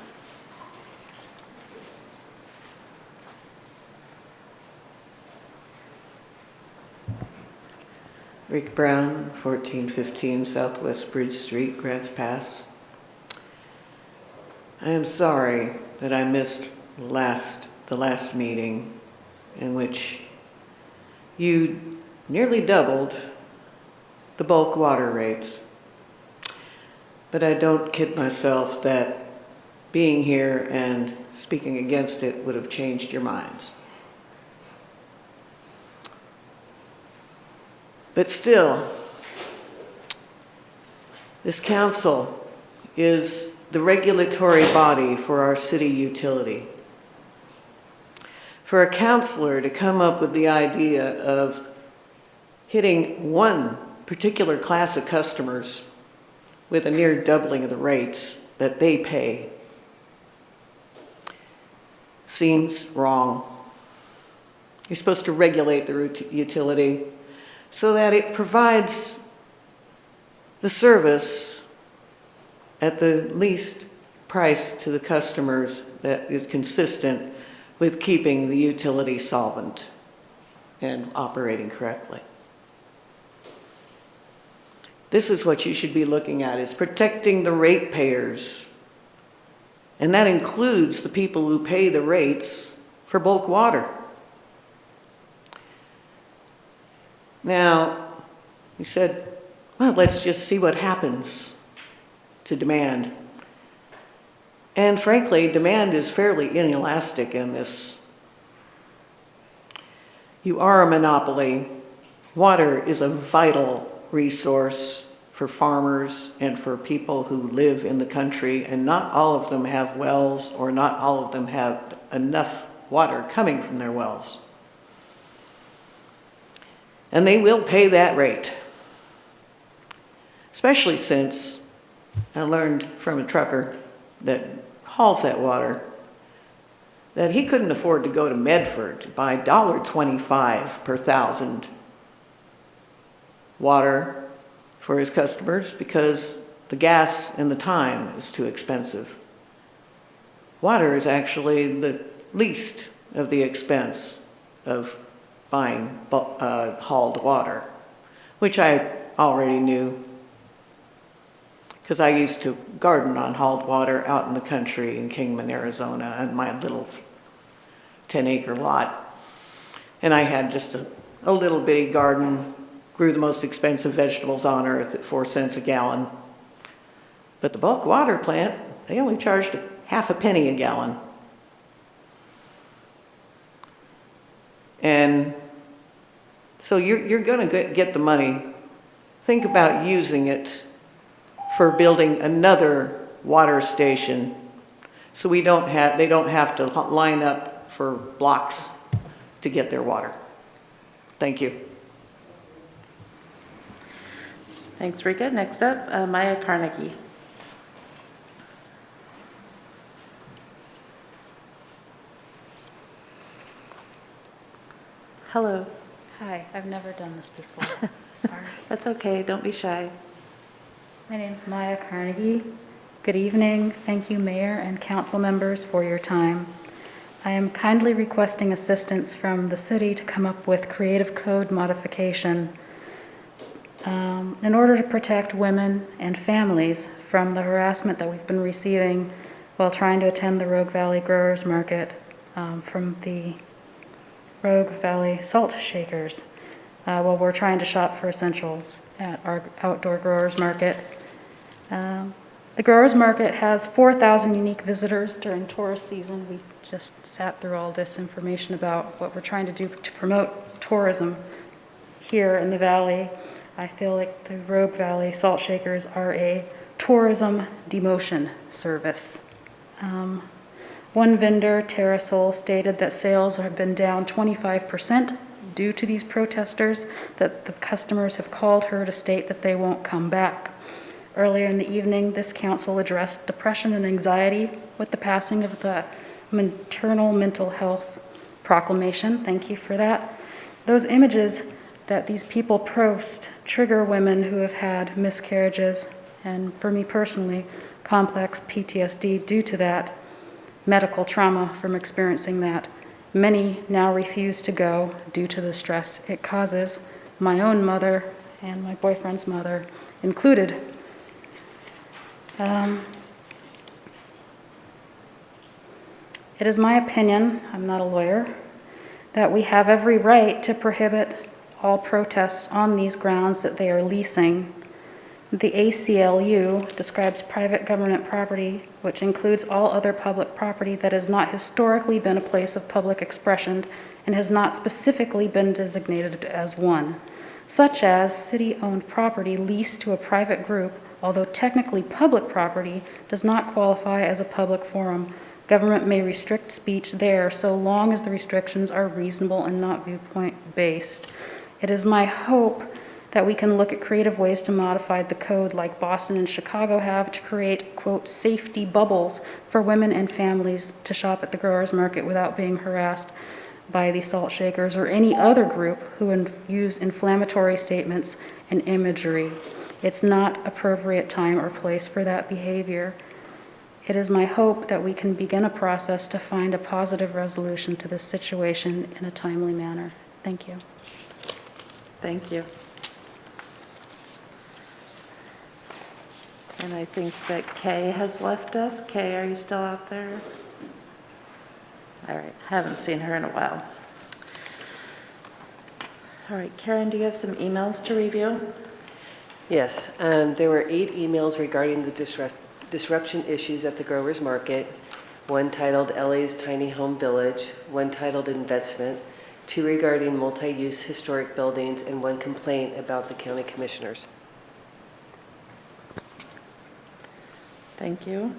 C: Rick Brown, 1415 Southwest Bridge Street, Grants Pass. I am sorry that I missed the last meeting in which you nearly doubled the bulk water rates. But I don't kid myself that being here and speaking against it would have changed your minds. But still, this council is the regulatory body for our city utility. For a councilor to come up with the idea of hitting one particular class of customers with a near doubling of the rates that they pay seems wrong. You're supposed to regulate the utility so that it provides the service at the least price to the customers that is consistent with keeping the utility solvent and operating correctly. This is what you should be looking at, is protecting the ratepayers. And that includes the people who pay the rates for bulk water. Now, he said, well, let's just see what happens to demand. And frankly, demand is fairly inelastic in this. You are a monopoly. Water is a vital resource for farmers and for people who live in the country, and not all of them have wells, or not all of them have enough water coming from their wells. And they will pay that rate. Especially since I learned from a trucker that hauls that water that he couldn't afford to go to Medford to buy $1.25 per thousand water for his customers because the gas and the time is too expensive. Water is actually the least of the expense of buying hauled water, which I already knew because I used to garden on hauled water out in the country in Kingman, Arizona, on my little 10-acre lot. And I had just a little bitty garden, grew the most expensive vegetables on earth at 4 cents a gallon. But the bulk water plant, they only charged half a penny a gallon. And so you're going to get the money. Think about using it for building another water station so they don't have to line up for blocks to get their water. Thank you.
A: Thanks, Rika. Next up, Maya Carnegie. Hello.
S: Hi, I've never done this before. Sorry.
A: That's okay. Don't be shy.
S: My name's Maya Carnegie. Good evening. Thank you, Mayor and council members, for your time. I am kindly requesting assistance from the city to come up with creative code modification in order to protect women and families from the harassment that we've been receiving while trying to attend the Rogue Valley Growers Market from the Rogue Valley Salt Shakers while we're trying to shop for essentials at our outdoor growers market. The growers market has 4,000 unique visitors during tourist season. We just sat through all this information about what we're trying to do to promote tourism here in the valley. I feel like the Rogue Valley Salt Shakers are a tourism demotion service. One vendor, Terrasol, stated that sales have been down 25% due to these protesters, that the customers have called her to state that they won't come back. Earlier in the evening, this council addressed depression and anxiety with the passing of the maternal mental health proclamation. Thank you for that. Those images that these people post trigger women who have had miscarriages, and for me personally, complex PTSD due to that, medical trauma from experiencing that. Many now refuse to go due to the stress it causes, my own mother and my boyfriend's mother included. It is my opinion, I'm not a lawyer, that we have every right to prohibit all protests on these grounds that they are leasing. The ACLU describes private government property, which includes all other public property that has not historically been a place of public expression and has not specifically been designated as one, such as city-owned property leased to a private group, although technically public property does not qualify as a public forum. Government may restrict speech there so long as the restrictions are reasonable and not viewpoint-based. It is my hope that we can look at creative ways to modify the code like Boston and Chicago have to create, quote, safety bubbles for women and families to shop at the growers market without being harassed by the salt shakers or any other group who use inflammatory statements and imagery. It's not appropriate time or place for that behavior. It is my hope that we can begin a process to find a positive resolution to this situation in a timely manner. Thank you.
A: Thank you. And I think that Kay has left us. Kay, are you still out there? All right, haven't seen her in a while. All right, Karen, do you have some emails to review?
J: Yes, there were 8 emails regarding the disruption issues at the growers market, one titled LA's Tiny Home Village, one titled Investment, 2 regarding multi-use historic buildings, and 1 complaint about the county commissioners.
A: Thank you.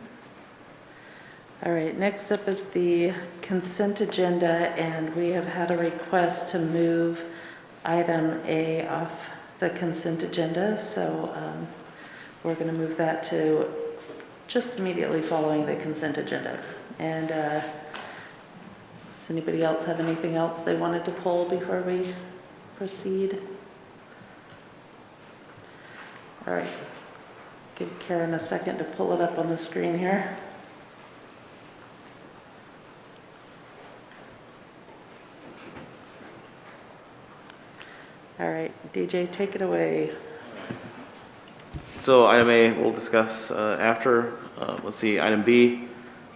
A: All right, next up is the consent agenda, and we have had a request to move item A off the consent agenda, so we're going to move that to just immediately following the consent agenda. And does anybody else have anything else they wanted to pull before we proceed? All right, give Karen a second to pull it up on the screen here. All right, DJ, take it away.
M: So item A, we'll discuss after. Let's see, item B,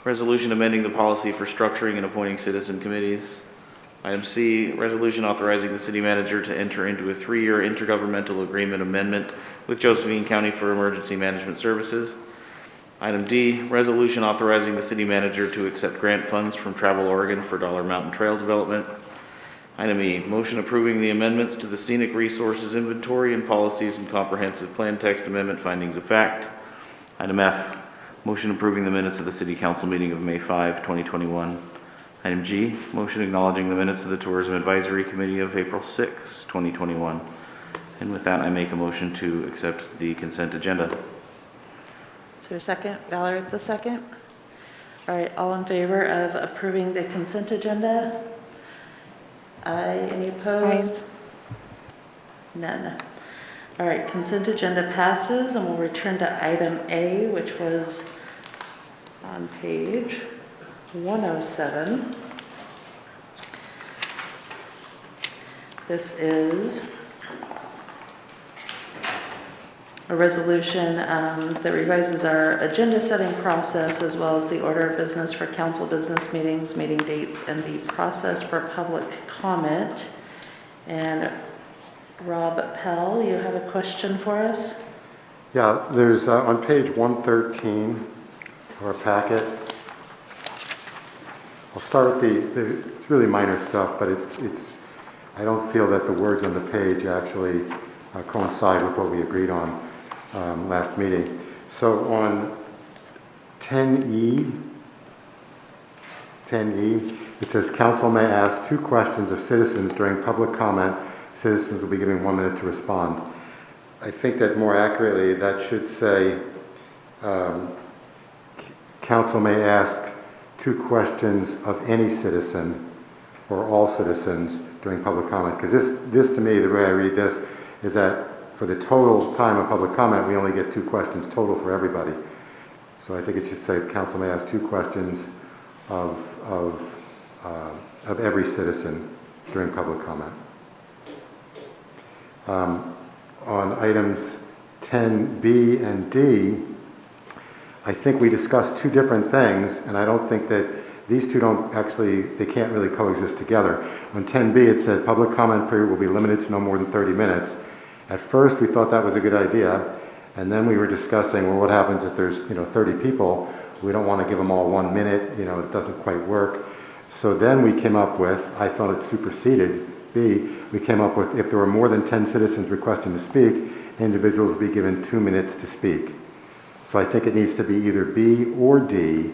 M: resolution amending the policy for structuring and appointing citizen committees. Item C, resolution authorizing the city manager to enter into a 3-year intergovernmental agreement amendment with Josephine County for emergency management services. Item D, resolution authorizing the city manager to accept grant funds from Travel Oregon for Dollar Mountain Trail development. Item E, motion approving the amendments to the scenic resources inventory and policies and comprehensive plan text amendment findings of fact. Item F, motion approving the minutes of the city council meeting of May 5, 2021. Item G, motion acknowledging the minutes of the tourism advisory committee of April 6, 2021. And with that, I make a motion to accept the consent agenda.
A: Is there a second? Valerie, the second? All right, all in favor of approving the consent agenda? Aye. Any opposed? None. All right, consent agenda passes, and we'll return to item A, which was on page 107. This is a resolution that revises our agenda setting process as well as the order of business for council business meetings, meeting dates, and the process for public comment. And Rob Pell, you have a question for us?
N: Yeah, there's on page 113 of our packet. I'll start with it's really minor stuff, but I don't feel that the words on the page actually coincide with what we agreed on last meeting. So on 10E, it says council may ask 2 questions of citizens during public comment. Citizens will be given 1 minute to respond. I think that more accurately that should say council may ask 2 questions of any citizen or all citizens during public comment. Because this to me, the way I read this, is that for the total time of public comment, we only get 2 questions total for everybody. So I think it should say council may ask 2 questions of every citizen during public comment. On items 10B and D, I think we discussed 2 different things, and I don't think that these 2 they can't really coexist together. On 10B, it said public comment period will be limited to no more than 30 minutes. At first, we thought that was a good idea, and then we were discussing, well, what happens if there's 30 people? We don't want to give them all 1 minute, it doesn't quite work. So then we came up with, I thought it superseded B, we came up with if there were more than 10 citizens requesting to speak, individuals will be given 2 minutes to speak. So I think it needs to be either B or D,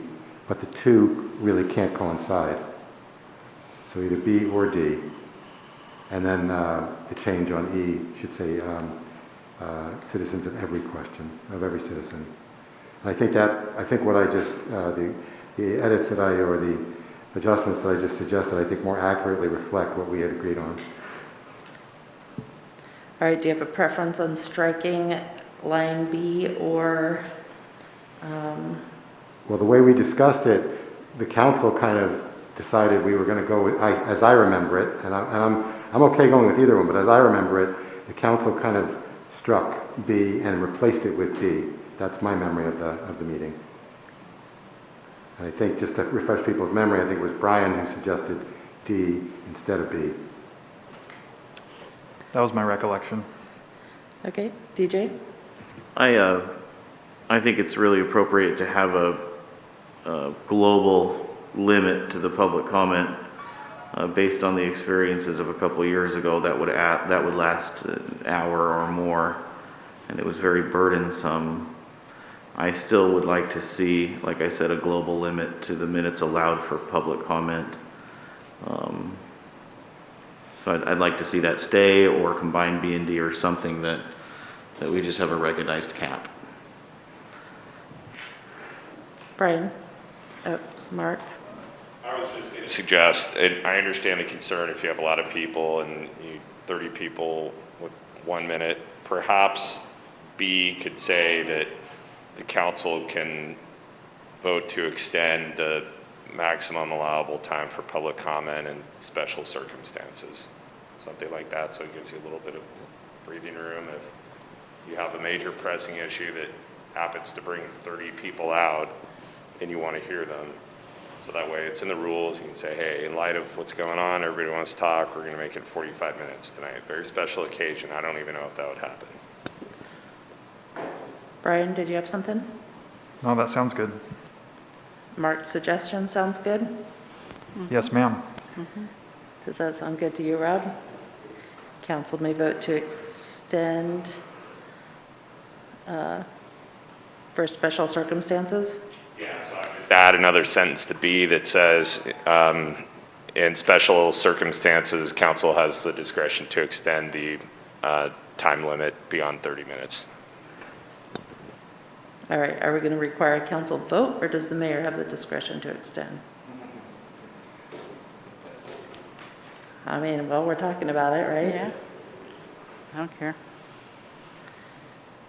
N: but the 2 really can't coincide. So either B or D. And then the change on E should say citizens of every question, of every citizen. And I think what I just, the edits that or the adjustments that I just suggested, I think more accurately reflect what we had agreed on.
A: All right, do you have a preference on striking line B or?
N: Well, the way we discussed it, the council kind of decided we were going to go with, as I remember it, and I'm okay going with either one, but as I remember it, the council kind of struck B and replaced it with D. That's my memory of the meeting. And I think just to refresh people's memory, I think it was Brian who suggested D instead of B.
H: That was my recollection.
A: Okay, DJ?
M: I think it's really appropriate to have a global limit to the public comment based on the experiences of a couple of years ago. That would last an hour or more, and it was very burdensome. I still would like to see, like I said, a global limit to the minutes allowed for public comment. So I'd like to see that stay or combine B and D or something that we just have a recognized cap.
A: Brian? Mark?
Q: I was just going to suggest, and I understand the concern if you have a lot of people and 30 people with 1 minute, perhaps B could say that the council can vote to extend the maximum allowable time for public comment in special circumstances, something like that, so it gives you a little bit of breathing room if you have a major pressing issue that happens to bring 30 people out and you want to hear them. So that way it's in the rules. You can say, hey, in light of what's going on, everybody wants to talk, we're going to make it 45 minutes tonight. Very special occasion. I don't even know if that would happen.
A: Brian, did you have something?
H: No, that sounds good.
A: Mark's suggestion sounds good?
H: Yes, ma'am.
A: Does that sound good to you, Rob? Council may vote to extend for special circumstances?
Q: Yeah, so I just add another sentence to B that says, in special circumstances, council has the discretion to extend the time limit beyond 30 minutes.
A: All right, are we going to require a council vote, or does the mayor have the discretion to extend? I mean, well, we're talking about it, right?
E: Yeah. I don't care.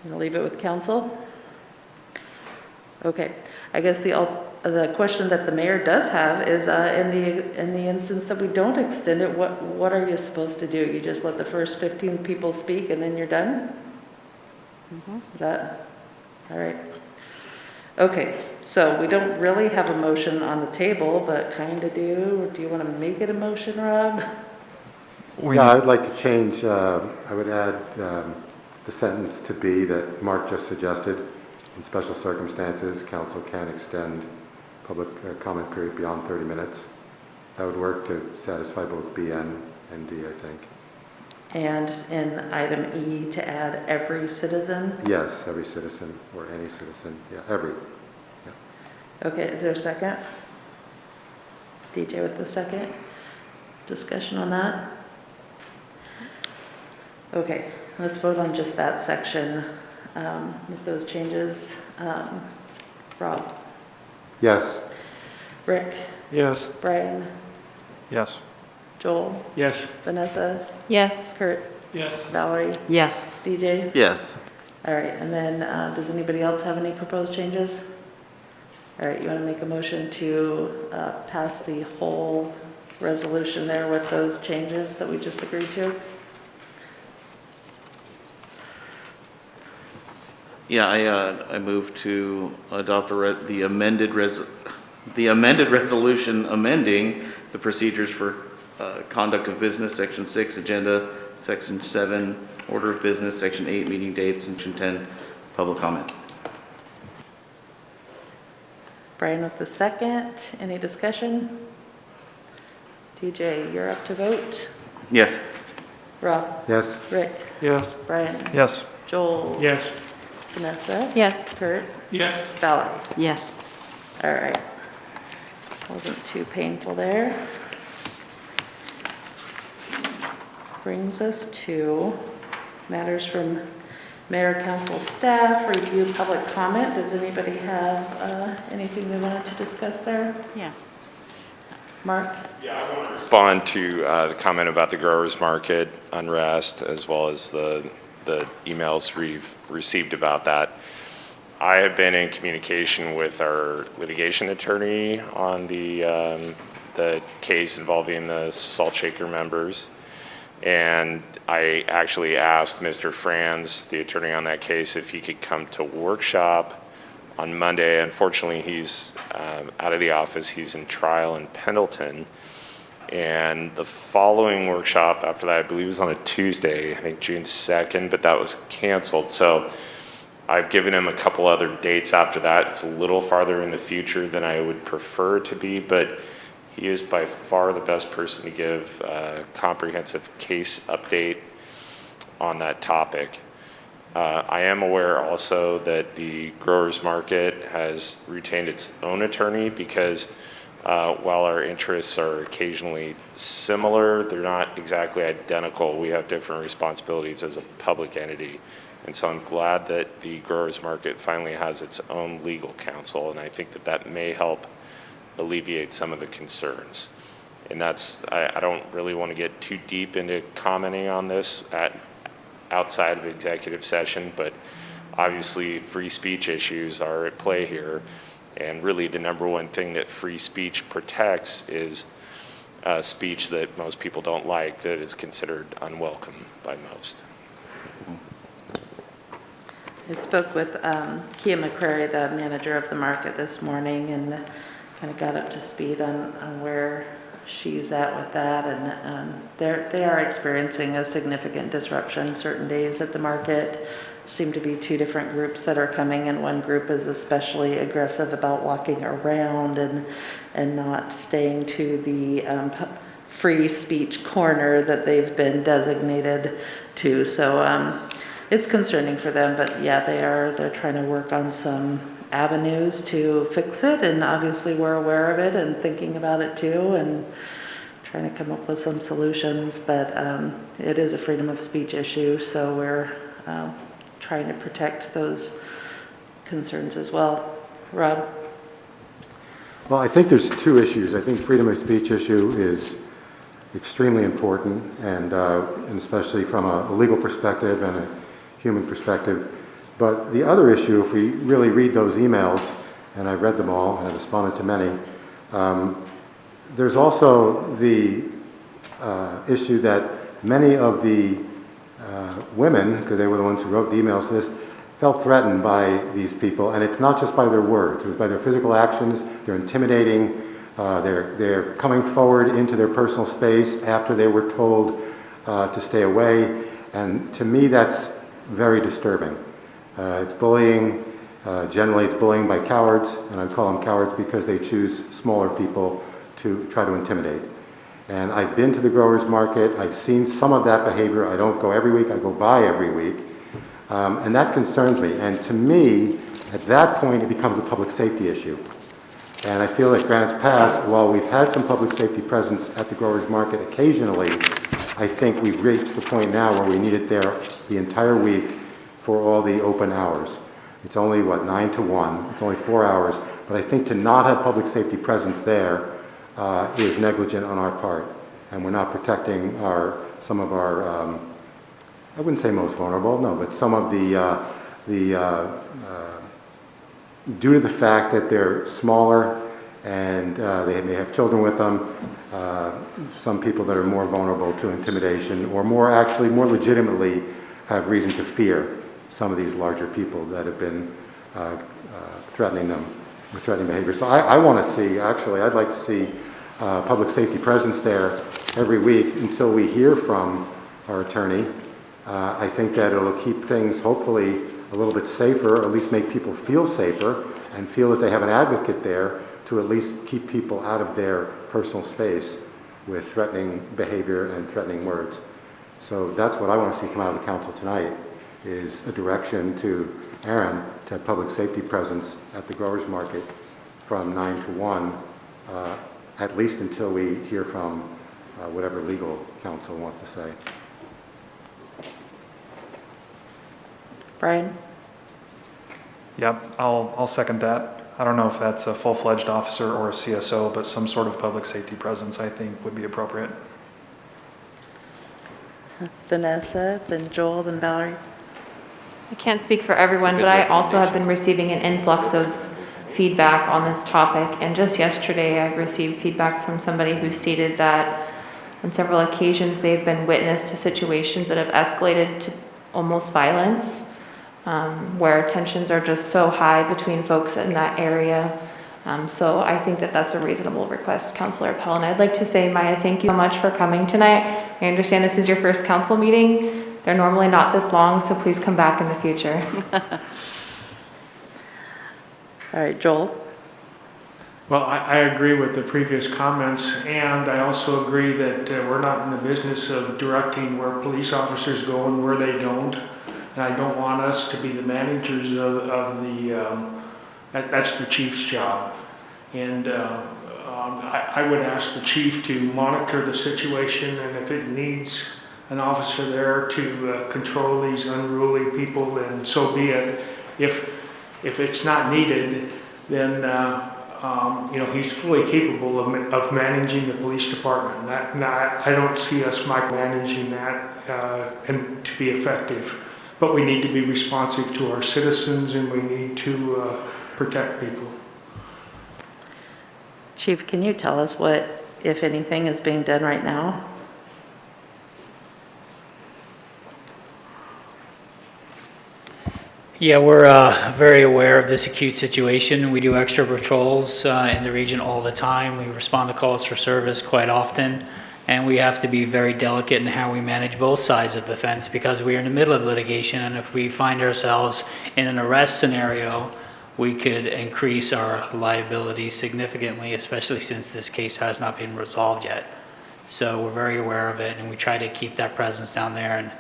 A: Gonna leave it with council? Okay, I guess the question that the mayor does have is, in the instance that we don't extend it, what are you supposed to do? You just let the first 15 people speak and then you're done? Is that, all right. Okay, so we don't really have a motion on the table, but kind of do. Do you want to make it a motion, Rob?
N: Yeah, I'd like to change, I would add the sentence to be that Mark just suggested. In special circumstances, council can extend public comment period beyond 30 minutes. That would work to satisfy both B and D, I think.
A: And in item E, to add every citizen?
N: Yes, every citizen or any citizen. Yeah, every. Yeah.
A: Okay, is there a second? DJ with the second. Discussion on that? Okay, let's vote on just that section with those changes. Rob?
N: Yes.
A: Rick?
D: Yes.
A: Brian?
D: Yes.
A: Joel?
D: Yes.
A: Vanessa?
F: Yes.
A: Kurt?
P: Yes.
A: Valerie?
E: Yes.
A: DJ?
M: Yes.
A: All right, and then does anybody else have any proposed changes? All right, you want to make a motion to pass the whole resolution there with those changes that we just agreed to?
M: Yeah, I move to adopt the amended resolution amending the procedures for conduct of business, Section 6, agenda, Section 7, order of business, Section 8, meeting dates, and Section 10, public comment.
A: Brian with the second. Any discussion? DJ, you're up to vote.
M: Yes.
A: Rob?
N: Yes.
A: Rick?
D: Yes.
A: Brian?
D: Yes.
A: Joel?
P: Yes.
A: Vanessa?
F: Yes.
A: Kurt?
P: Yes.
A: Valerie?
E: Yes.
A: All right. Wasn't too painful there. Brings us to matters from mayor, council, staff, review, public comment. Does anybody have anything they wanted to discuss there?
E: Yeah.
A: Mark?
Q: Yeah, I want to respond to the comment about the growers market unrest, as well as the emails we've received about that. I have been in communication with our litigation attorney on the case involving the salt shaker members. And I actually asked Mr. Franz, the attorney on that case, if he could come to workshop on Monday. Unfortunately, he's out of the office. He's in trial in Pendleton. And the following workshop after that, I believe, was on a Tuesday, I think June 2nd, but that was canceled. So I've given him a couple other dates after that. It's a little farther in the future than I would prefer it to be, but he is by far the best person to give a comprehensive case update on that topic. I am aware also that the growers market has retained its own attorney because while our interests are occasionally similar, they're not exactly identical. We have different responsibilities as a public entity. And so I'm glad that the growers market finally has its own legal counsel, and I think that that may help alleviate some of the concerns. And that's, I don't really want to get too deep into commenting on this outside of executive session, but obviously free speech issues are at play here. And really the number one thing that free speech protects is speech that most people don't like, that is considered unwelcome by most.
A: I spoke with Kia McCrary, the manager of the market, this morning, and kind of got up to speed on where she's at with that. And they are experiencing a significant disruption certain days at the market. Seem to be two different groups that are coming, and one group is especially aggressive about walking around and not staying to the free speech corner that they've been designated to. So it's concerning for them, but yeah, they're trying to work on some avenues to fix it, and obviously we're aware of it and thinking about it too, and trying to come up with some solutions. But it is a freedom of speech issue, so we're trying to protect those concerns as well. Rob?
N: Well, I think there's two issues. I think freedom of speech issue is extremely important, and especially from a legal perspective and a human perspective. But the other issue, if we really read those emails, and I've read them all, and I've responded to many. There's also the issue that many of the women, because they were the ones who wrote the emails to this, felt threatened by these people, and it's not just by their words, it's by their physical actions. They're intimidating, they're coming forward into their personal space after they were told to stay away, and to me that's very disturbing. It's bullying. Generally it's bullying by cowards, and I call them cowards because they choose smaller people to try to intimidate. And I've been to the growers market, I've seen some of that behavior. I don't go every week, I go by every week. And that concerns me. And to me, at that point, it becomes a public safety issue. And I feel that Grants Pass, while we've had some public safety presence at the growers market occasionally, I think we've reached the point now where we need it there the entire week for all the open hours. It's only, 9 to 1, it's only 4 hours, but I think to not have public safety presence there is negligent on our part. And we're not protecting some of our, I wouldn't say most vulnerable, no, but some of due to the fact that they're smaller and they may have children with them, some people that are more vulnerable to intimidation or more legitimately have reason to fear some of these larger people that have been threatening them with threatening behavior. So I want to see, actually, I'd like to see public safety presence there every week until we hear from our attorney. I think that it'll keep things hopefully a little bit safer, or at least make people feel safer and feel that they have an advocate there to at least keep people out of their personal space with threatening behavior and threatening words. So that's what I want to see come out of the council tonight, is a direction to Aaron to have public safety presence at the growers market from 9 to 1, at least until we hear from whatever legal counsel wants to say.
A: Brian?
H: Yep, I'll second that. I don't know if that's a full-fledged officer or a CSO, but some sort of public safety presence I think would be appropriate.
A: Vanessa, then Joel, then Valerie.
F: I can't speak for everyone, but I also have been receiving an influx of feedback on this topic. And just yesterday, I received feedback from somebody who stated that on several occasions, they've been witness to situations that have escalated to almost violence, where tensions are just so high between folks in that area. So I think that that's a reasonable request, Councilor Pell. And I'd like to say, Maya, thank you so much for coming tonight. I understand this is your first council meeting. They're normally not this long, so please come back in the future.
A: All right, Joel?
T: Well, I agree with the previous comments, and I also agree that we're not in the business of directing where police officers go and where they don't. And I don't want us to be the managers of the, that's the chief's job. And I would ask the chief to monitor the situation, and if it needs an officer there to control these unruly people, then so be it. If it's not needed, then he's fully capable of managing the police department. I don't see us micromanaging that and to be effective. But we need to be responsive to our citizens, and we need to protect people.
A: Chief, can you tell us what, if anything, is being done right now?
I: Yeah, we're very aware of this acute situation. We do extra patrols in the region all the time. We respond to calls for service quite often. And we have to be very delicate in how we manage both sides of the fence, because we are in the middle of litigation, and if we find ourselves in an arrest scenario, we could increase our liability significantly, especially since this case has not been resolved yet. So we're very aware of it, and we try to keep that presence down there and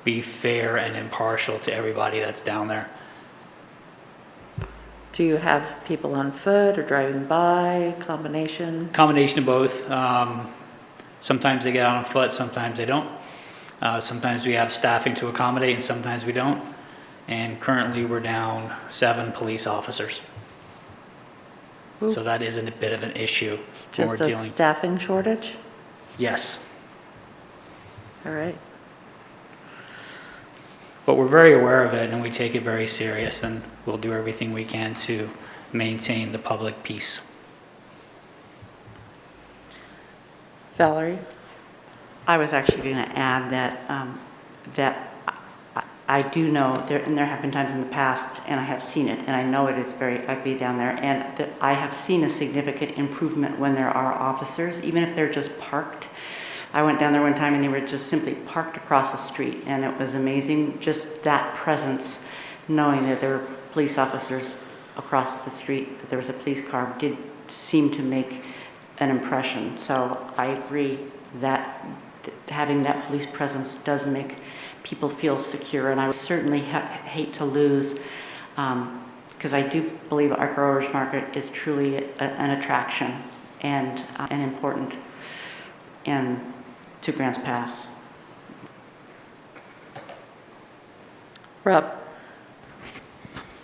I: be fair and impartial to everybody that's down there.
A: Do you have people on foot or driving by, combination?
I: Combination of both. Sometimes they get out on foot, sometimes they don't. Sometimes we have staffing to accommodate, and sometimes we don't. And currently we're down 7 police officers.
A: Oof.
I: So that is a bit of an issue.
A: Just a staffing shortage?
I: Yes.
A: All right.
I: But we're very aware of it, and we take it very serious, and we'll do everything we can to maintain the public peace.
A: Valerie?
E: I was actually going to add that I do know, and there have been times in the past, and I have seen it, and I know it is very ugly down there, and that I have seen a significant improvement when there are officers, even if they're just parked. I went down there one time and they were just simply parked across the street, and it was amazing, just that presence, knowing that there were police officers across the street, that there was a police car, did seem to make an impression. So I agree that having that police presence does make people feel secure, and I would certainly hate to lose, because I do believe our growers market is truly an attraction and important to Grants Pass.
A: Rob?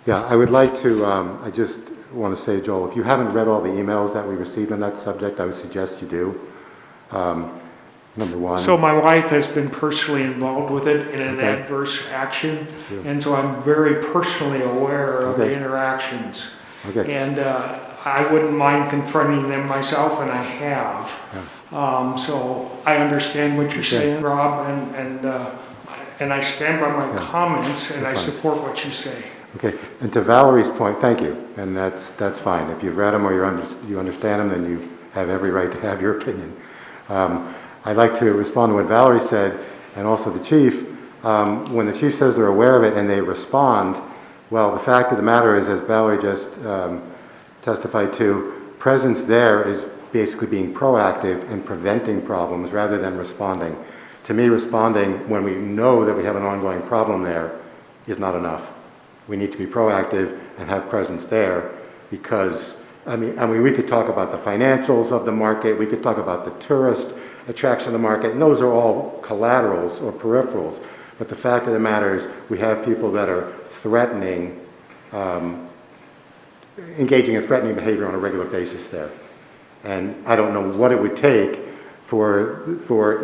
N: Yeah, I would like to, I just want to say, Joel, if you haven't read all the emails that we received on that subject, I would suggest you do. Number one.
T: So my wife has been personally involved with it in an
N: Okay.
T: adverse action,
N: Sure.
T: and so I'm very personally aware of the
N: Okay.
T: interactions.
N: Okay.
T: And I wouldn't mind confronting them myself, and I have. So I understand what you're saying, Rob, and I stand by my comments, and I
N: That's fine.
T: support what you say.
N: Okay, and to Valerie's point, thank you, and that's fine. If you've read them or you understand them, then you have every right to have your opinion. I'd like to respond to what Valerie said, and also the chief. When the chief says they're aware of it and they respond, well, the fact of the matter is, as Valerie just testified to, presence there is basically being proactive and preventing problems rather than responding. To me, responding when we know that we have an ongoing problem there is not enough. We need to be proactive and have presence there, because, I mean, we could talk about the financials of the market, we could talk about the tourist attraction of the market, and those are all collaterals or peripherals. But the fact of the matter is, we have people that are threatening, engaging in threatening behavior on a regular basis there. And I don't know what it would take for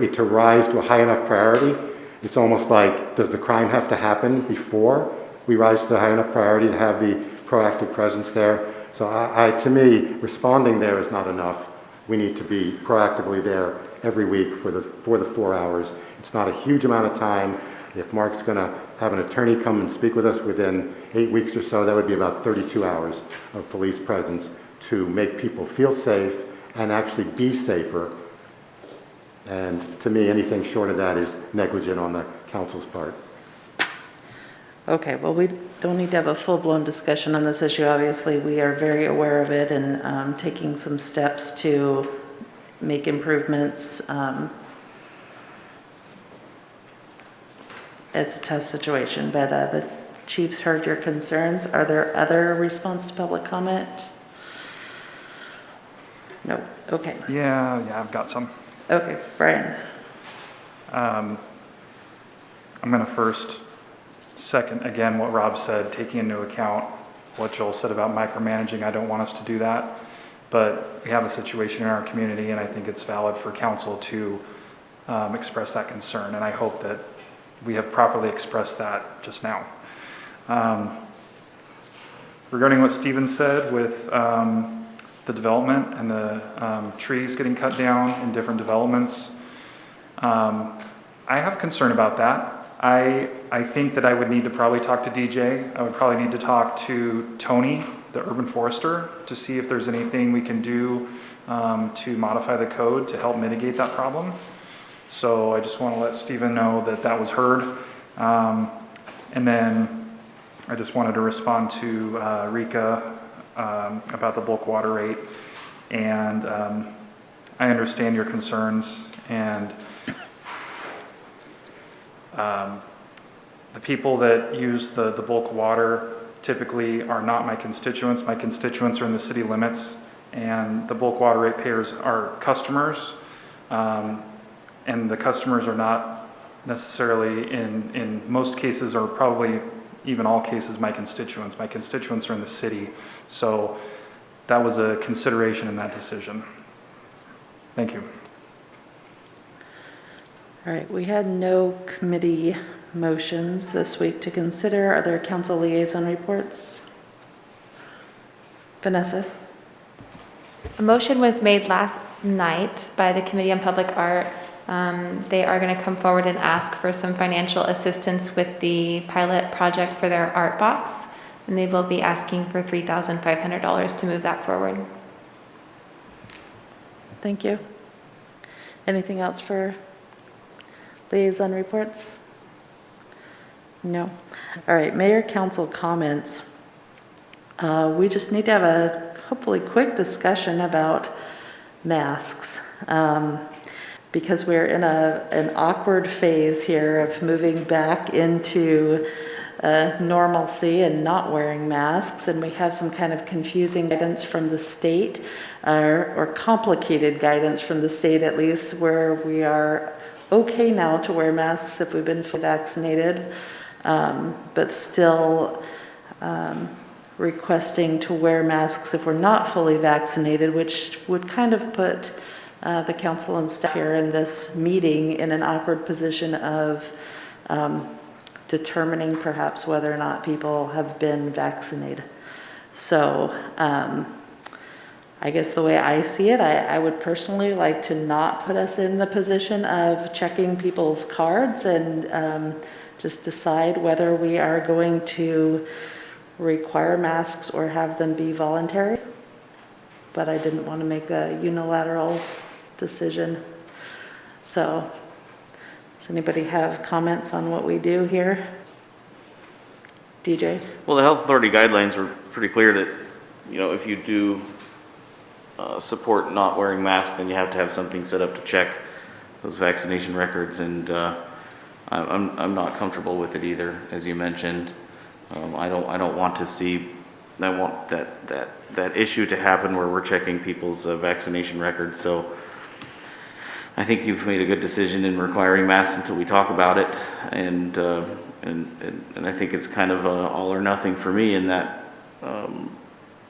N: it to rise to a high enough priority. It's almost like, does the crime have to happen before we rise to the high enough priority to have the proactive presence there? So to me, responding there is not enough. We need to be proactively there every week for the 4 hours. It's not a huge amount of time. If Mark's going to have an attorney come and speak with us within 8 weeks or so, that would be about 32 hours of police presence to make people feel safe and actually be safer. And to me, anything short of that is negligent on the council's part.
A: Okay, well, we don't need to have a full-blown discussion on this issue. Obviously, we are very aware of it and taking some steps to make improvements. It's a tough situation, but the chief's heard your concerns. Are there other response to public comment? No, okay.
H: Yeah, I've got some.
A: Okay, Brian.
H: I'm going to first second, again, what Rob said, taking into account what Joel said about micromanaging. I don't want us to do that, but we have a situation in our community, and I think it's valid for council to express that concern, and I hope that we have properly expressed that just now. Regarding what Stephen said with the development and the trees getting cut down in different developments, I have concern about that. I think that I would need to probably talk to DJ. I would probably need to talk to Tony, the urban forester, to see if there's anything we can do to modify the code to help mitigate that problem. So I just want to let Stephen know that that was heard. And then I just wanted to respond to Rika about the bulk water rate. And I understand your concerns, and the people that use the bulk water typically are not my constituents. My constituents are in the city limits, and the bulk water rate payers are customers. And the customers are not necessarily, in most cases, or probably even all cases, my constituents. My constituents are in the city. So that was a consideration in that decision. Thank you.
A: All right, we had no committee motions this week to consider. Are there council liaison reports? Vanessa?
F: A motion was made last night by the Committee on Public Art. They are going to come forward and ask for some financial assistance with the pilot project for their art box, and they will be asking for $3,500 to move that forward.
A: Thank you. Anything else for liaison reports? No. All right, Mayor Council comments. We just need to have a hopefully quick discussion about masks. Because we're in an awkward phase here of moving back into normalcy and not wearing masks, and we have some kind of confusing guidance from the state, or complicated guidance from the state at least, where we are okay now to wear masks if we've been fully vaccinated, but still requesting to wear masks if we're not fully vaccinated, which would kind of put the council and staff here in this meeting in an awkward position of determining perhaps whether or not people have been vaccinated. So I guess the way I see it, I would personally like to not put us in the position of checking people's cards and just decide whether we are going to require masks or have them be voluntary. But I didn't want to make a unilateral decision. So, does anybody have comments on what we do here? DJ?
M: Well, the health authority guidelines were pretty clear that, you know, if you do support not wearing masks, then you have to have something set up to check those vaccination records, and I'm not comfortable with it either, as you mentioned. I don't want to see, I want that issue to happen where we're checking people's vaccination records. So I think you've made a good decision in requiring masks until we talk about it, and I think it's kind of all or nothing for me in that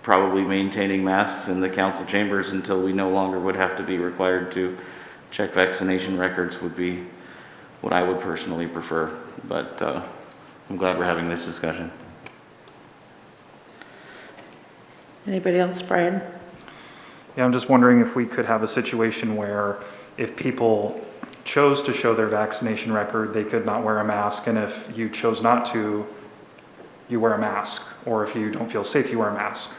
M: probably maintaining masks in the council chambers until we no longer would have to be required to check vaccination records would be what I would personally prefer. But I'm glad we're having this discussion.
A: Anybody else, Brian?
H: Yeah, I'm just wondering if we could have a situation where if people chose to show their vaccination record, they could not wear a mask, and if you chose not to, you wear a mask, or if you don't feel safe, you wear a mask.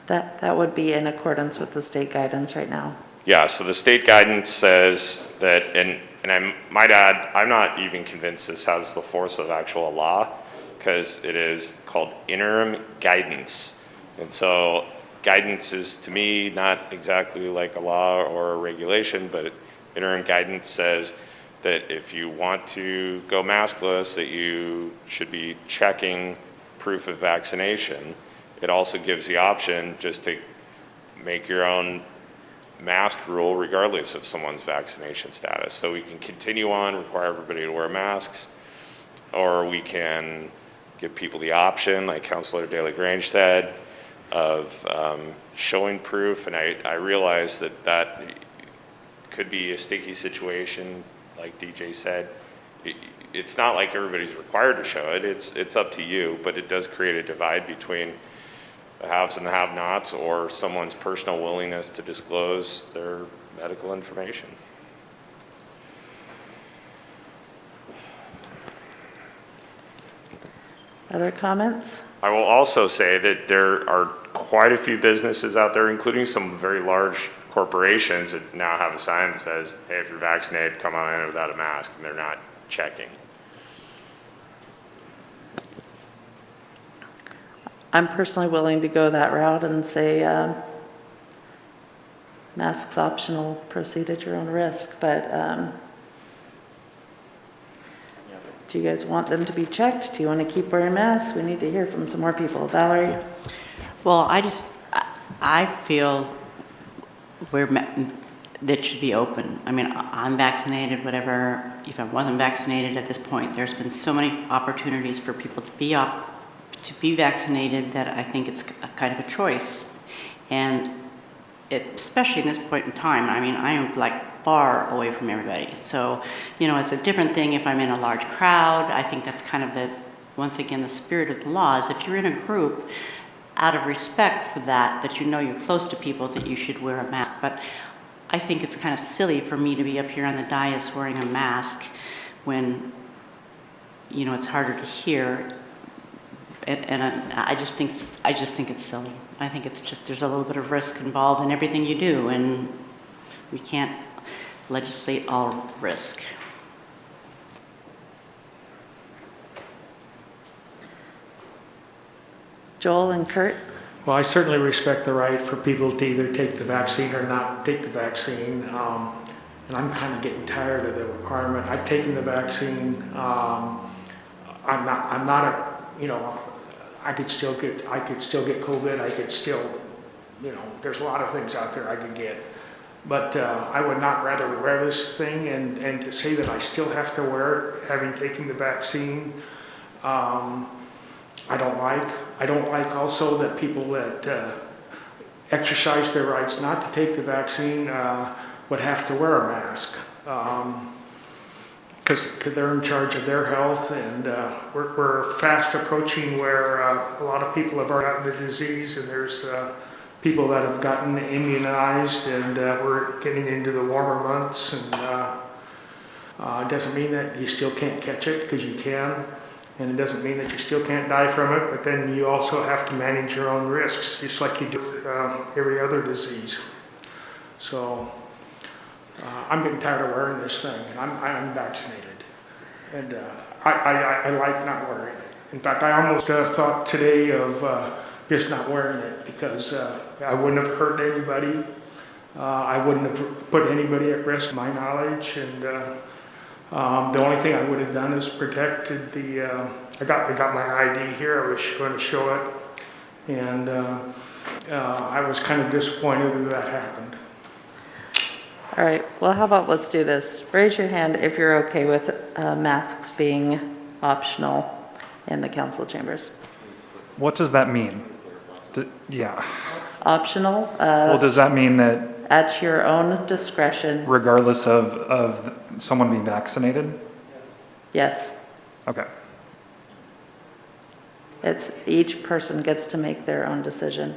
A: That would be in accordance with the state guidance right now.
Q: Yeah, so the state guidance says that, and I might add, I'm not even convinced this has the force of actual law, because it is called interim guidance. And so guidance is, to me, not exactly like a law or a regulation, but interim guidance says that if you want to go maskless, that you should be checking proof of vaccination. It also gives the option just to make your own mask rule regardless of someone's vaccination status. So we can continue on, require everybody to wear masks, or we can give people the option, like Councilor Daly Grange said, of showing proof. And I realize that could be a sticky situation, like DJ said. It's not like everybody's required to show it. It's up to you, but it does create a divide between the haves and the have-nots, or someone's personal willingness to disclose their medical information.
A: Other comments?
Q: I will also say that there are quite a few businesses out there, including some very large corporations, that now have a sign that says, hey, if you're vaccinated, come on in without a mask, and they're not checking.
A: I'm personally willing to go that route and say masks optional, proceed at your own risk, but do you guys want them to be checked? Do you want to keep wearing masks? We need to hear from some more people. Valerie?
E: Well, I feel that should be open. I mean, I'm vaccinated, whatever. If I wasn't vaccinated at this point, there's been so many opportunities for people to be vaccinated that I think it's a kind of a choice. And especially in this point in time, I mean, I am like far away from everybody. So, you know, it's a different thing if I'm in a large crowd. I think that's kind of once again, the spirit of the law is if you're in a group, out of respect for that you know you're close to people, that you should wear a mask. But I think it's kind of silly for me to be up here on the dais wearing a mask when, you know, it's harder to hear. And I just think it's silly. I think it's just, there's a little bit of risk involved in everything you do, and we can't legislate all risk.
A: Joel and Kurt?
T: Well, I certainly respect the right for people to either take the vaccine or not take the vaccine. And I'm kind of getting tired of the requirement. I've taken the vaccine. I'm not a, you know, I could still get COVID. I could still, you know, there's a lot of things out there I could get. But I would not rather wear this thing, and to say that I still have to wear it, having taken the vaccine, I don't like. I don't like also that people that exercise their rights not to take the vaccine would have to wear a mask. Because they're in charge of their health, and we're fast approaching where a lot of people have already gotten the disease, and there's people that have gotten immunized, and we're getting into the warmer months, and it doesn't mean that you still can't catch it, because you can, and it doesn't mean that you still can't die from it, but then you also have to manage your own risks, just like you do with every other disease. So I'm getting tired of wearing this thing, and I'm vaccinated, and I like not wearing it. In fact, I almost thought today of just not wearing it, because I wouldn't have hurt anybody. I wouldn't have put anybody at risk, to my knowledge, and the only thing I would have done is protected the, I got my ID here, I was going to show it, and I was kind of disappointed that that happened.
A: All right, well, how about let's do this. Raise your hand if you're okay with masks being optional in the council chambers.
H: What does that mean? Yeah.
A: Optional?
H: Well, does that mean that
A: at your own discretion?
H: regardless of someone being vaccinated?
A: Yes.
H: Okay.
A: It's each person gets to make their own decision.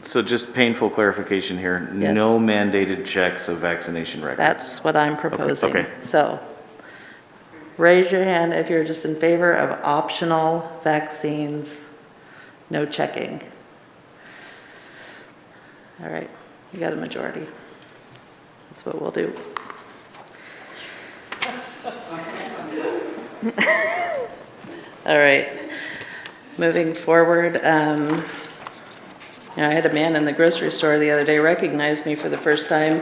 M: So just painful clarification here,
A: Yes.
M: no mandated checks of vaccination records.
A: That's what I'm proposing.
M: Okay.
A: So raise your hand if you're just in favor of optional vaccines, no checking. All right, you got a majority. That's what we'll do. All right, moving forward. I had a man in the grocery store the other day recognize me for the first time.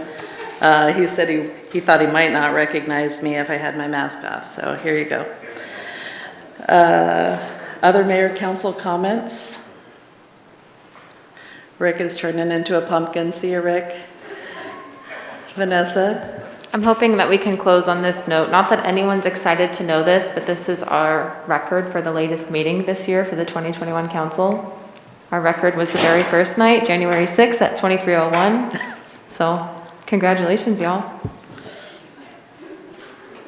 A: He said he thought he might not recognize me if I had my mask off, so here you go. Other mayor council comments? Rick is turning into a pumpkin. See you, Rick. Vanessa?
F: I'm hoping that we can close on this note. Not that anyone's excited to know this, but this is our record for the latest meeting this year for the 2021 council. Our record was the very first night, January 6th at 23:01. So congratulations, y'all.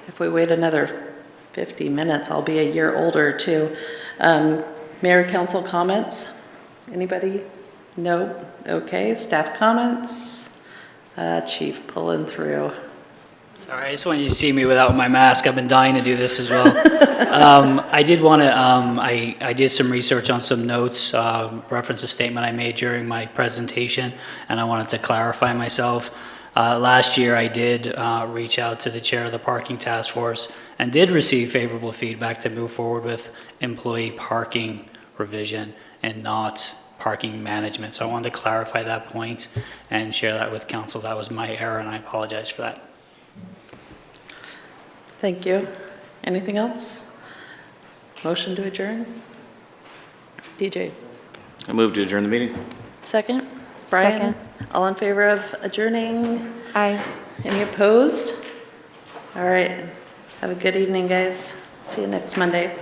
A: If we wait another 50 minutes, I'll be a year older too. Mayor council comments? Anybody? No? Okay, staff comments? Chief pulling through.
I: Sorry, I just wanted you to see me without my mask. I've been dying to do this as well. I did want to, I did some research on some notes, reference a statement I made during my presentation, and I wanted to clarify myself. Last year, I did reach out to the chair of the parking task force and did receive favorable feedback to move forward with employee parking revision and not parking management. So I wanted to clarify that point and share that with council. That was my error, and I apologize for that.
A: Thank you. Anything else? Motion to adjourn? DJ?
M: I move to adjourn the meeting.
A: Second? Brian?
F: Second.
A: All in favor of adjourning?
F: Aye.
A: Any opposed? All right. Have a good evening, guys. See you next Monday.